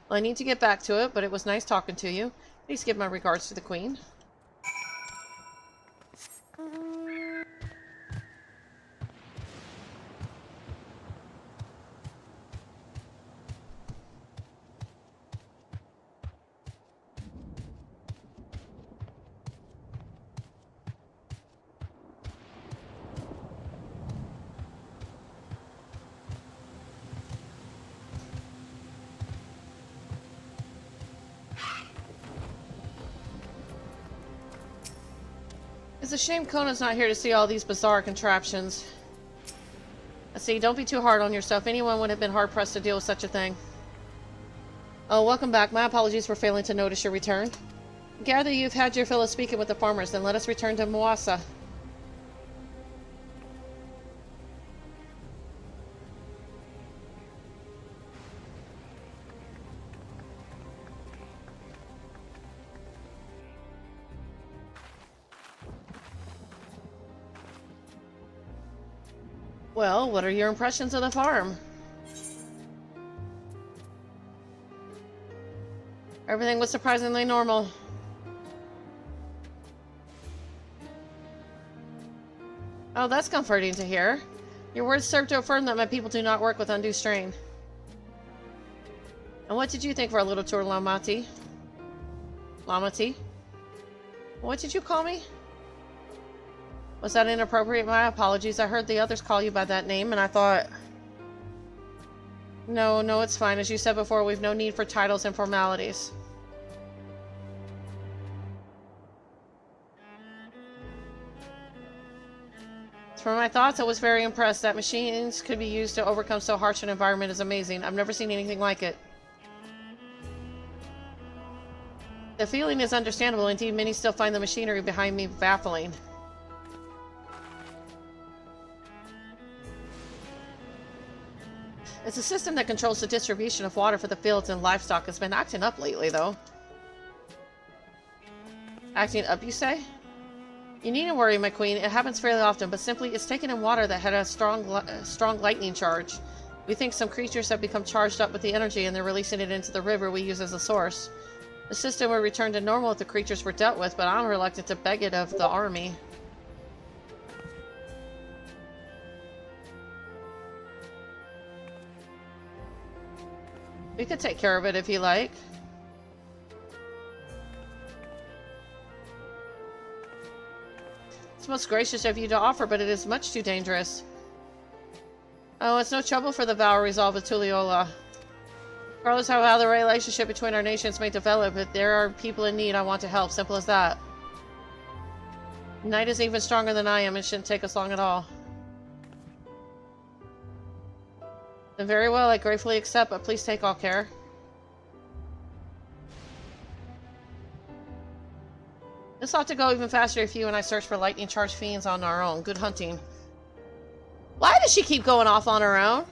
Well, I need to get back to it, but it was nice talking to you. Please give my regards to the Queen. It's a shame Kona's not here to see all these bizarre contraptions. See, don't be too hard on yourself. Anyone would have been hard-pressed to deal with such a thing. Oh, welcome back. My apologies for failing to notice your return. Gather you've had your fill of speaking with the farmers, then let us return to Moasa. Well, what are your impressions of the farm? Everything was surprisingly normal. Oh, that's comforting to hear. Your words serve to affirm that my people do not work with undue strain. And what did you think for a little tour, Lamati? Lamati? What did you call me? Was that inappropriate? My apologies. I heard the others call you by that name, and I thought... No, it's fine. As you said before, we've no need for titles and formalities. From my thoughts, I was very impressed. That machines could be used to overcome so harsh an environment is amazing. I've never seen anything like it. The feeling is understandable. Indeed, many still find the machinery behind me baffling. It's a system that controls the distribution of water for the fields and livestock. Has been acting up lately, though. Acting up, you say? You needn't worry, my queen. It happens fairly often, but simply it's taken in water that had a strong lightning charge. We think some creatures have become charged up with the energy and they're releasing it into the river we use as a source. The system would return to normal if the creatures were dealt with, but I'm reluctant to beg it of the army. We could take care of it if you like. It's most gracious of you to offer, but it is much too dangerous. Oh, it's no trouble for the vow resolve with Tuliola. Regardless of how the relationship between our nations may develop, if there are people in need, I want to help. Simple as that. Knight is even stronger than I am. It shouldn't take us long at all. Then very well, I gratefully accept, but please take all care. This ought to go even faster if you and I search for lightning charged fiends on our own. Good hunting. Why does she keep going off on her own?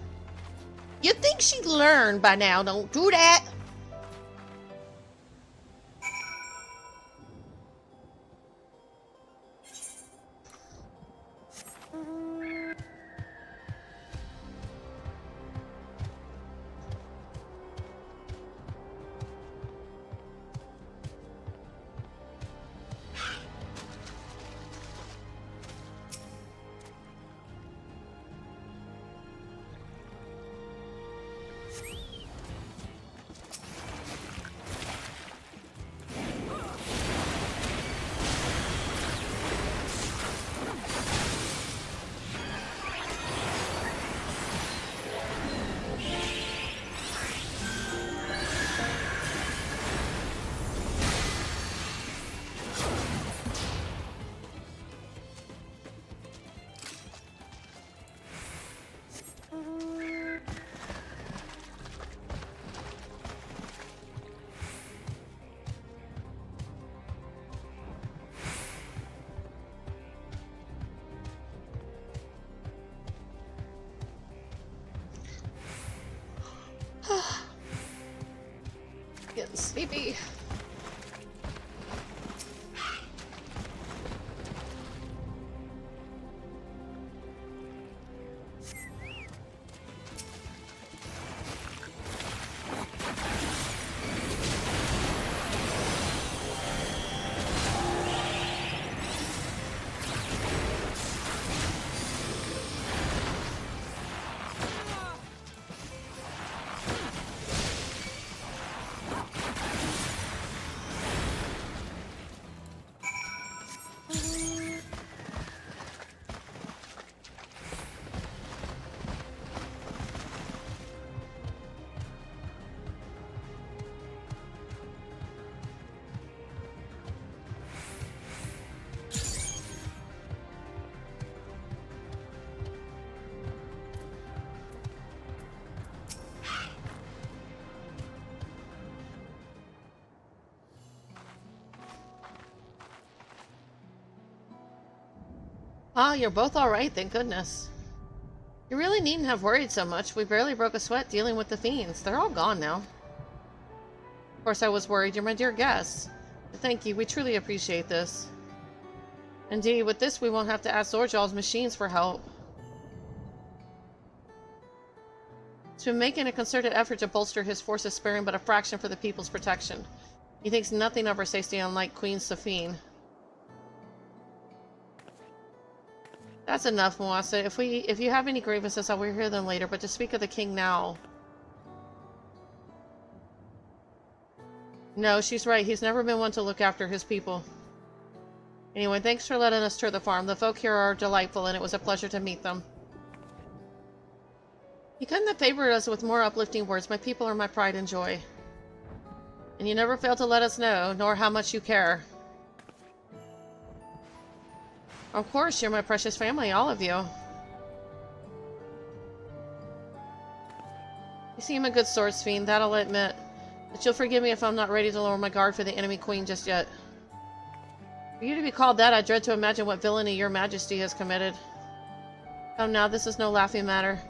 You'd think she'd learn by now. Don't do that. Getting sleepy. Ah, you're both alright, thank goodness. You really needn't have worried so much. We barely broke a sweat dealing with the fiends. They're all gone now. Of course I was worried. You're my dear guest. Thank you. We truly appreciate this. Indeed, with this we won't have to ask Zorjal's machines for help. He's been making a concerted effort to bolster his forces, sparing but a fraction for the people's protection. He thinks nothing of our safety, unlike Queen Sophine. That's enough, Moasa. If you have any grievances, I will hear them later, but to speak of the king now... No, she's right. He's never been one to look after his people. Anyway, thanks for letting us tour the farm. The folk here are delightful, and it was a pleasure to meet them. You couldn't have favored us with more uplifting words. My people are my pride and joy. And you never fail to let us know, nor how much you care. Of course, you're my precious family, all of you. You seem a good swordsfiend, that I'll admit. But you'll forgive me if I'm not ready to lower my guard for the enemy queen just yet. For you to be called that, I dread to imagine what villainy your majesty has committed. Come now, this is no laughing matter.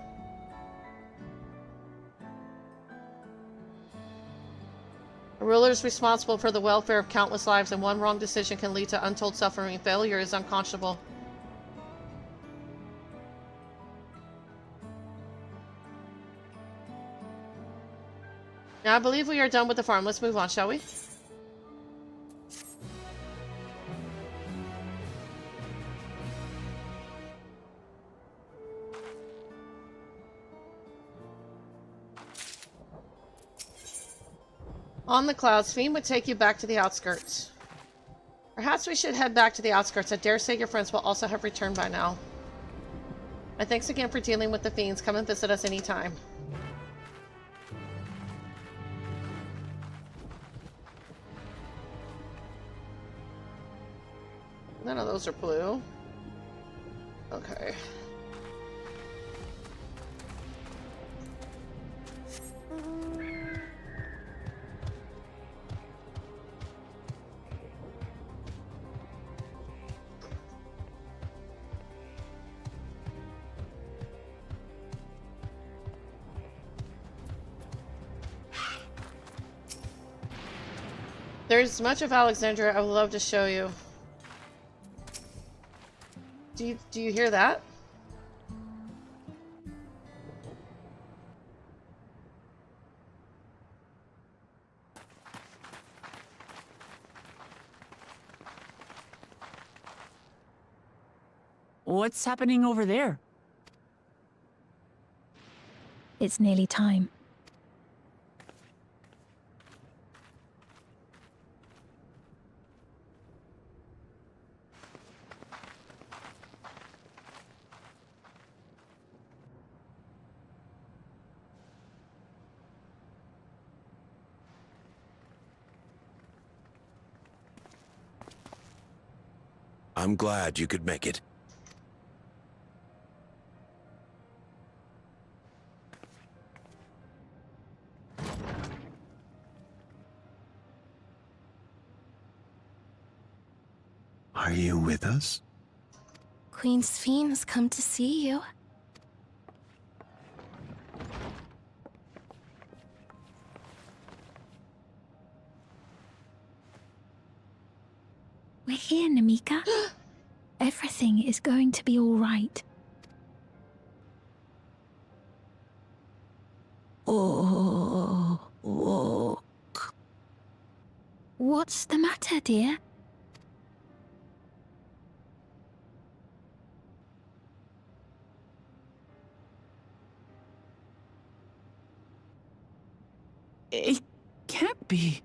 A ruler is responsible for the welfare of countless lives, and one wrong decision can lead to untold suffering. Failure is unconscionable. Now I believe we are done with the farm. Let's move on, shall we? On the clouds, Fiend would take you back to the outskirts. Perhaps we should head back to the outskirts. I dare say your friends will also have returned by now. My thanks again for dealing with the fiends. Come and visit us anytime. None of those are blue. Okay. There's much of Alexandria I would love to show you. Do you hear that? What's happening over there? It's nearly time. I'm glad you could make it. Are you with us? Queen Sphene has come to see you. We're here, Namika. Everything is going to be all right. Oh, What's the matter, dear? It can't be.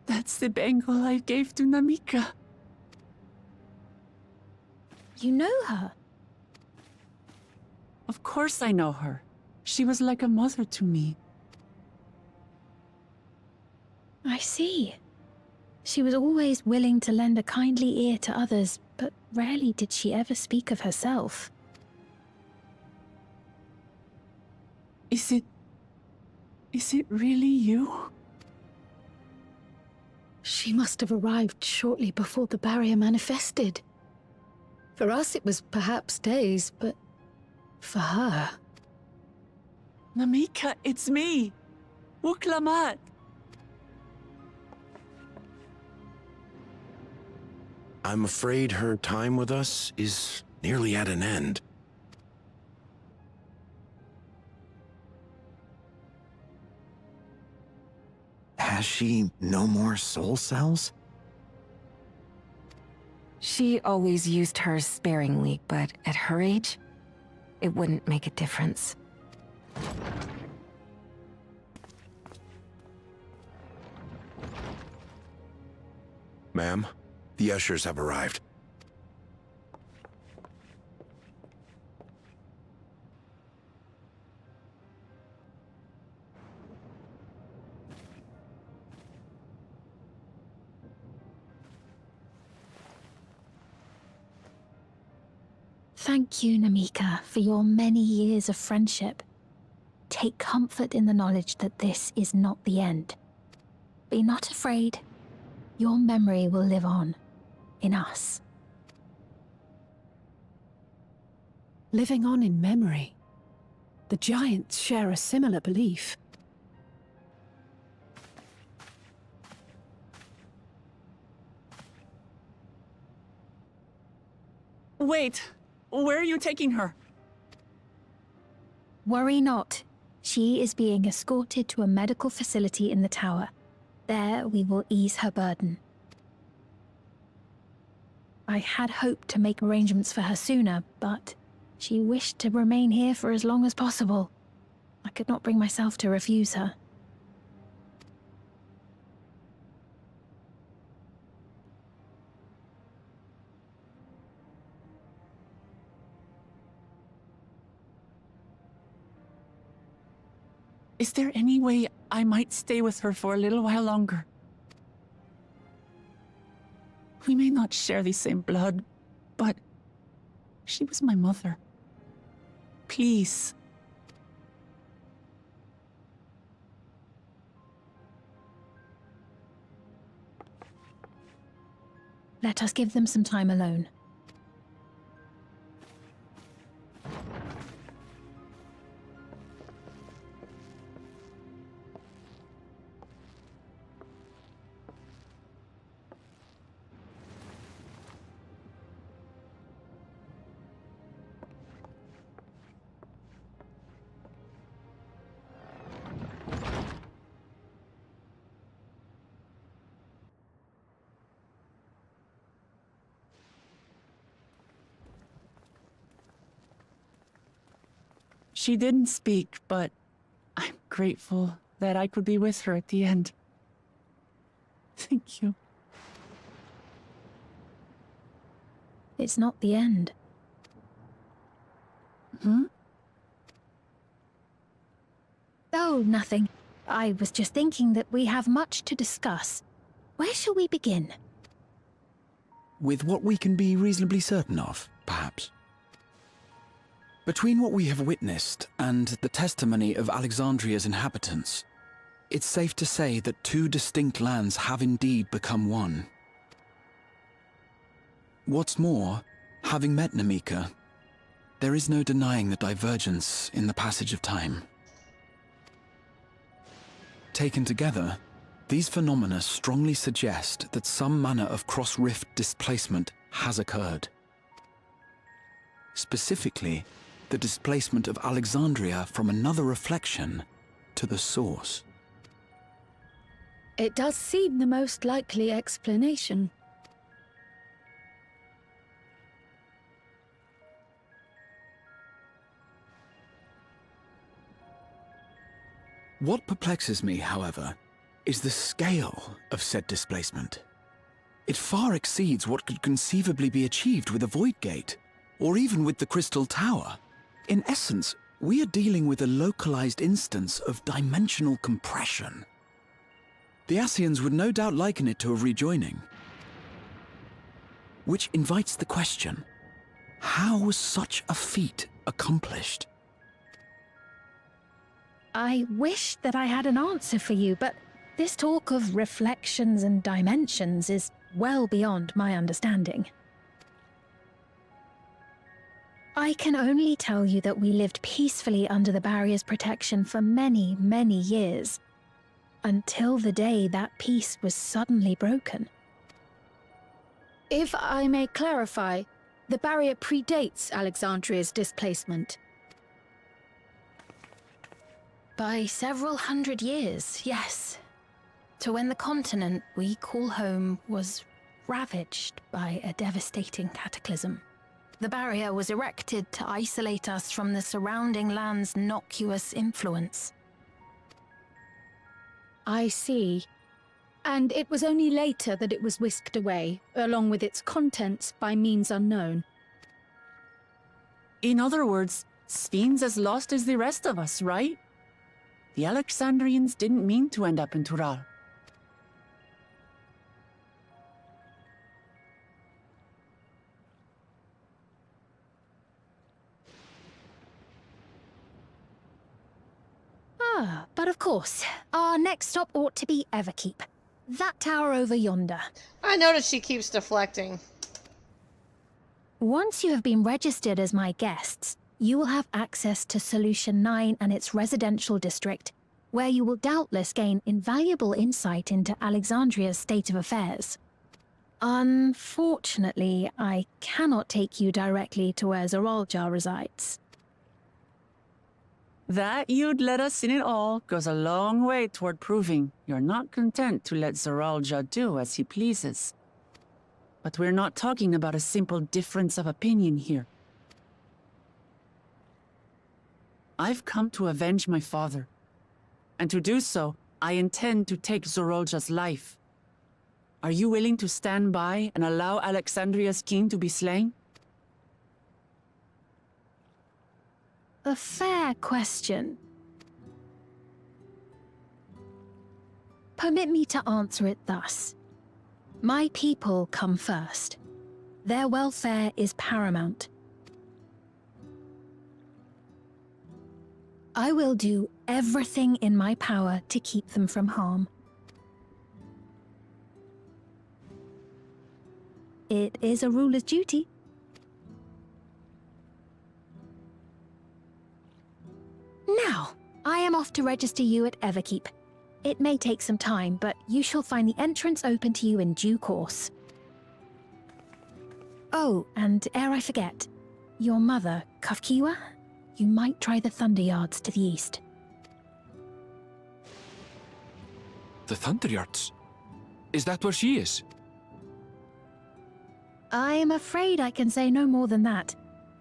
That's the bangle I gave to Namika. You know her? Of course I know her. She was like a mother to me. I see. She was always willing to lend a kindly ear to others, but rarely did she ever speak of herself. Is it really you? She must have arrived shortly before the barrier manifested. For us, it was perhaps days, but for her... Namika, it's me! Wuklamat! I'm afraid her time with us is nearly at an end. Has she no more soul cells? She always used hers sparingly, but at her age, it wouldn't make a difference. Ma'am, the ushers have arrived. Thank you, Namika, for your many years of friendship. Take comfort in the knowledge that this is not the end. Be not afraid. Your memory will live on, in us. Living on in memory. The Giants share a similar belief. Wait! Where are you taking her? Worry not. She is being escorted to a medical facility in the tower. There we will ease her burden. I had hoped to make arrangements for her sooner, but she wished to remain here for as long as possible. I could not bring myself to refuse her. Is there any way I might stay with her for a little while longer? We may not share the same blood, but she was my mother. Please. Let us give them some time alone. She didn't speak, but I'm grateful that I could be with her at the end. Thank you. It's not the end. Hmm? Oh, nothing. I was just thinking that we have much to discuss. Where shall we begin? With what we can be reasonably certain of, perhaps. Between what we have witnessed and the testimony of Alexandria's inhabitants, it's safe to say that two distinct lands have indeed become one. What's more, having met Namika, there is no denying the divergence in the passage of time. Taken together, these phenomena strongly suggest that some manner of cross-rift displacement has occurred. Specifically, the displacement of Alexandria from another reflection to the source. It does seem the most likely explanation. What perplexes me, however, is the scale of said displacement. It far exceeds what could conceivably be achieved with a Void Gate, or even with the Crystal Tower. In essence, we are dealing with a localized instance of dimensional compression. The Ascians would no doubt liken it to a rejoining. Which invites the question, how was such a feat accomplished? I wish that I had an answer for you, but this talk of reflections and dimensions is well beyond my understanding. I can only tell you that we lived peacefully under the barrier's protection for many, many years, until the day that peace was suddenly broken. If I may clarify, the barrier predates Alexandria's displacement. By several hundred years, yes. to when the continent we call home was ravaged by a devastating cataclysm. The barrier was erected to isolate us from the surrounding land's noxious influence. I see. And it was only later that it was whisked away, along with its contents, by means unknown. In other words, Sphene's as lost as the rest of us, right? The Alexandrians didn't mean to end up in Tural. Ah, but of course, our next stop ought to be Everkeep. That tower over yonder. I noticed she keeps deflecting. Once you have been registered as my guests, you will have access to Solution 9 and its residential district, where you will doubtless gain invaluable insight into Alexandria's state of affairs. Unfortunately, I cannot take you directly to where Zoraljar resides. That you'd let us in it all goes a long way toward proving you're not content to let Zoralja do as he pleases. But we're not talking about a simple difference of opinion here. I've come to avenge my father. And to do so, I intend to take Zoralja's life. Are you willing to stand by and allow Alexandria's king to be slain? A fair question. Permit me to answer it thus. My people come first. Their welfare is paramount. I will do everything in my power to keep them from harm. It is a ruler's duty. Now, I am off to register you at Everkeep. It may take some time, but you shall find the entrance open to you in due course. Oh, and ere I forget, your mother, Kafkiwa, you might try the Thunder Yards to the east. The Thunder Yards? Is that where she is? I am afraid I can say no more than that.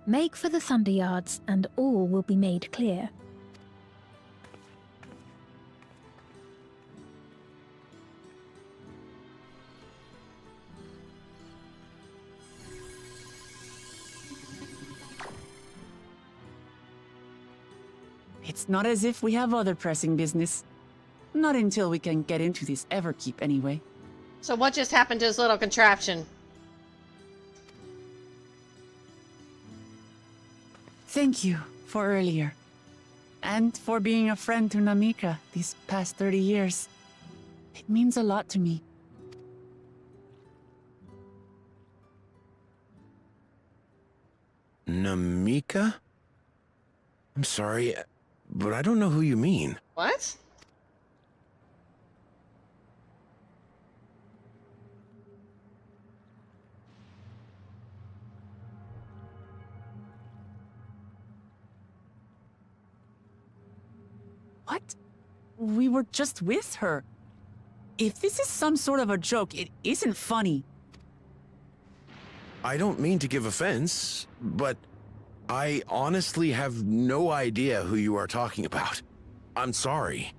Make for the Thunder Yards, and all will be made clear. It's not as if we have other pressing business. Not until we can get into this Everkeep, anyway. So what just happened to his little contraption? Thank you for earlier. And for being a friend to Namika these past 30 years. It means a lot to me. Namika? I'm sorry, but I don't know who you mean. What? What? We were just with her. If this is some sort of a joke, it isn't funny. I don't mean to give offense, but I honestly have no idea who you are talking about. I'm sorry.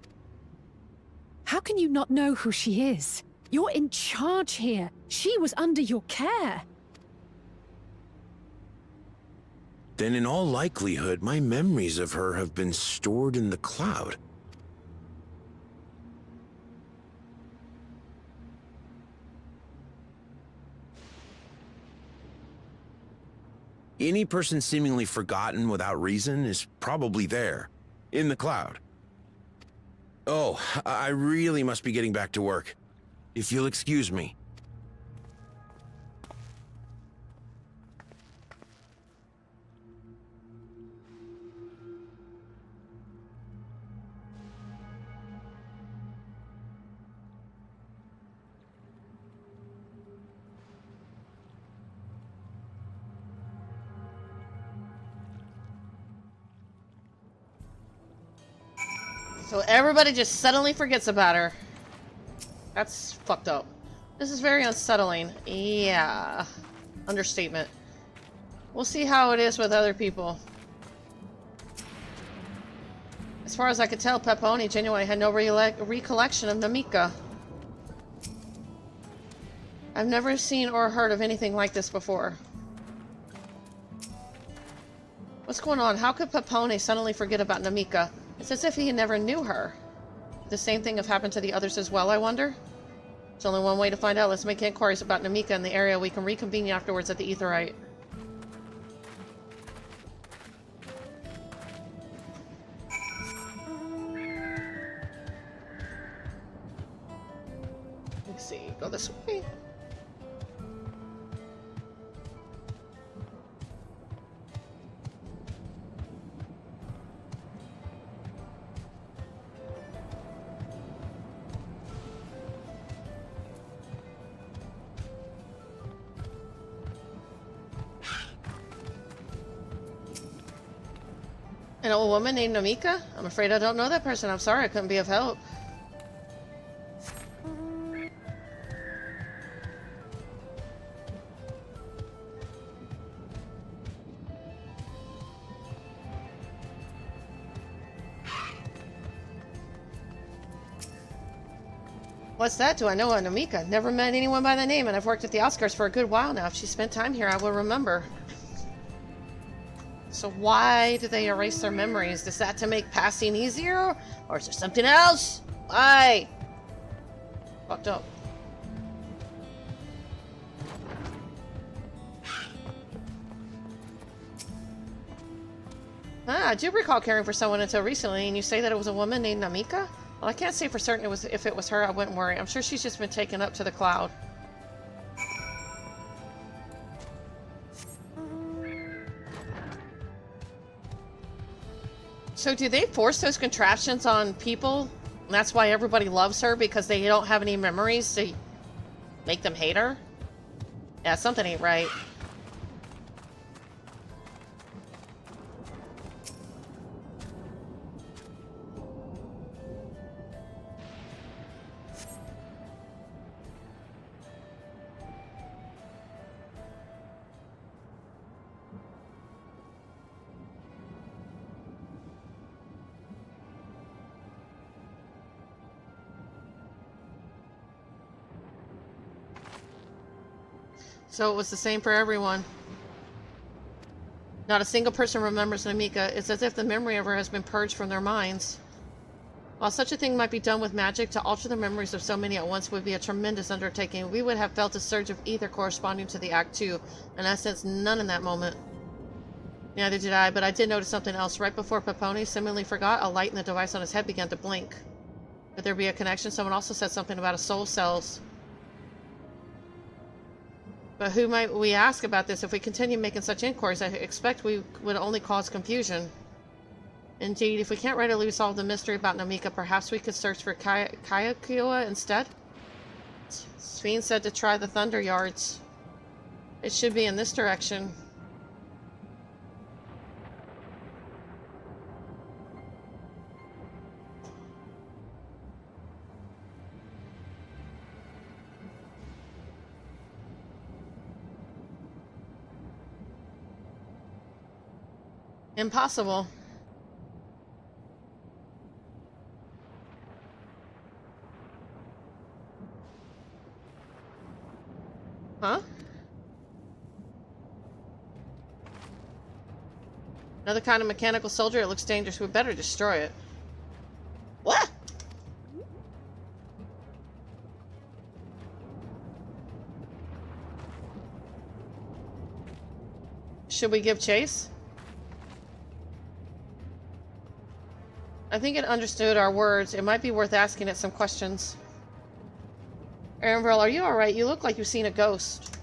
How can you not know who she is? You're in charge here. She was under your care. Then in all likelihood, my memories of her have been stored in the cloud. Any person seemingly forgotten without reason is probably there, in the cloud. Oh, I really must be getting back to work. If you'll excuse me. So everybody just suddenly forgets about her. That's fucked up. This is very unsettling. Yeah. Understatement. We'll see how it is with other people. As far as I could tell, Peponi genuinely had no recollection of Namika. I've never seen or heard of anything like this before. What's going on? How could Peponi suddenly forget about Namika? It's as if he never knew her. Could the same thing have happened to the others as well, I wonder? There's only one way to find out. Let's make inquiries about Namika in the area. We can reconvene afterwards at the Aetheryte. Let's see. Go this way. An old woman named Namika? I'm afraid I don't know that person. I'm sorry, I couldn't be of help. What's that? Do I know a Namika? Never met anyone by the name, and I've worked at the outskirts for a good while now. If she spent time here, I will remember. So why do they erase their memories? Is that to make passing easier? Or is there something else? Why? Fucked up. I do recall caring for someone until recently, and you say that it was a woman named Namika? Well, I can't say for certain if it was her, I wouldn't worry. I'm sure she's just been taken up to the cloud. So do they force those contraptions on people? And that's why everybody loves her, because they don't have any memories to make them hate her? Yeah, something ain't right. So it was the same for everyone. Not a single person remembers Namika. It's as if the memory of her has been purged from their minds. While such a thing might be done with magic, to alter the memories of so many at once would be a tremendous undertaking. We would have felt a surge of ether corresponding to the Act 2, and I sensed none in that moment. Neither did I, but I did notice something else. Right before Peponi seemingly forgot, a light in the device on his head began to blink. Could there be a connection? Someone also said something about a soul cells. But who might we ask about this? If we continue making such inquiries, I expect we would only cause confusion. Indeed, if we can't readily solve the mystery about Namika, perhaps we could search for Kayakua instead? Sphene said to try the Thunder Yards. It should be in this direction. Impossible. Huh? Another kind of mechanical soldier? It looks dangerous. We better destroy it. What? Should we give chase? I think it understood our words. It might be worth asking it some questions. Arenville, are you alright? You look like you've seen a ghost.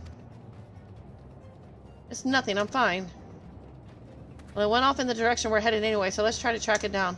It's nothing, I'm fine. Well, it went off in the direction we're headed anyway, so let's try to track it down.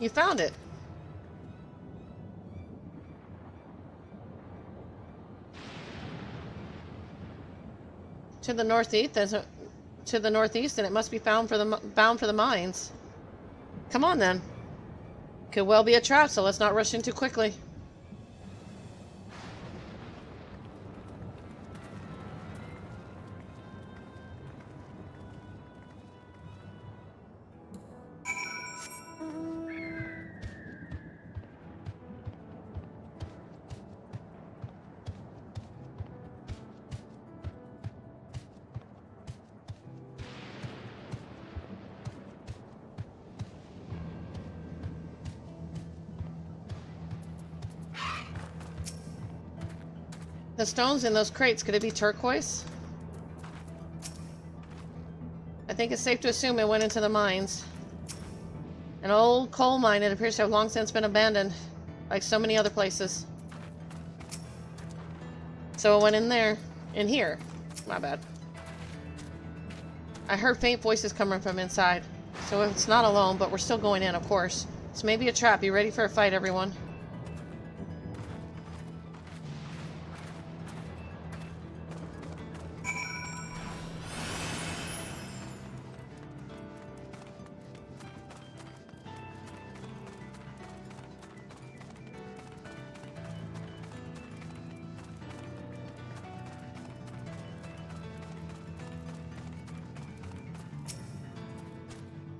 You found it. To the northeast, to the northeast, and it must be bound for the mines. Come on then. Could well be a trap, so let's not rush in too quickly. The stones in those crates, could it be turquoise? I think it's safe to assume it went into the mines. An old coal mine, it appears to have long since been abandoned, like so many other places. So it went in there. In here. My bad. I heard faint voices coming from inside. So it's not alone, but we're still going in, of course. It's maybe a trap. Be ready for a fight, everyone.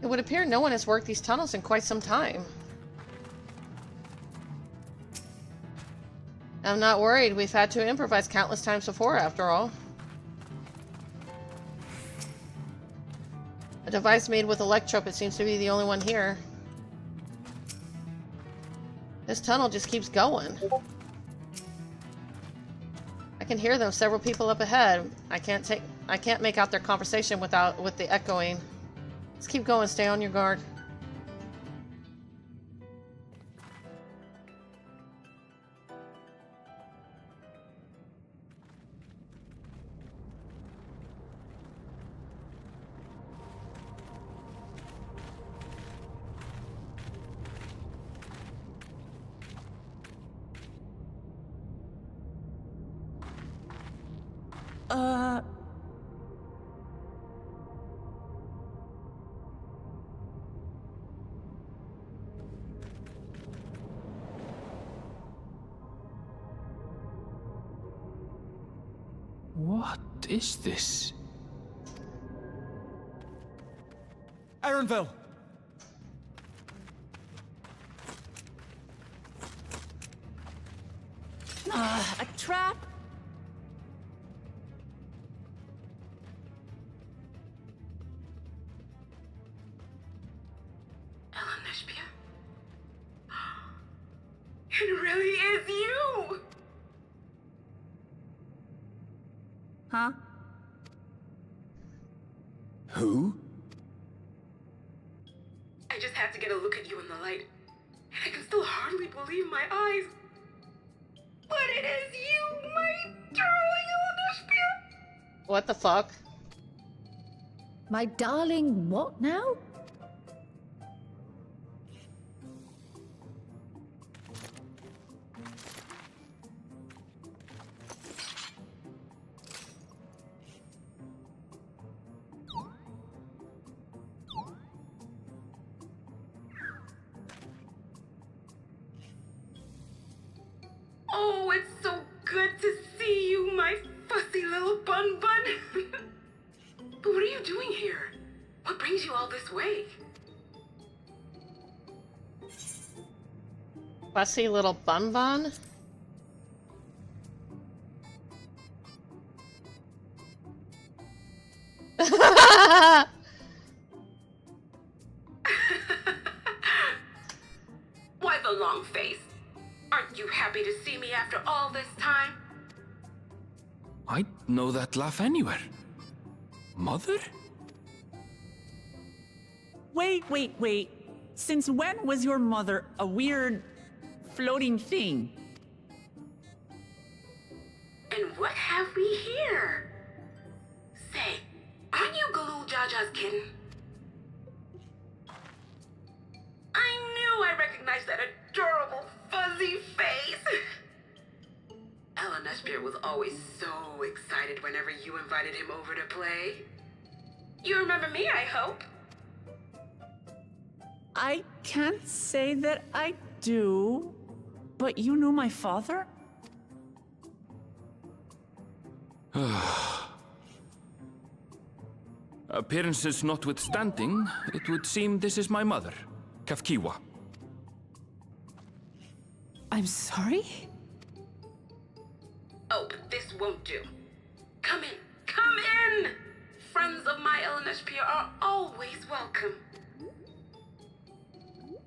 It would appear no one has worked these tunnels in quite some time. I'm not worried. We've had to improvise countless times before, after all. A device made with electrope, it seems to be the only one here. This tunnel just keeps going. I can hear them, several people up ahead. I can't make out their conversation with the echoing. Let's keep going, stay on your guard. What is this? Ironville! A trap? It really is you! Huh? Who? I just had to get a look at you in the light. And I can still hardly believe my eyes. But it is you, my darling Eldersphere! What the fuck? My darling, what now? Oh, it's so good to see you, my fussy little bun bun. But what are you doing here? What brings you all this way? Fussy little bun bun? Why the long face? Aren't you happy to see me after all this time? I'd know that laugh anywhere. Mother? Wait. Since when was your mother a weird, floating thing? And what have we here? Say, aren't you Galul Jaja's kitten? I knew I recognize that adorable fuzzy face. Ellen Espier was always so excited whenever you invited him over to play. You remember me, I hope? I can't say that I do, but you knew my father? Appearances notwithstanding, it would seem this is my mother, Kafkiwa. I'm sorry? Oh, but this won't do. Come in, come in! Friends of my Ellen Espier are always welcome.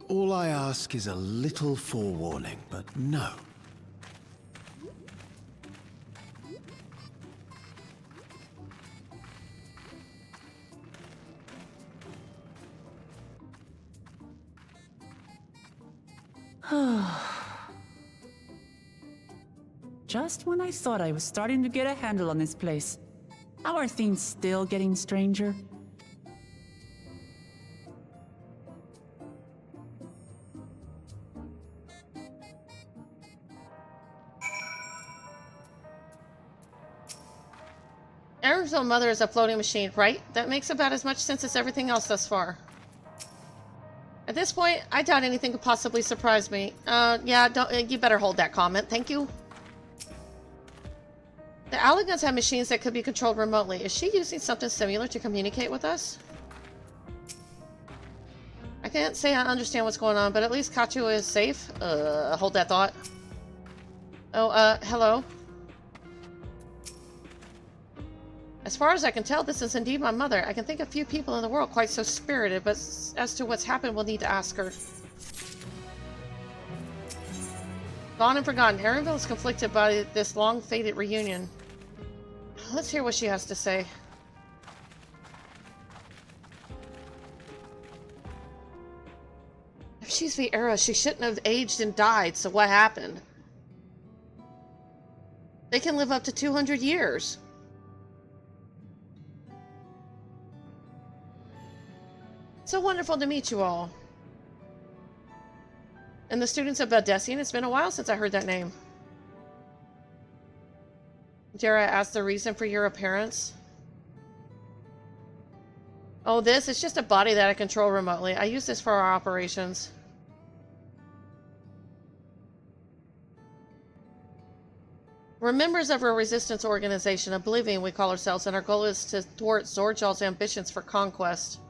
All I ask is a little forewarning, but no. Just when I thought I was starting to get a handle on this place. How are things still getting stranger? Aaron's own mother is a floating machine, right? That makes about as much sense as everything else thus far. At this point, I doubt anything could possibly surprise me. Yeah, don't. You better hold that comment. Thank you. The Allagans have machines that could be controlled remotely. Is she using something similar to communicate with us? I can't say I understand what's going on, but at least Kachu is safe. Hold that thought. Oh, hello. As far as I can tell, this is indeed my mother. I can think of few people in the world quite so spirited, but as to what's happened, we'll need to ask her. Gone and forgotten. Aaronville is conflicted by this long-fated reunion. Let's hear what she has to say. If she's the era, she shouldn't have aged and died, so what happened? They can live up to 200 years. So wonderful to meet you all. And the students of Baldessian, it's been a while since I heard that name. Dare I ask the reason for your appearance? Oh, this is just a body that I control remotely. I use this for our operations. We're members of a resistance organization, Oblivion we call ourselves, and our goal is to thwart Zorjal's ambitions for conquest.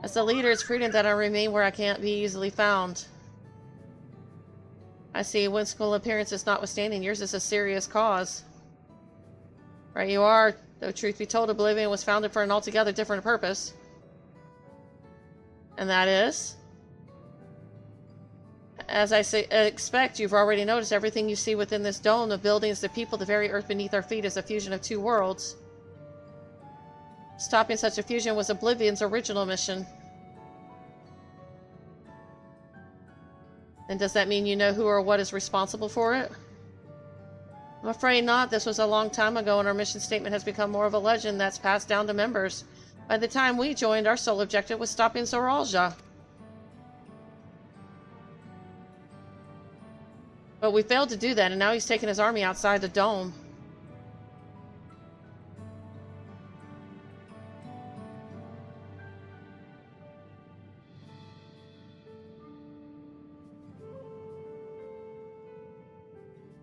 As the leader, it's prudent that I remain where I can't be easily found. I see, whimsical appearances notwithstanding, yours is a serious cause. Right you are, though truth be told, Oblivion was founded for an altogether different purpose. And that is? As I expect, you've already noticed everything you see within this dome, the buildings, the people, the very earth beneath our feet is a fusion of two worlds. Stopping such a fusion was Oblivion's original mission. And does that mean you know who or what is responsible for it? I'm afraid not. This was a long time ago, and our mission statement has become more of a legend that's passed down to members. By the time we joined, our sole objective was stopping Zoralja. But we failed to do that, and now he's taken his army outside the dome.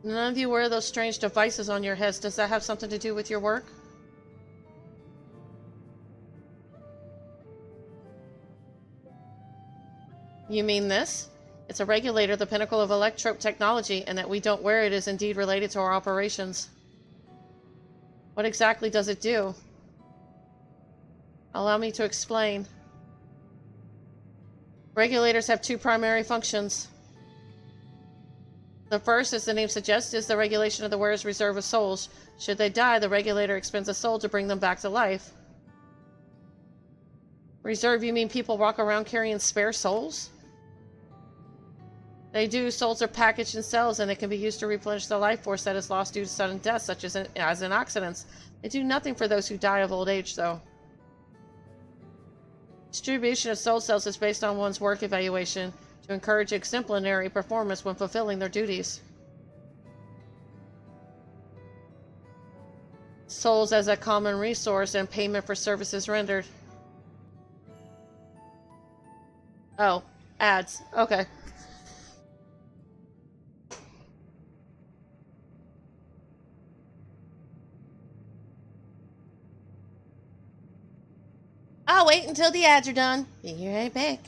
None of you wear those strange devices on your heads. Does that have something to do with your work? You mean this? It's a regulator, the pinnacle of electrope technology, and that we don't wear it is indeed related to our operations. What exactly does it do? Allow me to explain. Regulators have two primary functions. The first, as the name suggests, is the regulation of the wearer's reserve of souls. Should they die, the regulator expends a soul to bring them back to life. Reserve, you mean people walk around carrying spare souls? They do. Souls are packaged in cells, and they can be used to replenish the life force that is lost due to sudden death, such as in accidents. They do nothing for those who die of old age, though. Distribution of soul cells is based on one's work evaluation. To to encourage exemplary performance when fulfilling their duties. Souls as a common resource and payment for services rendered. Oh, ads. Okay. I'll wait until the ads are done. Be right back.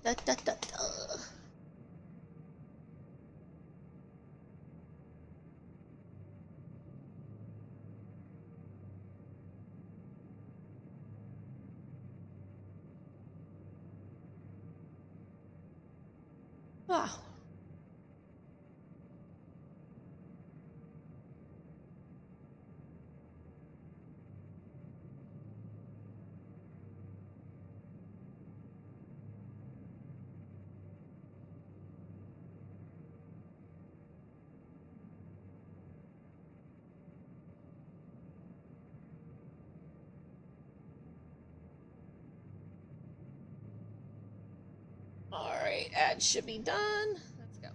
Da, da, da, da. Wow. Alright, ads should be done. Let's go.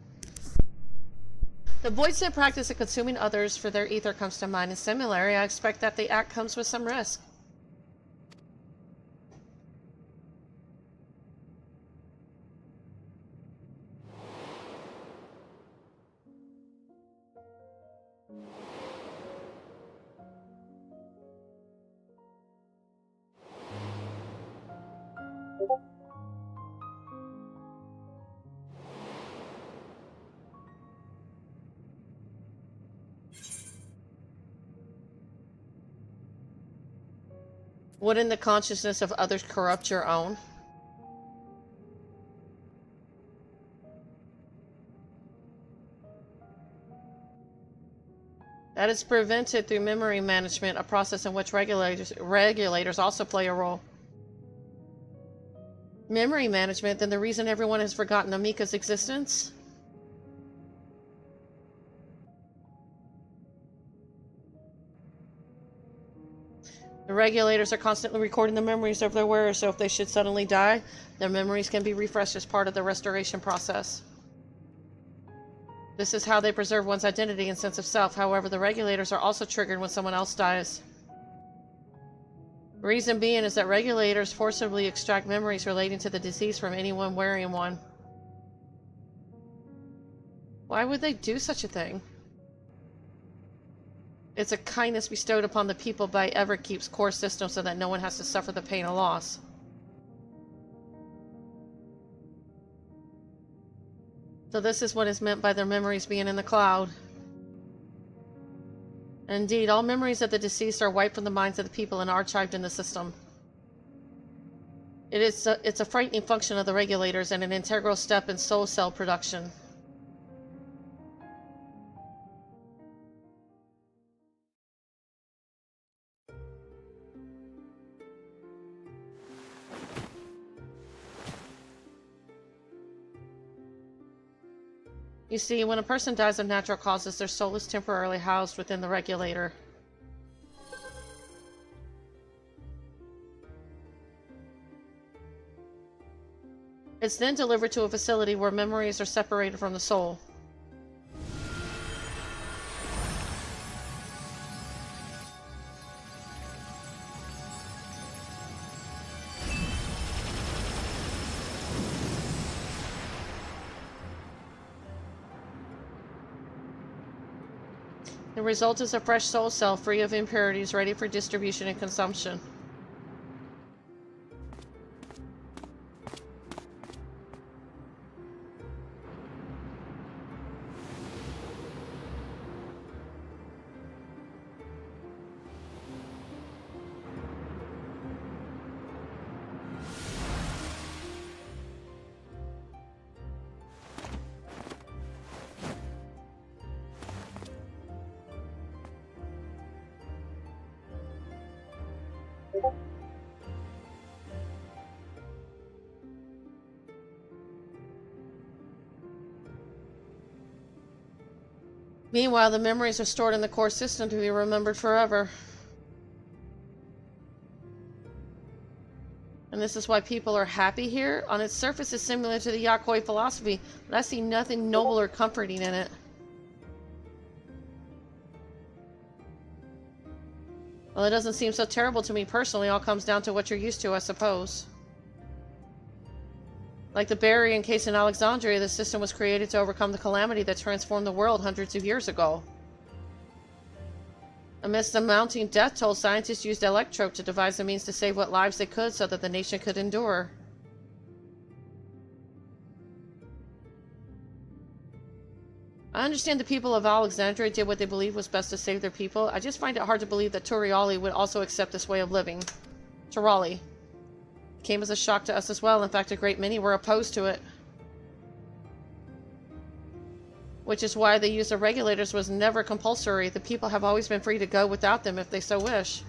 The void-set practice of consuming others for their ether comes to mind. And similarly, I expect that the act comes with some risk. Wouldn't the consciousness of others corrupt your own? That is prevented through memory management, a process in which regulators also play a role. Memory management, then the reason everyone has forgotten Amika's existence? The regulators are constantly recording the memories of their wearers, so if they should suddenly die, their memories can be refreshed as part of the restoration process. This is how they preserve one's identity and sense of self. However, the regulators are also triggered when someone else dies. Reason being is that regulators forcibly extract memories relating to the disease from anyone wearing one. Why would they do such a thing? It's a kindness bestowed upon the people by Everkeep's core system so that no one has to suffer the pain of loss. So this is what is meant by their memories being in the cloud. Indeed, all memories of the deceased are wiped from the minds of the people and archived in the system. It's a frightening function of the regulators and an integral step in soul cell production. You see, when a person dies of natural causes, their soul is temporarily housed within the regulator. It's then delivered to a facility where memories are separated from the soul. The result is a fresh soul cell free of impurities, ready for distribution and consumption. Meanwhile, the memories are stored in the core system to be remembered forever. And this is why people are happy here. On its surface, it's similar to the Yakoi philosophy, but I see nothing noble or comforting in it. Well, it doesn't seem so terrible to me personally. It all comes down to what you're used to, I suppose. Like the Barian case in Alexandria, the system was created to overcome the calamity that transformed the world hundreds of years ago. Amidst the mounting death toll, scientists used electrope to devise a means to save what lives they could so that the nation could endure. I understand the people of Alexandria did what they believed was best to save their people. I just find it hard to believe that Turiali would also accept this way of living. Turali. It came as a shock to us as well. In fact, a great many were opposed to it. Which is why the use of regulators was never compulsory. The people have always been free to go without them if they so wish.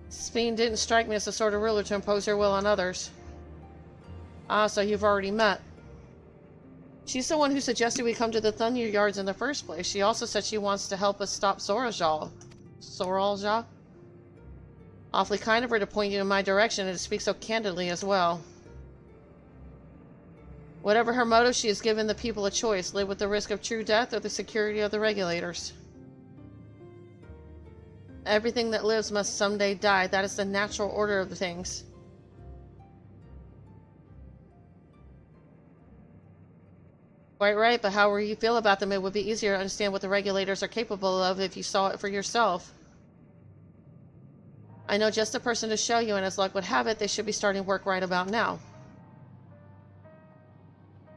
Speen didn't strike me as the sort of ruler to impose her will on others. Ah, so you've already met. She's the one who suggested we come to the Thunder Yards in the first place. She also said she wants to help us stop Sorajal. Soralja? Awfully kind of her to point you in my direction and to speak so candidly as well. Whatever her motive, she has given the people a choice. Live with the risk of true death or the security of the regulators. Everything that lives must someday die. That is the natural order of the things. Quite right, but however you feel about them, it would be easier to understand what the regulators are capable of if you saw it for yourself. I know just the person to show you, and as luck would have it, they should be starting work right about now.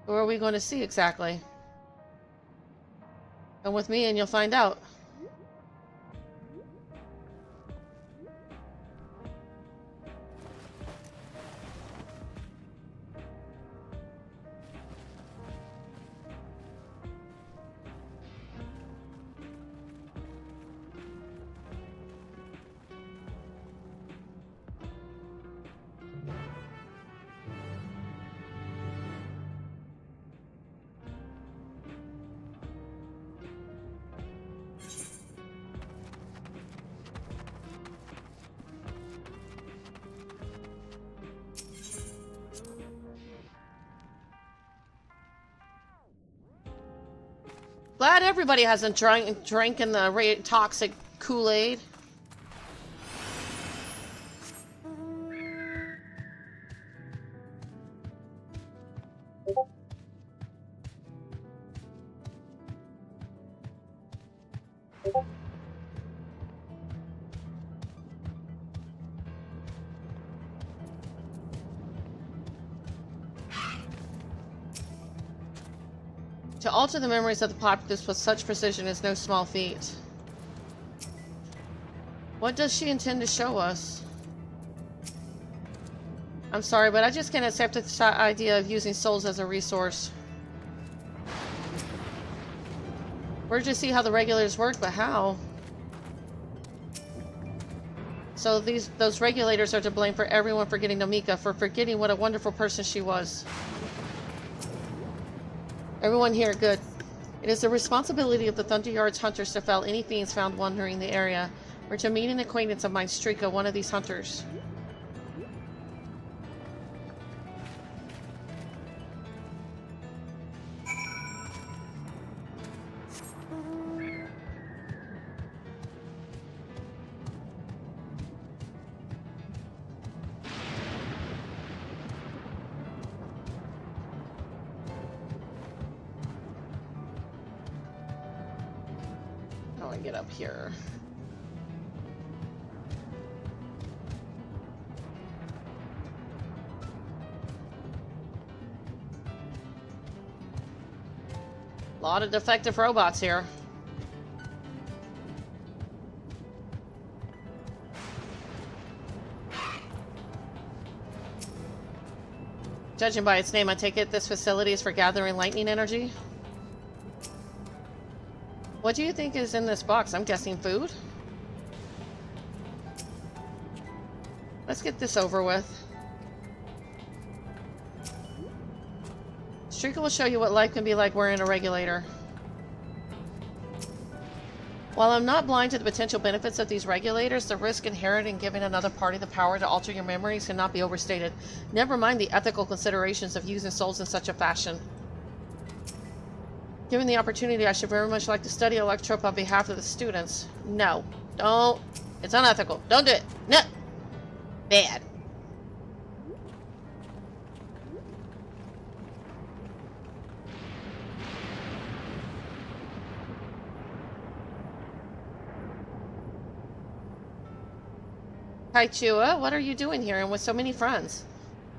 Who are we going to see exactly? Come with me and you'll find out. Glad everybody hasn't drinking the toxic Kool-Aid. To alter the memories of the populace with such precision is no small feat. What does she intend to show us? I'm sorry, but I just can't accept the idea of using souls as a resource. We're to see how the regulators work, but how? So those regulators are to blame for everyone forgetting Namika, for forgetting what a wonderful person she was. Everyone here, good. It is the responsibility of the Thunderyard's hunters to fell any fiends found wandering the area. We're to meet an acquaintance of mine, Strika, one of these hunters. How do I get up here? A lot of defective robots here. Judging by its name, I take it this facility is for gathering lightning energy? What do you think is in this box? I'm guessing food? Let's get this over with. Strika will show you what life can be like wearing a regulator. While I'm not blind to the potential benefits of these regulators, the risk inherent in giving another party the power to alter your memories cannot be overstated. Never mind the ethical considerations of using souls in such a fashion. Given the opportunity, I should very much like to study Electrope on behalf of the students. No. Don't. It's unethical. Don't do it. No. Bad. Kaichua, what are you doing here and with so many friends?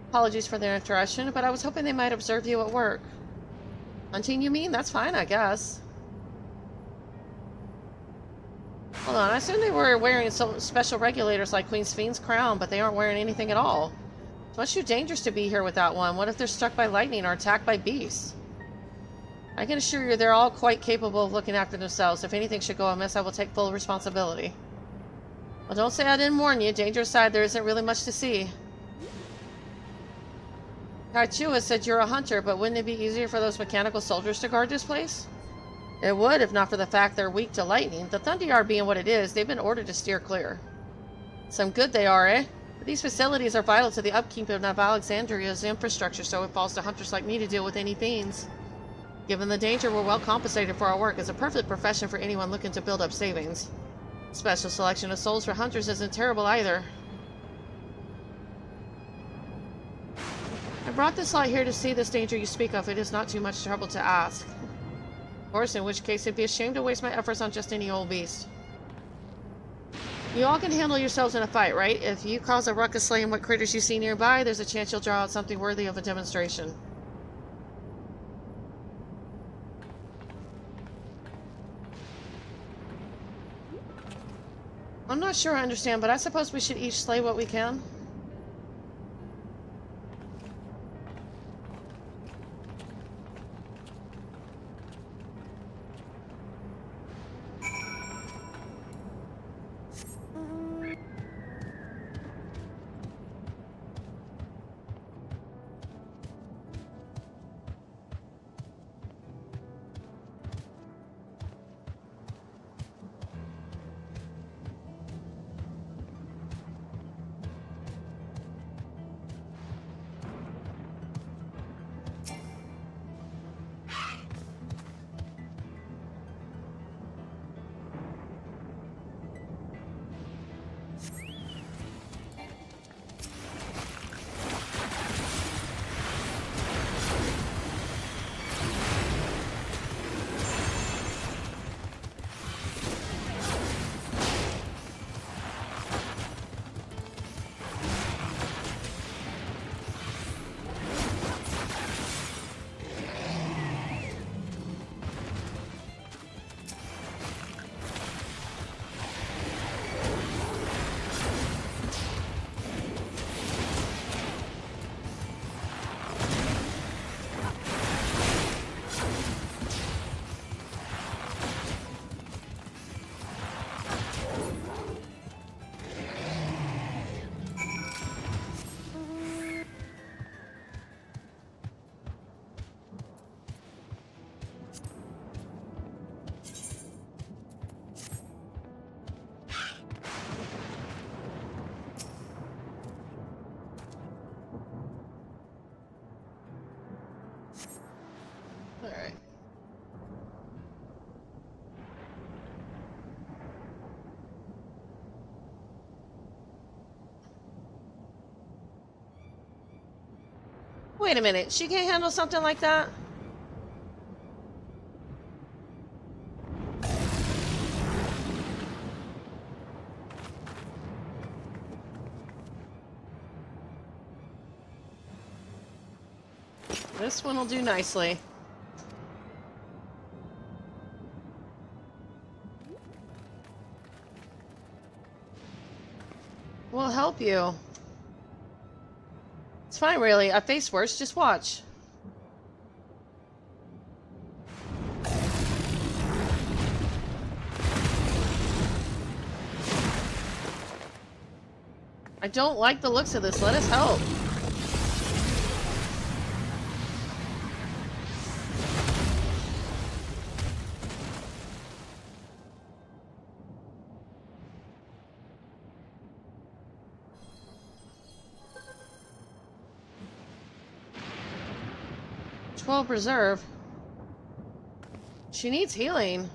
Apologies for the interruption, but I was hoping they might observe you at work. Hunting, you mean? That's fine, I guess. Hold on, I assume they were wearing some special regulators like Queen Spheen's crown, but they aren't wearing anything at all. It's much too dangerous to be here without one. What if they're struck by lightning or attacked by beasts? I can assure you they're all quite capable of looking after themselves. If anything should go amiss, I will take full responsibility. Well, don't say I didn't warn you. Danger aside, there isn't really much to see. Kaichua said you're a hunter, but wouldn't it be easier for those mechanical soldiers to guard this place? It would, if not for the fact they're weak to lightning. The Thunderyard being what it is, they've been ordered to steer clear. Some good they are, eh? But these facilities are vital to the upkeep of Nav Alexandria's infrastructure, so it falls to hunters like me to deal with any fiends. Given the danger, we're well compensated for our work. It's a perfect profession for anyone looking to build up savings. Special selection of souls for hunters isn't terrible either. I brought this lot here to see this danger you speak of. It is not too much trouble to ask. Of course, in which case it'd be a shame to waste my efforts on just any old beast. You all can handle yourselves in a fight, right? If you cause a ruckus slaying what critters you see nearby, there's a chance you'll draw out something worthy of a demonstration. I'm not sure I understand, but I suppose we should each slay what we can. Wait a minute, she can't handle something like that? This one will do nicely. We'll help you. It's fine, really. I face worse. Just watch. I don't like the looks of this. Let us help. Reserve. She needs healing.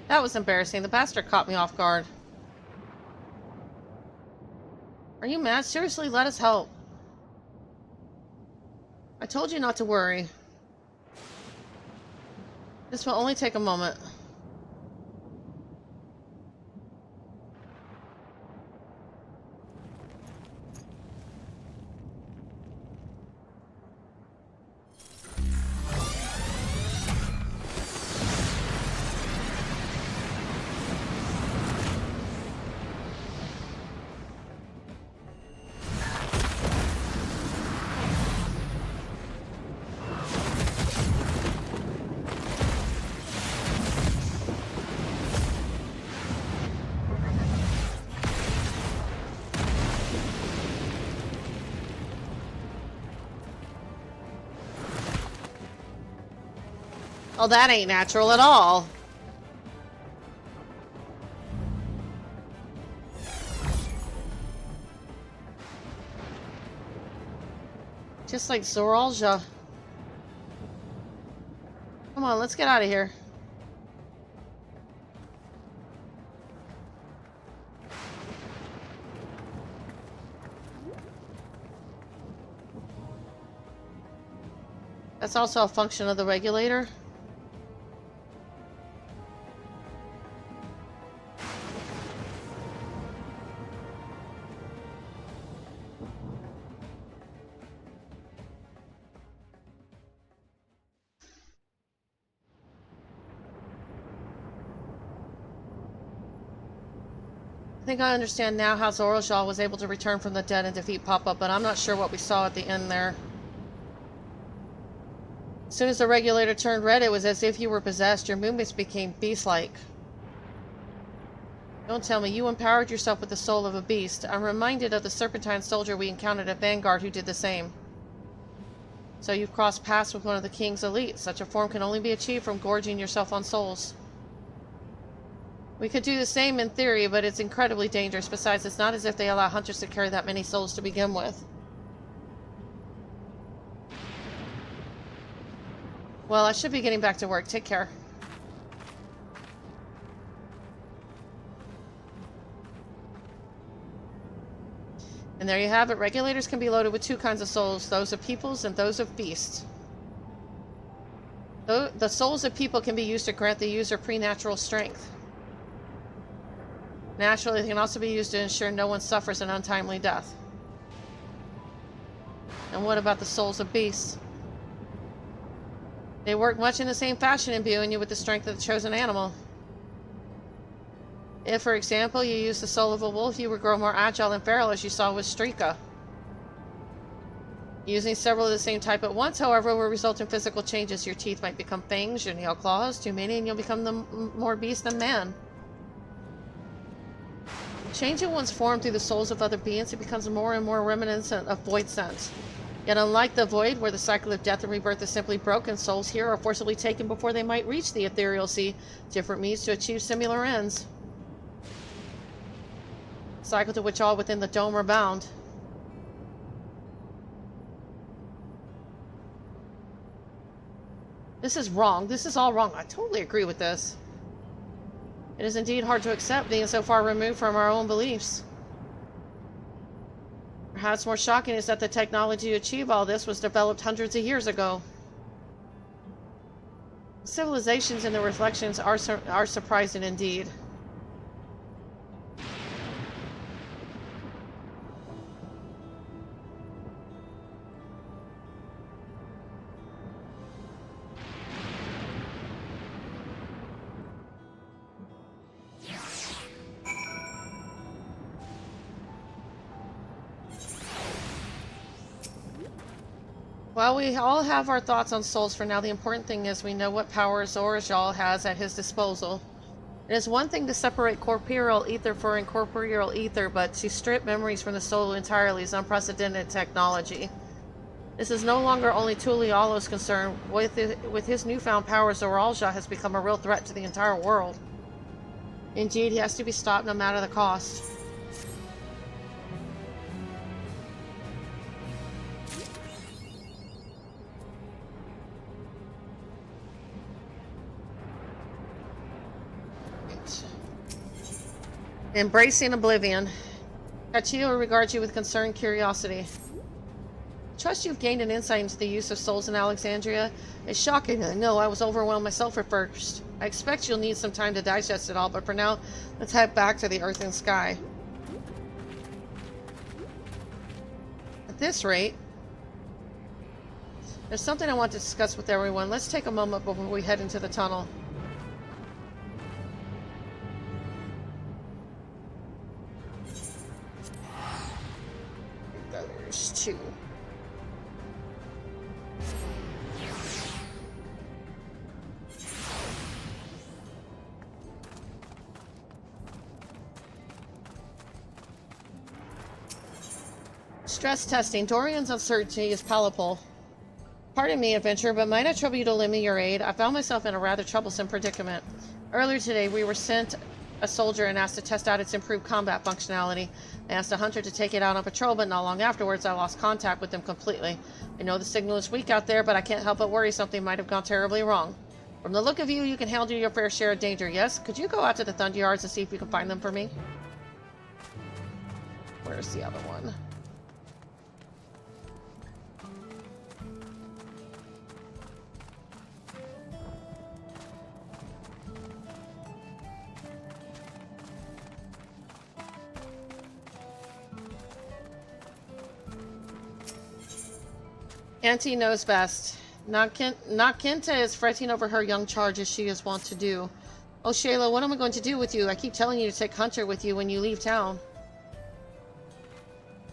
That was embarrassing. The bastard caught me off guard. Are you mad? Seriously, let us help. I told you not to worry. This will only take a moment. Oh, that ain't natural at all. Just like Zoralja. Come on, let's get out of here. That's also a function of the regulator. I think I understand now how Zoralja was able to return from the dead and defeat Papa, but I'm not sure what we saw at the end there. As soon as the regulator turned red, it was as if you were possessed. Your movements became beast-like. Don't tell me, you empowered yourself with the soul of a beast. I'm reminded of the Serpentine soldier we encountered at Vanguard who did the same. So you've crossed paths with one of the King's elite. Such a form can only be achieved from gorging yourself on souls. We could do the same in theory, but it's incredibly dangerous. Besides, it's not as if they allow hunters to carry that many souls to begin with. Well, I should be getting back to work. Take care. And there you have it. Regulators can be loaded with two kinds of souls, those of peoples and those of beasts. The souls of people can be used to grant the user preternatural strength. Naturally, they can also be used to ensure no one suffers an untimely death. And what about the souls of beasts? They work much in the same fashion, imbuing you with the strength of the chosen animal. If, for example, you use the soul of a wolf, you would grow more agile and feral, as you saw with Strika. Using several of the same type at once, however, will result in physical changes. Your teeth might become fangs, your nail claws, too many, and you'll become more beast than man. Changing one's form through the souls of other beings, it becomes more and more reminiscent of void sense. Yet unlike the void, where the cycle of death and rebirth is simply broken, souls here are forcibly taken before they might reach the ethereal sea, different means to achieve similar ends. Cycle to which all within the dome are bound. This is wrong. This is all wrong. I totally agree with this. It is indeed hard to accept being so far removed from our own beliefs. Perhaps more shocking is that the technology to achieve all this was developed hundreds of years ago. Civilizations and the reflections are surprising indeed. While we all have our thoughts on souls for now, the important thing is we know what power Zorazal has at his disposal. It is one thing to separate corporeal ether from incorporeal ether, but to strip memories from the soul entirely is unprecedented technology. This is no longer only Tulialo's concern. With his newfound power, Zorazal has become a real threat to the entire world. Indeed, he has to be stopped no matter the cost. Embracing oblivion. Kachio regards you with concerned curiosity. Trust you've gained an insight into the use of souls in Alexandria. It's shocking. I know I was overwhelmed myself at first. I expect you'll need some time to digest it all, but for now, let's head back to the earth and sky. At this rate, there's something I want to discuss with everyone. Let's take a moment before we head into the tunnel. There's two. Stress testing. Dorian's uncertainty is palpable. Pardon me, adventurer, but might I trouble you to lend me your aid? I found myself in a rather troublesome predicament. Earlier today, we were sent a soldier and asked to test out its improved combat functionality. I asked a hunter to take it out on patrol, but not long afterwards I lost contact with them completely. I know the signal is weak out there, but I can't help but worry something might have gone terribly wrong. From the look of you, you can handle your fair share of danger, yes? Could you go out to the Thunder Yards and see if you can find them for me? Where's the other one? Auntie knows best. Nakinta is fretting over her young charge as she is wont to do. Oh, Shayla, what am I going to do with you? I keep telling you to take Hunter with you when you leave town.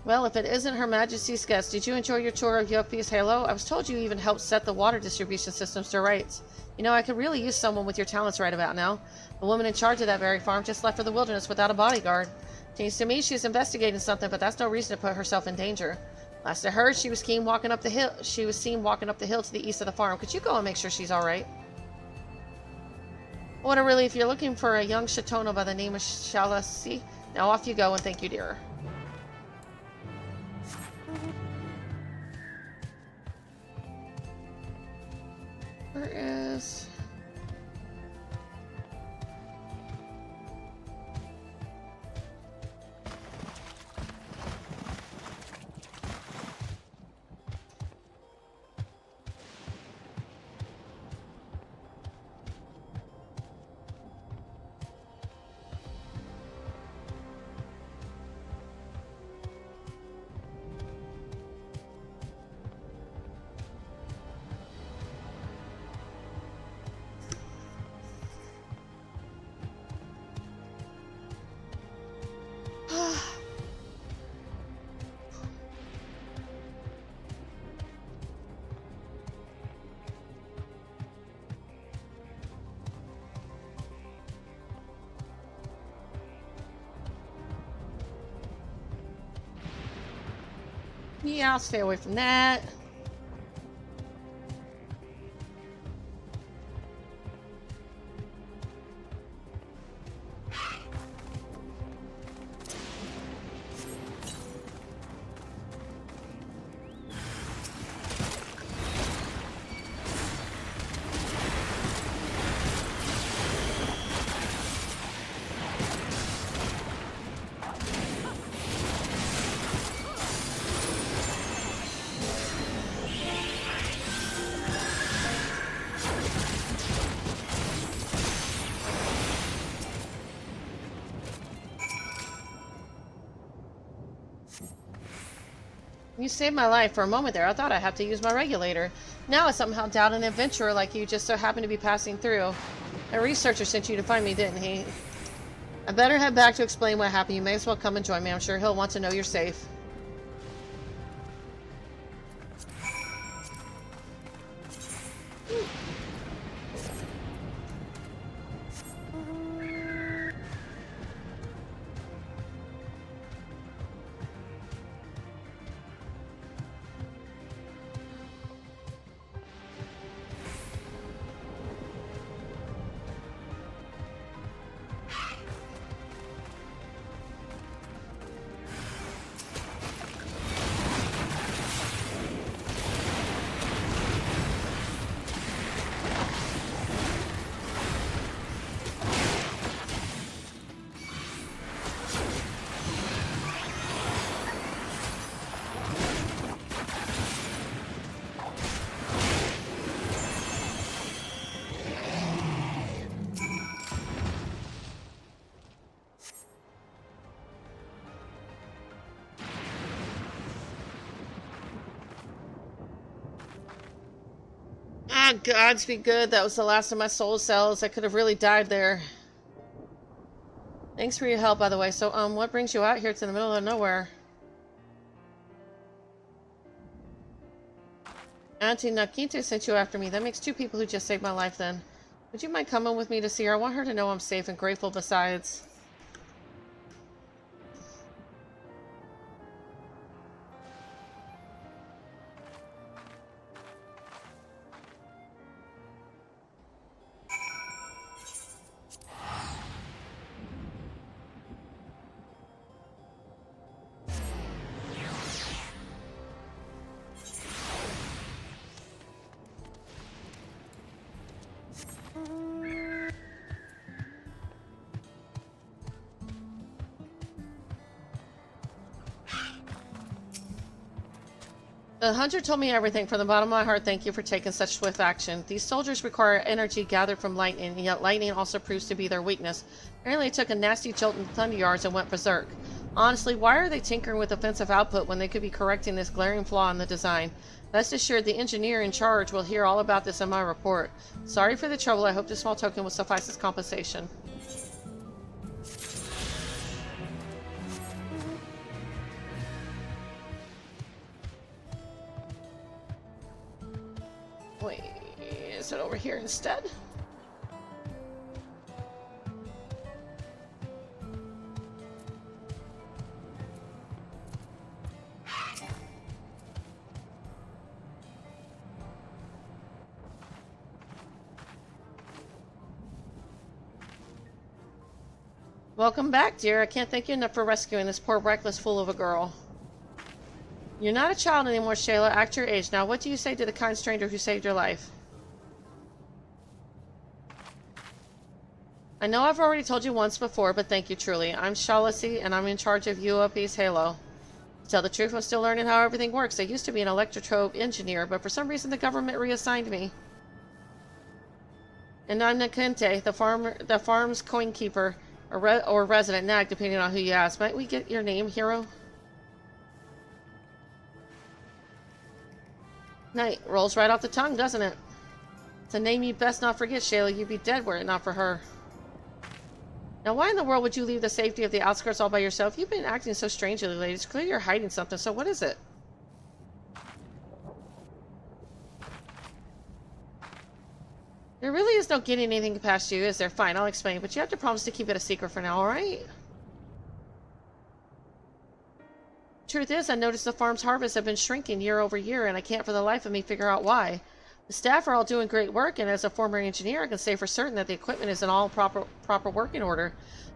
Well, if it isn't Her Majesty's guest, did you enjoy your tour of Yopi's Halo? I was told you even helped set the water distribution systems to rights. You know, I could really use someone with your talents right about now. The woman in charge of that very farm just left for the wilderness without a bodyguard. Seems to me she's investigating something, but that's no reason to put herself in danger. Last I heard, she was seen walking up the hill. She was seen walking up the hill to the east of the farm. Could you go and make sure she's all right? What a relief! You're looking for a young Shatona by the name of Shalasi. Now off you go, and thank you, dear. Where is? Yeah, I'll stay away from that. You saved my life for a moment there. I thought I'd have to use my regulator. Now I somehow doubt an adventurer like you just so happened to be passing through. A researcher sent you to find me, didn't he? I better head back to explain what happened. You may as well come and join me. I'm sure he'll want to know you're safe. Ah, gods be good. That was the last of my soul cells. I could have really died there. Thanks for your help, by the way. So, what brings you out here to the middle of nowhere? Auntie Nakita sent you after me. That makes two people who just saved my life then. Would you mind coming with me to see her? I want her to know I'm safe and grateful besides. The hunter told me everything. From the bottom of my heart, thank you for taking such swift action. These soldiers require energy gathered from lightning, and yet lightning also proves to be their weakness. Apparently it took a nasty jolt in the thunder yards and went berserk. Honestly, why are they tinkering with offensive output when they could be correcting this glaring flaw in the design? Rest assured, the engineer in charge will hear all about this in my report. Sorry for the trouble. I hope this small token will suffice as compensation. Wait, is it over here instead? Welcome back, dear. I can't thank you enough for rescuing this poor reckless fool of a girl. You're not a child anymore, Shayla. Act your age. Now, what do you say to the kind stranger who saved your life? I know I've already told you once before, but thank you truly. I'm Shalasi, and I'm in charge of UOP's Halo. To tell the truth, I'm still learning how everything works. I used to be an electrotrope engineer, but for some reason the government reassigned me. And I'm Nakente, the farm's coin keeper, or resident nag, depending on who you ask. Might we get your name, hero? Night rolls right off the tongue, doesn't it? It's a name you best not forget, Shayla. You'd be dead were it not for her. Now, why in the world would you leave the safety of the outskirts all by yourself? You've been acting so strangely lately. It's clear you're hiding something, so what is it? There really is no getting anything past you, is there? Fine, I'll explain, but you have to promise to keep it a secret for now, alright? Truth is, I noticed the farm's harvests have been shrinking year over year, and I can't for the life of me figure out why. The staff are all doing great work, and as a former engineer, I can say for certain that the equipment is in all proper working order.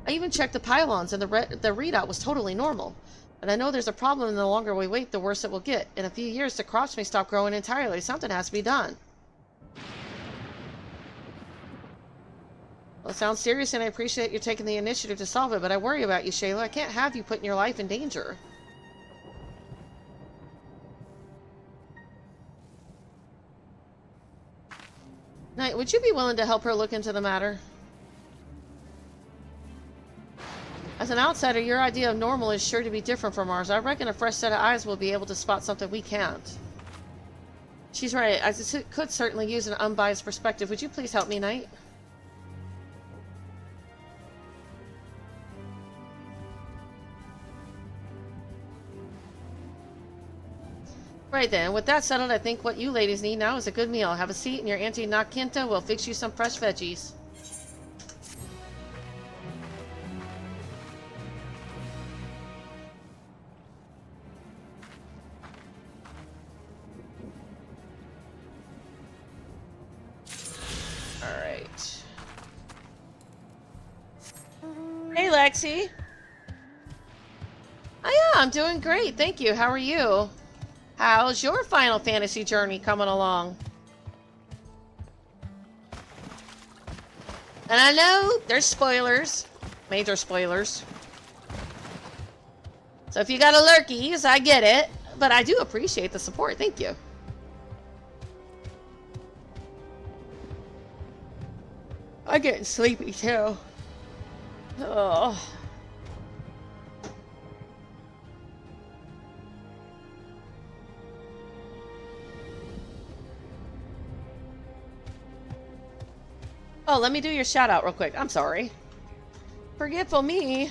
I even checked the pylons, and the readout was totally normal. But I know there's a problem, and the longer we wait, the worse it will get. In a few years, the crops may stop growing entirely. Something has to be done. Well, it sounds serious, and I appreciate you taking the initiative to solve it, but I worry about you, Shayla. I can't have you putting your life in danger. Knight, would you be willing to help her look into the matter? As an outsider, your idea of normal is sure to be different from ours. I reckon a fresh set of eyes will be able to spot something we can't. She's right. I could certainly use an unbiased perspective. Would you please help me, Knight? Right then, with that settled, I think what you ladies need now is a good meal. Have a seat, and your Auntie Nakinta will fix you some fresh veggies. Alright. Hey, Lexi. Oh yeah, I'm doing great, thank you. How are you? How's your Final Fantasy journey coming along? And I know there's spoilers. Major spoilers. So if you got lurkies, I get it. But I do appreciate the support. Thank you. I'm getting sleepy too. Oh. Oh, let me do your shout out real quick. I'm sorry. Forgetful me.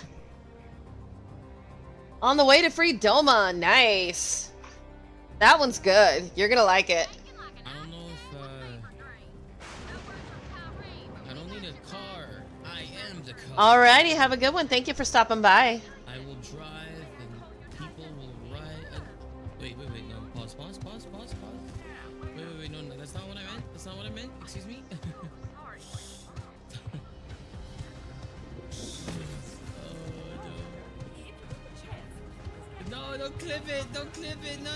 On the way to free Doma. Nice. That one's good. You're gonna like it. I don't know if, I don't need a car. I am the car. Alrighty, have a good one. Thank you for stopping by. I will drive and people will ride. Wait, no. Pause. Wait, no, that's not what I meant. That's not what I meant. Excuse me. No, don't clip it, no.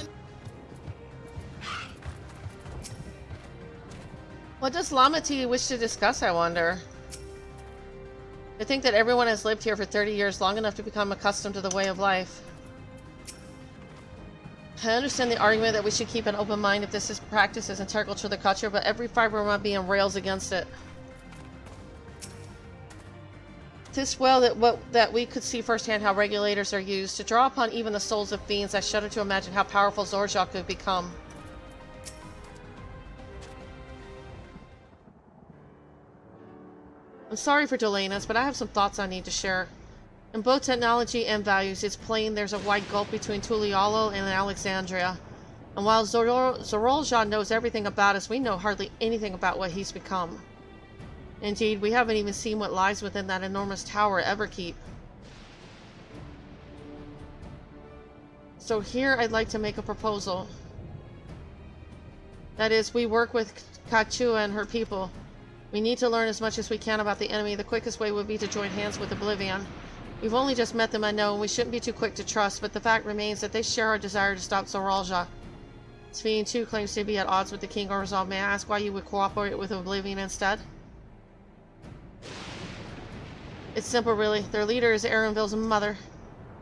What does Lamati wish to discuss, I wonder? I think that everyone has lived here for 30 years, long enough to become accustomed to the way of life. I understand the argument that we should keep an open mind if this practice is integral to the culture, but every fiber might be on rails against it. This well that we could see firsthand how regulators are used to draw upon even the souls of fiends. I shudder to imagine how powerful Zorja could become. I'm sorry for delaying us, but I have some thoughts I need to share. In both technology and values, it's plain there's a wide gulf between Tulialo and Alexandria. And while Zorolja knows everything about us, we know hardly anything about what he's become. Indeed, we haven't even seen what lies within that enormous tower Everkeep. So here I'd like to make a proposal. That is, we work with Kachua and her people. We need to learn as much as we can about the enemy. The quickest way would be to join hands with Oblivion. We've only just met them, I know, and we shouldn't be too quick to trust, but the fact remains that they share our desire to stop Zoralja. Sphene too claims to be at odds with the King Orzhov. May I ask why you would cooperate with Oblivion instead? It's simple, really. Their leader is Erenville's mother.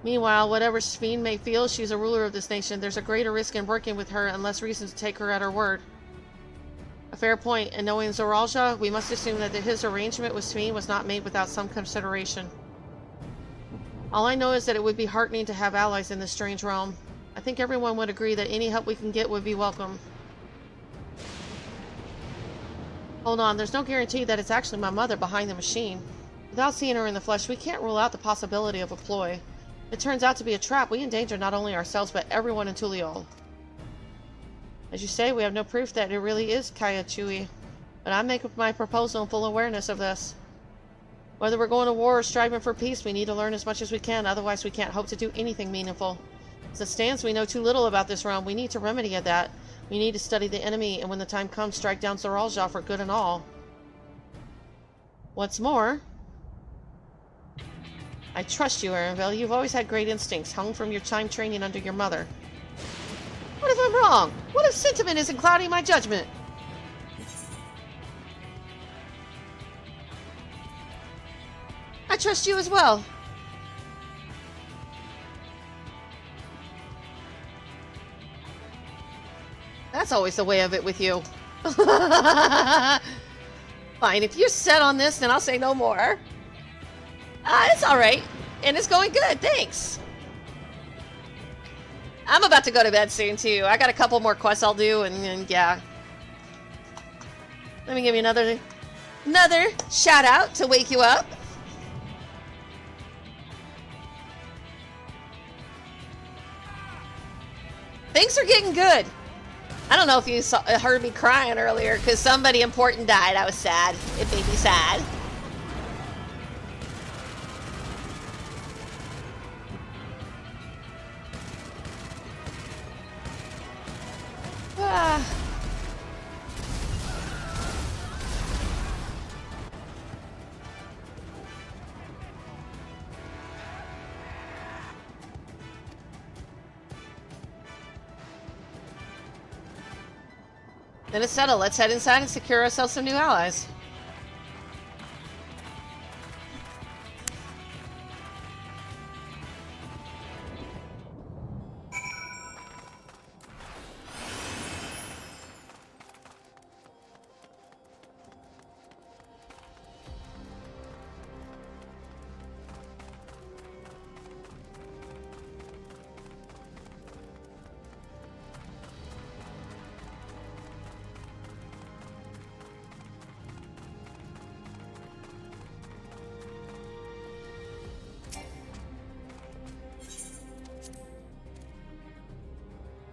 Meanwhile, whatever Sphene may feel, she's a ruler of this nation. There's a greater risk in working with her and less reason to take her at her word. A fair point, and knowing Zoralja, we must assume that his arrangement with Sphene was not made without some consideration. All I know is that it would be heartening to have allies in this strange realm. I think everyone would agree that any help we can get would be welcome. Hold on, there's no guarantee that it's actually my mother behind the machine. Without seeing her in the flesh, we can't rule out the possibility of a ploy. If it turns out to be a trap, we endanger not only ourselves, but everyone in Tuliol. As you say, we have no proof that it really is Kaya Chui, but I make my proposal in full awareness of this. Whether we're going to war or striving for peace, we need to learn as much as we can, otherwise we can't hope to do anything meaningful. As it stands, we know too little about this realm. We need to remedy that. We need to study the enemy, and when the time comes, strike down Zoralja for good and all. What's more, I trust you, Arenville. You've always had great instincts, hung from your time training under your mother. What if I'm wrong? What if sentiment isn't clouding my judgment? I trust you as well. That's always the way of it with you. Fine, if you're set on this, then I'll say no more. It's alright. And it's going good, thanks. I'm about to go to bed soon, too. I got a couple more quests I'll do, and yeah. Let me give you another shout out to wake you up. Things are getting good. I don't know if you heard me crying earlier because somebody important died. I was sad. It made me sad. Then it's settled. Let's head inside and secure ourselves some new allies.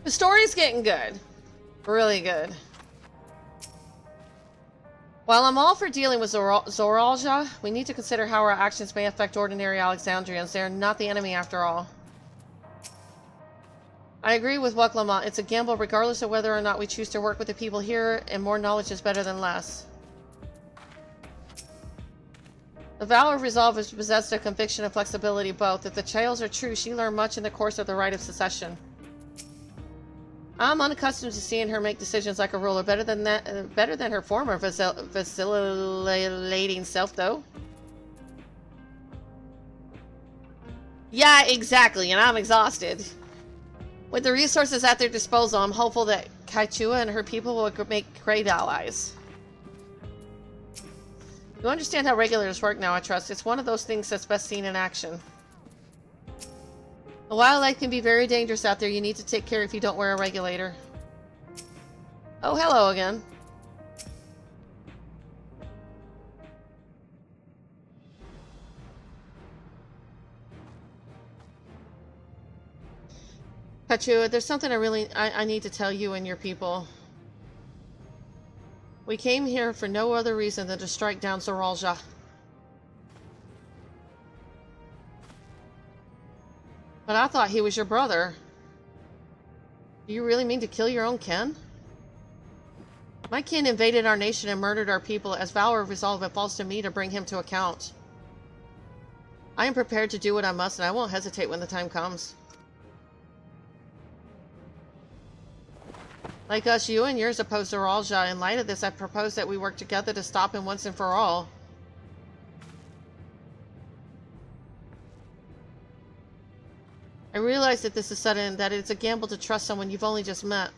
The story's getting good. Really good. While I'm all for dealing with Zoralja, we need to consider how our actions may affect ordinary Alexandrians. They are not the enemy after all. I agree with Waklamont. It's a gamble regardless of whether or not we choose to work with the people here, and more knowledge is better than less. The Valor of Resolve has possessed a conviction and flexibility both. If the tales are true, she learned much in the course of the Rite of Secession. I'm unaccustomed to seeing her make decisions like a ruler. Better than her former vacillating self, though. Yeah, exactly, and I'm exhausted. With the resources at their disposal, I'm hopeful that Kaichua and her people will make great allies. You understand how regulators work now, I trust. It's one of those things that's best seen in action. The wildlife can be very dangerous out there. You need to take care if you don't wear a regulator. Oh, hello again. Kachua, there's something I need to tell you and your people. We came here for no other reason than to strike down Zoralja. But I thought he was your brother. Do you really mean to kill your own kin? My kin invaded our nation and murdered our people. As Valor of Resolve, it falls to me to bring him to account. I am prepared to do what I must, and I won't hesitate when the time comes. Like us, you and yours oppose Zoralja. In light of this, I propose that we work together to stop him once and for all. I realize that this is sudden, that it's a gamble to trust someone you've only just met.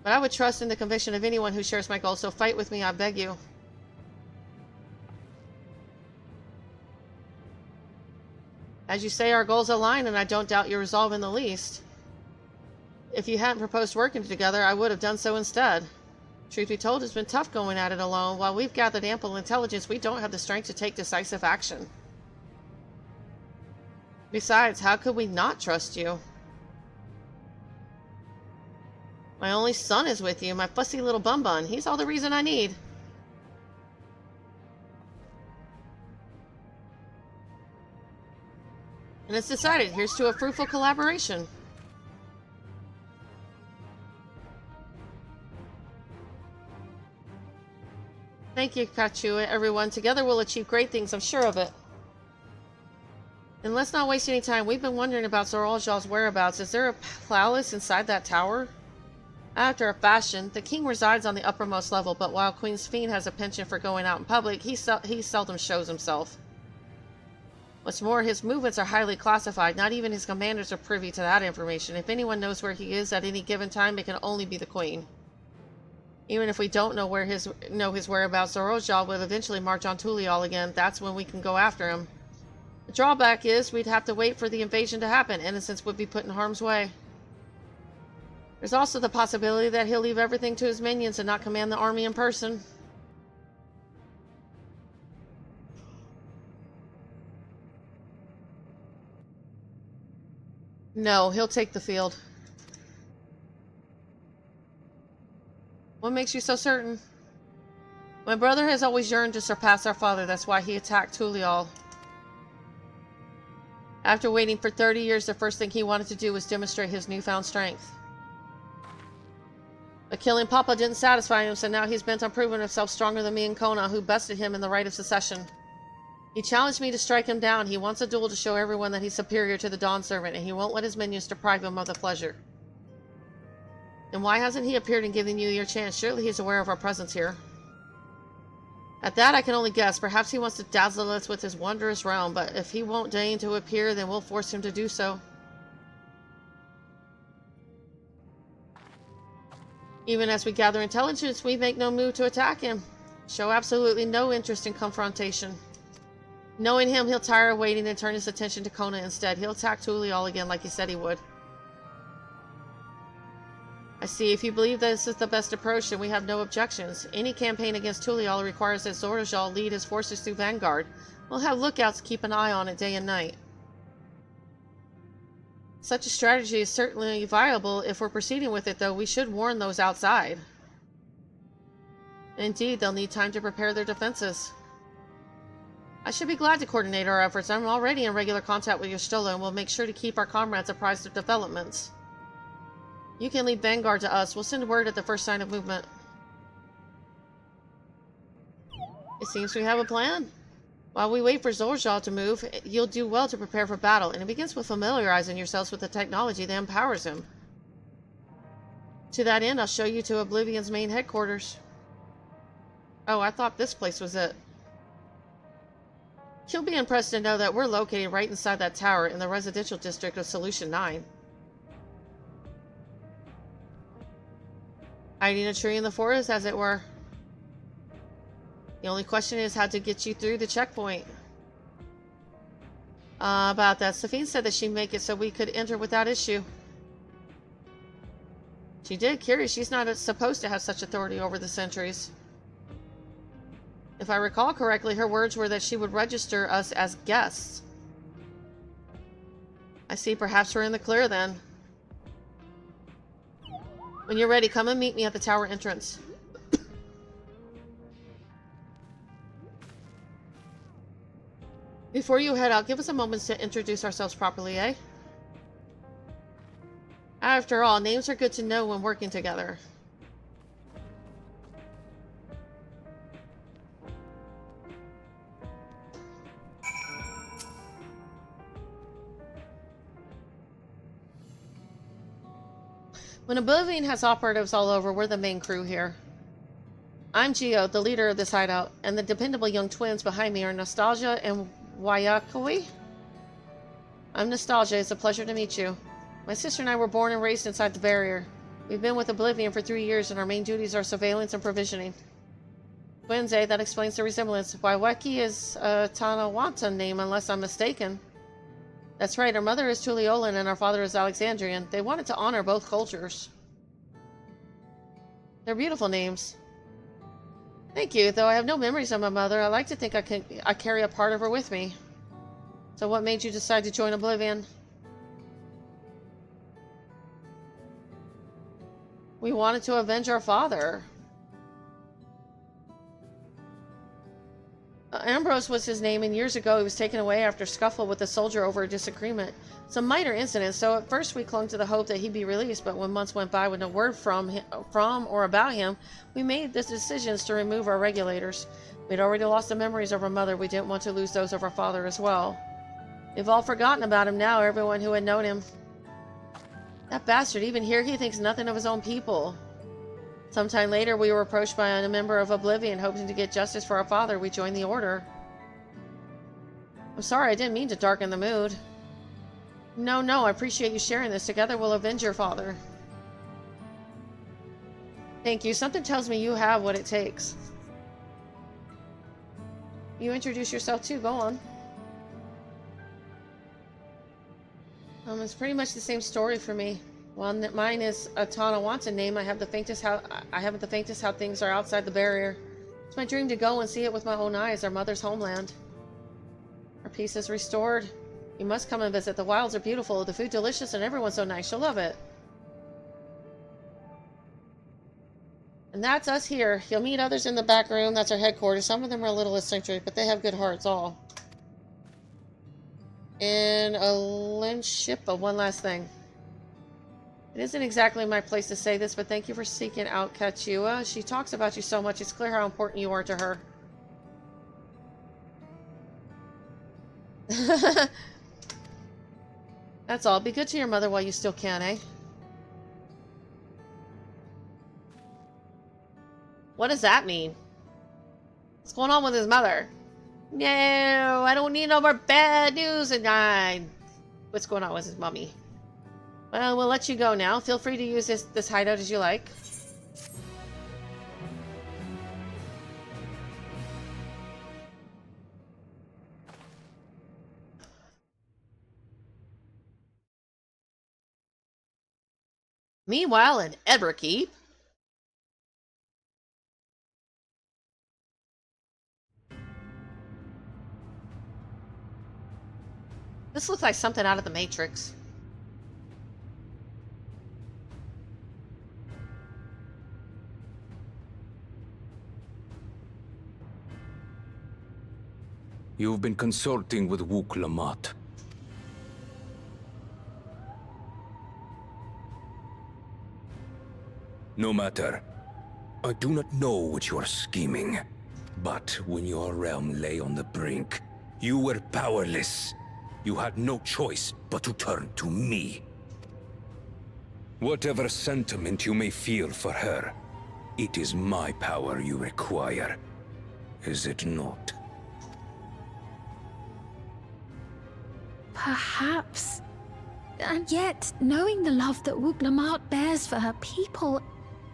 But I would trust in the conviction of anyone who shares my goals, so fight with me, I beg you. As you say, our goals align, and I don't doubt your resolve in the least. If you hadn't proposed working together, I would have done so instead. Truth be told, it's been tough going at it alone. While we've gathered ample intelligence, we don't have the strength to take decisive action. Besides, how could we not trust you? My only son is with you, my fussy little bun-bun. He's all the reason I need. And it's decided. Here's to a fruitful collaboration. Thank you, Kachua. Everyone, together we'll achieve great things, I'm sure of it. And let's not waste any time. We've been wondering about Zoraljal's whereabouts. Is there a palace inside that tower? After a fashion, the king resides on the uppermost level, but while Queen Sphene has a penchant for going out in public, he seldom shows himself. What's more, his movements are highly classified. Not even his commanders are privy to that information. If anyone knows where he is at any given time, it can only be the Queen. Even if we don't know his whereabouts, Zorojal will eventually march on Tulial again. That's when we can go after him. The drawback is we'd have to wait for the invasion to happen. Innocents would be put in harm's way. There's also the possibility that he'll leave everything to his minions and not command the army in person. No, he'll take the field. What makes you so certain? My brother has always yearned to surpass our father. That's why he attacked Tulial. After waiting for 30 years, the first thing he wanted to do was demonstrate his newfound strength. But killing Papa didn't satisfy him, so now he's bent on proving himself stronger than me and Kona, who bested him in the right of succession. He challenged me to strike him down. He wants a duel to show everyone that he's superior to the Dawn Servant, and he won't let his minions deprive him of the pleasure. And why hasn't he appeared and given you your chance? Surely he's aware of our presence here. At that I can only guess. Perhaps he wants to dazzle us with his wondrous realm, but if he won't deign to appear, then we'll force him to do so. Even as we gather intelligence, we make no move to attack him. Show absolutely no interest in confrontation. Knowing him, he'll tire of waiting and turn his attention to Kona instead. He'll attack Tulial again like he said he would. I see. If you believe that this is the best approach, then we have no objections. Any campaign against Tulial requires that Zorajal lead his forces through Vanguard. We'll have lookouts to keep an eye on it day and night. Such a strategy is certainly viable. If we're proceeding with it, though, we should warn those outside. Indeed, they'll need time to prepare their defenses. I should be glad to coordinate our efforts. I'm already in regular contact with Y'shtola, and we'll make sure to keep our comrades apprised of developments. You can lead Vanguard to us. We'll send word at the first sign of movement. It seems we have a plan. While we wait for Zorjal to move, you'll do well to prepare for battle, and it begins with familiarizing yourselves with the technology that empowers him. To that end, I'll show you to Oblivion's main headquarters. Oh, I thought this place was it. You'll be impressed to know that we're located right inside that tower in the residential district of Solution 9. Hiding a tree in the forest, as it were. The only question is how to get you through the checkpoint. About that, Sphene said that she'd make it so we could enter without issue. She did. Curious, she's not supposed to have such authority over the sentries. If I recall correctly, her words were that she would register us as guests. I see. Perhaps we're in the clear then. When you're ready, come and meet me at the tower entrance. Before you head out, give us a moment to introduce ourselves properly, eh? After all, names are good to know when working together. When Oblivion has operatives all over, we're the main crew here. I'm Geo, the leader of this hideout, and the dependable young twins behind me are Nostalgia and Wayakui. I'm Nostalgia. It's a pleasure to meet you. My sister and I were born and raised inside the barrier. We've been with Oblivion for 3 years, and our main duties are surveillance and provisioning. Twins, eh? That explains the resemblance. Waiweki is a Tanawanta name, unless I'm mistaken. That's right, our mother is Tuliolan and our father is Alexandrian. They wanted to honor both cultures. They're beautiful names. Thank you, though I have no memories of my mother. I like to think I carry a part of her with me. So what made you decide to join Oblivion? We wanted to avenge our father. Ambrose was his name, and years ago he was taken away after a scuffle with a soldier over a disagreement. Some minor incident, so at first we clung to the hope that he'd be released, but when months went by with no word from or about him, we made the decisions to remove our regulators. We'd already lost the memories of our mother. We didn't want to lose those of our father as well. We've all forgotten about him now, everyone who had known him. That bastard, even here he thinks nothing of his own people. Sometime later, we were approached by a member of Oblivion, hoping to get justice for our father. We joined the Order. I'm sorry, I didn't mean to darken the mood. No, I appreciate you sharing this. Together we'll avenge your father. Thank you. Something tells me you have what it takes. You introduce yourself too. Go on. It's pretty much the same story for me. Well, mine is a Tanawantan name. I haven't the faintest how things are outside the barrier. It's my dream to go and see it with my own eyes, our mother's homeland. Our peace is restored. You must come and visit. The wilds are beautiful, the food delicious, and everyone's so nice. You'll love it. And that's us here. You'll meet others in the back room. That's our headquarters. Some of them are a little eccentric, but they have good hearts all. And a lynch ship. One last thing. It isn't exactly my place to say this, but thank you for seeking out Kachua. She talks about you so much, it's clear how important you are to her. That's all. Be good to your mother while you still can, eh? What does that mean? What's going on with his mother? No, I don't need no more bad news. And what's going on with his mummy? Well, we'll let you go now. Feel free to use this hideout as you like. Meanwhile, in Everkeep, this looks like something out of the Matrix. You've been consulting with Wook Lamont. No matter. I do not know what you are scheming, but when your realm lay on the brink, you were powerless. You had no choice but to turn to me. Whatever sentiment you may feel for her, it is my power you require, is it not? Perhaps. And yet, knowing the love that Wook Lamont bears for her people,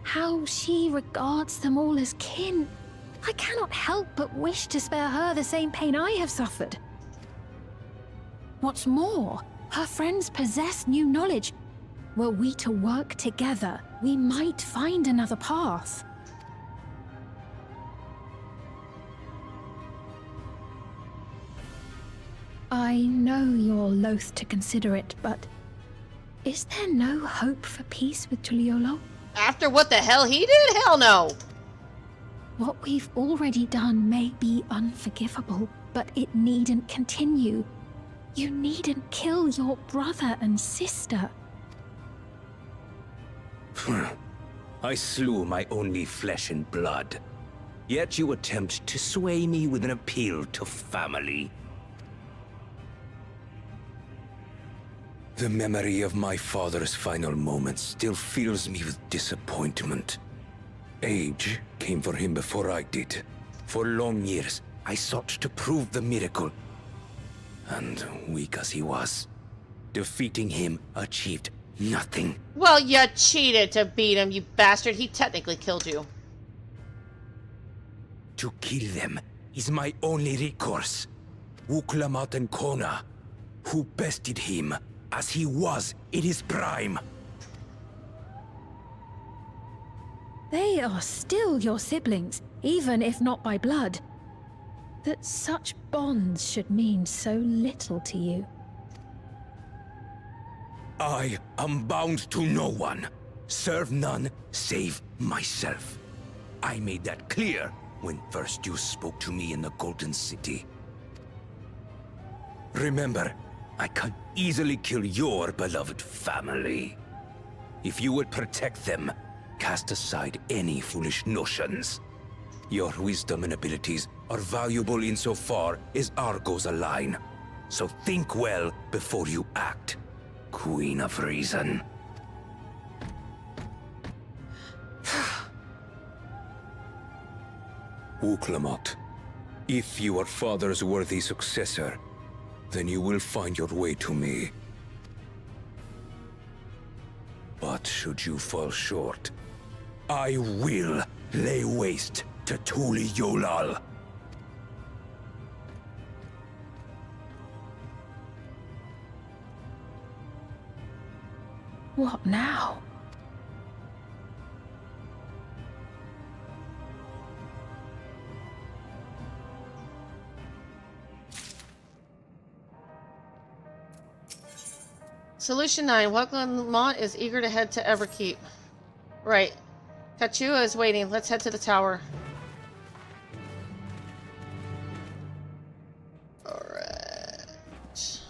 how she regards them all as kin, I cannot help but wish to spare her the same pain I have suffered. What's more, her friends possess new knowledge. Were we to work together, we might find another path. I know you're loath to consider it, but is there no hope for peace with Tuliolo? After what the hell he did? Hell no! What we've already done may be unforgivable, but it needn't continue. You needn't kill your brother and sister. I slew my only flesh and blood. Yet you attempt to sway me with an appeal to family. The memory of my father's final moments still fills me with disappointment. Age came for him before I did. For long years, I sought to prove the miracle. And weak as he was, defeating him achieved nothing. Well, you cheated to beat him, you bastard. He technically killed you. To kill them is my only recourse. Wook Lamont and Kona, who bested him as he was in his prime. They are still your siblings, even if not by blood. That such bonds should mean so little to you. I am bound to no one. Serve none save myself. I made that clear when first you spoke to me in the Golden City. Remember, I can easily kill your beloved family. If you would protect them, cast aside any foolish notions. Your wisdom and abilities are valuable insofar as our goals align. So think well before you act, Queen of Reason. Uklamat, if you are Father's worthy successor, then you will find your way to me. But should you fall short, I will lay waste to Tuli Yolal. What now? Solution 9. Welcome is eager to head to Everkeep. Right. Kachua is waiting. Let's head to the tower. Alright.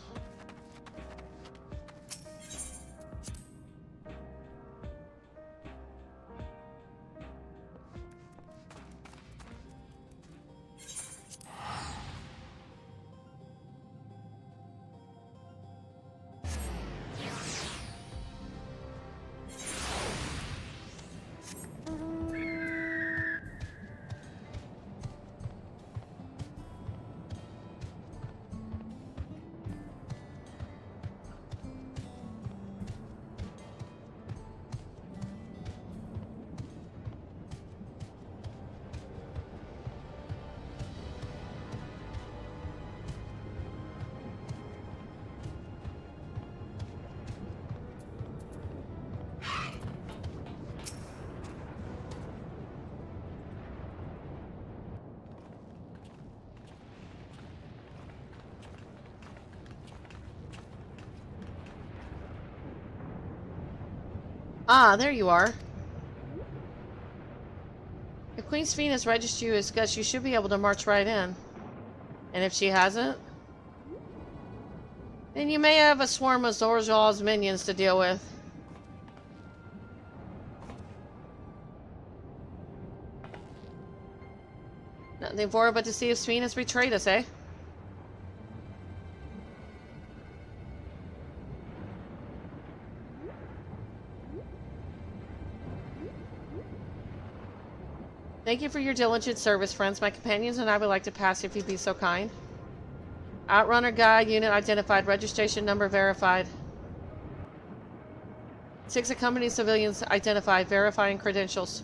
Ah, there you are. If Queen Sphene has registered you as guest, you should be able to march right in. And if she hasn't, then you may have a swarm of Zorzal's minions to deal with. Nothing for it but to see if Sphene has betrayed us, eh? Thank you for your diligent service, friends. My companions and I would like to pass if you'd be so kind. Outrunner guide, unit identified, registration number verified. 6 accompanying civilians identified, verifying credentials.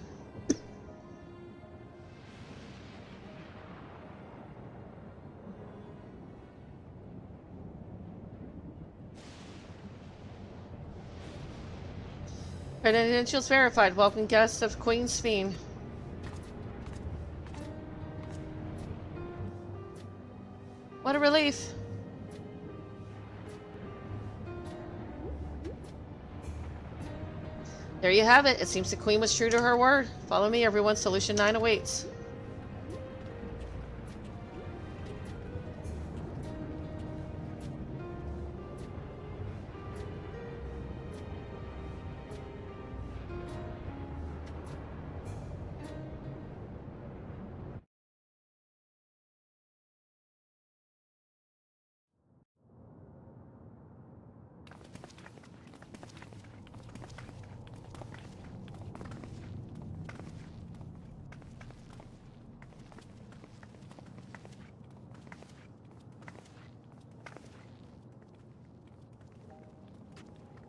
Credentials verified. Welcome guests of Queen Sphene. What a relief. There you have it. It seems the Queen was true to her word. Follow me, everyone. Solution 9 awaits.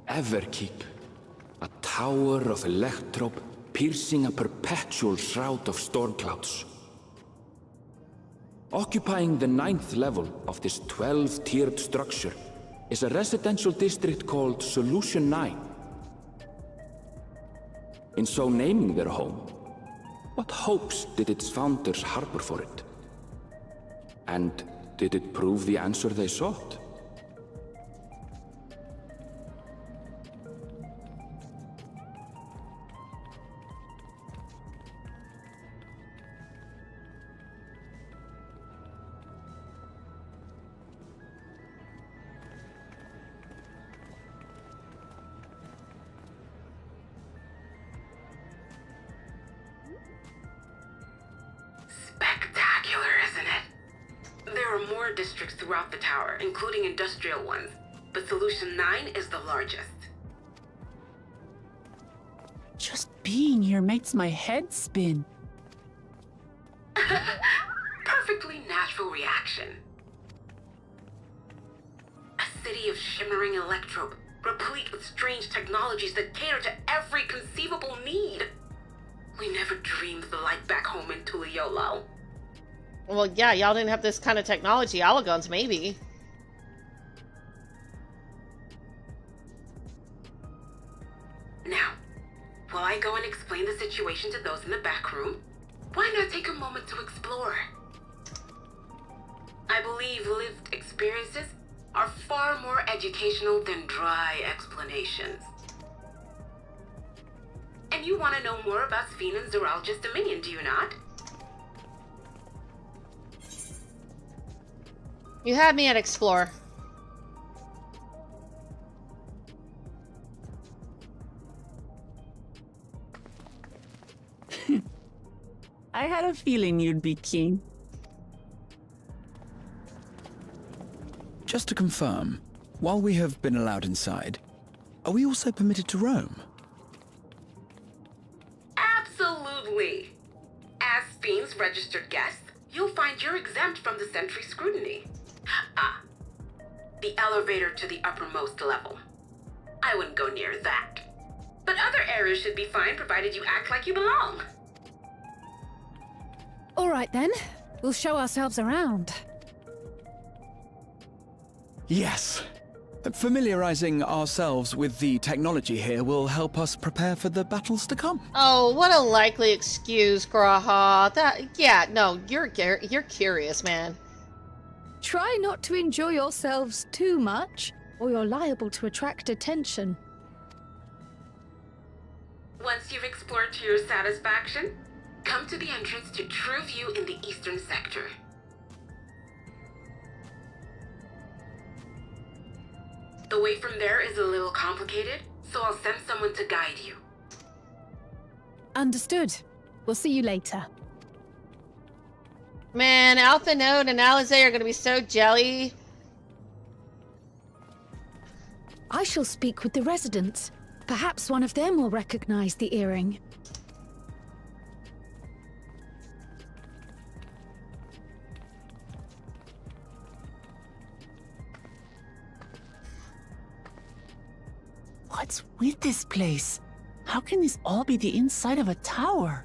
Everkeep, a tower of electrope piercing a perpetual shroud of storm clouds. Occupying the 9th level of this 12-tiered structure is a residential district called Solution 9. In so naming their home, what hopes did its founders harbor for it? And did it prove the answer they sought? are more districts throughout the tower, including industrial ones, but Solution 9 is the largest. Just being here makes my head spin. Perfectly natural reaction. A city of shimmering electrope, replete with strange technologies that cater to every conceivable need. We never dreamed the light back home in Tuliolo. Well, yeah, y'all didn't have this kind of technology. Allagons, maybe. Now, while I go and explain the situation to those in the back room, why not take a moment to explore? I believe lived experiences are far more educational than dry explanations. And you want to know more about Sphene and Zoralja's Dominion, do you not? You had me at explore. I had a feeling you'd be keen. Just to confirm, while we have been allowed inside, are we also permitted to roam? Absolutely. As Sphene's registered guest, you'll find you're exempt from the sentry scrutiny. Ah, the elevator to the uppermost level. I wouldn't go near that. But other areas should be fine provided you act like you belong. All right then, we'll show ourselves around. Yes. Familiarizing ourselves with the technology here will help us prepare for the battles to come. Oh, what a likely excuse, Graha. Yeah, no, you're curious, man. Try not to enjoy yourselves too much, or you're liable to attract attention. Once you've explored to your satisfaction, come to the entrance to True View in the eastern sector. The way from there is a little complicated, so I'll send someone to guide you. Understood. We'll see you later. Man, Alpha Node and Alizé are gonna be so jelly. I shall speak with the residents. Perhaps one of them will recognize the earring. What's with this place? How can this all be the inside of a tower?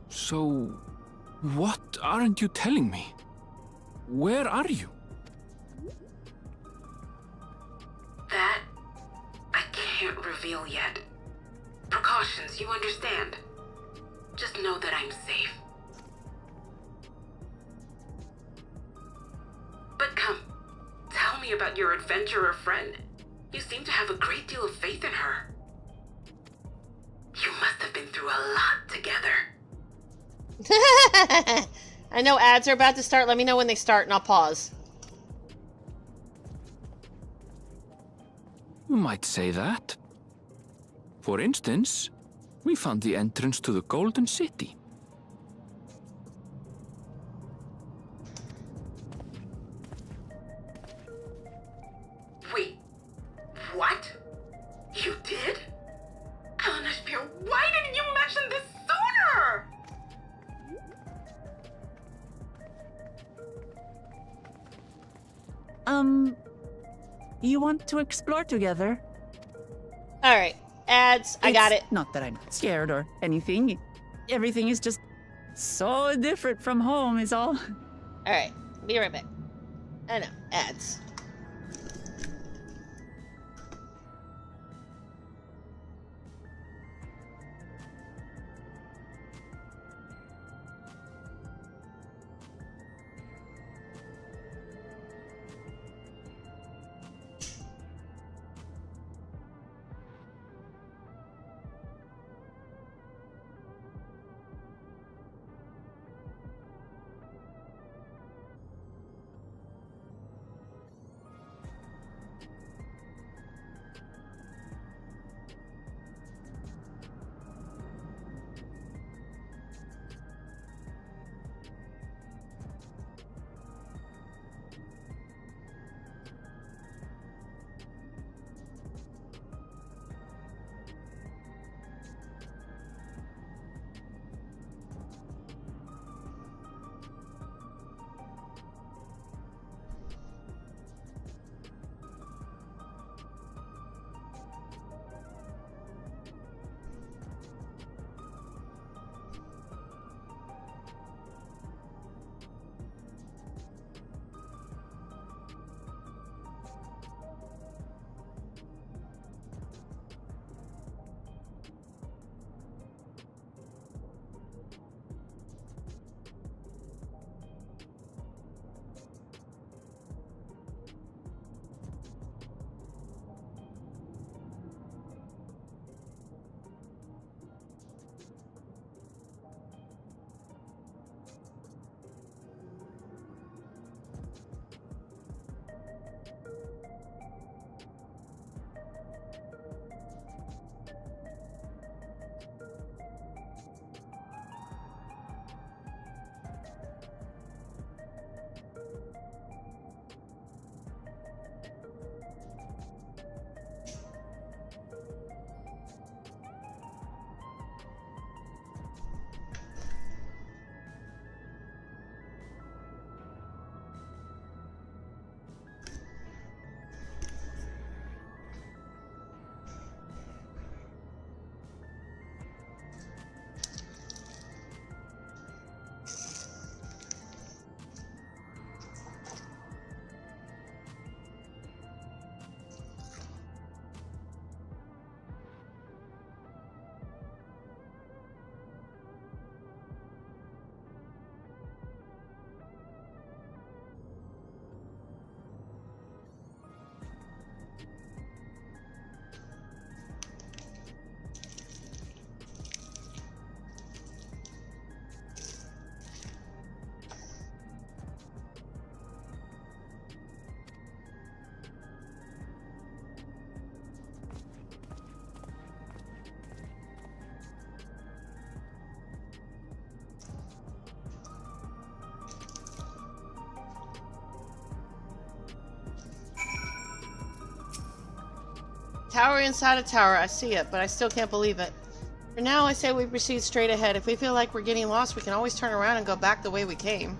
So, what aren't you telling me? Where are you? That I can't reveal yet. Precautions, you understand. Just know that I'm safe. But come, tell me about your adventurer friend. You seem to have a great deal of faith in her. You must have been through a lot together. I know ads are about to start. Let me know when they start and I'll pause. You might say that. For instance, we found the entrance to the Golden City. Wait, what? You did? Eleanor, why didn't you mention this sooner? You want to explore together? Alright, ads, I got it. Not that I'm scared or anything. Everything is just so different from home is all. Alright, be right back. I know, ads. Tower inside a tower. I see it, but I still can't believe it. For now, I say we proceed straight ahead. If we feel like we're getting lost, we can always turn around and go back the way we came.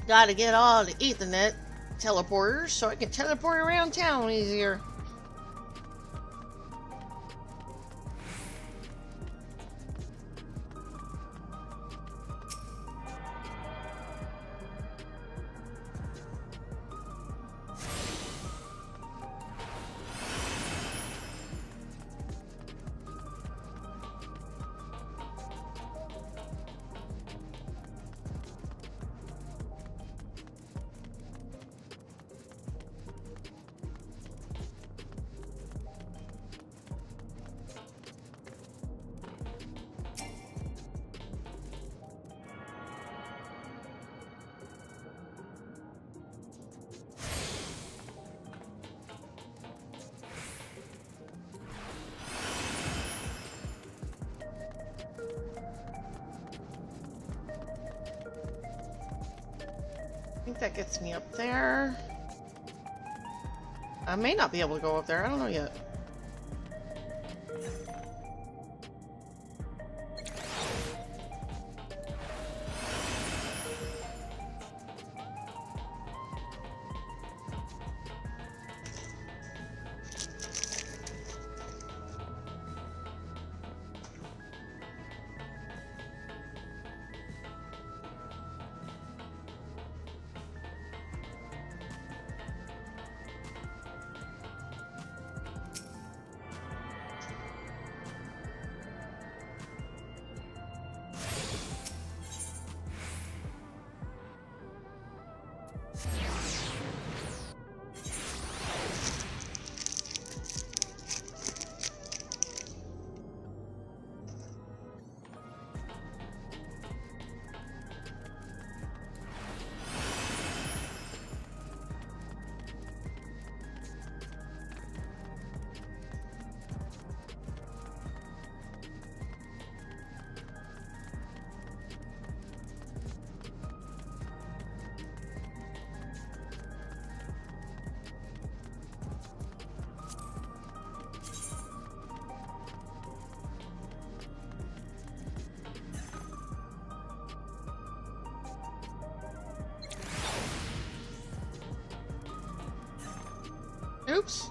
Gotta get all the Ethernet teleporters so I can teleport around town easier. I think that gets me up there. I may not be able to go up there. I don't know yet. Oops.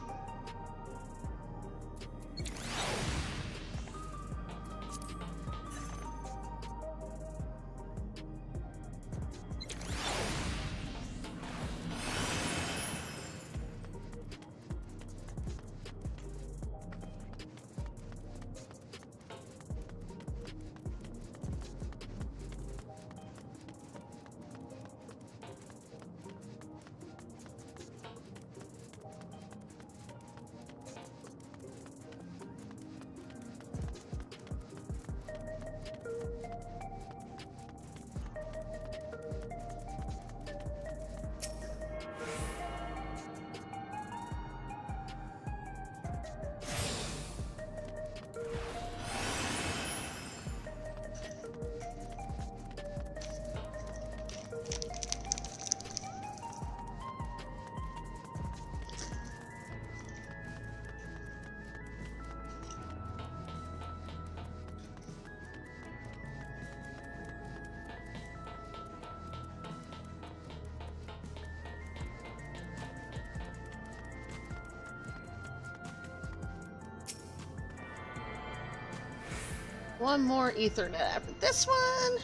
One more Ethernet after this one.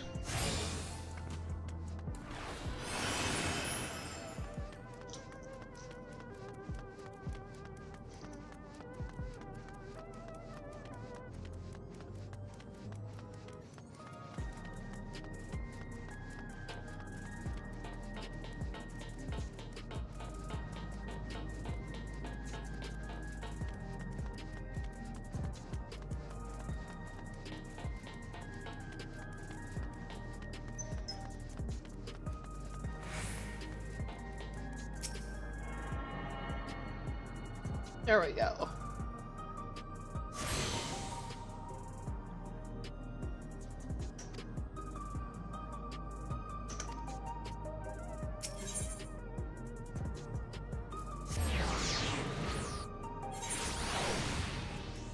There we go.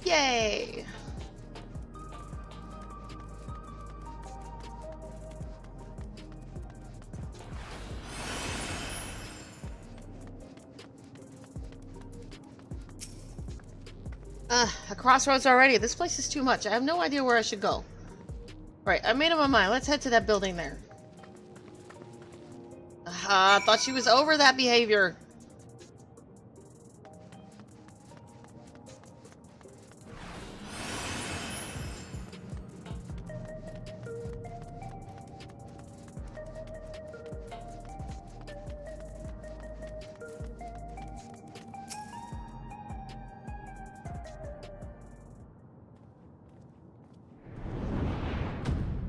Yay! A crossroads already. This place is too much. I have no idea where I should go. Right, I made up my mind. Let's head to that building there. I thought she was over that behavior.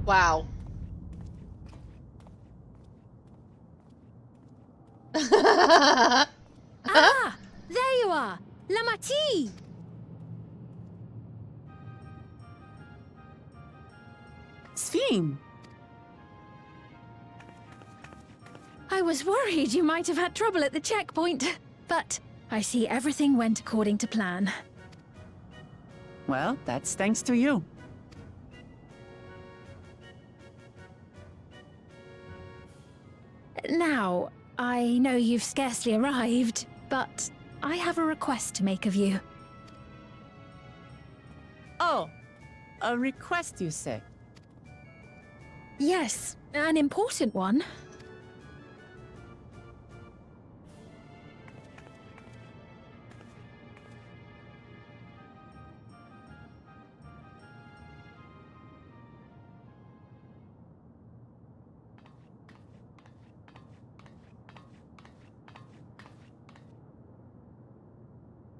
Wow. Ah! There you are! Lamati! Sphene! I was worried you might have had trouble at the checkpoint, but I see everything went according to plan. Well, that's thanks to you. Now, I know you've scarcely arrived, but I have a request to make of you. Oh, a request, you say? Yes, an important one.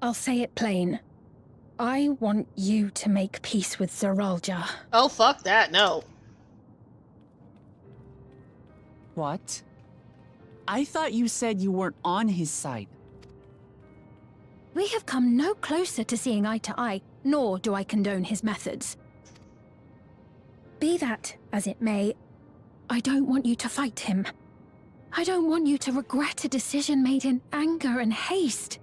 I'll say it plain. I want you to make peace with Zeralja. Oh, fuck that, no. What? I thought you said you weren't on his side. We have come no closer to seeing eye to eye, nor do I condone his methods. Be that as it may, I don't want you to fight him. I don't want you to regret a decision made in anger and haste.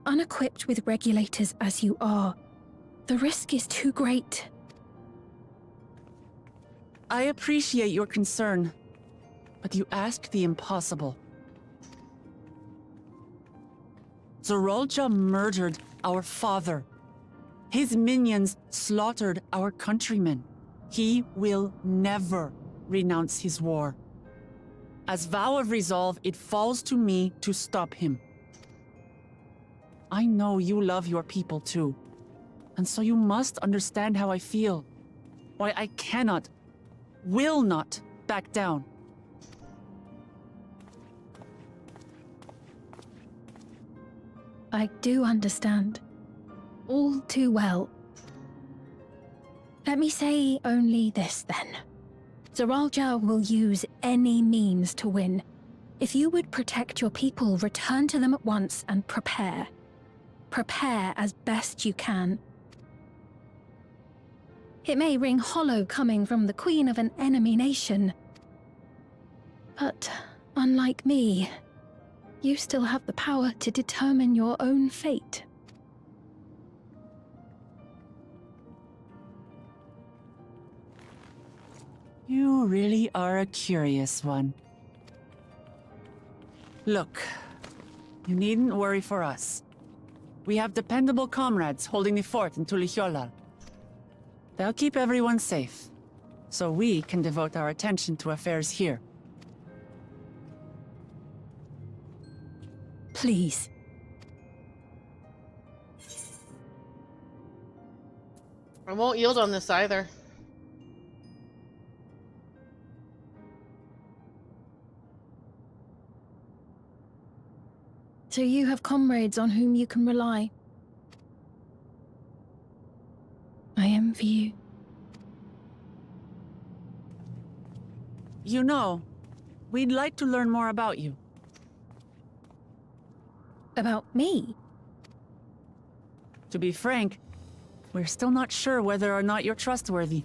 Unequipped with regulators as you are, the risk is too great. I appreciate your concern, but you ask the impossible. Zeralja murdered our father. His minions slaughtered our countrymen. He will never renounce his war. As vow of resolve, it falls to me to stop him. I know you love your people too, and so you must understand how I feel. Why I cannot, will not back down. I do understand. All too well. Let me say only this then. Zeralja will use any means to win. If you would protect your people, return to them at once and prepare. Prepare as best you can. It may ring hollow coming from the queen of an enemy nation. But, unlike me, you still have the power to determine your own fate. You really are a curious one. Look, you needn't worry for us. We have dependable comrades holding the fort in Tulihyolal. They'll keep everyone safe, so we can devote our attention to affairs here. Please. I won't yield on this either. So you have comrades on whom you can rely. I envy you. You know, we'd like to learn more about you. About me? To be frank, we're still not sure whether or not you're trustworthy.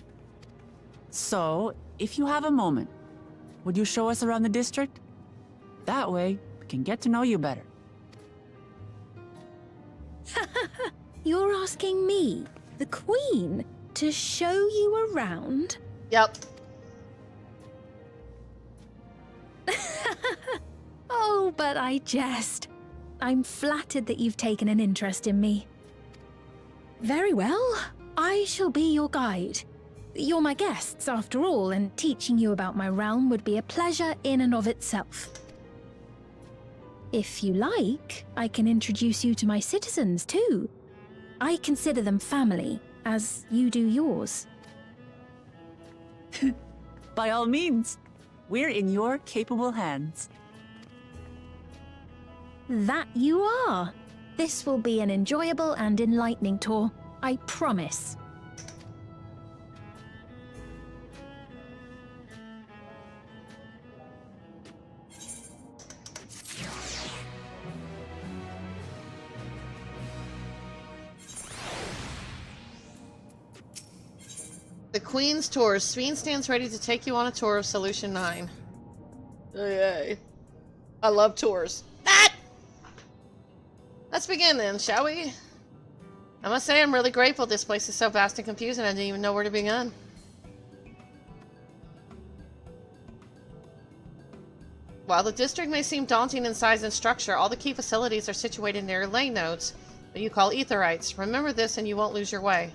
So, if you have a moment, would you show us around the district? That way, we can get to know you better. You're asking me, the Queen, to show you around? Yep. Oh, but I jest. I'm flattered that you've taken an interest in me. Very well. I shall be your guide. You're my guests, after all, and teaching you about my realm would be a pleasure in and of itself. If you like, I can introduce you to my citizens, too. I consider them family, as you do yours. By all means, we're in your capable hands. That you are. This will be an enjoyable and enlightening tour, I promise. The Queen's Tour. Sveen stands ready to take you on a tour of Solution 9. Yay. I love tours. Let's begin then, shall we? I must say I'm really grateful. This place is so vast and confusing I didn't even know where to begin. While the district may seem daunting in size and structure, all the key facilities are situated near lane nodes that you call Aetherites. Remember this and you won't lose your way.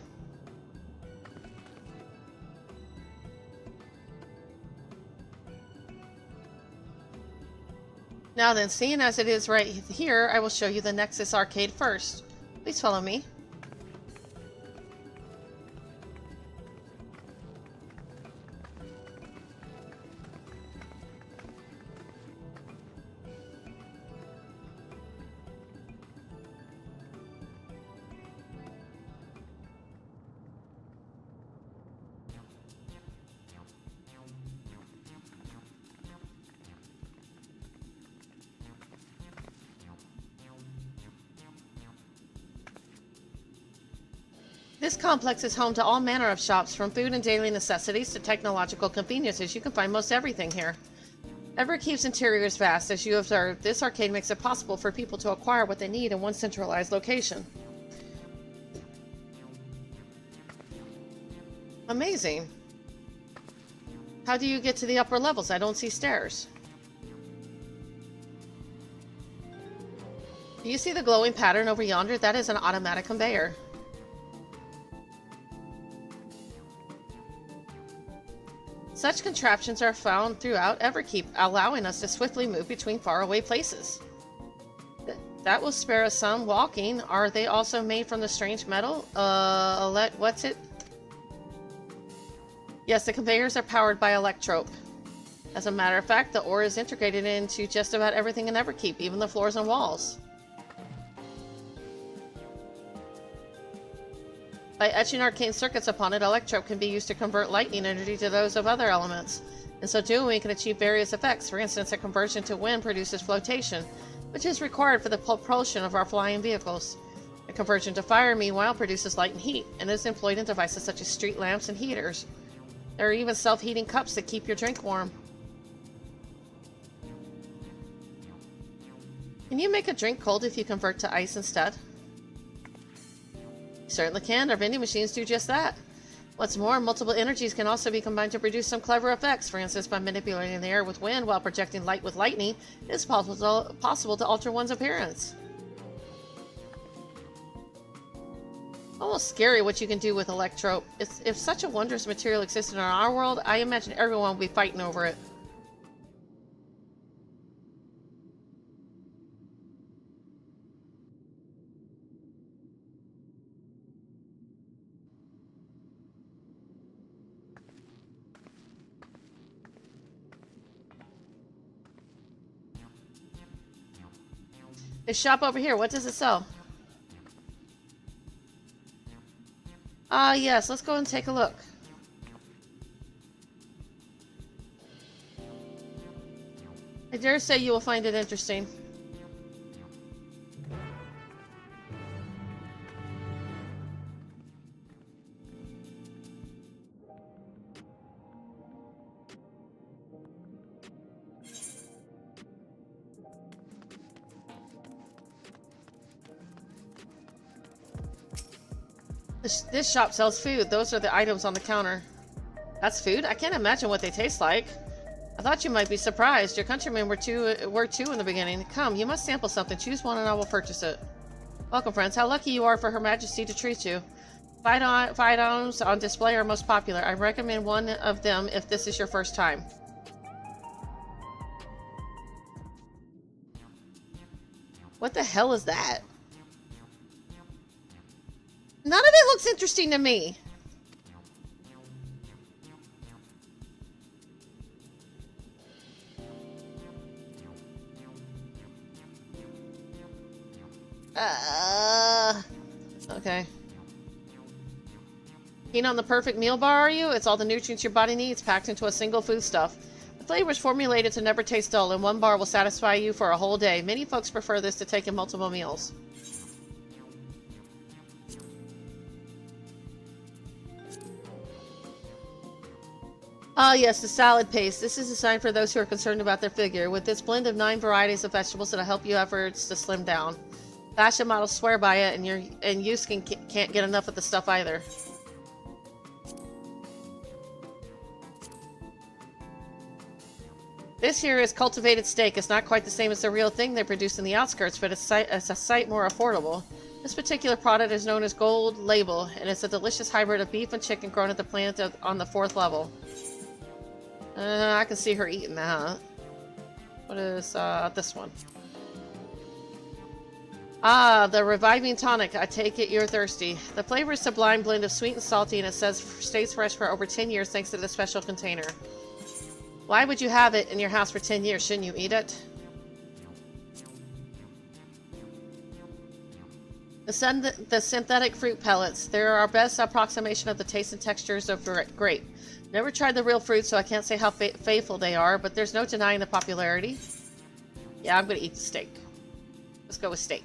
Now then, seeing as it is right here, I will show you the Nexus Arcade first. Please follow me. This complex is home to all manner of shops, from food and daily necessities to technological conveniences. You can find most everything here. Everkeep's interior is vast. As you observed, this arcade makes it possible for people to acquire what they need in one centralized location. Amazing. How do you get to the upper levels? I don't see stairs. Do you see the glowing pattern over yonder? That is an automatic conveyor. Such contraptions are found throughout Everkeep, allowing us to swiftly move between faraway places. That will spare us some walking. Are they also made from the strange metal? What's it? Yes, the conveyors are powered by electrope. As a matter of fact, the ore is integrated into just about everything in Everkeep, even the floors and walls. By etching arcane circuits upon it, electrope can be used to convert lightning energy to those of other elements. In so doing, we can achieve various effects. For instance, a conversion to wind produces flotation, which is required for the propulsion of our flying vehicles. A conversion to fire, meanwhile, produces light and heat, and is employed in devices such as street lamps and heaters. There are even self-heating cups that keep your drink warm. Can you make a drink cold if you convert to ice instead? You certainly can. Our vending machines do just that. What's more, multiple energies can also be combined to produce some clever effects. For instance, by manipulating the air with wind while projecting light with lightning, it is possible to alter one's appearance. Almost scary what you can do with electrope. If such a wondrous material existed in our world, I imagine everyone would be fighting over it. This shop over here, what does it sell? Ah, yes, let's go and take a look. I dare say you will find it interesting. This shop sells food. Those are the items on the counter. That's food? I can't imagine what they taste like. I thought you might be surprised. Your countrymen were two in the beginning. Come, you must sample something. Choose one and I will purchase it. Welcome, friends. How lucky you are for Her Majesty to treat you. Five items on display are most popular. I recommend one of them if this is your first time. What the hell is that? None of it looks interesting to me. Okay. Keen on the perfect meal bar, are you? It's all the nutrients your body needs, packed into a single foodstuff. The flavor is formulated to never taste dull, and one bar will satisfy you for a whole day. Many folks prefer this to take in multiple meals. Ah, yes, the salad paste. This is designed for those who are concerned about their figure. With this blend of 9 varieties of vegetables, it'll help you efforts to slim down. Fashion models swear by it, and you can't get enough of the stuff either. This here is cultivated steak. It's not quite the same as the real thing they produce in the outskirts, but it's a sight more affordable. This particular product is known as Gold Label, and it's a delicious hybrid of beef and chicken grown at the plant on the 4th level. I can see her eating that. What is this one? Ah, the reviving tonic. I take it you're thirsty. The flavor is a sublime blend of sweet and salty, and it says stays fresh for over 10 years thanks to the special container. Why would you have it in your house for 10 years? Shouldn't you eat it? The synthetic fruit pellets. They're our best approximation of the taste and textures of grape. Never tried the real fruit, so I can't say how faithful they are, but there's no denying the popularity. Yeah, I'm gonna eat the steak. Let's go with steak.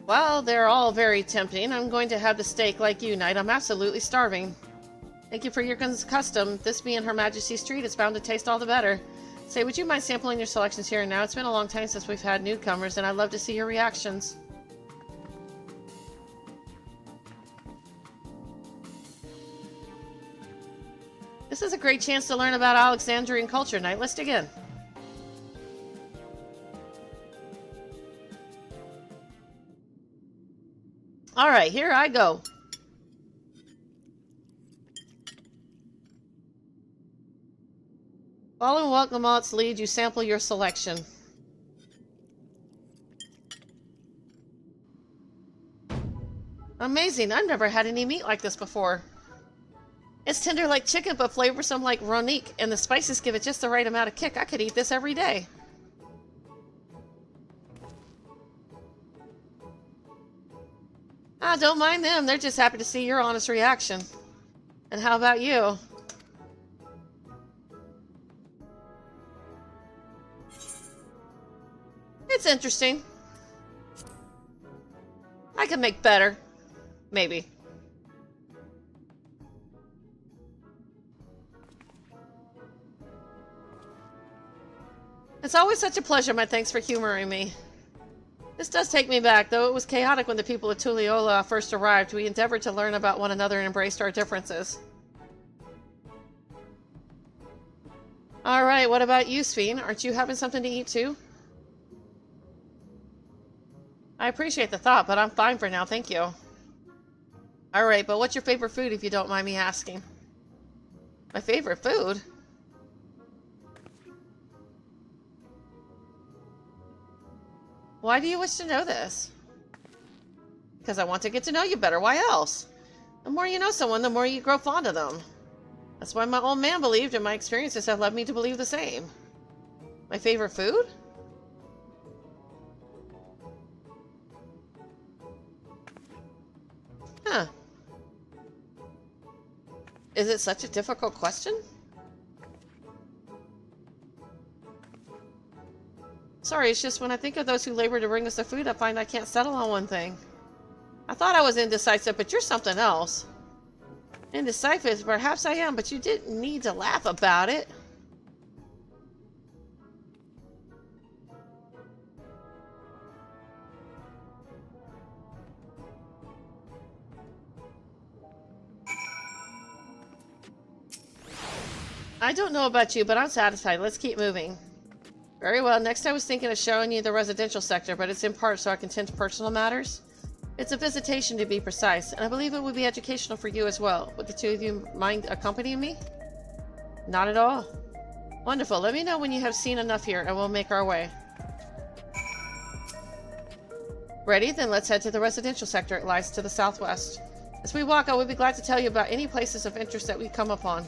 Well, they're all very tempting. I'm going to have the steak like you, Knight. I'm absolutely starving. Thank you for your custom. This being Her Majesty's treat, it's bound to taste all the better. Say, would you mind sampling your selections here and now? It's been a long time since we've had newcomers, and I'd love to see your reactions. This is a great chance to learn about Alexandrian culture, Knight. Let's dig in. Alright, here I go. Following Welcomont's lead, you sample your selection. Amazing, I've never had any meat like this before. It's tender like chicken, but flavorsome like Ronique, and the spices give it just the right amount of kick. I could eat this every day. Ah, don't mind them. They're just happy to see your honest reaction. And how about you? It's interesting. I could make better. Maybe. It's always such a pleasure, my thanks for humoring me. This does take me back, though it was chaotic when the people of Tulliola first arrived. We endeavored to learn about one another and embraced our differences. Alright, what about you, Sphene? Aren't you having something to eat too? I appreciate the thought, but I'm fine for now, thank you. Alright, but what's your favorite food if you don't mind me asking? My favorite food? Why do you wish to know this? Because I want to get to know you better. Why else? The more you know someone, the more you grow fond of them. That's why my old man believed, and my experiences have led me to believe the same. My favorite food? Huh. Is it such a difficult question? Sorry, it's just when I think of those who labor to bring us the food, I find I can't settle on one thing. I thought I was indecisive, but you're something else. Indecisive, perhaps I am, but you didn't need to laugh about it. I don't know about you, but I'm satisfied. Let's keep moving. Very well. Next, I was thinking of showing you the residential sector, but it's in part so I can tend to personal matters. It's a visitation, to be precise, and I believe it would be educational for you as well. Would the two of you mind accompanying me? Not at all. Wonderful. Let me know when you have seen enough here, and we'll make our way. Ready? Then let's head to the residential sector. It lies to the southwest. As we walk, I would be glad to tell you about any places of interest that we come upon.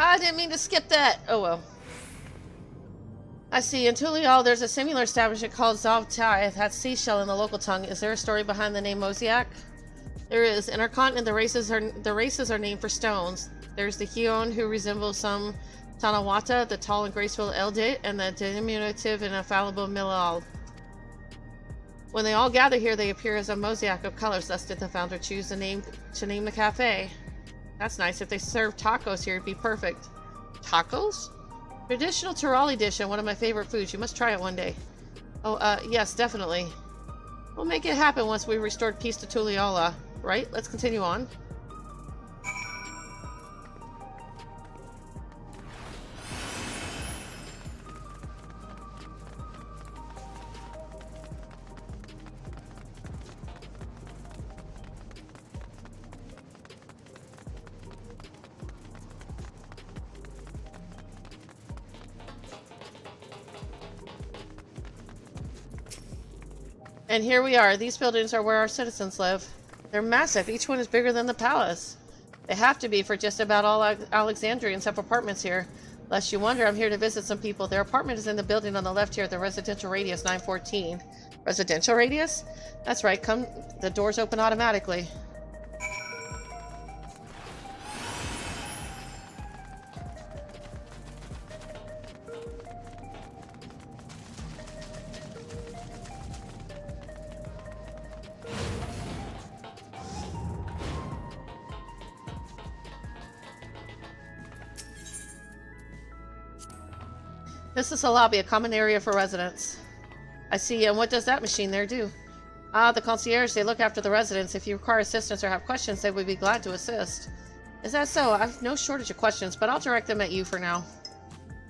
I didn't mean to skip that. Oh well. I see. In Tulial, there's a similar establishment called Zavtai. That's seashell in the local tongue. Is there a story behind the name Mosiak? There is. In our continent, the races are named for stones. There's the Hion, who resembles some Tanawata, the tall and graceful Eldit, and the diminutive and infallible Milal. When they all gather here, they appear as a mosaic of colors. Thus did the founder choose the name to name the cafe. That's nice. If they serve tacos here, it'd be perfect. Tacos? Traditional Turali dish and one of my favorite foods. You must try it one day. Oh, yes, definitely. We'll make it happen once we've restored peace to Tuliala. Right? Let's continue on. And here we are. These buildings are where our citizens live. They're massive. Each one is bigger than the palace. They have to be, for just about all Alexandrians have apartments here. Lest you wonder, I'm here to visit some people. Their apartment is in the building on the left here, the residential radius 914. Residential radius? That's right. Come, the doors open automatically. This is a lobby, a common area for residents. I see, and what does that machine there do? Ah, the concierge, they look after the residents. If you require assistance or have questions, they would be glad to assist. Is that so? I've no shortage of questions, but I'll direct them at you for now.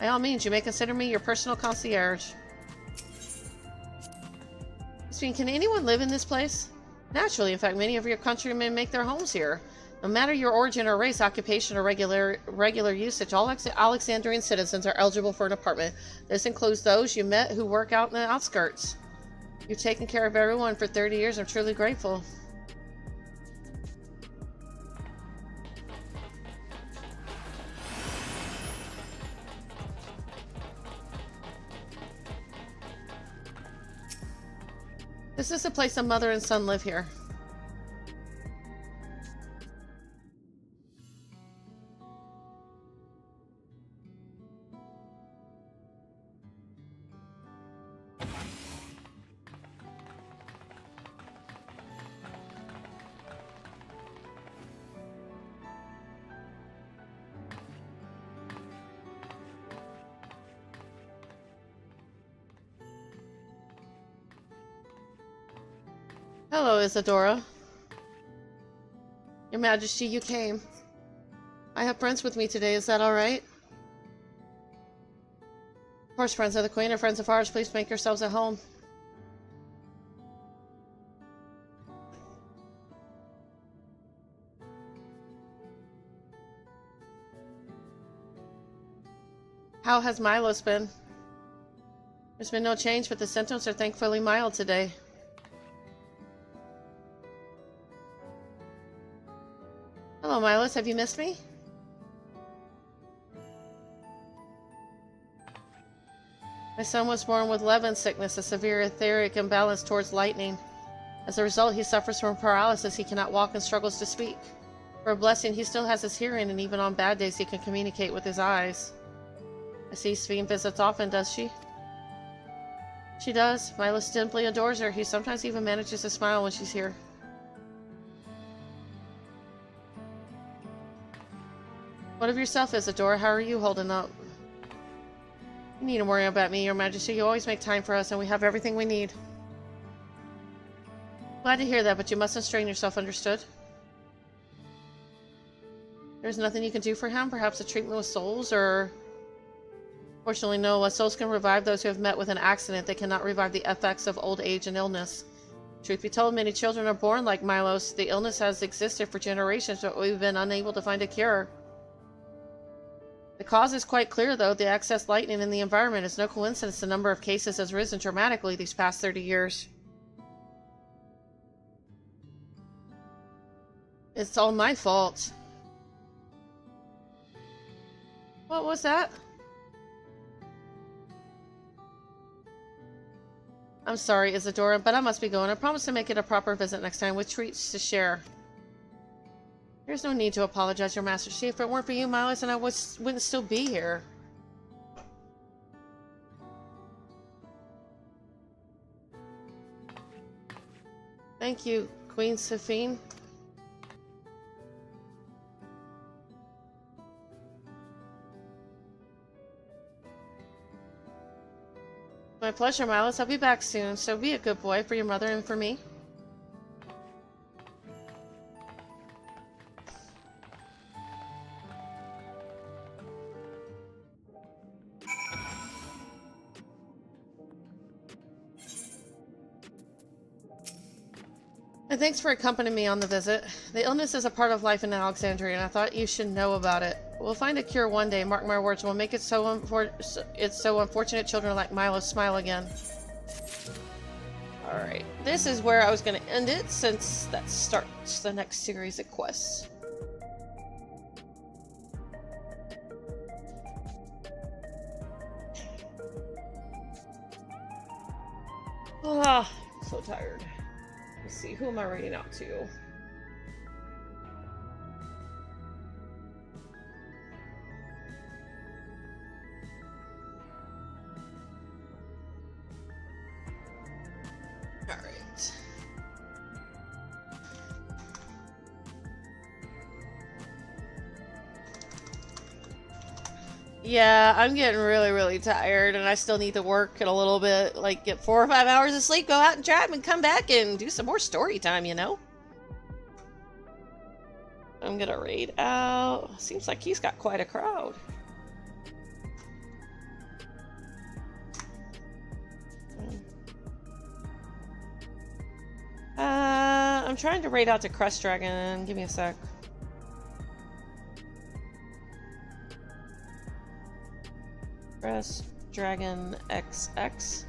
By all means, you may consider me your personal concierge. Can anyone live in this place? Naturally, in fact, many of your countrymen make their homes here. No matter your origin or race, occupation, or regular usage, all Alexandrian citizens are eligible for an apartment. This includes those you met who work out in the outskirts. You've taken care of everyone for 30 years. I'm truly grateful. This is the place a mother and son live here. Hello, Isadora. Your Majesty, you came. I have friends with me today, is that alright? Of course, friends of the Queen are friends of ours. Please make yourselves at home. How has Milos been? There's been no change, but the symptoms are thankfully mild today. Hello, Milos. Have you missed me? My son was born with Levin sickness, a severe etheric imbalance towards lightning. As a result, he suffers from paralysis. He cannot walk and struggles to speak. For a blessing, he still has his hearing, and even on bad days, he can communicate with his eyes. I see Sphene visits often, does she? She does. Milos simply adores her. He sometimes even manages to smile when she's here. What of yourself, Isadora? How are you holding up? You needn't worry about me, Your Majesty. You always make time for us, and we have everything we need. Glad to hear that, but you mustn't strain yourself, understood? There's nothing you can do for him? Perhaps a treatment with souls, or... Fortunately, no. Souls can revive those who have met with an accident. They cannot revive the effects of old age and illness. Truth be told, many children are born like Milos. The illness has existed for generations, but we've been unable to find a cure. The cause is quite clear, though. The excess lightning in the environment is no coincidence. The number of cases has risen dramatically these past 30 years. It's all my fault. What was that? I'm sorry, Isadora, but I must be going. I promise to make it a proper visit next time with treats to share. There's no need to apologize, Your Majesty. If it weren't for you, Milos, and I wouldn't still be here. Thank you, Queen Sphene. My pleasure, Milos. I'll be back soon, so be a good boy for your mother and for me. And thanks for accompanying me on the visit. The illness is a part of life in Alexandria, and I thought you should know about it. We'll find a cure one day, mark my words. We'll make it so unfortunate children like Milo smile again. Alright, this is where I was going to end it, since that starts the next series of quests. Ah, I'm so tired. Let's see, who am I reading out to? Alright. Yeah, I'm getting really tired, and I still need to work in a little bit, like get 4 or 5 hours of sleep, go out and drive, and come back and do some more story time, you know? I'm gonna raid out. Seems like he's got quite a crowd. I'm trying to raid out to Crest Dragon. Give me a sec. Crest Dragon XX.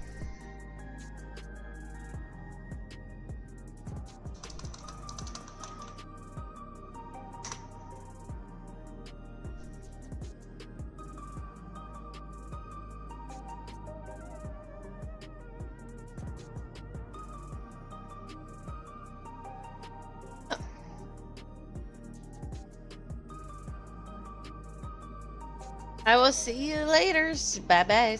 I will see you later. Bye bye.